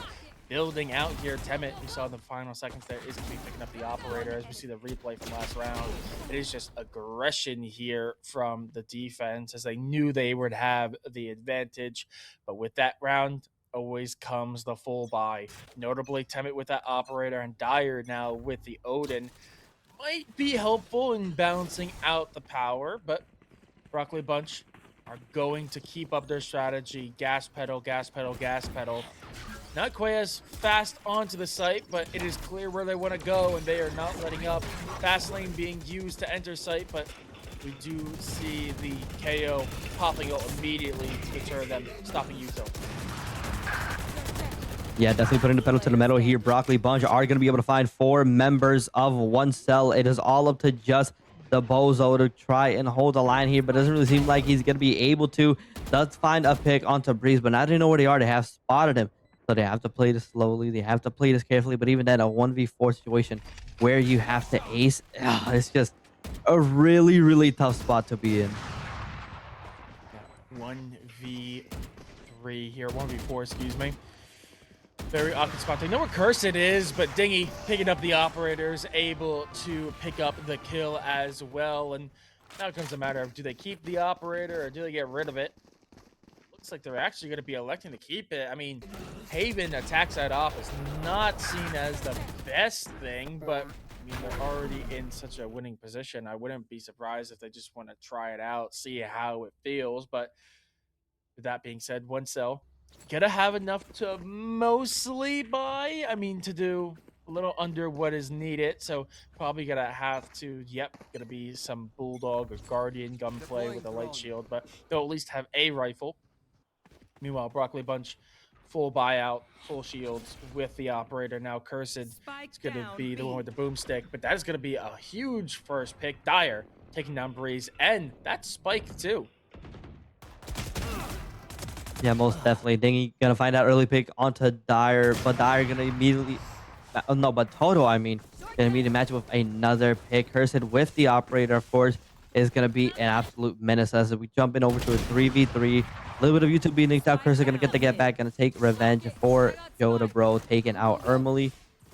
Building out here, Temet, we saw in the final seconds there, is going to be picking up the operator as we see the replay from last round. It is just aggression here from the defense, as they knew they would have the advantage. But with that round, always comes the full buy. Notably, Temet with that operator, and Dire now with the Odin might be helpful in balancing out the power, but Broccoli Bunch are going to keep up their strategy. Gas pedal, gas pedal, gas pedal. Not quite as fast onto the site, but it is clear where they want to go, and they are not letting up. Fast lane being used to enter site, but we do see the KO popping out immediately to deter them, stopping Yuto. Yeah, definitely putting the pedal to the metal here. Broccoli Bunch are going to be able to find 4 members of one cell. It is all up to just the bozo to try and hold the line here, but doesn't really seem like he's going to be able to. Does find a pick onto Breeze, but now they know where they are. They have spotted him. So they have to play this slowly. They have to play this carefully. But even then, a 1v4 situation where you have to ace, it's just a really, really tough spot to be in. 1v3 here, 1v4, excuse me. Very awkward spot. They know where Cursed is, but Dingy picking up the operators, able to pick up the kill as well. And now it comes a matter of, do they keep the operator or do they get rid of it? Looks like they're actually going to be electing to keep it. I mean, Haven attacks that off is not seen as the best thing, but I mean, they're already in such a winning position. I wouldn't be surprised if they just want to try it out, see how it feels. But with that being said, one cell, gonna have enough to mostly buy. I mean, to do a little under what is needed. So probably gonna have to, gonna be some Bulldog or Guardian gunplay with a light shield, but they'll at least have a rifle. Meanwhile, Broccoli Bunch, full buyout, full shields with the operator. Now Cursed is going to be the one with the boomstick, but that is going to be a huge first pick. Dire taking down Breeze, and that's Spike too. Yeah, most definitely. Dingy going to find out early pick onto Dire, but Dire going to immediately... no, but Toto, I mean, going to immediately match with another pick. Cursed with the operator, of course, is going to be an absolute menace as we jump in over to a 3v3. A little bit of YouTube being nicked out. Cursor going to get the get back, going to take revenge for Yoda Bro, taking out Ermely.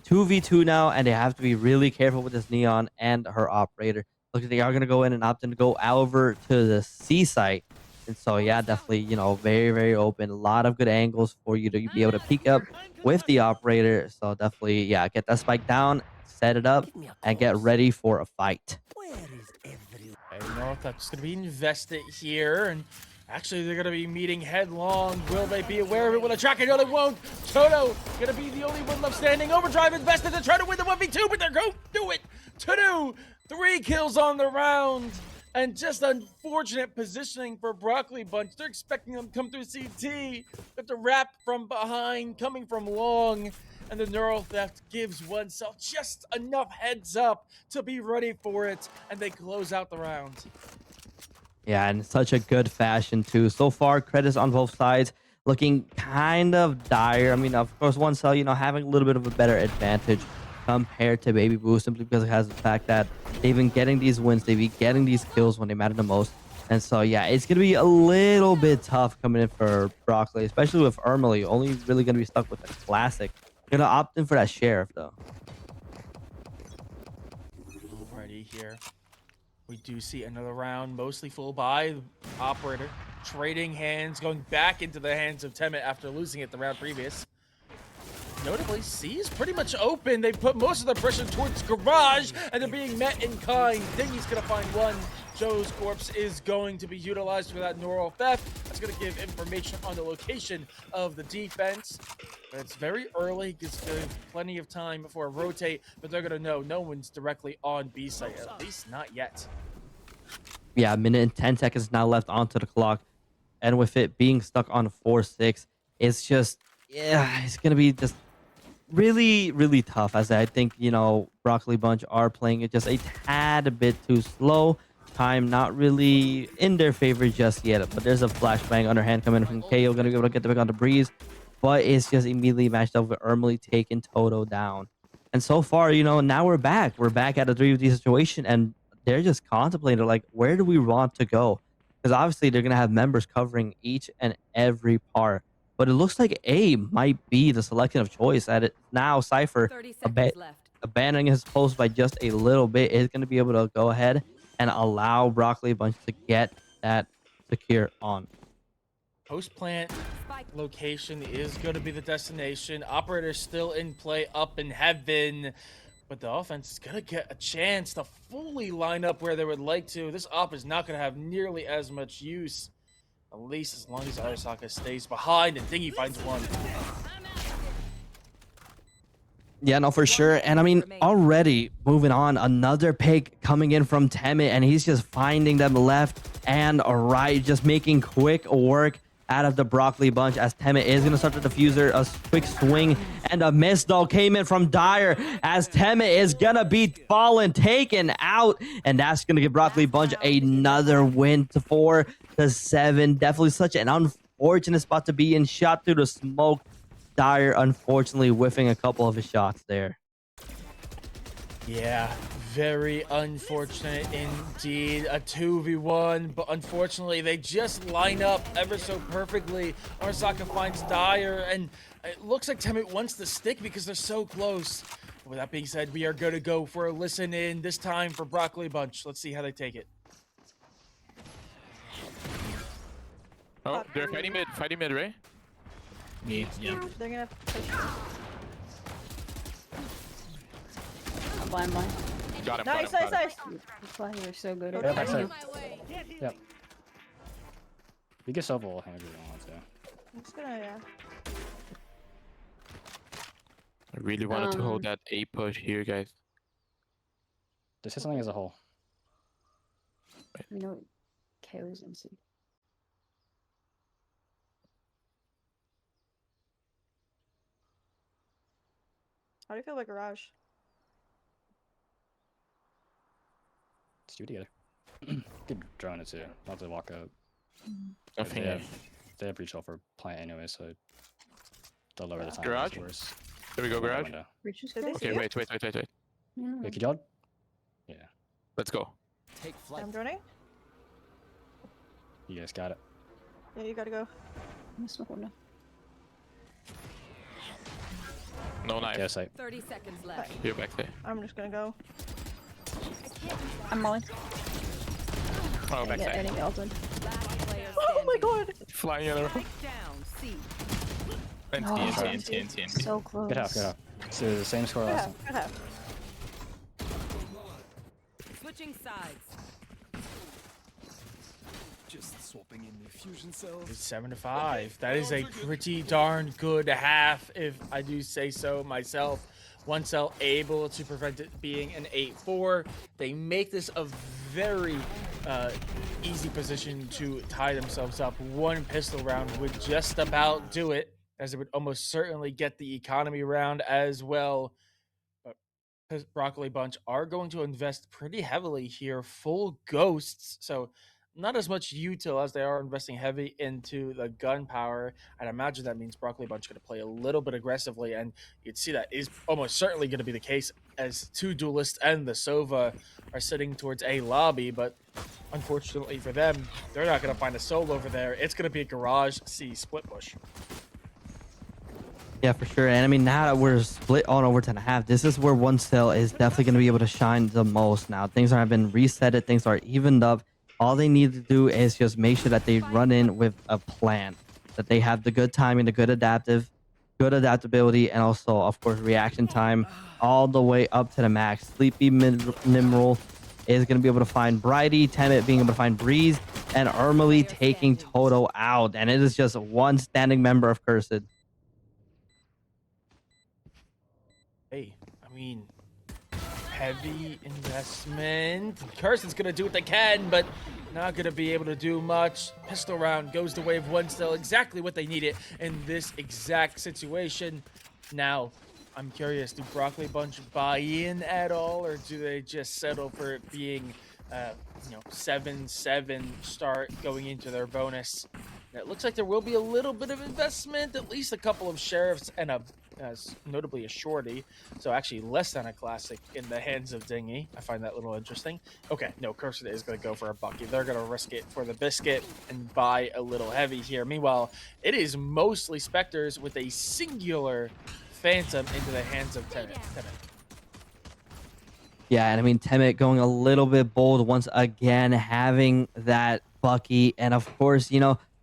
2v2 now, and they have to be really careful with this Neon and her operator. Looks like they are going to go in and opt in to go over to the C site. And so, yeah, definitely, you know, very, very open. A lot of good angles for you to be able to peek up with the operator. So definitely, yeah, get that spike down, set it up, and get ready for a fight. I don't know if that's going to be invested here, and actually they're going to be meeting headlong. Will they be aware of it? Will they track it? No, they won't. Toto going to be the only one left standing. Overdrive invested to try to win the 1v2, but they're going to do it. Toto, 3 kills on the round. And just unfortunate positioning for Broccoli Bunch. They're expecting them to come through CT, but the wrap from behind, coming from long, and the neural theft gives oneself just enough heads up to be ready for it, and they close out the round. Yeah, and such a good fashion too. So far, credits on both sides looking kind of dire. I mean, of course, one cell, you know, having a little bit of a better advantage compared to Baby Boo, simply because it has the fact that they've been getting these wins, they've been getting these kills when they matter the most. And so, yeah, it's going to be a little bit tough coming in for Broccoli, especially with Ermely, only really going to be stuck with a classic. Going to opt in for that Sheriff, though. Alrighty, here we do see another round, mostly full buy. Operator trading hands, going back into the hands of Temet after losing it the round previous. Notably, C is pretty much open. They put most of the pressure towards Garage, and they're being met in kind. Dingy's going to find one. Joe's corpse is going to be utilized for that neural theft. That's going to give information on the location of the defense. But it's very early. Gives plenty of time for a rotate, but they're going to know no one's directly on B site, at least not yet. Yeah, a minute and 10 seconds now left onto the clock. And with it being stuck on 4-6, it's just, yeah, it's going to be just really, really tough, as I think, you know, Broccoli Bunch are playing it just a tad bit too slow. Time not really in their favor just yet, but there's a flashbang underhand coming from KO, gonna be able to get the pick on the Breeze, but it's just immediately matched up with Ermely taking Toto down. And so far, you know, now we're back at a 3v3 situation, and they're just contemplating, like, where do we want to go? Because obviously they're gonna have members covering each and every part. But it looks like A might be the selection of choice. At it now, Cypher abandoning his post by just a little bit is going to be able to go ahead and allow Broccoli Bunch to get that secure on. Post plant location is going to be the destination. Operator still in play up in heaven, but the offense is going to get a chance to fully line up where they would like to. This op is not going to have nearly as much use. At least as long as Arasaka stays behind and Dingy finds one. Yeah, no, for sure. And I mean, already moving on, another pick coming in from Temet, and he's just finding them left and right, just making quick work out of the Broccoli bunch as Temet is going to start the diffuser. A quick swing and a miss though came in from Dyer as Temet is going to be fallen, taken out. And that's going to give Broccoli bunch another win to 4-7. Definitely such an unfortunate spot to be in. Shot through the smoke. Dyer unfortunately whiffing a couple of his shots there. Yeah, very unfortunate indeed. A 2v1, but unfortunately they just line up ever so perfectly. Arasaka finds Dyer, and it looks like Temet wants the stick because they're so close. With that being said, we are going to go for a listen in, this time for Broccoli Bunch. Let's see how they take it. Oh, they're fighting mid, right? Me, yeah. They're gonna push. I'm blind. Got him. Nice. That's why you're so good at Yeah, it. backside. My way. Yep. You get Sova hand if you want to. I'm just gonna, yeah. I really wanted to hold that A push here, guys. This is something as a whole. You know, KO's in C. How do you feel about Garage? Let's do it together. Good drone it too. Not to walk out. I They think have, they have breach over plant anyway, so they'll lower the time. Garage? Worse. There we go, Window, garage. window. Reaches Did they close. see Okay, you? wait. Yeah. Wait, could y'all? Yeah, Let's go. I'm droning. you guys got it. Yeah, you gotta go. I'm smoke window. No knife. Yeah, site. 30 seconds left. Here, back there. I'm just gonna go. I'm mulling. Oh, back Yeah, there. enemy ulted. Last player Oh my standing. god! Flying in a row. Strike down. C. And Oh, TNT. So close. Good half, good half. So the same score last. Good half. Switching sides. Just swapping in the fusion cells. It's 7-5. That is a pretty darn good half, if I do say so myself. One cell able to prevent it being an 8-4. They make this a very easy position to tie themselves up. One pistol round would just about do it, as it would almost certainly get the economy round as well. But Broccoli Bunch are going to invest pretty heavily here. Full ghosts, so not as much util as they are investing heavy into the gunpowder. I'd imagine that means Broccoli Bunch going to play a little bit aggressively, and you'd see that is almost certainly going to be the case as two duelists and the Sova are sitting towards a lobby, but unfortunately for them, they're not going to find a soul over there. It's going to be a Garage C split push. Yeah, for sure. And I mean, now that we're split on over 10.5, this is where one cell is definitely going to be able to shine the most now. Things have been resetted. Things are evened up. All they need to do is just make sure that they run in with a plan, that they have the good timing, the good adaptability, and also, of course, reaction time all the way up to the max. Sleepy Nimrel is going to be able to find Brighty, Temet being able to find Breeze, and Ermely taking Toto out. And it is just one standing member of Cursed. Hey, I mean, heavy investment. Carson's gonna do what they can, but not gonna be able to do much. Pistol round goes the way of one still, exactly what they needed in this exact situation. Now, I'm curious, do Broccoli Bunch buy in at all, or do they just settle for it being, 7-7 start going into their bonus? It looks like there will be a little bit of investment, at least a couple of sheriffs and notably a shorty, so actually less than a classic in the hands of Dingy. I find that a little interesting. Okay, no, Cursor is going to go for a bucky. They're going to risk it for the biscuit and buy a little heavy here. Meanwhile, it is mostly Spectres with a singular Phantom into the hands of Temet. Yeah, and I mean, Temet going a little bit bold once again, having that bucky, and of course,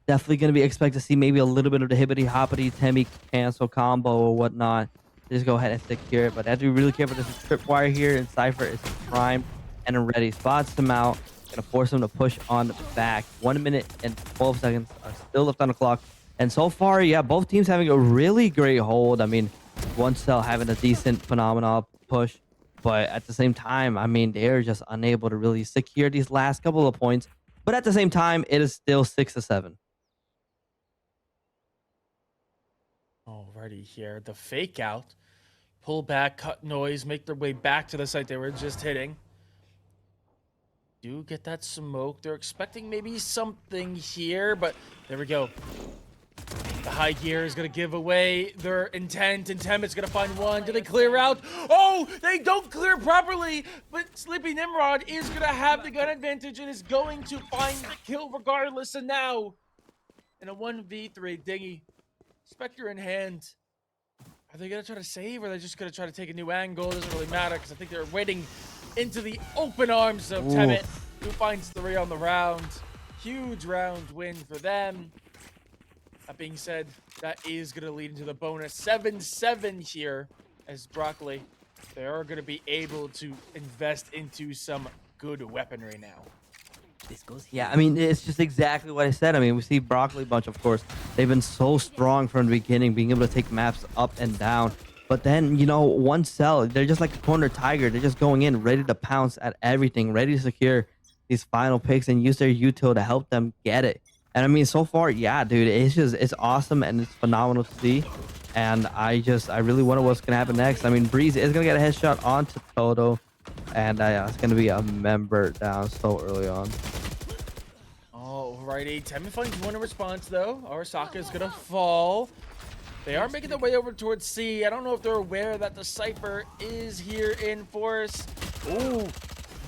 definitely going to be expect to see maybe a little bit of the hippity hoppity Temi cancel combo or whatnot. Just go ahead and secure it. But as we really care for this tripwire here, and Cypher is primed and ready. Spots them out. Gonna force them to push on the back. 1 minute and 12 seconds are still left on the clock. And so far, yeah, both teams having a really great hold. I mean, one cell having a decent phenomenal push. But at the same time, I mean, they're just unable to really secure these last couple of points. But at the same time, it is still 6-7. Alrighty here, the fake out, pull back, cut noise, make their way back to the site they were just hitting. Do get that smoke. They're expecting maybe something here, but there we go. The high gear is going to give away their intent, and Temit's going to find one. Do they clear out? Oh, they don't clear properly, but Sleepy Nimrod is going to have the gun advantage and is going to find the kill regardless. And now, in a 1v3, Dingy, Spectre in hand. Are they going to try to save, or are they just going to try to take a new angle? It doesn't really matter, because I think they're waiting into the open arms of Temit, who finds 3 on the round. Huge round win for them. That being said, that is going to lead into the bonus 7-7 here, as Broccoli, they are going to be able to invest into some good weaponry now. Yeah, I mean, it's just exactly what I said. I mean, we see Broccoli Bunch, of course. They've been so strong from the beginning, being able to take maps up and down. But then, you know, one cell, they're just like a corner tiger. They're just going in, ready to pounce at everything, ready to secure these final picks and use their util to help them get it. And I mean, so far, yeah, dude, it's awesome and it's phenomenal to see. And I really wonder what's going to happen next. I mean, Breeze is going to get a headshot onto Toto. And it's going to be a member down so early on. Alrighty, Temit finds one in response, though. Arasaka is going to fall. They are making their way over towards C. I don't know if they're aware that the Cypher is here in force. Ooh,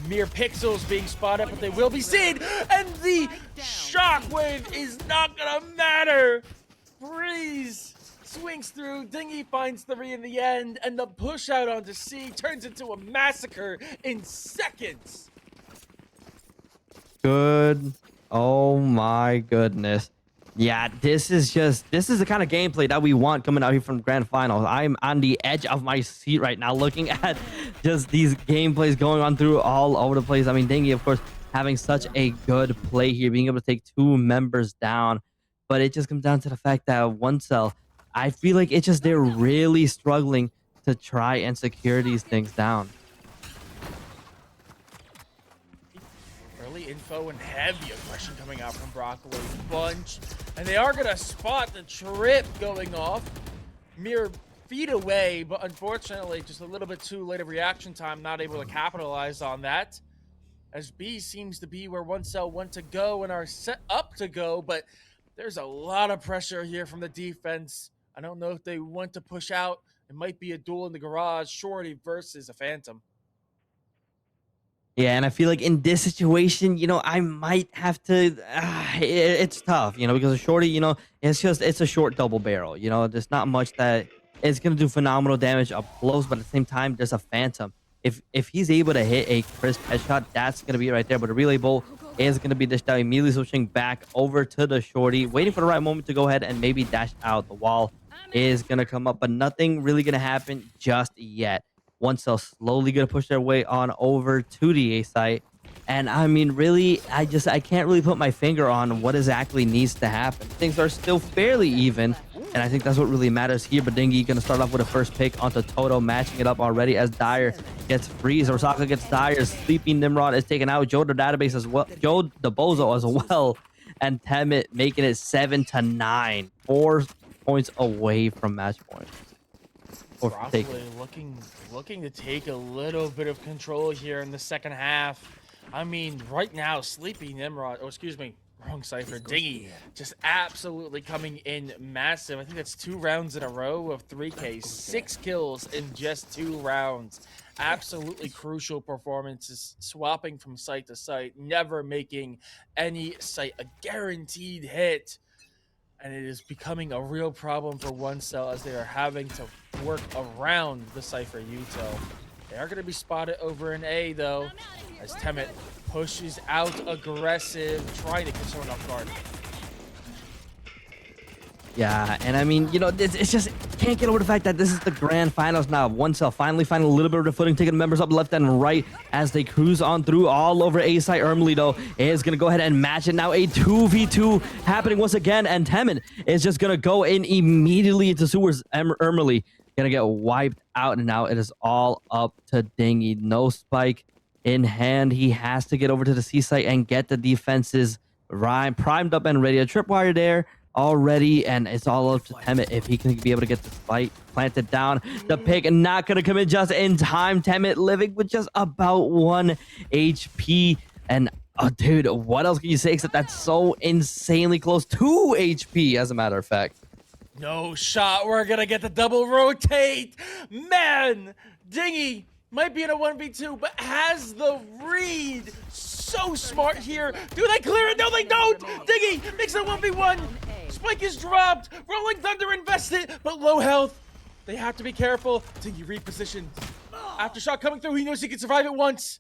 mere pixels being spotted, but they will be seen. And the shockwave is not going to matter. Breeze swings through. Dingy finds 3 in the end. And the push out onto C turns into a massacre in seconds. Good. Oh my goodness. Yeah, this is the kind of gameplay that we want coming out here from Grand Finals. I'm on the edge of my seat right now looking at just these gameplays going on through all over the place. I mean, Dingy, of course, having such a good play here, being able to take 2 members down. But it just comes down to the fact that one cell, I feel like it's just they're really struggling to try and secure these things down. Info and heavy aggression coming out from Broccoli Bunch, and they are gonna spot the trip going off mere feet away, but unfortunately just a little bit too late of reaction time, not able to capitalize on that, as B seems to be where one cell want to go and are set up to go, but there's a lot of pressure here from the defense. I don't know if they want to push out. It might be a duel in the garage, Shorty versus a Phantom. Yeah, and I feel like in this situation, you know, I might have to. It's tough, you know, because a Shorty, you know, it's a short double barrel. You know, there's not much that it's gonna do phenomenal damage up close, but at the same time, there's a Phantom. If he's able to hit a crisp headshot, that's gonna be right there. But a relay bolt is gonna be dished out, immediately switching back over to the Shorty, waiting for the right moment to go ahead and maybe dash out. The wall is gonna come up, but nothing really gonna happen just yet. One cell slowly gonna push their way on over to the A site, and I mean, really, I can't really put my finger on what exactly needs to happen. Things are still fairly even, and I think that's what really matters here. But Dingy gonna start off with a first pick onto Toto, matching it up already as Dyer gets freeze. Osaka gets Dyer. Sleepy Nimrod is taken out. Joe the database as well. Joe the Bozo as well, and Temit making it 7-9, 4 points away from match point. Broccoli looking to take a little bit of control here in the second half. I mean, right now, Sleepy Nimrod, oh, excuse me, wrong Cypher, Dingy, just absolutely coming in massive. I think that's 2 rounds in a row of 3K, 6 kills in just 2 rounds. Absolutely crucial performances, swapping from site to site, never making any site a guaranteed hit. And it is becoming a real problem for one cell as they are having to work around the Cypher util. They are going to be spotted over in A, though, as Temit pushes out aggressive, trying to catch someone off guard. Yeah, and I mean, you know, it's just can't get over the fact that this is the grand finals now. One cell finally finding a little bit of the footing, taking members up left and right as they cruise on through all over A side. Ermely, though, is going to go ahead and match it now. A 2v2 happening once again, and Temin is just going to go in immediately into sewers. Ermely going to get wiped out, and now it is all up to Dingy. No spike in hand. He has to get over to the C site and get the defenses primed up and ready. A tripwire there already, and it's all up to Temet if he can be able to get the spike planted down. The pick not going to come in just in time. Temet living with just about 1 HP. And oh, dude, what else can you say except that's so insanely close? 2 HP, as a matter of fact. No shot. We're gonna get the double rotate. Man, Dingy might be in a 1v2, but has the read. So smart here. Do they clear it? No, they don't. Dingy makes it 1v1. Spike is dropped. Rolling Thunder invested, but low health. They have to be careful. Dingy repositioned. Aftershock coming through. He knows he can survive it once.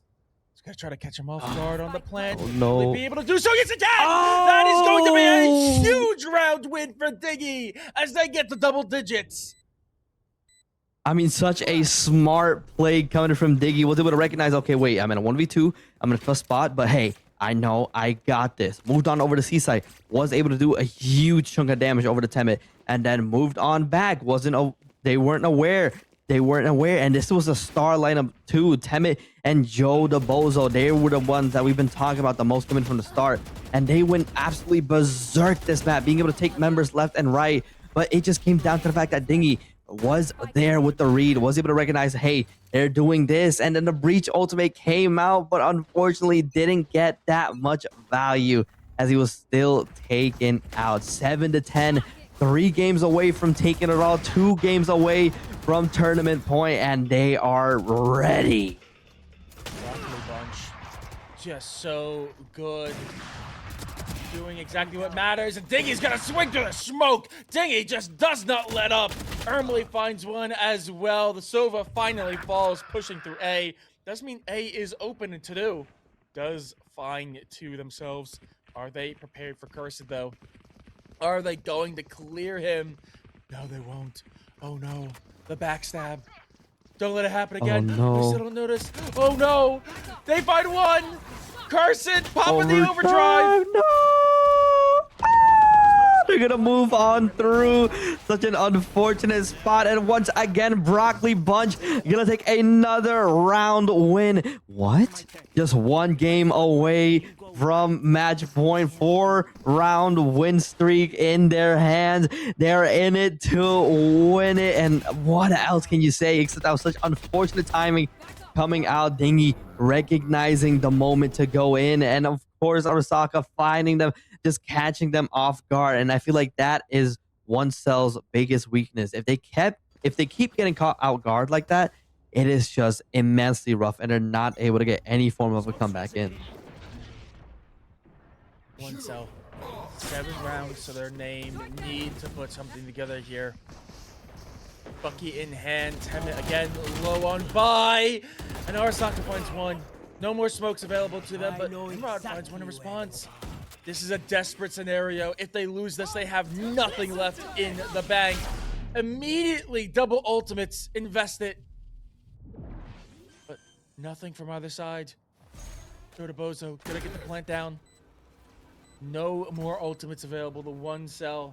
He's gonna try to catch him off guard on the plant. Oh, no. Will he be able to do so? Yes, he can! That is going to be a huge round win for Diggy as they get to double digits. I mean, such a smart play coming from Diggy. Was able to recognize, okay, wait, I'm in a 1v2. I'm in a tough spot, but hey, I know I got this. Moved on over to Seaside. Was able to do a huge chunk of damage over to Temet. And then moved on back. They weren't aware. And this was a star lineup too. Temet and Joe DeBozo. They were the ones that we've been talking about the most coming from the start. And they went absolutely berserk this map, being able to take members left and right. But it just came down to the fact that Dingy was there with the read, was able to recognize, hey, they're doing this. And then the Breach ultimate came out, but unfortunately didn't get that much value as he was still taken out. 7 to 10, 3 games away from taking it all, 2 games away from tournament point, and they are ready. Broccoli Bunch, just so good. Doing exactly what matters, and Dingy's gonna swing through the smoke. Dingy just does not let up. Ermley finds one as well. The Sova finally falls, pushing through A. Does mean A is open to do. Does find 2 themselves. Are they prepared for Cursed though? Are they going to clear him? No, they won't. Oh no, the backstab. Don't let it happen again. Oh, no. We still don't notice. Oh no, they find one. Cursed popping the overdrive. No! They're gonna move on through such an unfortunate spot, and once again Broccoli Bunch gonna take another round win. What? Just 1 game away from match point. 4-round win streak in their hands. They're in it to win it, and what else can you say except that was such unfortunate timing coming out. Dingy recognizing the moment to go in, and of course Arasaka finding them, just catching them off guard. And I feel like that is OneCell's biggest weakness. If they keep getting caught out guard like that, it is just immensely rough, and they're not able to get any form of a comeback in. OneCell, 7 rounds to their name. Need to put something together here. Bucky in hand. Temet again low on buy. And Arasaka finds 1. No more smokes available to them, but Nimrod finds 1 in response. This is a desperate scenario. If they lose this, they have nothing left in the bank. Immediately double ultimates, invest it. But nothing from either side. Go to Bozo, gonna get the plant down. No more ultimates available to OneCell.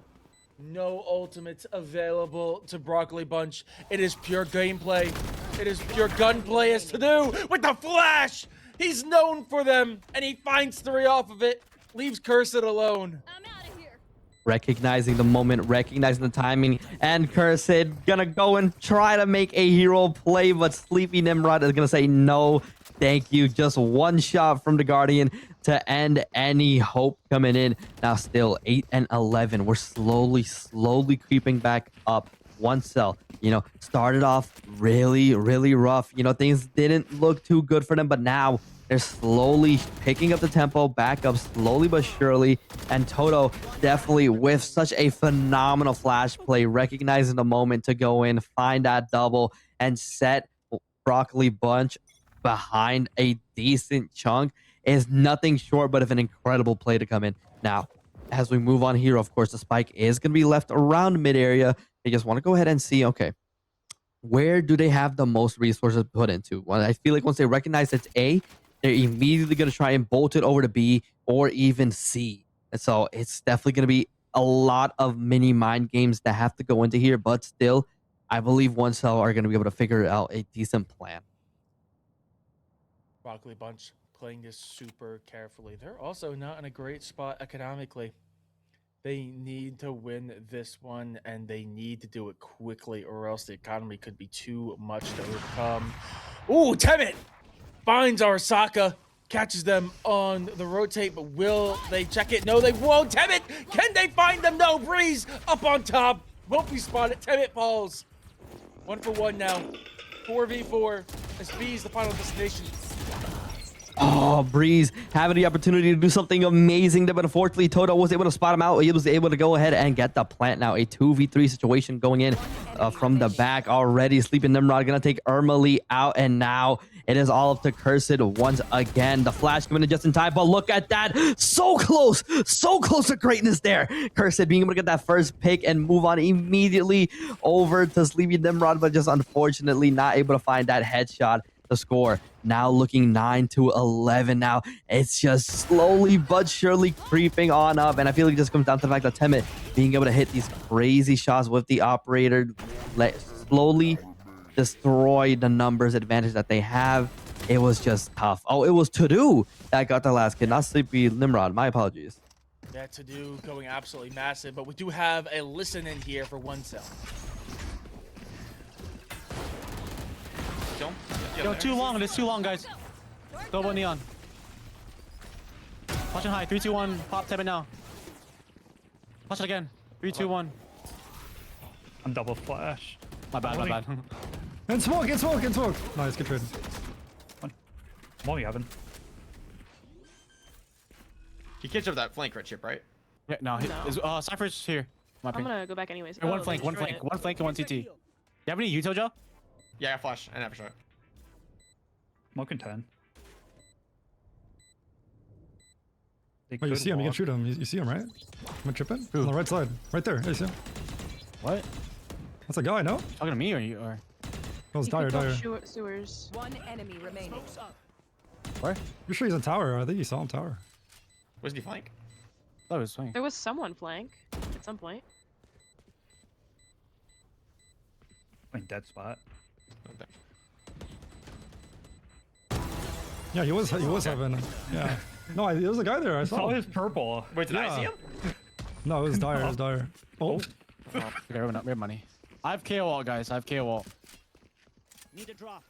No ultimates available to Broccoli Bunch. It is pure gameplay. It is pure gunplay as to do with the flash. He's known for them, and he finds 3 off of it. Leaves Cursed alone. Recognizing the moment, recognizing the timing, and Cursed gonna go and try to make a hero play, but Sleepy Nimrod is gonna say no, thank you. Just 1 shot from the Guardian to end any hope coming in. Now still 8 and 11. We're slowly creeping back up. OneCell, started off really rough. Things didn't look too good for them, but now they're slowly picking up the tempo back up, slowly but surely. And Toto definitely with such a phenomenal flash play, recognizing the moment to go in, find that double, and set Broccoli Bunch behind a decent chunk is nothing short but of an incredible play to come in. Now, as we move on here, of course, the spike is going to be left around mid area. They just want to go ahead and see, okay, where do they have the most resources put into? Well, I feel like once they recognize it's A, they're immediately going to try and bolt it over to B or even C. And so it's definitely going to be a lot of mini mind games that have to go into here, but still, I believe OneCell are going to be able to figure out a decent plan. Broccoli Bunch playing this super carefully. They're also not in a great spot economically. They need to win this one, and they need to do it quickly, or else the economy could be too much to overcome. Ooh, Temet finds Arasaka, catches them on the rotate, but will they check it? No, they won't. Temet, can they find them? No, Breeze up on top. Won't be spotted. Temet falls. 1 for 1 now. 4v4. As B is the final destination. Oh, Breeze having the opportunity to do something amazing there, but unfortunately Toto was able to spot him out. He was able to go ahead and get the plant now. A 2v3 situation going in from the back already. Sleeping Nimrod gonna take Ermalee out, and now it is all up to Cursed once again. The flash coming in just in time, but look at that. So close to greatness there. Cursed being able to get that first pick and move on immediately over to Sleeping Nimrod, but just unfortunately not able to find that headshot. The score now looking 9-11 now. It's just slowly but surely creeping on up, and I feel like it just comes down to the fact that Temet being able to hit these crazy shots with the operator slowly destroy the numbers advantage that they have. It was just tough. Oh, it was To-Do that got the last kid, not Sleepy Nimrod. My apologies. Yeah, To-Do going absolutely massive, but we do have a listen in here for one cell. Yo, too long. It's too long, guys. Double neon. Watch it high. 3, 2, 1. Pop Temet now. Watch it again. 3, 2, 1. I'm double flash. My bad. And smoke. Nice, good trade. I'm only having. He catch up that flank red chip, right? Yeah, no. Cypher's here. I'm gonna go back anyways. One flank, and one CT. You have any util, Joe? Yeah, I got flash. I never shot. Smoking 10. Oh, you see him. You can shoot him. You see him, right? Am I tripping? On the right side. Right there. Hey, you see him? What? That's a guy, no? Talking to me or you? Or... That was Dire. Sewers. One enemy remaining. Where? You're sure he's in tower. I think you saw him tower. Wasn't he flank? That was flank. There was someone flank at some point. In dead spot. Okay. Yeah, he was having. Yeah. No, there was a guy there. I saw Oh, him. his purple. Wait, did I see him? No, it was Dire. It was Dire. Oh. Okay, we have money. I have KO wall, guys. I have KO wall. Need a drop.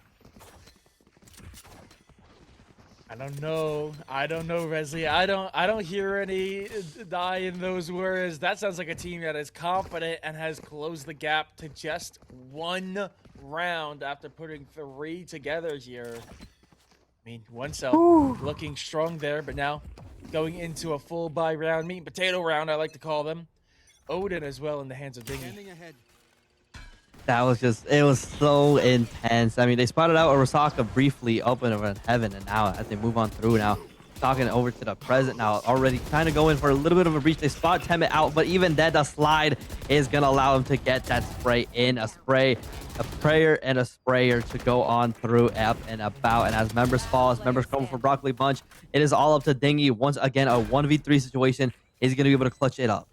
I don't know, Resley. I don't hear any die in those words. That sounds like a team that is confident and has closed the gap to just 1 round after putting 3 together here. I mean, one cell looking strong there, but now going into a full buy round, meat and potato round, I like to call them. Odin as well in the hands of Dingy. That was it was so intense. I mean, they spotted out Arasaka briefly up in heaven, and now as they move on through now, talking over to the present now, already kind of going for a little bit of a breach. They spot Temet out, but even then, the slide is going to allow him to get that spray in. A prayer and a sprayer to go on through, up and about. And as members fall, as members come for Broccoli Bunch, it is all up to Dingy. Once again, a 1v3 situation. Is going to be able to clutch it up.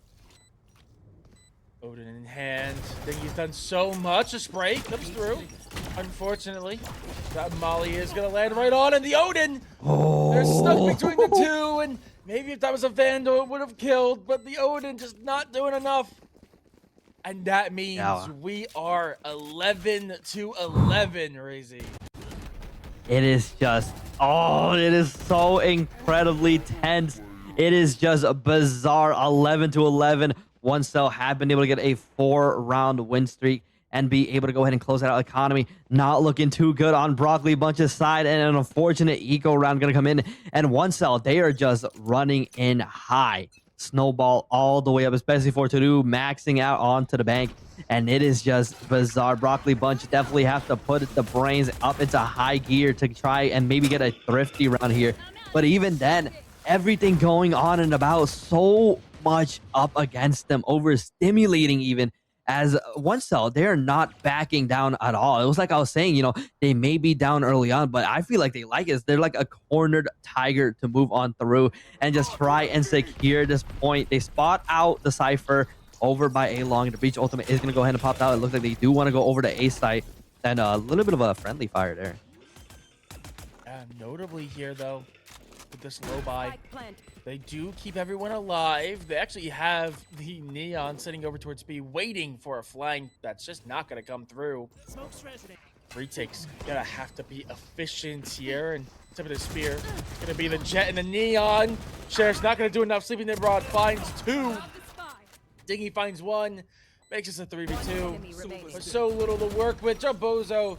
Odin in hand. Dingy's done so much. A spray comes through. Unfortunately, that Molly is going to land right on, and the Odin, they're stuck between the two, and maybe if that was a Vandal, it would have killed, but the Odin just not doing enough. And that means we are 11-11, Razy. It is just, it is so incredibly tense. It is just bizarre. 11-11. One cell had been able to get a 4-round win streak and be able to go ahead and close out economy. Not looking too good on Broccoli Bunch's side, and an unfortunate eco round going to come in. And one cell, they are just running in high. Snowball all the way up, especially for To-Do, maxing out onto the bank. And it is just bizarre. Broccoli Bunch definitely have to put the brains up into high gear to try and maybe get a thrifty round here. But even then, everything going on and about, so much up against them, overstimulating even, as one cell, they're not backing down at all. It was like I was saying, they may be down early on, but I feel like they like it. They're like a cornered tiger to move on through and just try and secure this point. They spot out the Cypher over by A long. The breach ultimate is going to go ahead and pop out. It looks like they do want to go over to A site, and a little bit of a friendly fire there. Notably here, though, with this low buy. Spike planted. They do keep everyone alive. They actually have the Neon sitting over towards B, waiting for a flank that's just not going to come through. Smoke's resident. Retake's gonna have to be efficient here, and tip of the spear gonna be the Jet and the Neon. Sheriff's not gonna do enough. Sleeping Nimrod finds 2. Dingy finds 1. Makes us a 3v2. But so little to work with. Jabozo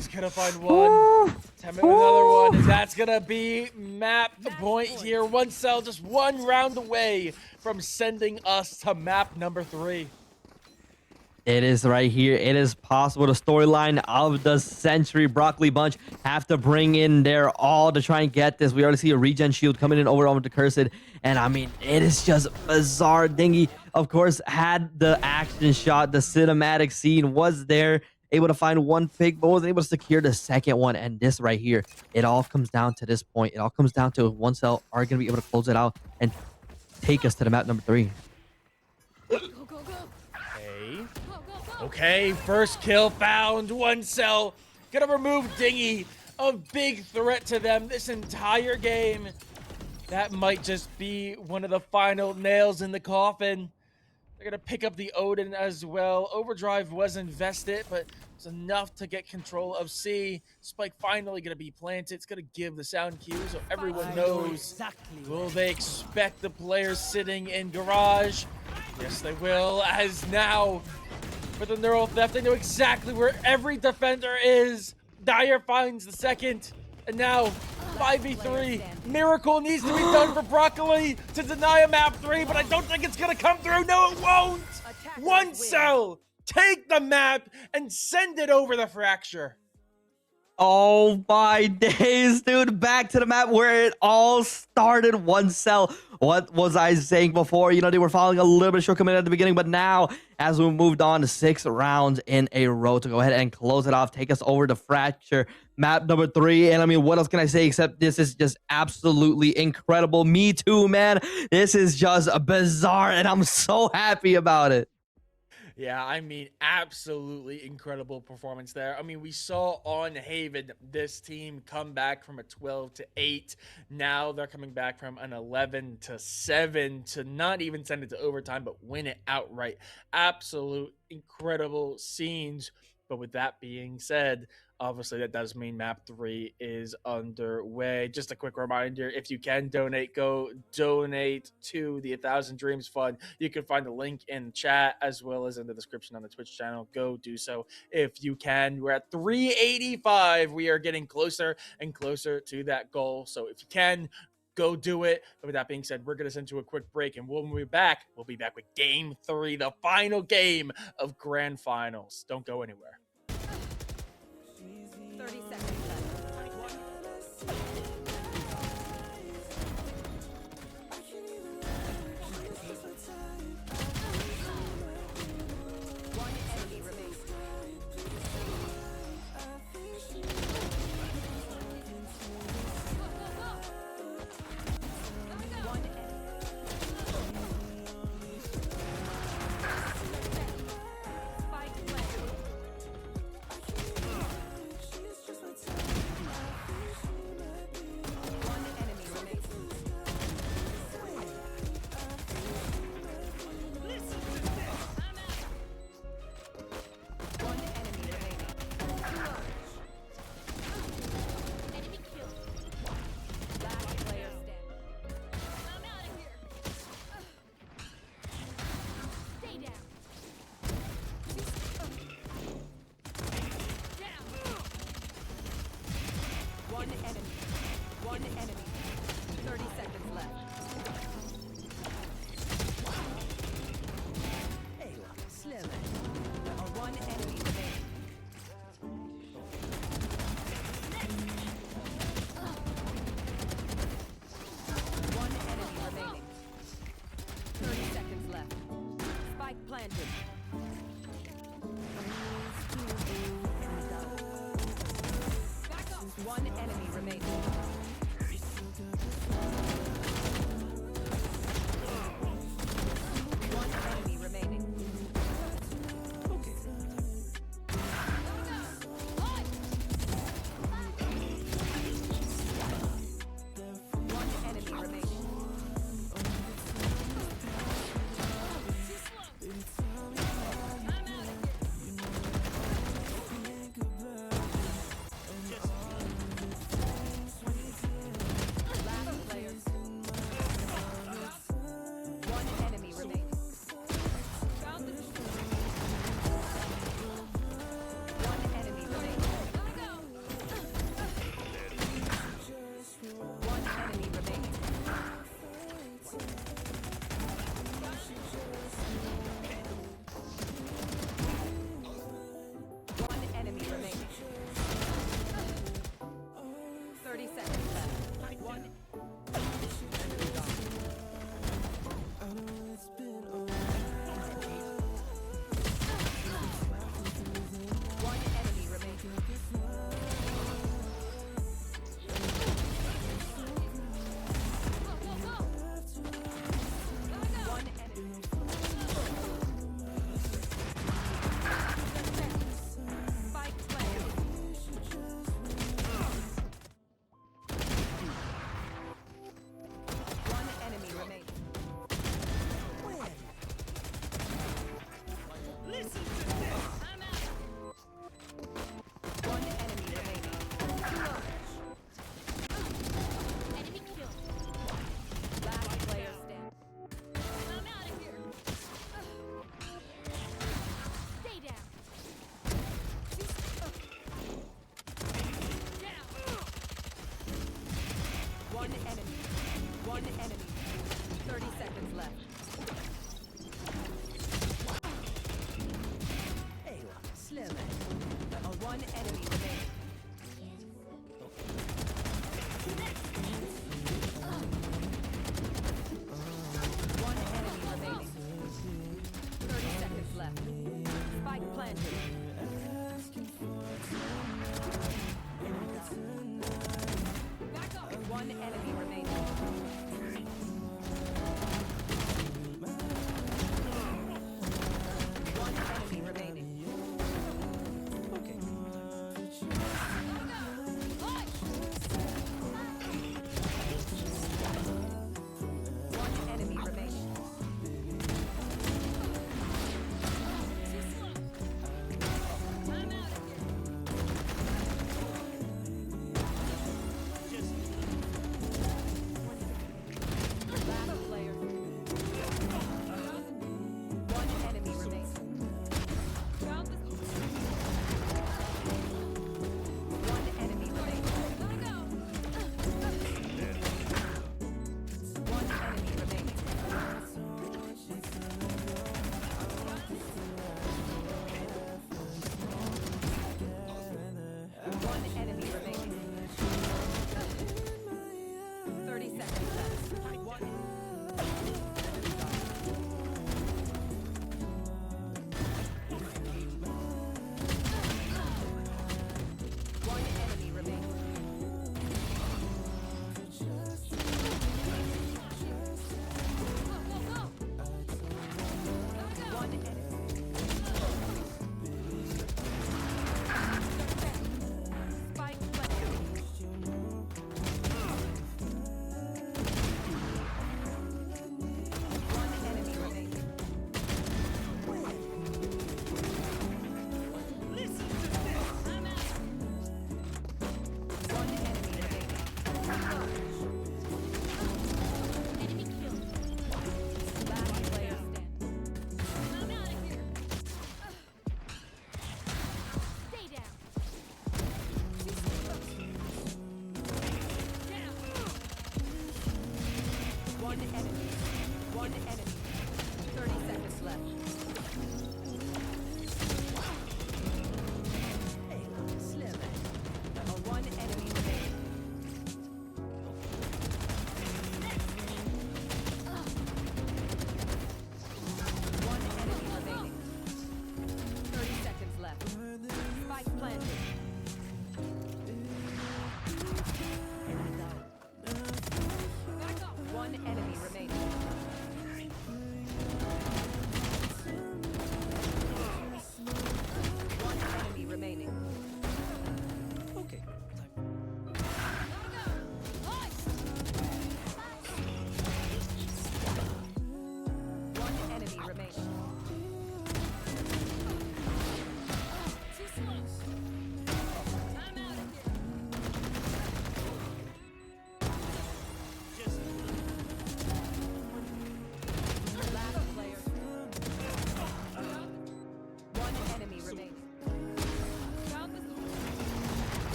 is gonna find 1. Temmit another one. And that's gonna be map point here. One cell, just 1 round away from sending us to map number 3. It is right here. It is possible. The storyline of the century. Broccoli Bunch have to bring in their all to try and get this. We already see a regen shield coming in over to Cursed. And I mean, it is just bizarre. Dingy, of course, had the action shot. The cinematic scene was there. Able to find 1 pick, but wasn't able to secure the second one. And this right here, it all comes down to this point. It all comes down to one cell are going to be able to close it out and take us to the map number 3. Okay, first kill found. 1 cell. Gonna remove Dingy. A big threat to them this entire game. That might just be one of the final nails in the coffin. They're gonna pick up the Odin as well. Overdrive was invested, but it's enough to get control of C. Spike finally gonna be planted. It's gonna give the sound cue so everyone knows. Will they expect the players sitting in garage? Yes, they will, as now for the neural theft, they know exactly where every defender is. Dyer finds the second, and now 5v3. Miracle needs to be done for Broccoli to deny a map 3, but I don't think it's gonna come through. No, it won't. 1 cell, take the map and send it over the fracture. Oh my days, dude. Back to the map where it all started. 1 cell. What was I saying before? You know, they were falling a little bit short coming at the beginning, but now as we moved on to 6 rounds in a row to go ahead and close it off, take us over to Fracture, map number 3. And I mean, what else can I say except this is just absolutely incredible. Me too, man. This is just bizarre, and I'm so happy about it. Yeah, I mean, absolutely incredible performance there. I mean, we saw on Haven this team come back from a 12-8. Now they're coming back from an 11-7 to not even send it to overtime, but win it outright. Absolute incredible scenes. But with that being said, obviously that does mean map 3 is underway. Just a quick reminder, if you can donate, go donate to the 1,000 Dreams Fund. You can find the link in the chat as well as in the description on the Twitch channel. Go do so if you can. We're at 385. We are getting closer and closer to that goal. So if you can, go do it. But with that being said, we're going to send to a quick break, and when we'll be back with game 3, the final game of Grand Finals. Don't go anywhere. 30 seconds left. One enemy remains. One Spike planted. One enemy remains. One enemy remaining. Enemy killed. Last player standing. I'm out of here. Stay down. One enemy. One enemy. 30 seconds left. One enemy remaining. One enemy remaining. 30 seconds left. Spike planted. One enemy remaining. One enemy remaining.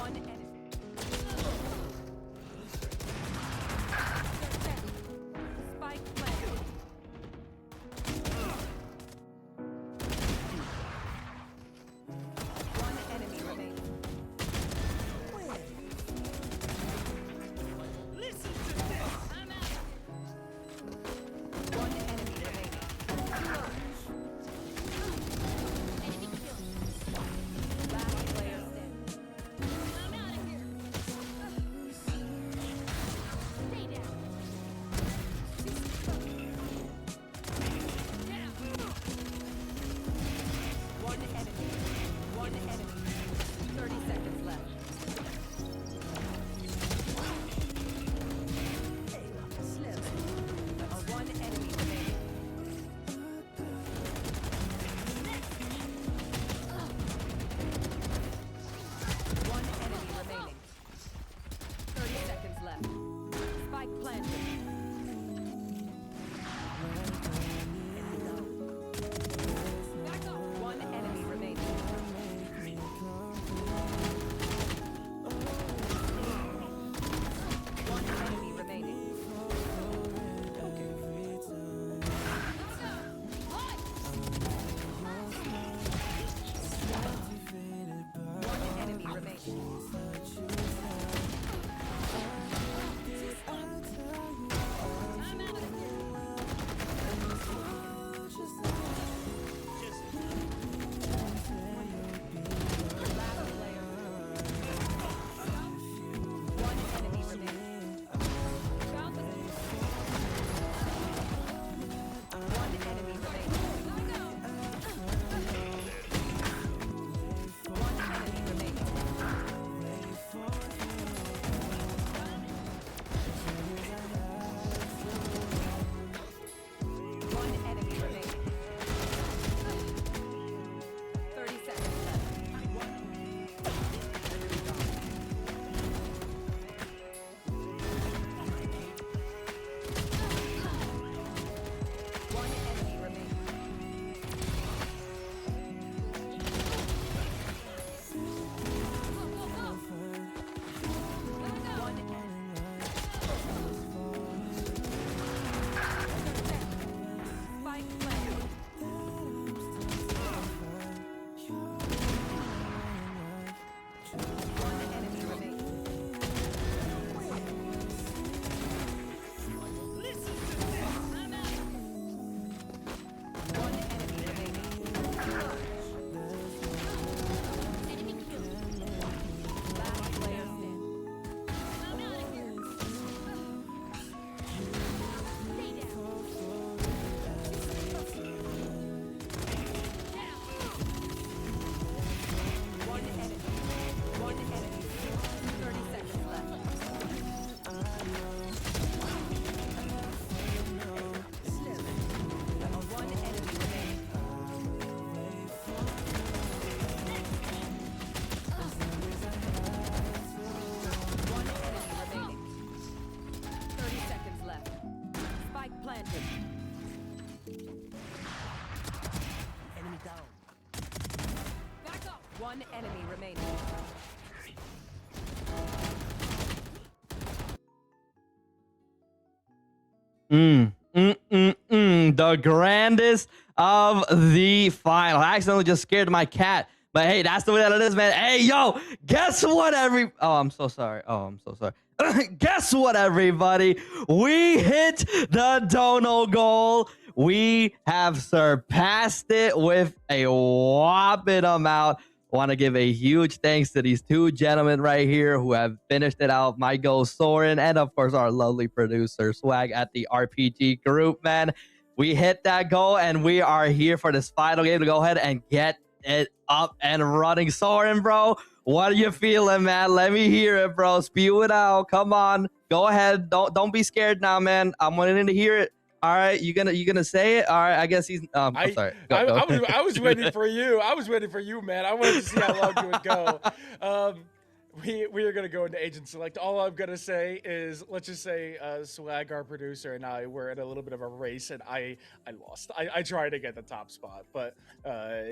One enemy. Spike planted. One enemy remaining. Listen to this. I'm out. One enemy remaining. Enemy killed. Last player standing. I'm out of here. Stay down. One enemy. One enemy. 30 seconds left. One enemy remaining. One enemy remaining. 30 seconds left. Spike planted. Back up. One enemy remaining. One enemy remaining. One enemy remaining. I'm out of here. Last player. One enemy remaining. One enemy remaining. One enemy remaining. One enemy remaining. 30 seconds left. One enemy remaining. One Spike planted. One enemy remaining. Listen to this. I'm out. One enemy remaining. Enemy killed. Last player standing. I'm out of here. Stay down. One enemy. One enemy. 30 seconds left. One enemy remaining. One enemy remaining. 30 seconds left. Spike planted. Enemy down. Back up. One enemy remaining. The grandest of the final. I accidentally just scared my cat. But hey, that's the way that it is, man. Hey, yo, guess what, Oh, I'm so sorry. Oh, I'm so sorry. Guess what, everybody? We hit the dono goal. We have surpassed it with a whopping amount. I want to give a huge thanks to these two gentlemen right here who have finished it out. My go Soren, and of course our lovely producer Swag at the RPG group, man. We hit that goal and we are here for this final game to go ahead and get it up and running. Soren, bro, what are you feeling, man? Let me hear it, bro. Spew it out. Come on. Go ahead. Don't be scared now, man. I'm wanting to hear it. All right, you gonna say it? All right, I guess he's. I'm sorry. Go. I was waiting for you. I was waiting for you, man. I wanted to see how long you would go. we are gonna go into agent select. All I'm gonna say is, let's just say Swag, our producer, and I were in a little bit of a race, and I lost. I tried to get the top spot, but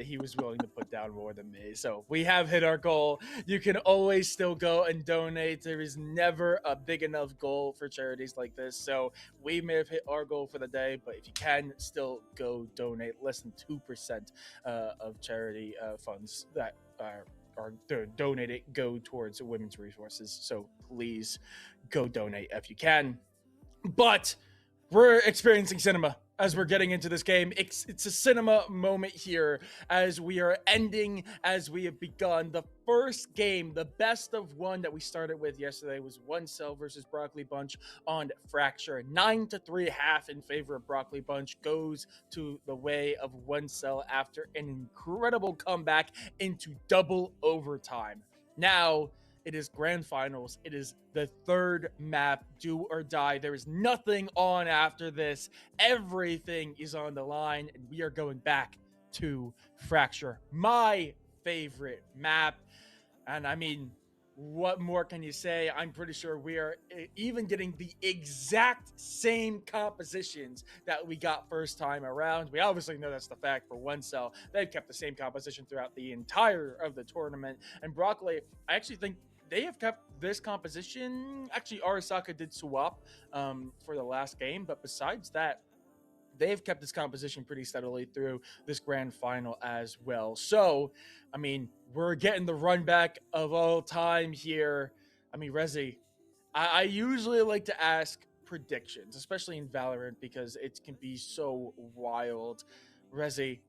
he was willing to put down more than me. So we have hit our goal. You can always still go and donate. There is never a big enough goal for charities like this. So we may have hit our goal for the day, but if you can, still go donate. Less than 2% of charity funds that are donated go towards women's resources. So please go donate if you can. But we're experiencing cinema as we're getting into this game. It's a cinema moment here as we are ending, as we have begun the first game. The best of one that we started with yesterday was One Cell versus Broccoli Bunch on Fracture. 9-3 half in favor of Broccoli Bunch goes to the way of One Cell after an incredible comeback into double overtime. Now it is grand finals. It is the third map, do or die. There is nothing on after this. Everything is on the line, and we are going back to Fracture, my favorite map. And I mean, what more can you say? I'm pretty sure we are even getting the exact same compositions that we got first time around. We obviously know that's the fact for One Cell. They've kept the same composition throughout the entire of the tournament. And Broccoli, I actually think they have kept this composition. Actually, Arasaka did swap for the last game, but besides that, they've kept this composition pretty steadily through this grand final as well. So, I mean, we're getting the run back of all time here. I mean, Rezi, I usually like to ask predictions, especially in Valorant, because it can be so wild. Rezi,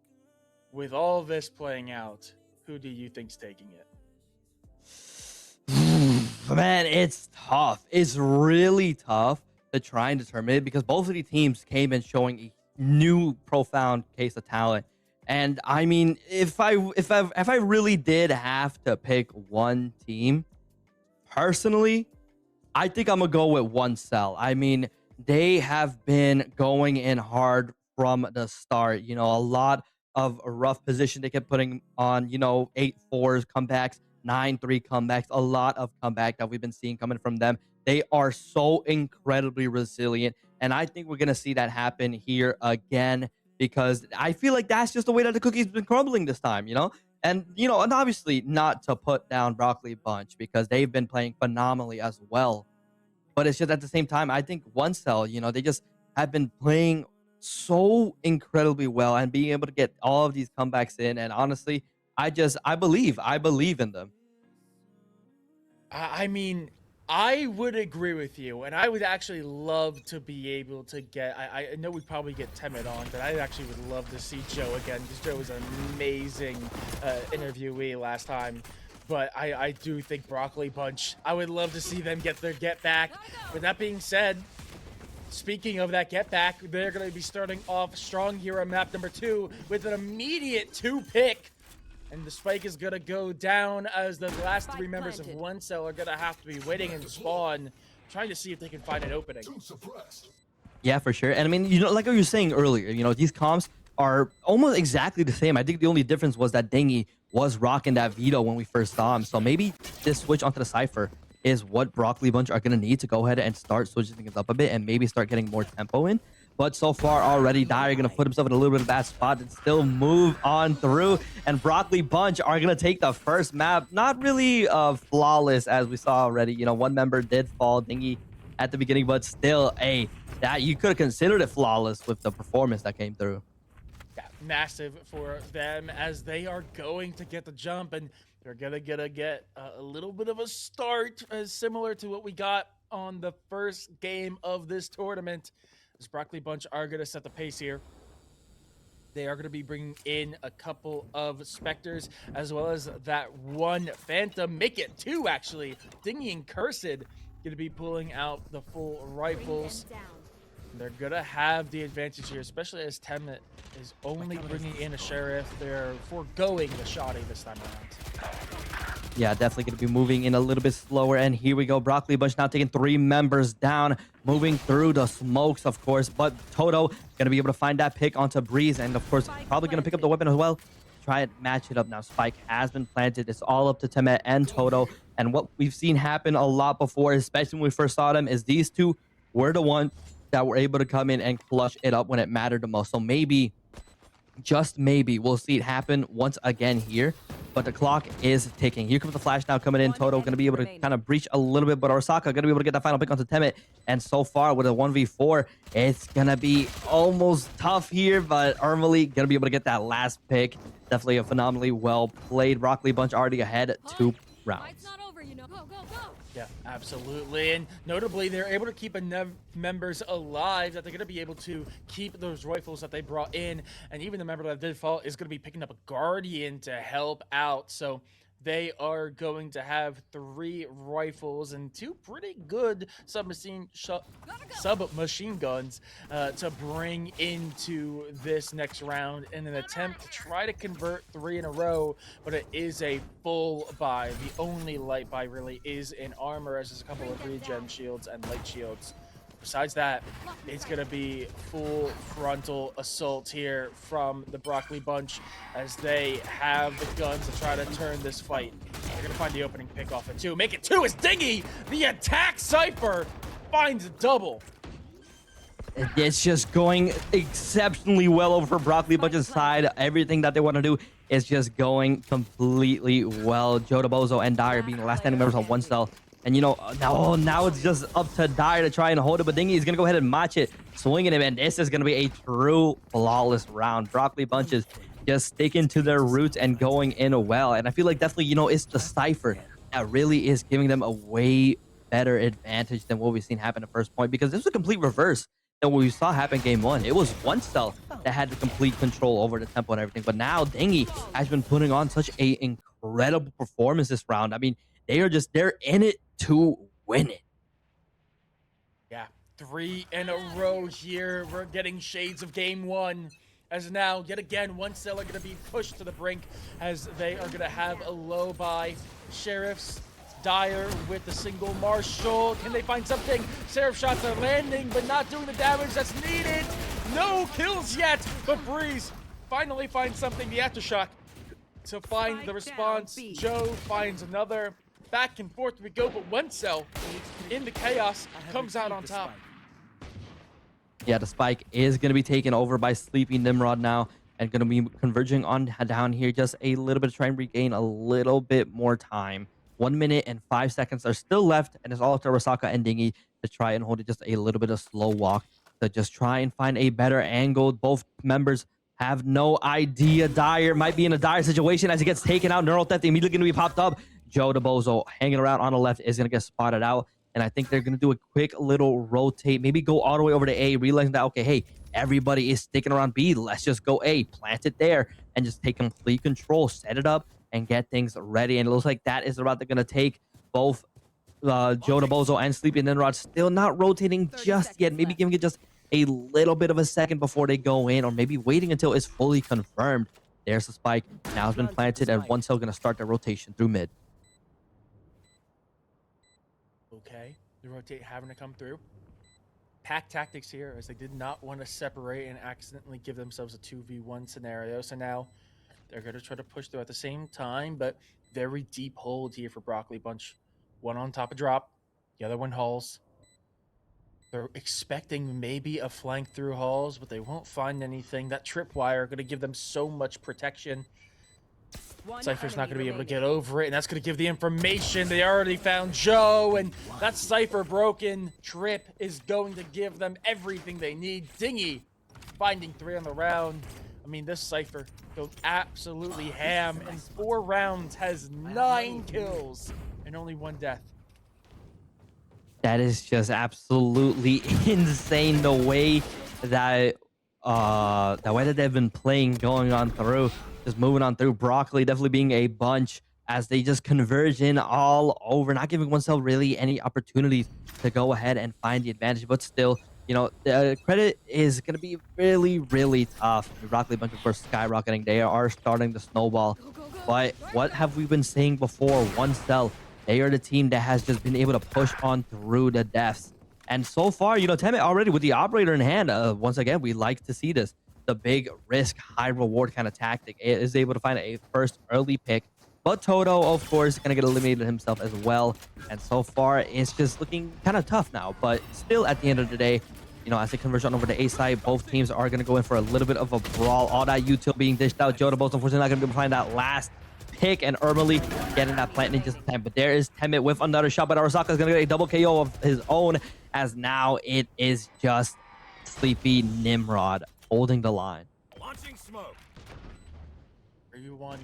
with all this playing out, who do you think's taking it? Man, it's tough. It's really tough to try and determine it because both of the teams came in showing a new profound case of talent. And I mean, if I really did have to pick one team, personally, I think I'm gonna go with One Cell. I mean, they have been going in hard from the start. You know, a lot of rough position they kept putting on. You know, 8-4s comebacks, 9-3 comebacks, a lot of comeback that we've been seeing coming from them. They are so incredibly resilient, and I think we're gonna see that happen here again because I feel like that's just the way that the cookie's been crumbling this time, you know? And, you know, and obviously not to put down Broccoli Bunch because they've been playing phenomenally as well. But it's just at the same time, I think One Cell, you know, they just have been playing so incredibly well and being able to get all of these comebacks in. And honestly, I believe in them. I mean, I would agree with you, and I would actually love to be able to get. I know we'd probably get Temet on, but I actually would love to see Joe again because Joe was an amazing interviewee last time. But I do think Broccoli Bunch, I would love to see them get their get back. With that being said, speaking of that get back, they're going to be starting off strong here on map number 2 with an immediate 2-pick. And the spike is going to go down as the last 3 members of One Cell are going to have to be waiting in spawn, trying to see if they can find an opening. Yeah, for sure. And I mean, you know, like I was saying earlier, you know, these comps are almost exactly the same. I think the only difference was that Dingy was rocking that veto when we first saw him. So maybe this switch onto the Cypher is what Broccoli Bunch are going to need to go ahead and start switching things up a bit and maybe start getting more tempo in. But so far already, Dyer going to put himself in a little bit of a bad spot and still move on through. And Broccoli Bunch are going to take the first map. Not really flawless as we saw already. You know, one member did fall, Dingy, at the beginning, but still, that you could have considered it flawless with the performance that came through. Yeah, massive for them as they are going to get the jump, and they're going to get a little bit of a start similar to what we got on the first game of this tournament. This Broccoli Bunch are going to set the pace here. They are going to be bringing in a couple of Spectres as well as that one Phantom. Make it 2, actually. Dingy and Cursed going to be pulling out the full rifles. They're going to have the advantage here, especially as Temet is only bringing in a Sheriff. They're foregoing the Shoddy this time around. Yeah, definitely going to be moving in a little bit slower. And here we go. Broccoli Bunch now taking 3 members down, moving through the smokes, of course. But Toto going to be able to find that pick onto Breeze. And, of course, probably going to pick up the weapon as well. try and match it up now. Spike has been planted. It's all up to Temet and Toto. And what we've seen happen a lot before, especially when we first saw them, is these two were the ones that were able to come in and clutch it up when it mattered the most. So maybe, just maybe, we'll see it happen once again here. But the clock is ticking. Here comes the flash now coming in. Toto going to be able to kind of breach a little bit, but Osaka going to be able to get that final pick onto Temet. And so far with a 1v4, it's going to be almost tough here, but Armley going to be able to get that last pick. Definitely a phenomenally well played. Broccoli Bunch already ahead 2 rounds. Fight's not over, you know. Go, go, go. Yeah, absolutely. And notably, they're able to keep members alive, that they're going to be able to keep those rifles that they brought in. And even the member that did fall is going to be picking up a Guardian to help out. So they are going to have 3 rifles and 2 pretty good submachine guns to bring into this next round in an attempt to try to convert 3 in a row, but it is a full buy. The only light buy really is in armor, as there's a couple of regen shields and light shields. Besides that, it's going to be full frontal assault here from the Broccoli Bunch as they have the guns to try to turn this fight. They're going to find the opening pick off at 2. Make it 2 is Dingy! The attack Cypher finds a double. It's just going exceptionally well over Broccoli Bunch's side. Everything that they want to do is just going completely well. Joe DeBozo and Dyer being the last standing members on 1 cell. And, you know, now it's just up to Dyer to try and hold it, but Dingy is going to go ahead and match it, swinging him, and this is going to be a true flawless round. Broccoli Bunches just sticking to their roots and going in well. And I feel like definitely, you know, it's the Cypher that really is giving them a way better advantage than what we've seen happen at first point, because this was a complete reverse than what we saw happen game 1. It was 1 cell that had the complete control over the tempo and everything, but now Dingy has been putting on such a incredible performance this round. I mean, they're in it to win it. Yeah, 3 in a row here. We're getting shades of game 1. As now, yet again, 1 cell are going to be pushed to the brink as they are going to have a low by Sheriffs. Dyer with the single Marshall. Can they find something? Seraph shots are landing, but not doing the damage that's needed. No kills yet, but Breeze finally finds something. The aftershock to find the response. Joe finds another. Back and forth we go, but 1 cell in the chaos comes out on top. Yeah, the spike is going to be taken over by Sleepy Nimrod now and going to be converging on down here just a little bit to try and regain a little bit more time. 1 minute and 5 seconds are still left, and it's all up to Rasaka and Dingy to try and hold it just a little bit of slow walk to just try and find a better angle. Both members have no idea. Dyer might be in a dire situation as he gets taken out. Neural Theft immediately going to be popped up. Joe DeBozo hanging around on the left is going to get spotted out. And I think they're going to do a quick little rotate, maybe go all the way over to A, realizing that, okay, hey, everybody is sticking around B. Let's just go A, plant it there, and just take complete control, set it up, and get things ready. And it looks like that is the route they're going to take. Both Joe DeBozo and Sleepy Nimrod still not rotating just yet. Maybe giving it just a little bit of a second before they go in, or maybe waiting until it's fully confirmed. There's the spike. Now it's been planted, and 1 cell going to start their rotation through mid. Okay, the rotate having to come through. Pack tactics here, as they did not want to separate and accidentally give themselves a 2v1 scenario. So now they're going to try to push through at the same time, but very deep hold here for Broccoli Bunch. 1 on top of drop, the other 1 halls. They're expecting maybe a flank through halls, but they won't find anything. That tripwire going to give them so much protection. Cypher's not going to be able to get over it, and that's going to give the information. They already found Joe, and that Cypher broken trip is going to give them everything they need. Dingy finding 3 on the round. I mean, this Cypher goes absolutely ham. In 4 rounds, has 9 kills and only 1 death. That is just absolutely insane. The way that they've been playing, going on through, just moving on through. Broccoli definitely being a bunch as they just converge in all over, not giving 1 cell really any opportunities to go ahead and find the advantage. But still, you know, the credit is going to be really, really tough. The Broccoli Bunch, of course, skyrocketing. They are starting to snowball. But what have we been saying before? 1 cell. They are the team that has just been able to push on through the deaths. And so far, you know, Temet already with the operator in hand. Once again, we like to see this. the big risk, high reward kind of tactic. It is able to find a first early pick. But Toto, of course, going to get eliminated himself as well. And so far, it's just looking kind of tough now. But still, at the end of the day, you know, as they converge on over to A side, both teams are going to go in for a little bit of a brawl. All that util being dished out. Jotabos, unfortunately, not going to be able to find that last pick, and Ermely getting that plant in just in time. But there is Temet with another shot, but Arasaka is going to get a double KO of his own, as now it is just Sleepy Nimrod holding the line. Launching smoke. 3v1.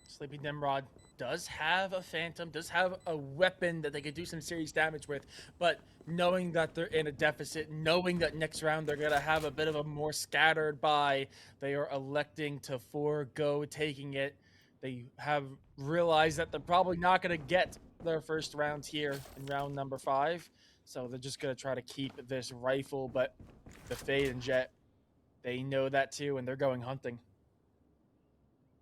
Sleepy Nimrod does have a Phantom, does have a weapon that they could do some serious damage with, but knowing that they're in a deficit, knowing that next round they're going to have a bit of a more scattered buy, they are electing to forego taking it. They have realized that they're probably not going to get their first round here in round number 5, so they're just going to try to keep this rifle, but the Fade and Jet, they know that too, and they're going hunting.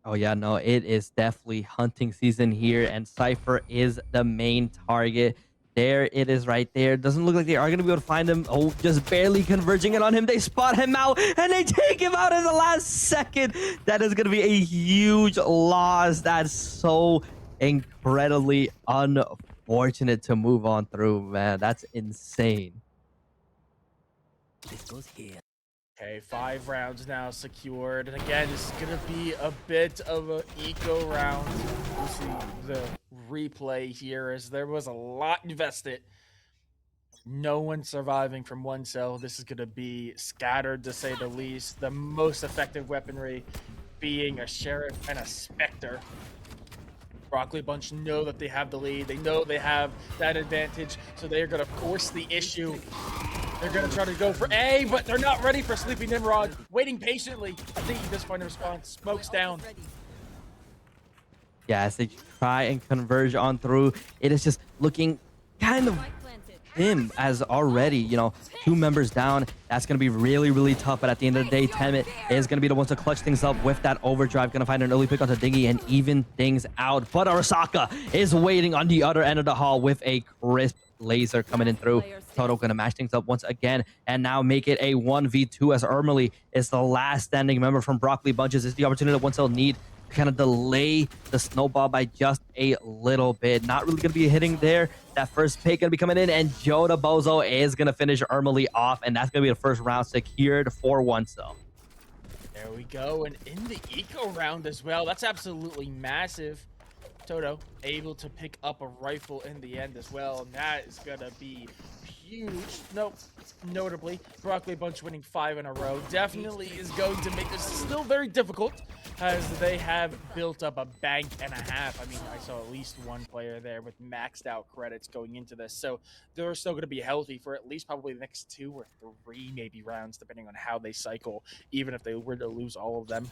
Oh yeah, no, it is definitely hunting season here, and Cypher is the main target. There it is right there. Doesn't look like they are going to be able to find him. Oh, just barely converging it on him. They spot him out, and they take him out in the last second. That is going to be a huge loss. That's so incredibly unfortunate to move on through, man. That's insane. This goes here. Okay, 5 rounds now secured. And again, this is going to be a bit of an eco round. We'll see the replay here as there was a lot invested. No one surviving from one cell. This is going to be scattered, to say the least. The most effective weaponry being a Sheriff and a Spectre. Broccoli Bunch know that they have the lead. They know they have that advantage, so they are going to force the issue. They're going to try to go for A, but they're not ready for Sleepy Nimrod. Waiting patiently. I think he does find a response. Smoke's down. Yeah, as they try and converge on through, it is just looking kind of dim as already, you know, 2 members down. That's going to be really, really tough. But at the end of the day, Temet is going to be the one to clutch things up with that overdrive. Going to find an early pick onto Dingy and even things out. But Arasaka is waiting on the other end of the hall with a crisp laser coming in through. Toto going to match things up once again and now make it a 1v2 as Ermely is the last standing member from Broccoli Bunches. Is the opportunity that once they'll need to kind of delay the snowball by just a little bit. Not really going to be hitting there. That first pick going to be coming in, and Joda Bozo is going to finish Ermely off, and that's going to be the first round secured for OneCell. There we go, and in the eco round as well. That's absolutely massive. Toto able to pick up a rifle in the end as well, and that is gonna be huge. Nope, notably, Broccoli Bunch winning 5 in a row definitely is going to make this still very difficult, as they have built up a bank and a half. I mean, I saw at least one player there with maxed out credits going into this, so they're still going to be healthy for at least probably the next 2 or 3 maybe rounds, depending on how they cycle, even if they were to lose all of them.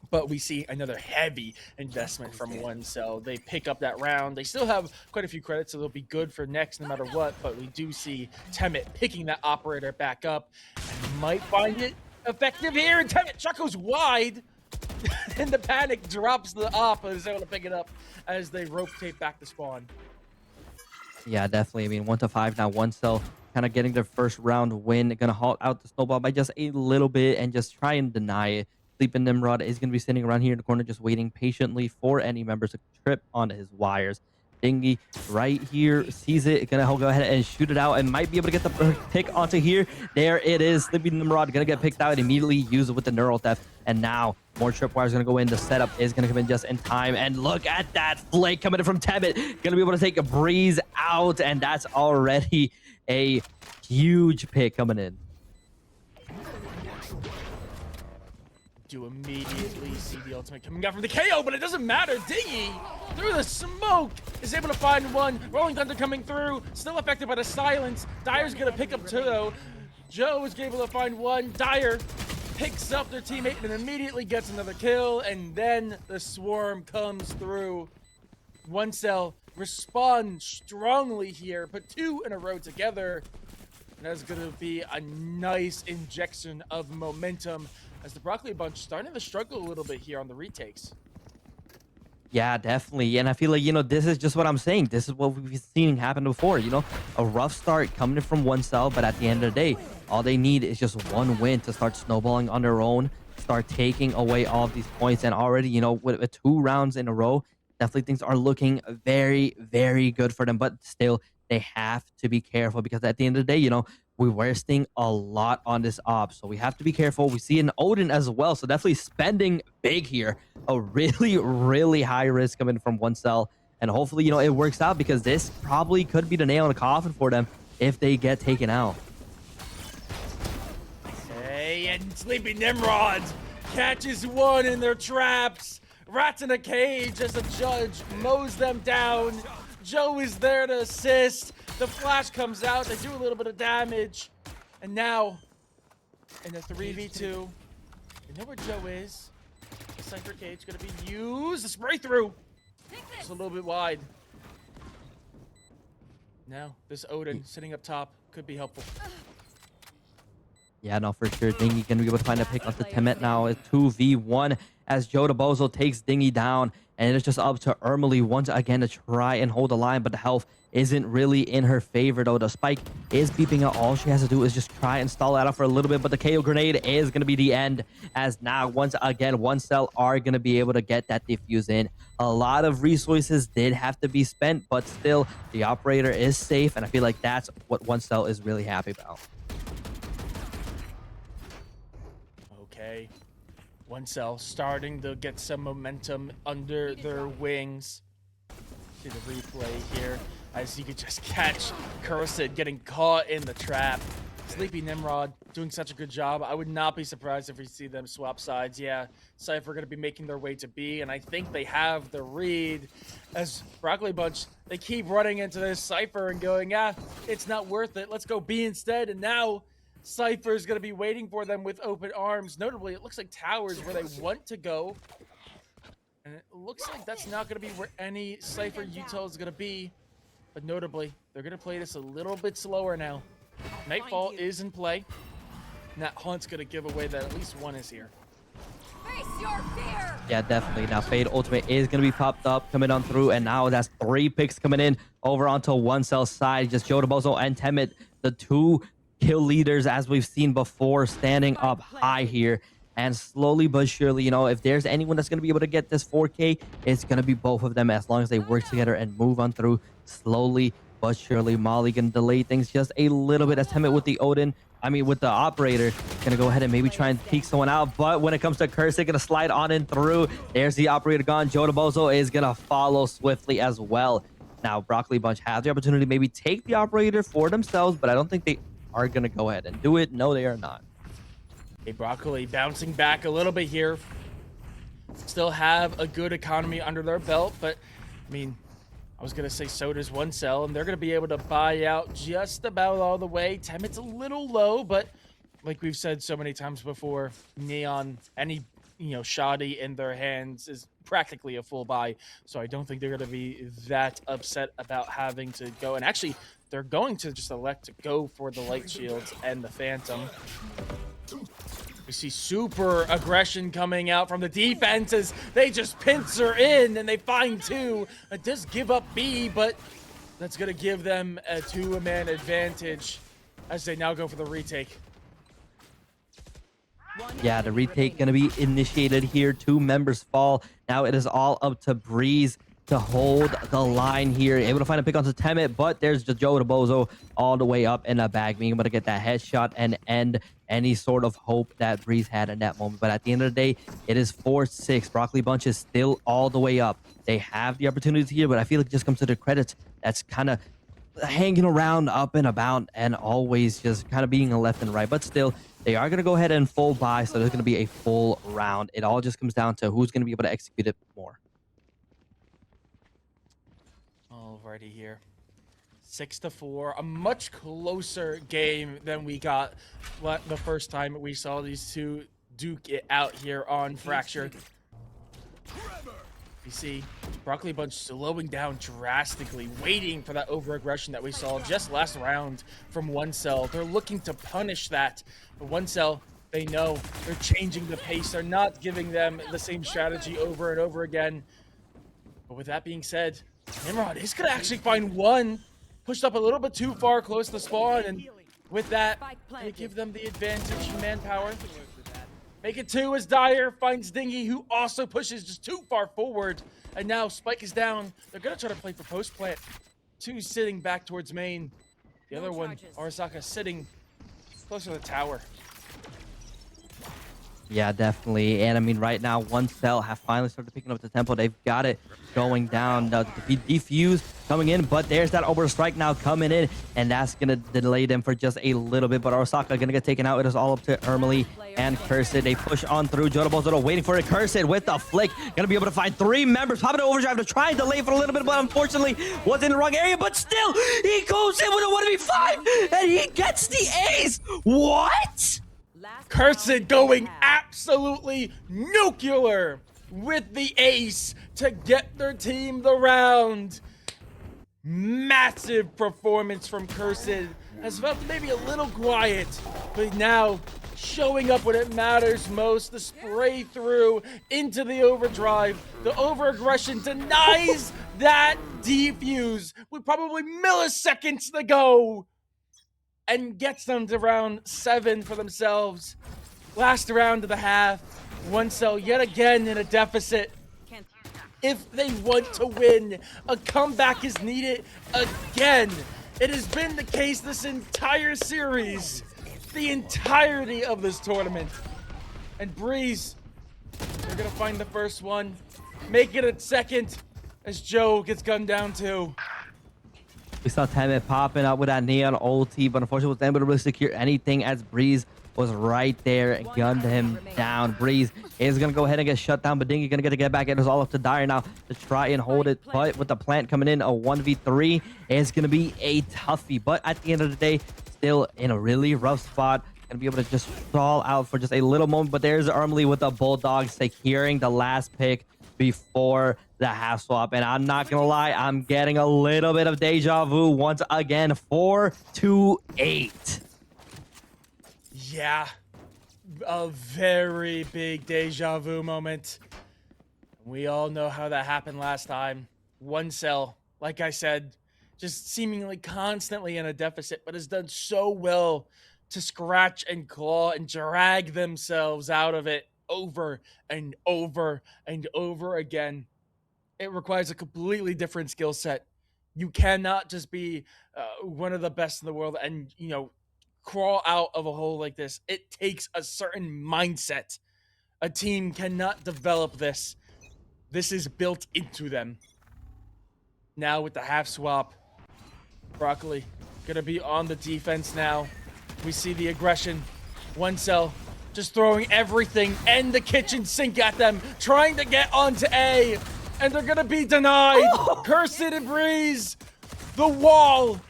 But we see another heavy investment from OneCell. They pick up that round. They still have quite a few credits, so they'll be good for next no matter what. But we do see Temet picking that operator back up and might find it effective here. And Temet shot goes wide. And the panic drops the op and is able to pick it up as they rope tape back to spawn. Yeah, definitely. I mean, 1-5 now. OneCell kind of getting their first round win. Going to halt out the snowball by just a little bit and just try and deny it. Sleeping Nimrod is going to be sitting around here in the corner just waiting patiently for any members to trip onto his wires. Dingy right here sees it, gonna go ahead and shoot it out and might be able to get the pick onto here. There it is. Sleeping Nimrod gonna get picked out, immediately use it with the neural theft, and now more tripwires gonna go in. The setup is gonna come in just in time, and look at that flake coming in from Temet. Gonna be able to take a breeze out, and that's already a huge pick coming in. Do immediately see the ultimate coming out from the KO, but it doesn't matter. Dingy through the smoke is able to find one. Rolling Thunder coming through, still affected by the silence. Dyer's gonna pick up two. Joe is able to find one. Dyer picks up their teammate and immediately gets another kill, and then the swarm comes through. OneCell respond strongly here, put 2 in a row together, and that's gonna be a nice injection of momentum as the Broccoli Bunch starting to struggle a little bit here on the retakes. Yeah, definitely. And I feel like, this is just what I'm saying. This is what we've seen happen before. A rough start coming in from one cell, but at the end of the day, all they need is just one win to start snowballing on their own, start taking away all of these points. And already, with 2 rounds in a row, definitely things are looking very, very good for them. But still, they have to be careful because at the end of the day, we're wasting a lot on this op. So we have to be careful. We see an Odin as well. So definitely spending big here. A really, really high risk coming from one cell. And hopefully, it works out because this probably could be the nail in the coffin for them if they get taken out. Hey, and Sleepy Nimrod catches one in their traps. Rats in a cage as the judge mows them down. Joe is there to assist. The flash comes out. They do a little bit of damage. And now, in the 3v2, you know where Joe is. The Cypher cage going to be used. The spray through. Just a little bit wide. Now, this Odin sitting up top could be helpful. Yeah, no, for sure. Dingy going to be able to find a pick off the Temet now. It's 2v1 as Joe DeBozo takes Dingy down. And it's just up to Ermely once again to try and hold the line, but the health isn't really in her favor, though. The spike is beeping out. All she has to do is just try and stall that out for a little bit, but the KO grenade is going to be the end, as now, once again, one cell are going to be able to get that defuse in. A lot of resources did have to be spent, but still, the operator is safe, and I feel like that's what one cell is really happy about. Okay. One cell starting to get some momentum under their wings. See the replay here as you could just catch Kursid getting caught in the trap. Sleepy Nimrod doing such a good job. I would not be surprised if we see them swap sides. Yeah, Cypher going to be making their way to B, and I think they have the read. As Broccoli Bunch, they keep running into this Cypher and going, it's not worth it. Let's go B instead. And now Cypher is going to be waiting for them with open arms. Notably, it looks like Towers where they want to go. And it looks like that's not going to be where any Cypher util is going to be. But notably, they're going to play this a little bit slower now. Nightfall is in play. And that Hunt's going to give away that at least one is here. Face your fear. Yeah, definitely. Now, Fade Ultimate is going to be popped up, coming on through, and now that's 3 picks coming in over onto one cell side. Just Joe DeBozo and Temet, the 2 kill leaders, as we've seen before, standing up high here. And slowly but surely, if there's anyone that's going to be able to get this 4K, it's going to be both of them, as long as they work together and move on through slowly but surely. Molly going to delay things just a little bit as Temet with the Odin. With the operator, going to go ahead and maybe try and peek someone out. But when it comes to Curse, they're going to slide on in through. There's the operator gone. Joe DeBozo is going to follow swiftly as well. Now, Broccoli Bunch have the opportunity to maybe take the operator for themselves, but I don't think they are going to go ahead and do it. No, they are not. Hey, Broccoli bouncing back a little bit here. Still have a good economy under their belt, but I was going to say so does one cell, and they're going to be able to buy out just about all the way. Temet's a little low, but like we've said so many times before, Neon, any shoddy in their hands is practically a full buy. So I don't think they're going to be that upset about having to go. And actually, they're going to just elect to go for the light shields and the Phantom. We see super aggression coming out from the defenses. They just pincer in and they find 2. It does give up B, but that's going to give them a 2-man advantage as they now go for the retake. Yeah, the retake going to be initiated here. 2 members fall. Now it is all up to Breeze to hold the line here. Able to find a pick onto Temet, but there's the Joe DeBozo all the way up in the bag, being able to get that headshot and end any sort of hope that Breeze had in that moment. But at the end of the day, it is 4-6. Broccoli Bunch is still all the way up. They have the opportunities here, but I feel like it just comes to the credits. That's kind of hanging around up and about and always just kind of being a left and right. But still, they are going to go ahead and full buy, so there's going to be a full round. It all just comes down to who's going to be able to execute it more. Alrighty here. 6-4, a much closer game than we got the first time we saw these 2 duke it out here on Fracture. You see Broccoli Bunch slowing down drastically, waiting for that over-aggression that we saw just last round from one cell. They're looking to punish that, but one cell, they know they're changing the pace. They're not giving them the same strategy over and over again. But with that being said, Nimrod is going to actually find one. Pushed up a little bit too far close to spawn. And with that, going to give them the advantage in manpower. Make it 2 as Dyer finds Dingy, who also pushes just too far forward. And now Spike is down. They're going to try to play for post plant. 2 sitting back towards main. The other one, Arasaka, sitting closer to the tower. Yeah, definitely. And I mean, right now, one cell have finally started picking up the tempo. They've got it going down. The defuse coming in, but there's that overstrike now coming in, and that's gonna delay them for just a little bit. But Arasaka gonna get taken out. It is all up to Ermely and Cursed. They push on through. Jodobozodo waiting for it. Cursed with the flick, gonna be able to find 3 members. Popping to overdrive to try and delay for a little bit, but unfortunately was in the wrong area. But still, he goes in with a 1v5, and he gets the ace. What? Cursed going absolutely nuclear with the ace to get their team the round. Massive performance from Cursed. Has felt maybe a little quiet, but now showing up when it matters most. The spray through into the overdrive. The over-aggression denies that defuse with probably milliseconds to go. And gets them to round 7 for themselves. Last round of the half. One cell yet again in a deficit. If they want to win, a comeback is needed again. It has been the case this entire series. The entirety of this tournament. And Breeze, they're going to find the first one. Make it a second as Joe gets gunned down too. We saw Temet popping up with that neon ulti, but unfortunately wasn't able to really secure anything as Breeze was right there and gunned him down. Breeze is going to go ahead and get shut down, but Dingy going to get back. It is all up to Dyer now to try and hold it, but with the plant coming in, a 1v3 is going to be a toughie. But at the end of the day, still in a really rough spot. Going to be able to just stall out for just a little moment, but there's Ermely with the Bulldog securing the last pick before the half swap. And I'm not gonna lie, I'm getting a little bit of deja vu once again. 4-8. Yeah, a very big deja vu moment. We all know how that happened last time. One cell, like I said, just seemingly constantly in a deficit, but has done so well to scratch and claw and drag themselves out of it over and over and over again. It requires a completely different skill set. You cannot just be one of the best in the world and, you know, crawl out of a hole like this. It takes a certain mindset. A team cannot develop this. This is built into them. Now with the half swap, Broccoli gonna be on the defense now. We see the aggression. One cell just throwing everything and the kitchen sink at them, trying to get onto A, and they're gonna be denied. Cursed and Breeze, the wall,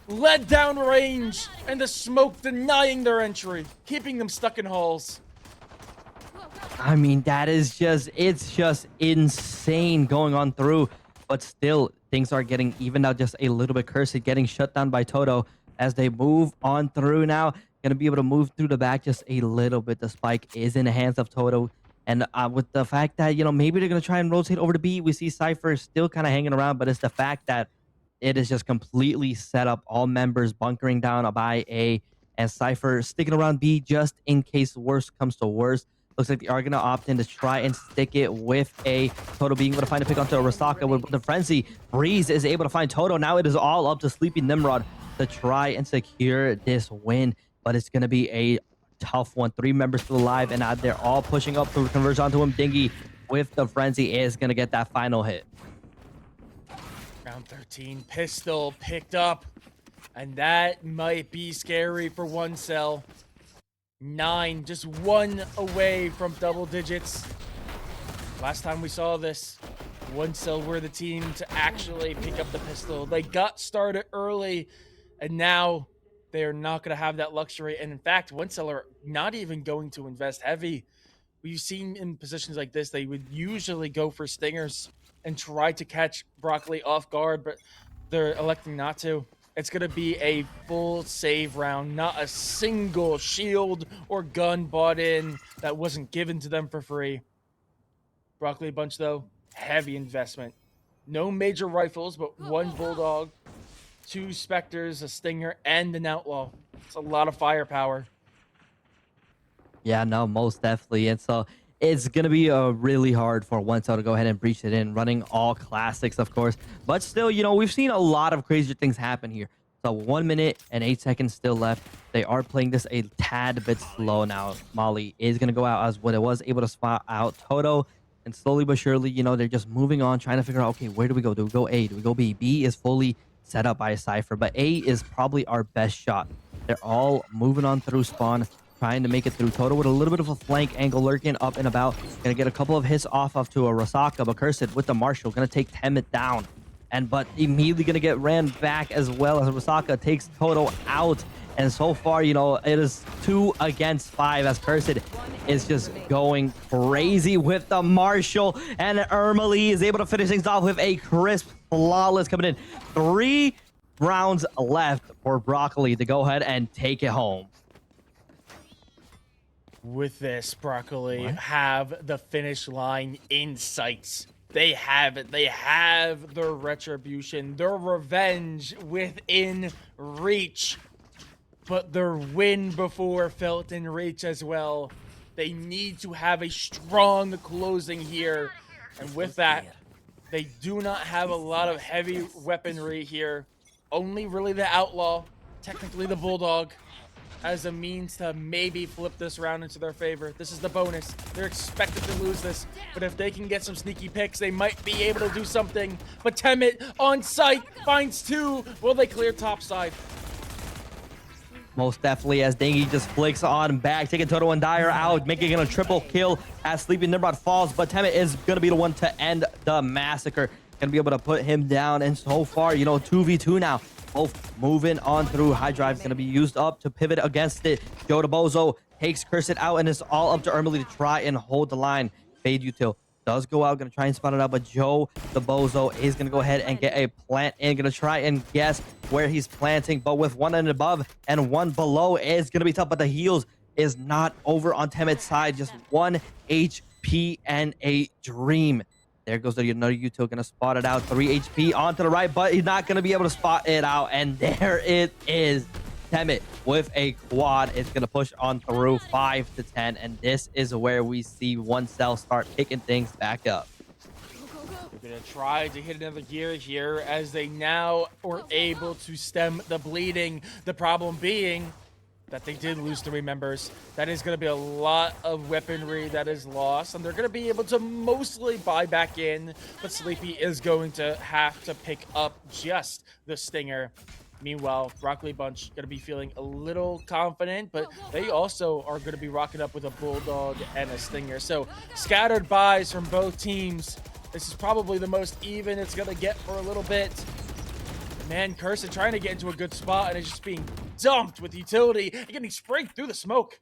led down range, and the smoke denying their entry, keeping them stuck in halls. I mean, that is just, it's just insane going on through, but still things are getting even out just a little bit. Cursed getting shut down by Toto as they move on through now. Going to be able to move through the back just a little bit. The spike is in the hands of Toto. And with the fact that, you know, maybe they're going to try and rotate over to B, we see Cypher still kind of hanging around, but it's the fact that it is just completely set up. All members bunkering down by A, and Cypher sticking around B just in case worst comes to worst. Looks like they are going to opt in to try and stick it with A. Toto being able to find a pick onto Arasaka with the frenzy. Breeze is able to find Toto. Now it is all up to Sleepy Nimrod to try and secure this win. But it's going to be a tough one. 3 members still alive, and they're all pushing up to converge onto him. Dingy with the frenzy is going to get that final hit. Round 13, pistol picked up, and that might be scary for one cell. 9, just 1 away from double digits. Last time we saw this, one cell were the team to actually pick up the pistol. They got started early, and now they are not going to have that luxury. And in fact, one cell are not even going to invest heavy. We've seen in positions like this, they would usually go for stingers and try to catch Broccoli off guard, but they're electing not to. It's going to be a full save round, not a single shield or gun bought in that wasn't given to them for free. Broccoli Bunch, though, heavy investment. No major rifles, but one Bulldog, 2 Spectres, a Stinger, and an Outlaw. It's a lot of firepower. Yeah, no, most definitely. And so it's going to be really hard for OneCell to go ahead and breach it in, running all classics, of course. But still, you know, we've seen a lot of crazy things happen here. So 1 minute and 8 seconds still left. They are playing this a tad bit slow now. Molly is going to go out as what it was able to spot out Toto. And slowly but surely, you know, they're just moving on, trying to figure out, okay, where do we go? Do we go A? Do we go B? B is fully set up by a Cypher, but A is probably our best shot. They're all moving on through spawn, trying to make it through. Toto with a little bit of a flank angle lurking up and about. Gonna get a couple of hits off of to a Rasaka, but Cursed with the Marshall gonna take Temet down. But immediately gonna get ran back as well as Rasaka takes Toto out. And so far, you know, it is 2 against 5 as Cursed is just going crazy with the Marshall. And Ermely is able to finish things off with a crisp, flawless coming in. 3 rounds left for Broccoli to go ahead and take it home. With this, Broccoli have the finish line in sight. They have it. They have their retribution, their revenge within reach. But their win before felt in reach as well. They need to have a strong closing here. And with that, they do not have a lot of heavy weaponry here. Only really the Outlaw, technically the Bulldog, as a means to maybe flip this round into their favor. This is the bonus. They're expected to lose this, but if they can get some sneaky picks, they might be able to do something. But Temet on site finds 2. Will they clear top side? Most definitely, as Dingy just flicks on back, taking Toto and Dyer out, making it a triple kill as Sleeping Nimrod falls. But Temet is going to be the one to end the massacre. Going to be able to put him down. And so far, you know, 2v2 now. Both moving on through. High drive is going to be used up to pivot against it. Joe DeBozo takes Cursed out, and it's all up to Ermely to try and hold the line. Fade Util does go out, going to try and spot it out, but Joe DeBozo is going to go ahead and get a plant in. Going to try and guess where he's planting, but with 1 and above and 1 below, it's going to be tough, but the heals is not over on Temet's side. Just 1 HP and a dream. There goes another Util, gonna spot it out. 3 HP onto the right, but he's not gonna be able to spot it out. And there it is. Temet with a quad. It's gonna push on through 5 to 10. And this is where we see OneCell start picking things back up. They're gonna try to hit another gear here as they now are able to stem the bleeding. The problem being that they did lose 3 members. That is going to be a lot of weaponry that is lost, and they're going to be able to mostly buy back in, but Sleepy is going to have to pick up just the Stinger. Meanwhile, Broccoli Bunch going to be feeling a little confident, but they also are going to be rocking up with a Bulldog and a Stinger. So scattered buys from both teams. This is probably the most even it's going to get for a little bit. Man, Cursed trying to get into a good spot and is just being dumped with utility and getting sprayed through the smoke.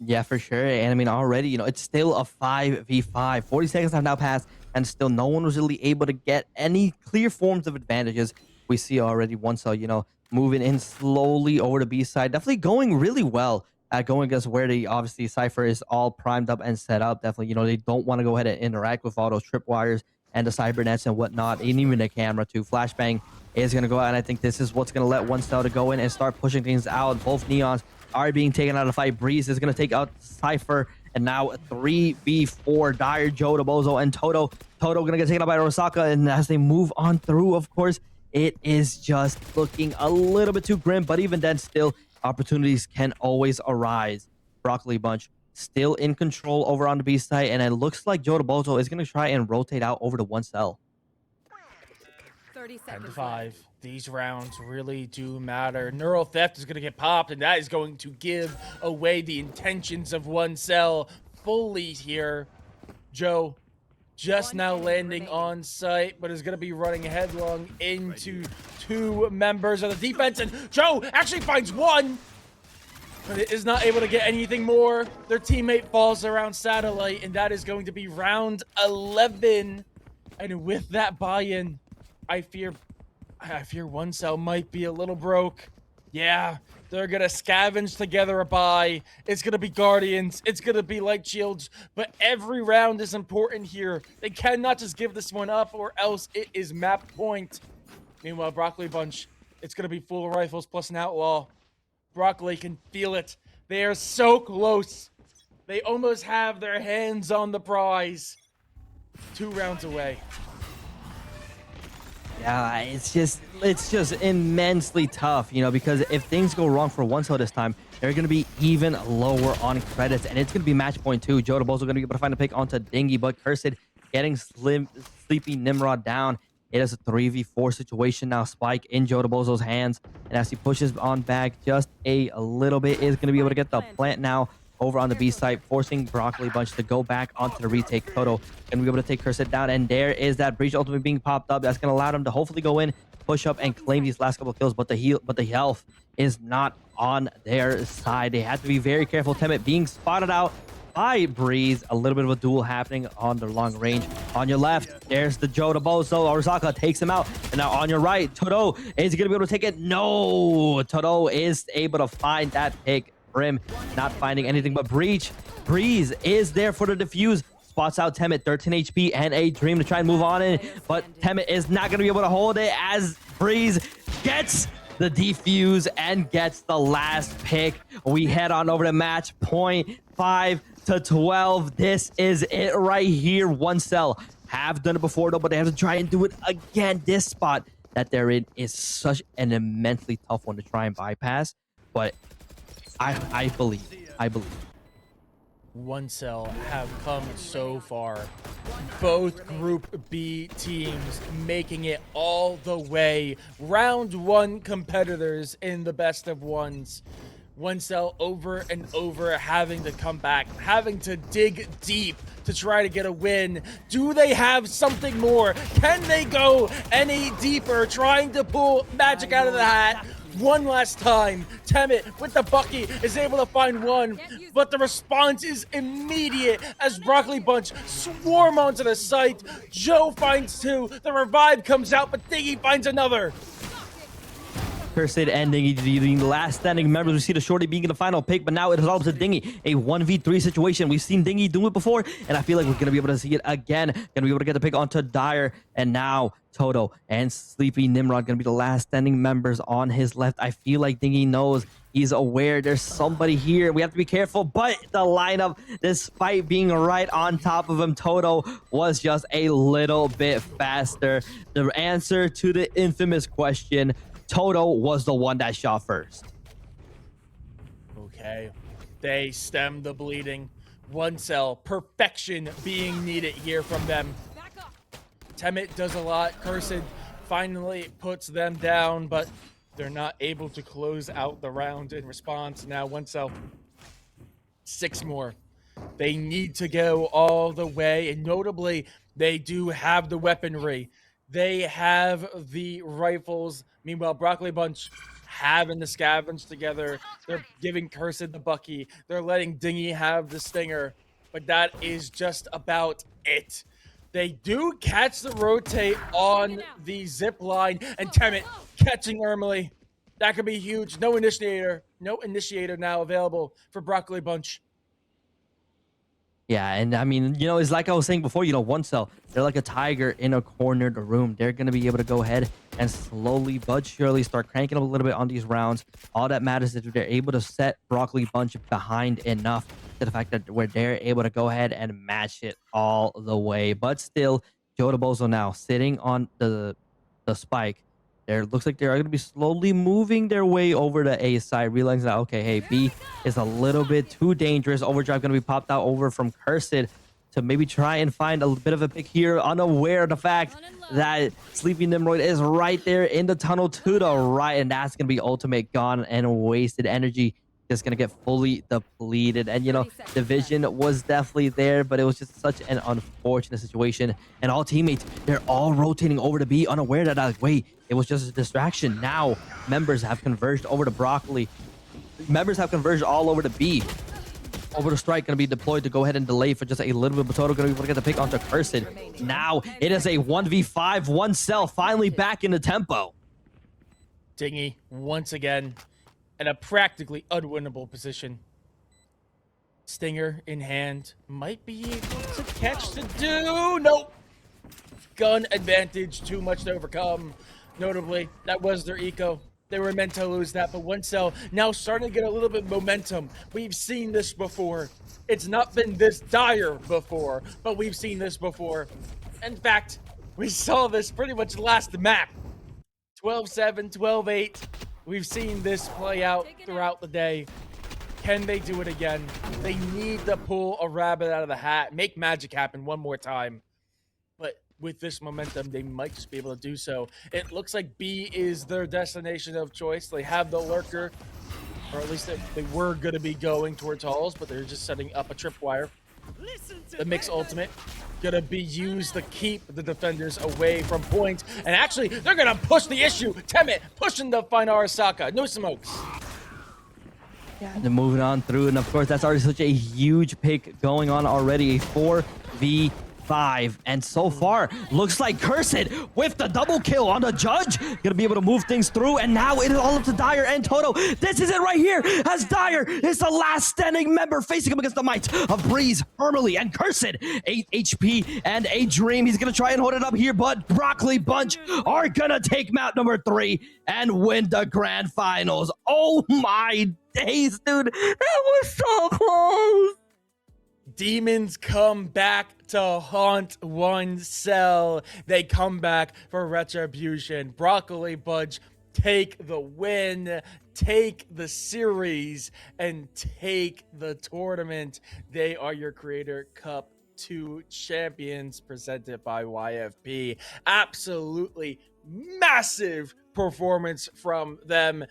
Yeah, for sure. And I mean, already, you know, it's still a 5v5. 40 seconds have now passed, and still no one was really able to get any clear forms of advantages. We see already OneCell, you know, moving in slowly over to B side. Definitely going really well at going against where the obviously Cypher is all primed up and set up. Definitely, you know, they don't want to go ahead and interact with all those tripwires and the cybernets and whatnot, and even the camera too. Flashbang is going to go out, and I think this is what's going to let OneCell to go in and start pushing things out. Both Neons are being taken out of the fight. Breeze is going to take out Cypher, and now 3v4. Dyer, Joe DeBozo, and Toto. Toto going to get taken out by Rosaka, and as they move on through, of course, it is just looking a little bit too grim, but even then, still, opportunities can always arise. Broccoli Bunch still in control over on the B side, and it looks like Joe DeBozo is going to try and rotate out over to OneCell. 30 10 seconds to 5. These rounds really do matter. Neural Theft is going to get popped, and that is going to give away the intentions of OneCell fully here. Joe just now landing on site, but is going to be running headlong into 2 members of the defense, and Joe actually finds 1, but it is not able to get anything more. Their teammate falls around Satellite, and that is going to be round 11. And with that buy-in, I fear OneCell might be a little broke. Yeah, they're gonna scavenge together a buy. It's gonna be Guardians. It's gonna be Light Shields. But every round is important here. They cannot just give this one up, or else it is map point. Meanwhile, Broccoli Bunch, it's gonna be full rifles plus an outlaw. Broccoli can feel it. They are so close. They almost have their hands on the prize. 2 rounds away. Yeah, it's just immensely tough, you know, because if things go wrong for one cell this time, they're going to be even lower on credits, and it's going to be match point 2. Joe also going to be able to find a pick onto Dingy, but Cursed getting Sleepy Nimrod down. It is a 3v4 situation now. Spike in Joe Bozo's hands, and as he pushes on back just a little bit, is going to be able to get the plant now over on the B side, forcing Broccoli Bunch to go back onto the retake. Toto and be able to take Cursed down, and there is that breach ultimately being popped up. That's going to allow them to hopefully go in, push up, and claim these last couple of kills. But the health is not on their side. They have to be very careful. Temet being spotted out by Breeze. A little bit of a duel happening on the long range. On your left, there's the Joe Bozo. Arzaka takes him out. And now on your right, Toto is going to be able to take it. No! Toto is able to find that pick. Brim not finding anything but Breeze is there for the defuse. Spots out Temet, 13 HP and a Dream to try and move on in. But Temet is not going to be able to hold it as Breeze gets the defuse and gets the last pick. We head on over to match point 5 to 12. This is it right here. One cell have done it before though, but they have to try and do it again. This spot that they're in is such an immensely tough one to try and bypass, but I believe. One cell have come so far. Both Group B teams making it all the way. Round 1 competitors in the best of ones. One cell over and over having to come back, having to dig deep to try to get a win. Do they have something more? Can they go any deeper, trying to pull magic out of the hat? One last time, Temet with the Bucky is able to find one, but the response is immediate as Broccoli Bunch swarm onto the site. Joe finds 2, the revive comes out, but Diggy finds another. Cursed ending the last standing members. We see the Shorty being in the final pick, but now it is all up to Dingy. A 1v3 situation. We've seen Dingy do it before, and I feel like we're going to be able to see it again. Going to be able to get the pick onto Dyer, and now Toto and Sleepy Nimrod going to be the last standing members on his left. I feel like Dingy knows. He's aware there's somebody here. We have to be careful, but the lineup, despite being right on top of him, Toto was just a little bit faster. The answer to the infamous question, Toto was the one that shot first. Okay, they stem the bleeding. One cell, perfection being needed here from them. Temet does a lot. Cursed finally puts them down, but they're not able to close out the round in response. Now one cell, 6 more. They need to go all the way, and notably, they do have the weaponry. They have the rifles. Meanwhile, Broccoli Bunch having the scavenge together. They're giving Cursed the Bucky. They're letting Dingy have the Stinger. But that is just about it. They do catch the rotate on the zip line, and Temet catching Ermely. That could be huge. No initiator now available for Broccoli Bunch. Yeah, and I mean, you know, it's like I was saying before, you know, one cell, they're like a tiger in a cornered room. They're going to be able to go ahead and slowly but surely start cranking up a little bit on these rounds. All that matters is that they're able to set Broccoli Bunch behind enough to the fact that where they're able to go ahead and match it all the way. But still, Joe Bozo now sitting on the spike. There looks like they're going to be slowly moving their way over to A side, realizing that, okay, hey, B is a little bit too dangerous. Overdrive going to be popped out over from Cursed to maybe try and find a bit of a pick here, unaware of the fact that Sleepy Nimrod is right there in the tunnel to the right, and that's going to be ultimate gone and wasted energy. Just going to get fully depleted. And, you know, the vision was definitely there, but it was just such an unfortunate situation. And all teammates, they're all rotating over to B, unaware that, like, wait, it was just a distraction. Now, members have converged over to Broccoli. Members have converged all over to B. Over to Strike, going to be deployed to go ahead and delay for just a little bit. But Toto going to be able to get the pick onto Cursed. Now, it is a 1v5, one cell, finally back in the tempo. Dingy, once again, in a practically unwinnable position. Stinger in hand, might be able to catch the do. Nope. Gun advantage, too much to overcome. Notably, that was their eco. They were meant to lose that, but OneCell now starting to get a little bit of momentum. We've seen this before. It's not been this dire before, but we've seen this before. In fact, we saw this pretty much last map. 12-7, 12-8. We've seen this play out throughout the day. Can they do it again? They need to pull a rabbit out of the hat, make magic happen one more time. But with this momentum, they might just be able to do so. It looks like B is their destination of choice. They have the lurker, or at least they were going to be going towards halls, but they're just setting up a tripwire. The mix ultimate going to be used to keep the defenders away from points. And actually, they're going to push the issue. Temet pushing the final Arasaka. No smokes. And then moving on through, and of course, that's already such a huge pick going on already. A 4v5. And so far, looks like Cursed with the double kill on the Judge. Gonna be able to move things through, and now it is all up to Dire and Toto. This is it right here, as Dire is the last standing member facing him against the might of Breeze, Hermely, and Cursed. 8 HP and a Dream. He's gonna try and hold it up here, but Broccoli Bunch are gonna take map number 3 and win the grand finals. Oh my days, dude. That was so close. Demons come back to haunt OneCell. They come back for retribution. Broccoli Bunch take the win, take the series, and take the tournament. They are your Creator Cup 2 champions presented by YFP. Absolutely massive performance from them.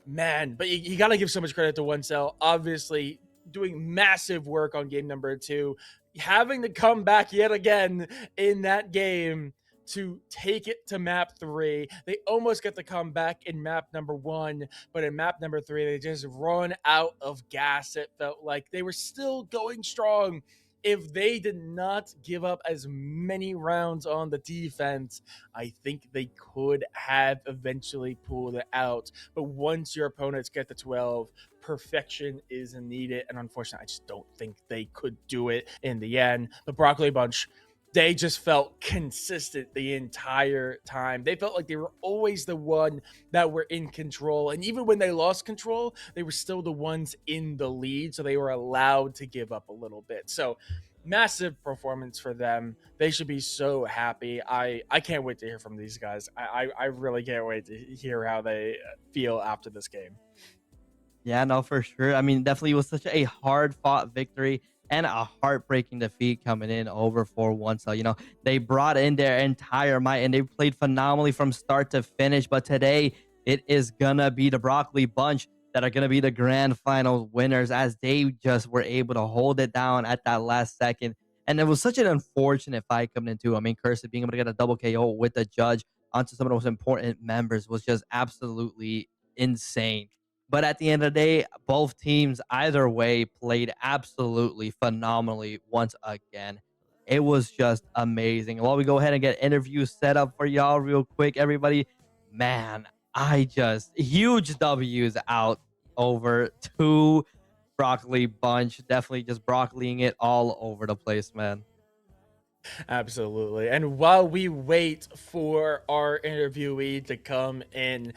Man, but you got to give so much credit to OneCell. Obviously, doing massive work on game number 2, having to come back yet again in that game to take it to map 3. They almost get to come back in map number 1, but in map number 3, they just run out of gas. It felt like they were still going strong. If they did not give up as many rounds on the defense, I think they could have eventually pulled it out. But once your opponents get to 12, perfection is needed. And unfortunately, I just don't think they could do it in the end. The Broccoli Bunch, they just felt consistent the entire time. They felt like they were always the one that were in control. And even when they lost control, they were still the ones in the lead. So they were allowed to give up a little bit. So massive performance for them. They should be so happy. I can't wait to hear from these guys. I really can't wait to hear how they feel after this game. Yeah, no, for sure. I mean, definitely was such a hard-fought victory and a heartbreaking defeat coming in over for OneCell. You know, they brought in their entire might and they played phenomenally from start to finish. But today, it is gonna be the Broccoli Bunch that are gonna be the grand final winners, as they just were able to hold it down at that last second. And it was such an unfortunate fight coming into. I mean, Cursed being able to get a double KO with the Judge onto some of the most important members was just absolutely insane. But at the end of the day, both teams, either way, played absolutely phenomenally once again. It was just amazing. While we go ahead and get interviews set up for y'all real quick, everybody, man, huge W's out over to Broccoli Bunch. Definitely just broccoliing it all over the place, man. Absolutely. And while we wait for our interviewee to come in,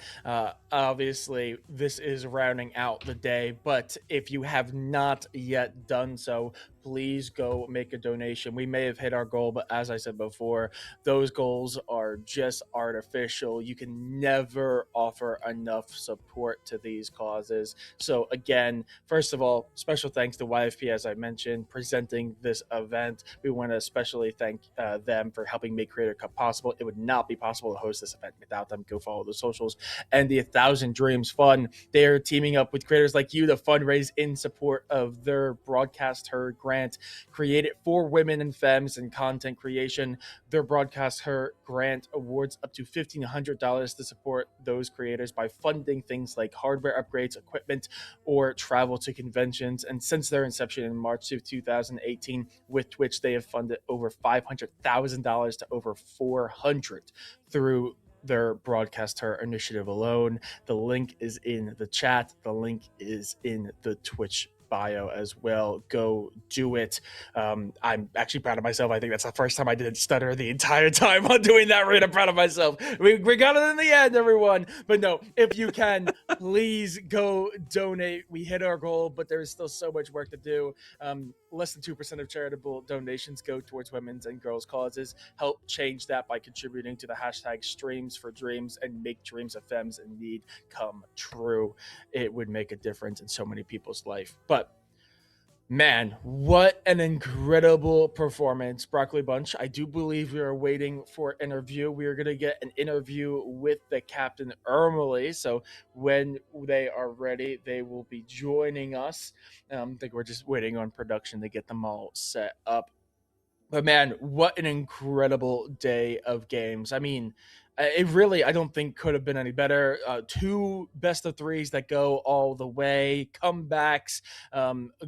obviously this is rounding out the day, but if you have not yet done so, please go make a donation. We may have hit our goal, but as I said before, those goals are just artificial. You can never offer enough support to these causes. So again, first of all, special thanks to YFP, as I mentioned, presenting this event. We want to especially thank them for helping make Creator Cup possible. It would not be possible to host this event without them. Go follow the socials. And the 1,000 Dreams Fund, they're teaming up with creators like you to fundraise in support of their Broadcast Her grant created for women and femmes in content creation. Their Broadcast Her grant awards up to $1,500 to support those creators by funding things like hardware upgrades, equipment, or travel to conventions. And since their inception in March of 2018 with Twitch, they have funded over $500,000 to over 400 through their broadcaster initiative alone. The link is in the chat. The link is in the Twitch bio as well. Go do it. I'm actually proud of myself. I think that's the first time I didn't stutter the entire time on doing that. Right, I'm proud of myself. We got it in the end, everyone. But no, if you can, please go donate. We hit our goal, but there's still so much work to do. Less than 2% of charitable donations go towards women's and girls' causes. Help change that by contributing to the hashtag Streams for Dreams and make dreams of femmes in need come true. It would make a difference in so many people's life. But man, what an incredible performance, Broccoli Bunch. I do believe we are waiting for an interview. We are going to get an interview with the captain Ermely. So when they are ready, they will be joining us. I think we're just waiting on production to get them all set up. But man, what an incredible day of games. I mean, it really, I don't think could have been any better. 2 best of 3s that go all the way, comebacks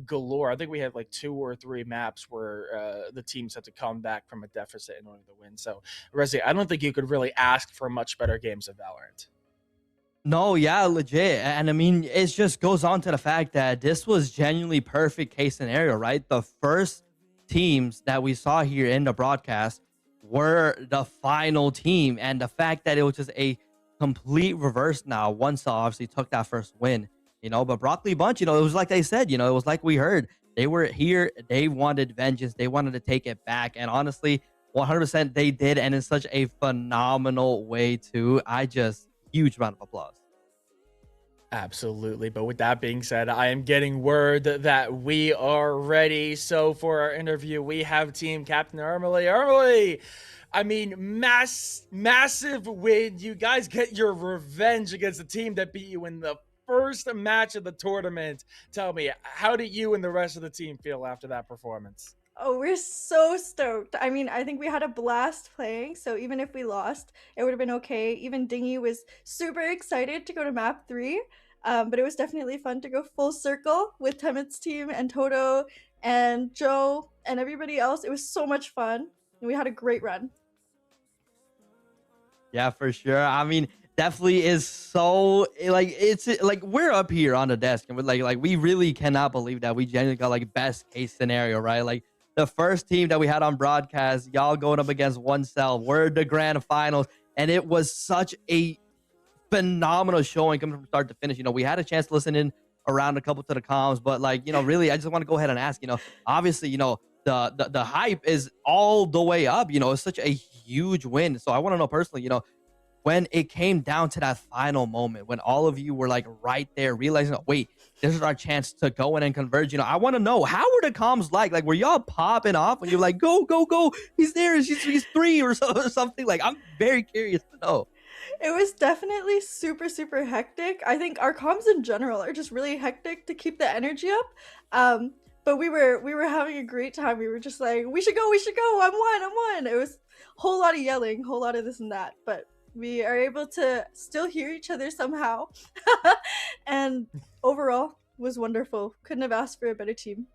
galore. I think we had like 2 or 3 maps where the teams had to come back from a deficit in order to win. So, Rezi, I don't think you could really ask for much better games of Valorant. No, yeah, legit. And I mean, it just goes on to the fact that this was genuinely perfect case scenario, right? The first teams that we saw here in the broadcast were the final team, and the fact that it was just a complete reverse now. One Cell obviously took that first win, but Broccoli Bunch, it was like they said, it was like we heard. They were here, they wanted vengeance, they wanted to take it back, and honestly, 100% they did, and in such a phenomenal way too. Huge round of applause. Absolutely. But with that being said, I am getting word that we are ready. So for our interview, we have team captain Ermely. Ermely, I mean, massive win. You guys get your revenge against the team that beat you in the first match of the tournament. Tell me, how did you and the rest of the team feel after that performance? Oh, we're so stoked. I mean, I think we had a blast playing, so even if we lost, it would have been okay. Even Dingy was super excited to go to map 3, but it was definitely fun to go full circle with Temet's team and Toto and Joe and everybody else. It was so much fun, and we had a great run. Yeah, for sure. I mean, definitely is so it's like we're up here on the desk and we're like we really cannot believe that we genuinely got like best case scenario, right? Like the first team that we had on broadcast, y'all going up against One Cell, we're the grand finals, and it was such a phenomenal showing coming from start to finish. We had a chance to listen in around a couple to the comms, but really, I just want to go ahead and ask, obviously, the hype is all the way up. It's such a huge win. So I want to know personally, when it came down to that final moment, when all of you were like right there, realizing, oh, wait, this is our chance to go in and converge. I want to know, how were the comms like? Like, were y'all popping off when you're like, go, go, go? He's there. He's 3 or something. Like, I'm very curious to know. It was definitely super, super hectic. I think our comms in general are just really hectic to keep the energy up. But we were having a great time. We were just like, we should go, I'm one. It was a whole lot of yelling, whole lot of this and that. But we are able to still hear each other somehow. And overall was wonderful. Couldn't have asked for a better team.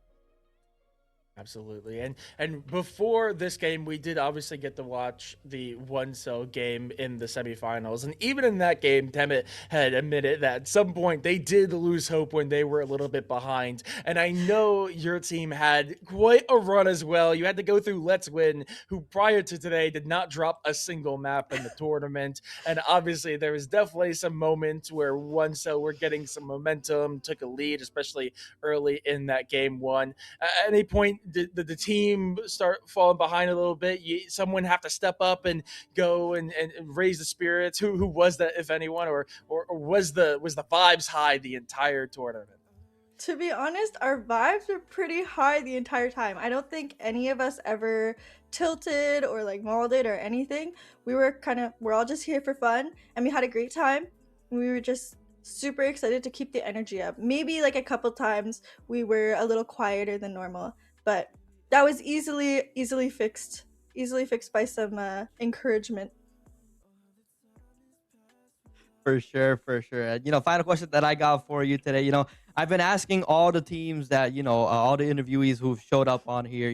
Absolutely. And before this game, we did obviously get to watch the One Cell game in the semifinals. And even in that game, Temet had admitted that at some point they did lose hope when they were a little bit behind. And I know your team had quite a run as well. You had to go through Let's Win, who prior to today did not drop a single map in the tournament. And obviously there was definitely some moments where One Cell were getting some momentum, took a lead, especially early in that game 1. At any point, did the team start falling behind a little bit? Someone have to step up and go and raise the spirits? Who was that, if anyone, or was the vibes high the entire tournament? To be honest, our vibes were pretty high the entire time. I don't think any of us ever tilted or like mauled it or anything. We're all just here for fun, and we had a great time. We were just super excited to keep the energy up. Maybe like a couple times we were a little quieter than normal, but that was easily fixed by some encouragement. For sure. Final question that I got for you today. I've been asking all the teams that, all the interviewees who've showed up on here,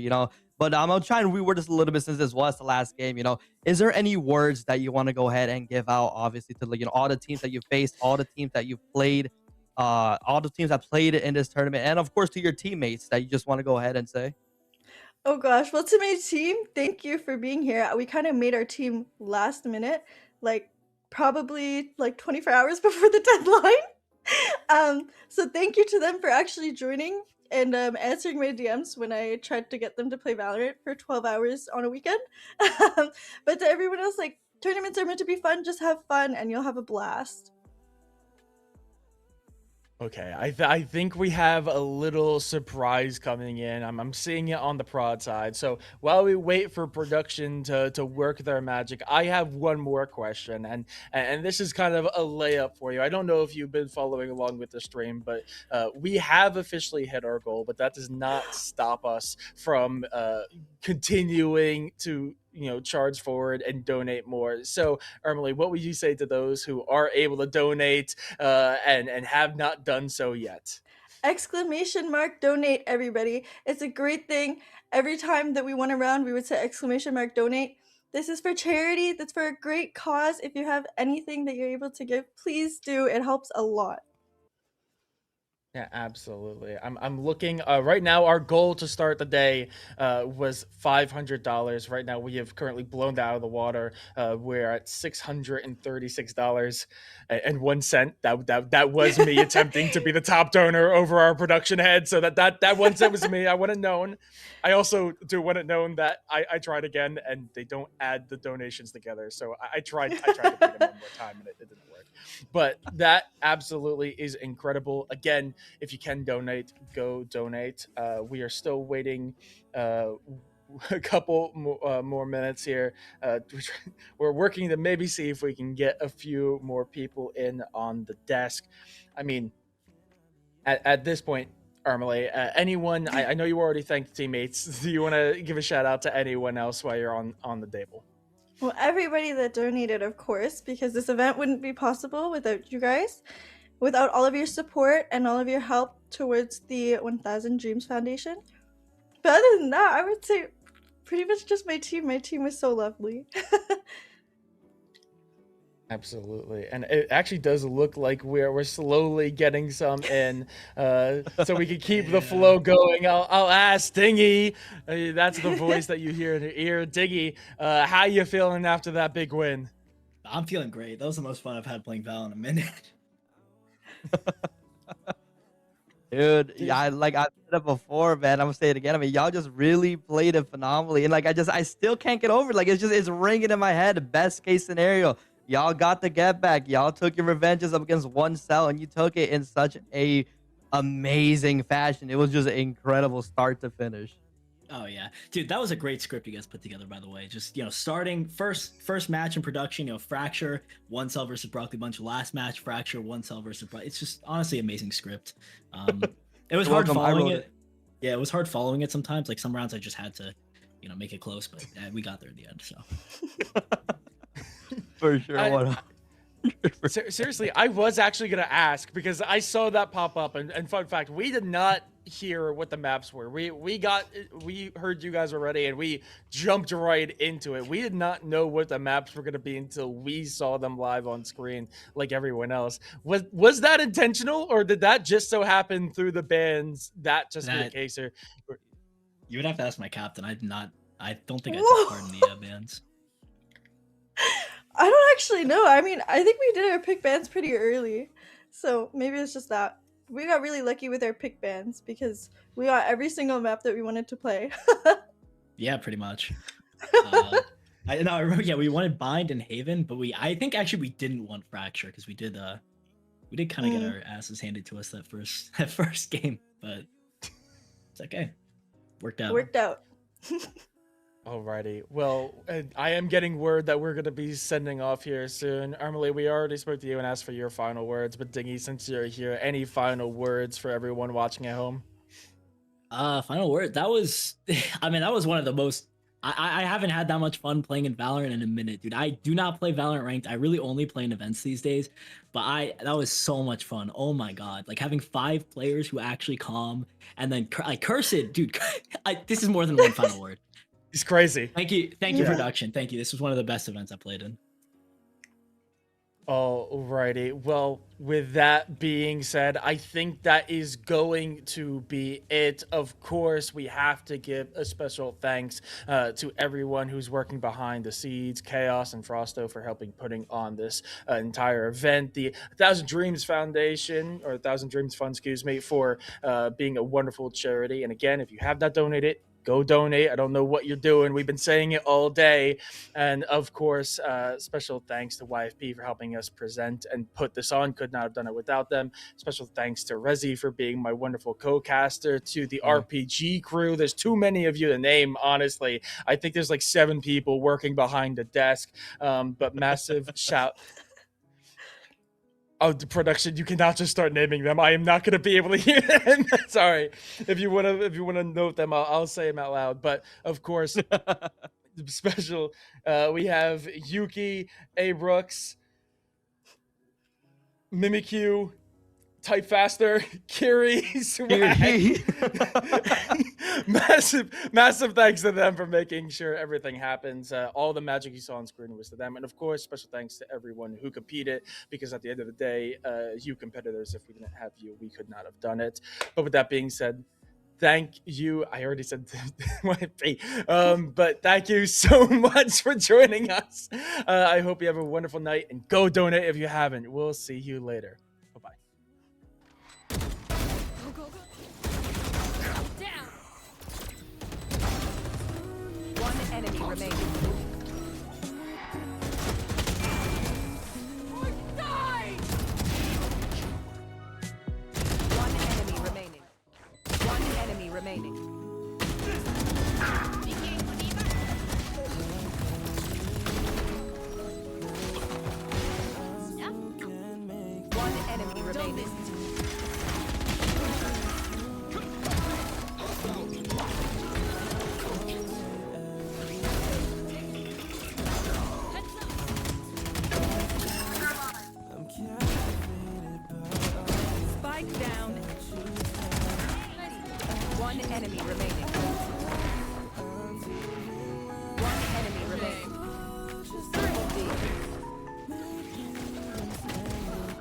But I'm gonna try and reword this a little bit since this was the last game. Is there any words that you want to go ahead and give out, obviously, to all the teams that you've faced, all the teams that you've played, all the teams that played in this tournament, and of course to your teammates that you just want to go ahead and say? Oh gosh, well, to my team, thank you for being here. We kind of made our team last minute, like probably like 24 hours before the deadline. So thank you to them for actually joining and answering my DMs when I tried to get them to play Valorant for 12 hours on a weekend. But to everyone else, like, tournaments are meant to be fun. Just have fun and you'll have a blast. Okay, I think we have a little surprise coming in. I'm seeing it on the prod side. So while we wait for production to work their magic, I have one more question, and this is kind of a layup for you. I don't know if you've been following along with the stream, but we have officially hit our goal, but that does not stop us from continuing to charge forward and donate more. So, Emily, what would you say to those who are able to donate and have not done so yet? Exclamation mark donate, everybody. It's a great thing. Every time that we went around, we would say exclamation mark donate. This is for charity. That's for a great cause. If you have anything that you're able to give, please do. It helps a lot. Yeah, absolutely. I'm looking right now. Our goal to start the day was $500. Right now, we have currently blown that out of the water. We're at $636.01. That was me attempting to be the top donor over our production head. So that 1 cent was me. I want it known. I also do want it known that I tried again, and they don't add the donations together. So I tried to beat them one more time, and it didn't work. But that absolutely is incredible. Again, if you can donate, go donate. We are still waiting a couple more minutes here. We're working to maybe see if we can get a few more people in on the desk. I mean, at this point, Armale, anyone, I know you already thanked teammates. Do you want to give a shout out to anyone else while you're on the table? Well, everybody that donated, of course, because this event wouldn't be possible without you guys, without all of your support and all of your help towards the 1000 Dreams Foundation. But other than that, I would say pretty much just my team. My team was so lovely. Absolutely, and it actually does look like we're slowly getting some in, so we can keep the flow going. I'll ask Dingy, that's the voice that you hear in your ear. Dingy, how you feeling after that big win? I'm feeling great. That was the most fun I've had playing Val in a minute. Dude, yeah, I said it before, man. I'm gonna say it again. I mean, y'all just really played it phenomenally, and I still can't get over it. Like, it's ringing in my head. Best case scenario, y'all got the get back. Y'all took your revenges up against one cell, and you took it in such a amazing fashion. It was just an incredible start to finish. Oh yeah, dude, that was a great script you guys put together, by the way. Just starting first match in production, Fracture, one cell versus Broccoli Bunch. Last match, Fracture, one cell versus Broccoli. It's just honestly amazing script. It was hard following it. Yeah, it was hard following it sometimes. Like some rounds, I just had to, make it close, but we got there in the end. So for sure. Seriously, I was actually gonna ask because I saw that pop up, and fun fact, we did not hear what the maps were. We heard you guys already, and we jumped right into it. We did not know what the maps were gonna be until we saw them live on screen, like everyone else. Was that intentional, or did that just so happen through the bans that just be the case? Or you would have to ask my captain. I don't think I took part in the bans. I don't actually know. I mean, I think we did our pick bans pretty early. So maybe it's just that. We got really lucky with our pick bans because we got every single map that we wanted to play. Yeah, pretty much. I remember, we wanted Bind and Haven, but I think actually we didn't want Fracture because we did kind of get our asses handed to us that first game, but it's okay. Worked out. Alrighty. Well, I am getting word that we're going to be sending off here soon. Emily, we already spoke to you and asked for your final words, but Dingy, since you're here, any final words for everyone watching at home? Final word. That was one of the most I haven't had that much fun playing in Valorant in a minute, dude. I do not play Valorant ranked. I really only play in events these days. But that was so much fun. Oh my god, like having 5 players who actually calm and then like Cursed, dude. This is more than one final word. He's crazy. Thank you, production. Thank you. This was one of the best events I played in. Alrighty. Well, with that being said, I think that is going to be it. Of course, we have to give a special thanks to everyone who's working behind the scenes, Chaos and Frosto for helping putting on this entire event. The 1,000 Dreams Foundation, or 1,000 Dreams Fund, excuse me, for being a wonderful charity. And again, if you have not donated, go donate. I don't know what you're doing. We've been saying it all day. And of course, special thanks to YFP for helping us present and put this on. Could not have done it without them. Special thanks to Rezi for being my wonderful co-caster, to the RPG crew. There's too many of you to name, honestly. I think there's like 7 people working behind the desk. But massive shout. Oh, the production! You cannot just start naming them. I am not going to be able to hear them. Sorry. If you want to note them, I'll say them out loud. But of course, special. We have Yuki, A Brooks, Mimikyu, Type Faster, Kiri, Swag. massive thanks to them for making sure everything happens. All the magic you saw on screen was to them. And of course, special thanks to everyone who competed, because at the end of the day, you competitors, if we didn't have you, we could not have done it. But with that being said, thank you. I already said YFP. But thank you so much for joining us. I hope you have a wonderful night, and go donate if you haven't. We'll see you later. One enemy remaining. One enemy remaining. One enemy remaining. Spike down. One enemy remaining. One enemy remaining. Triple D. Spike planted.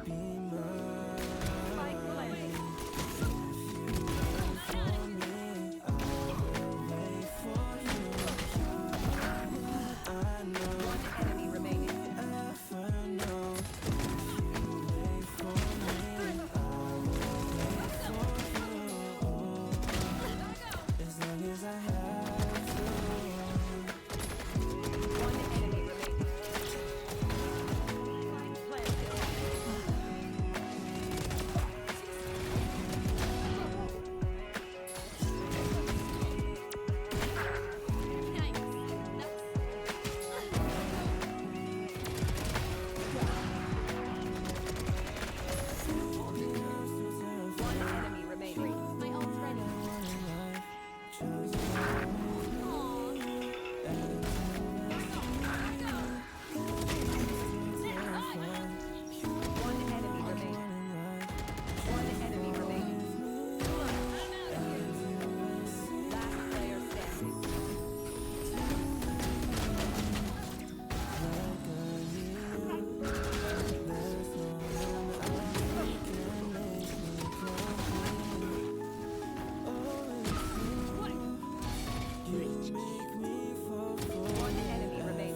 One enemy remaining.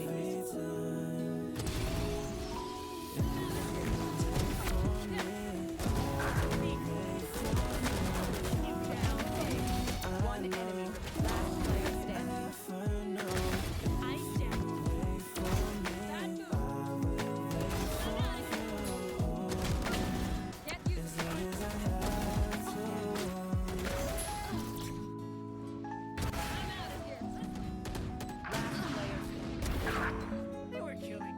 They were killing me.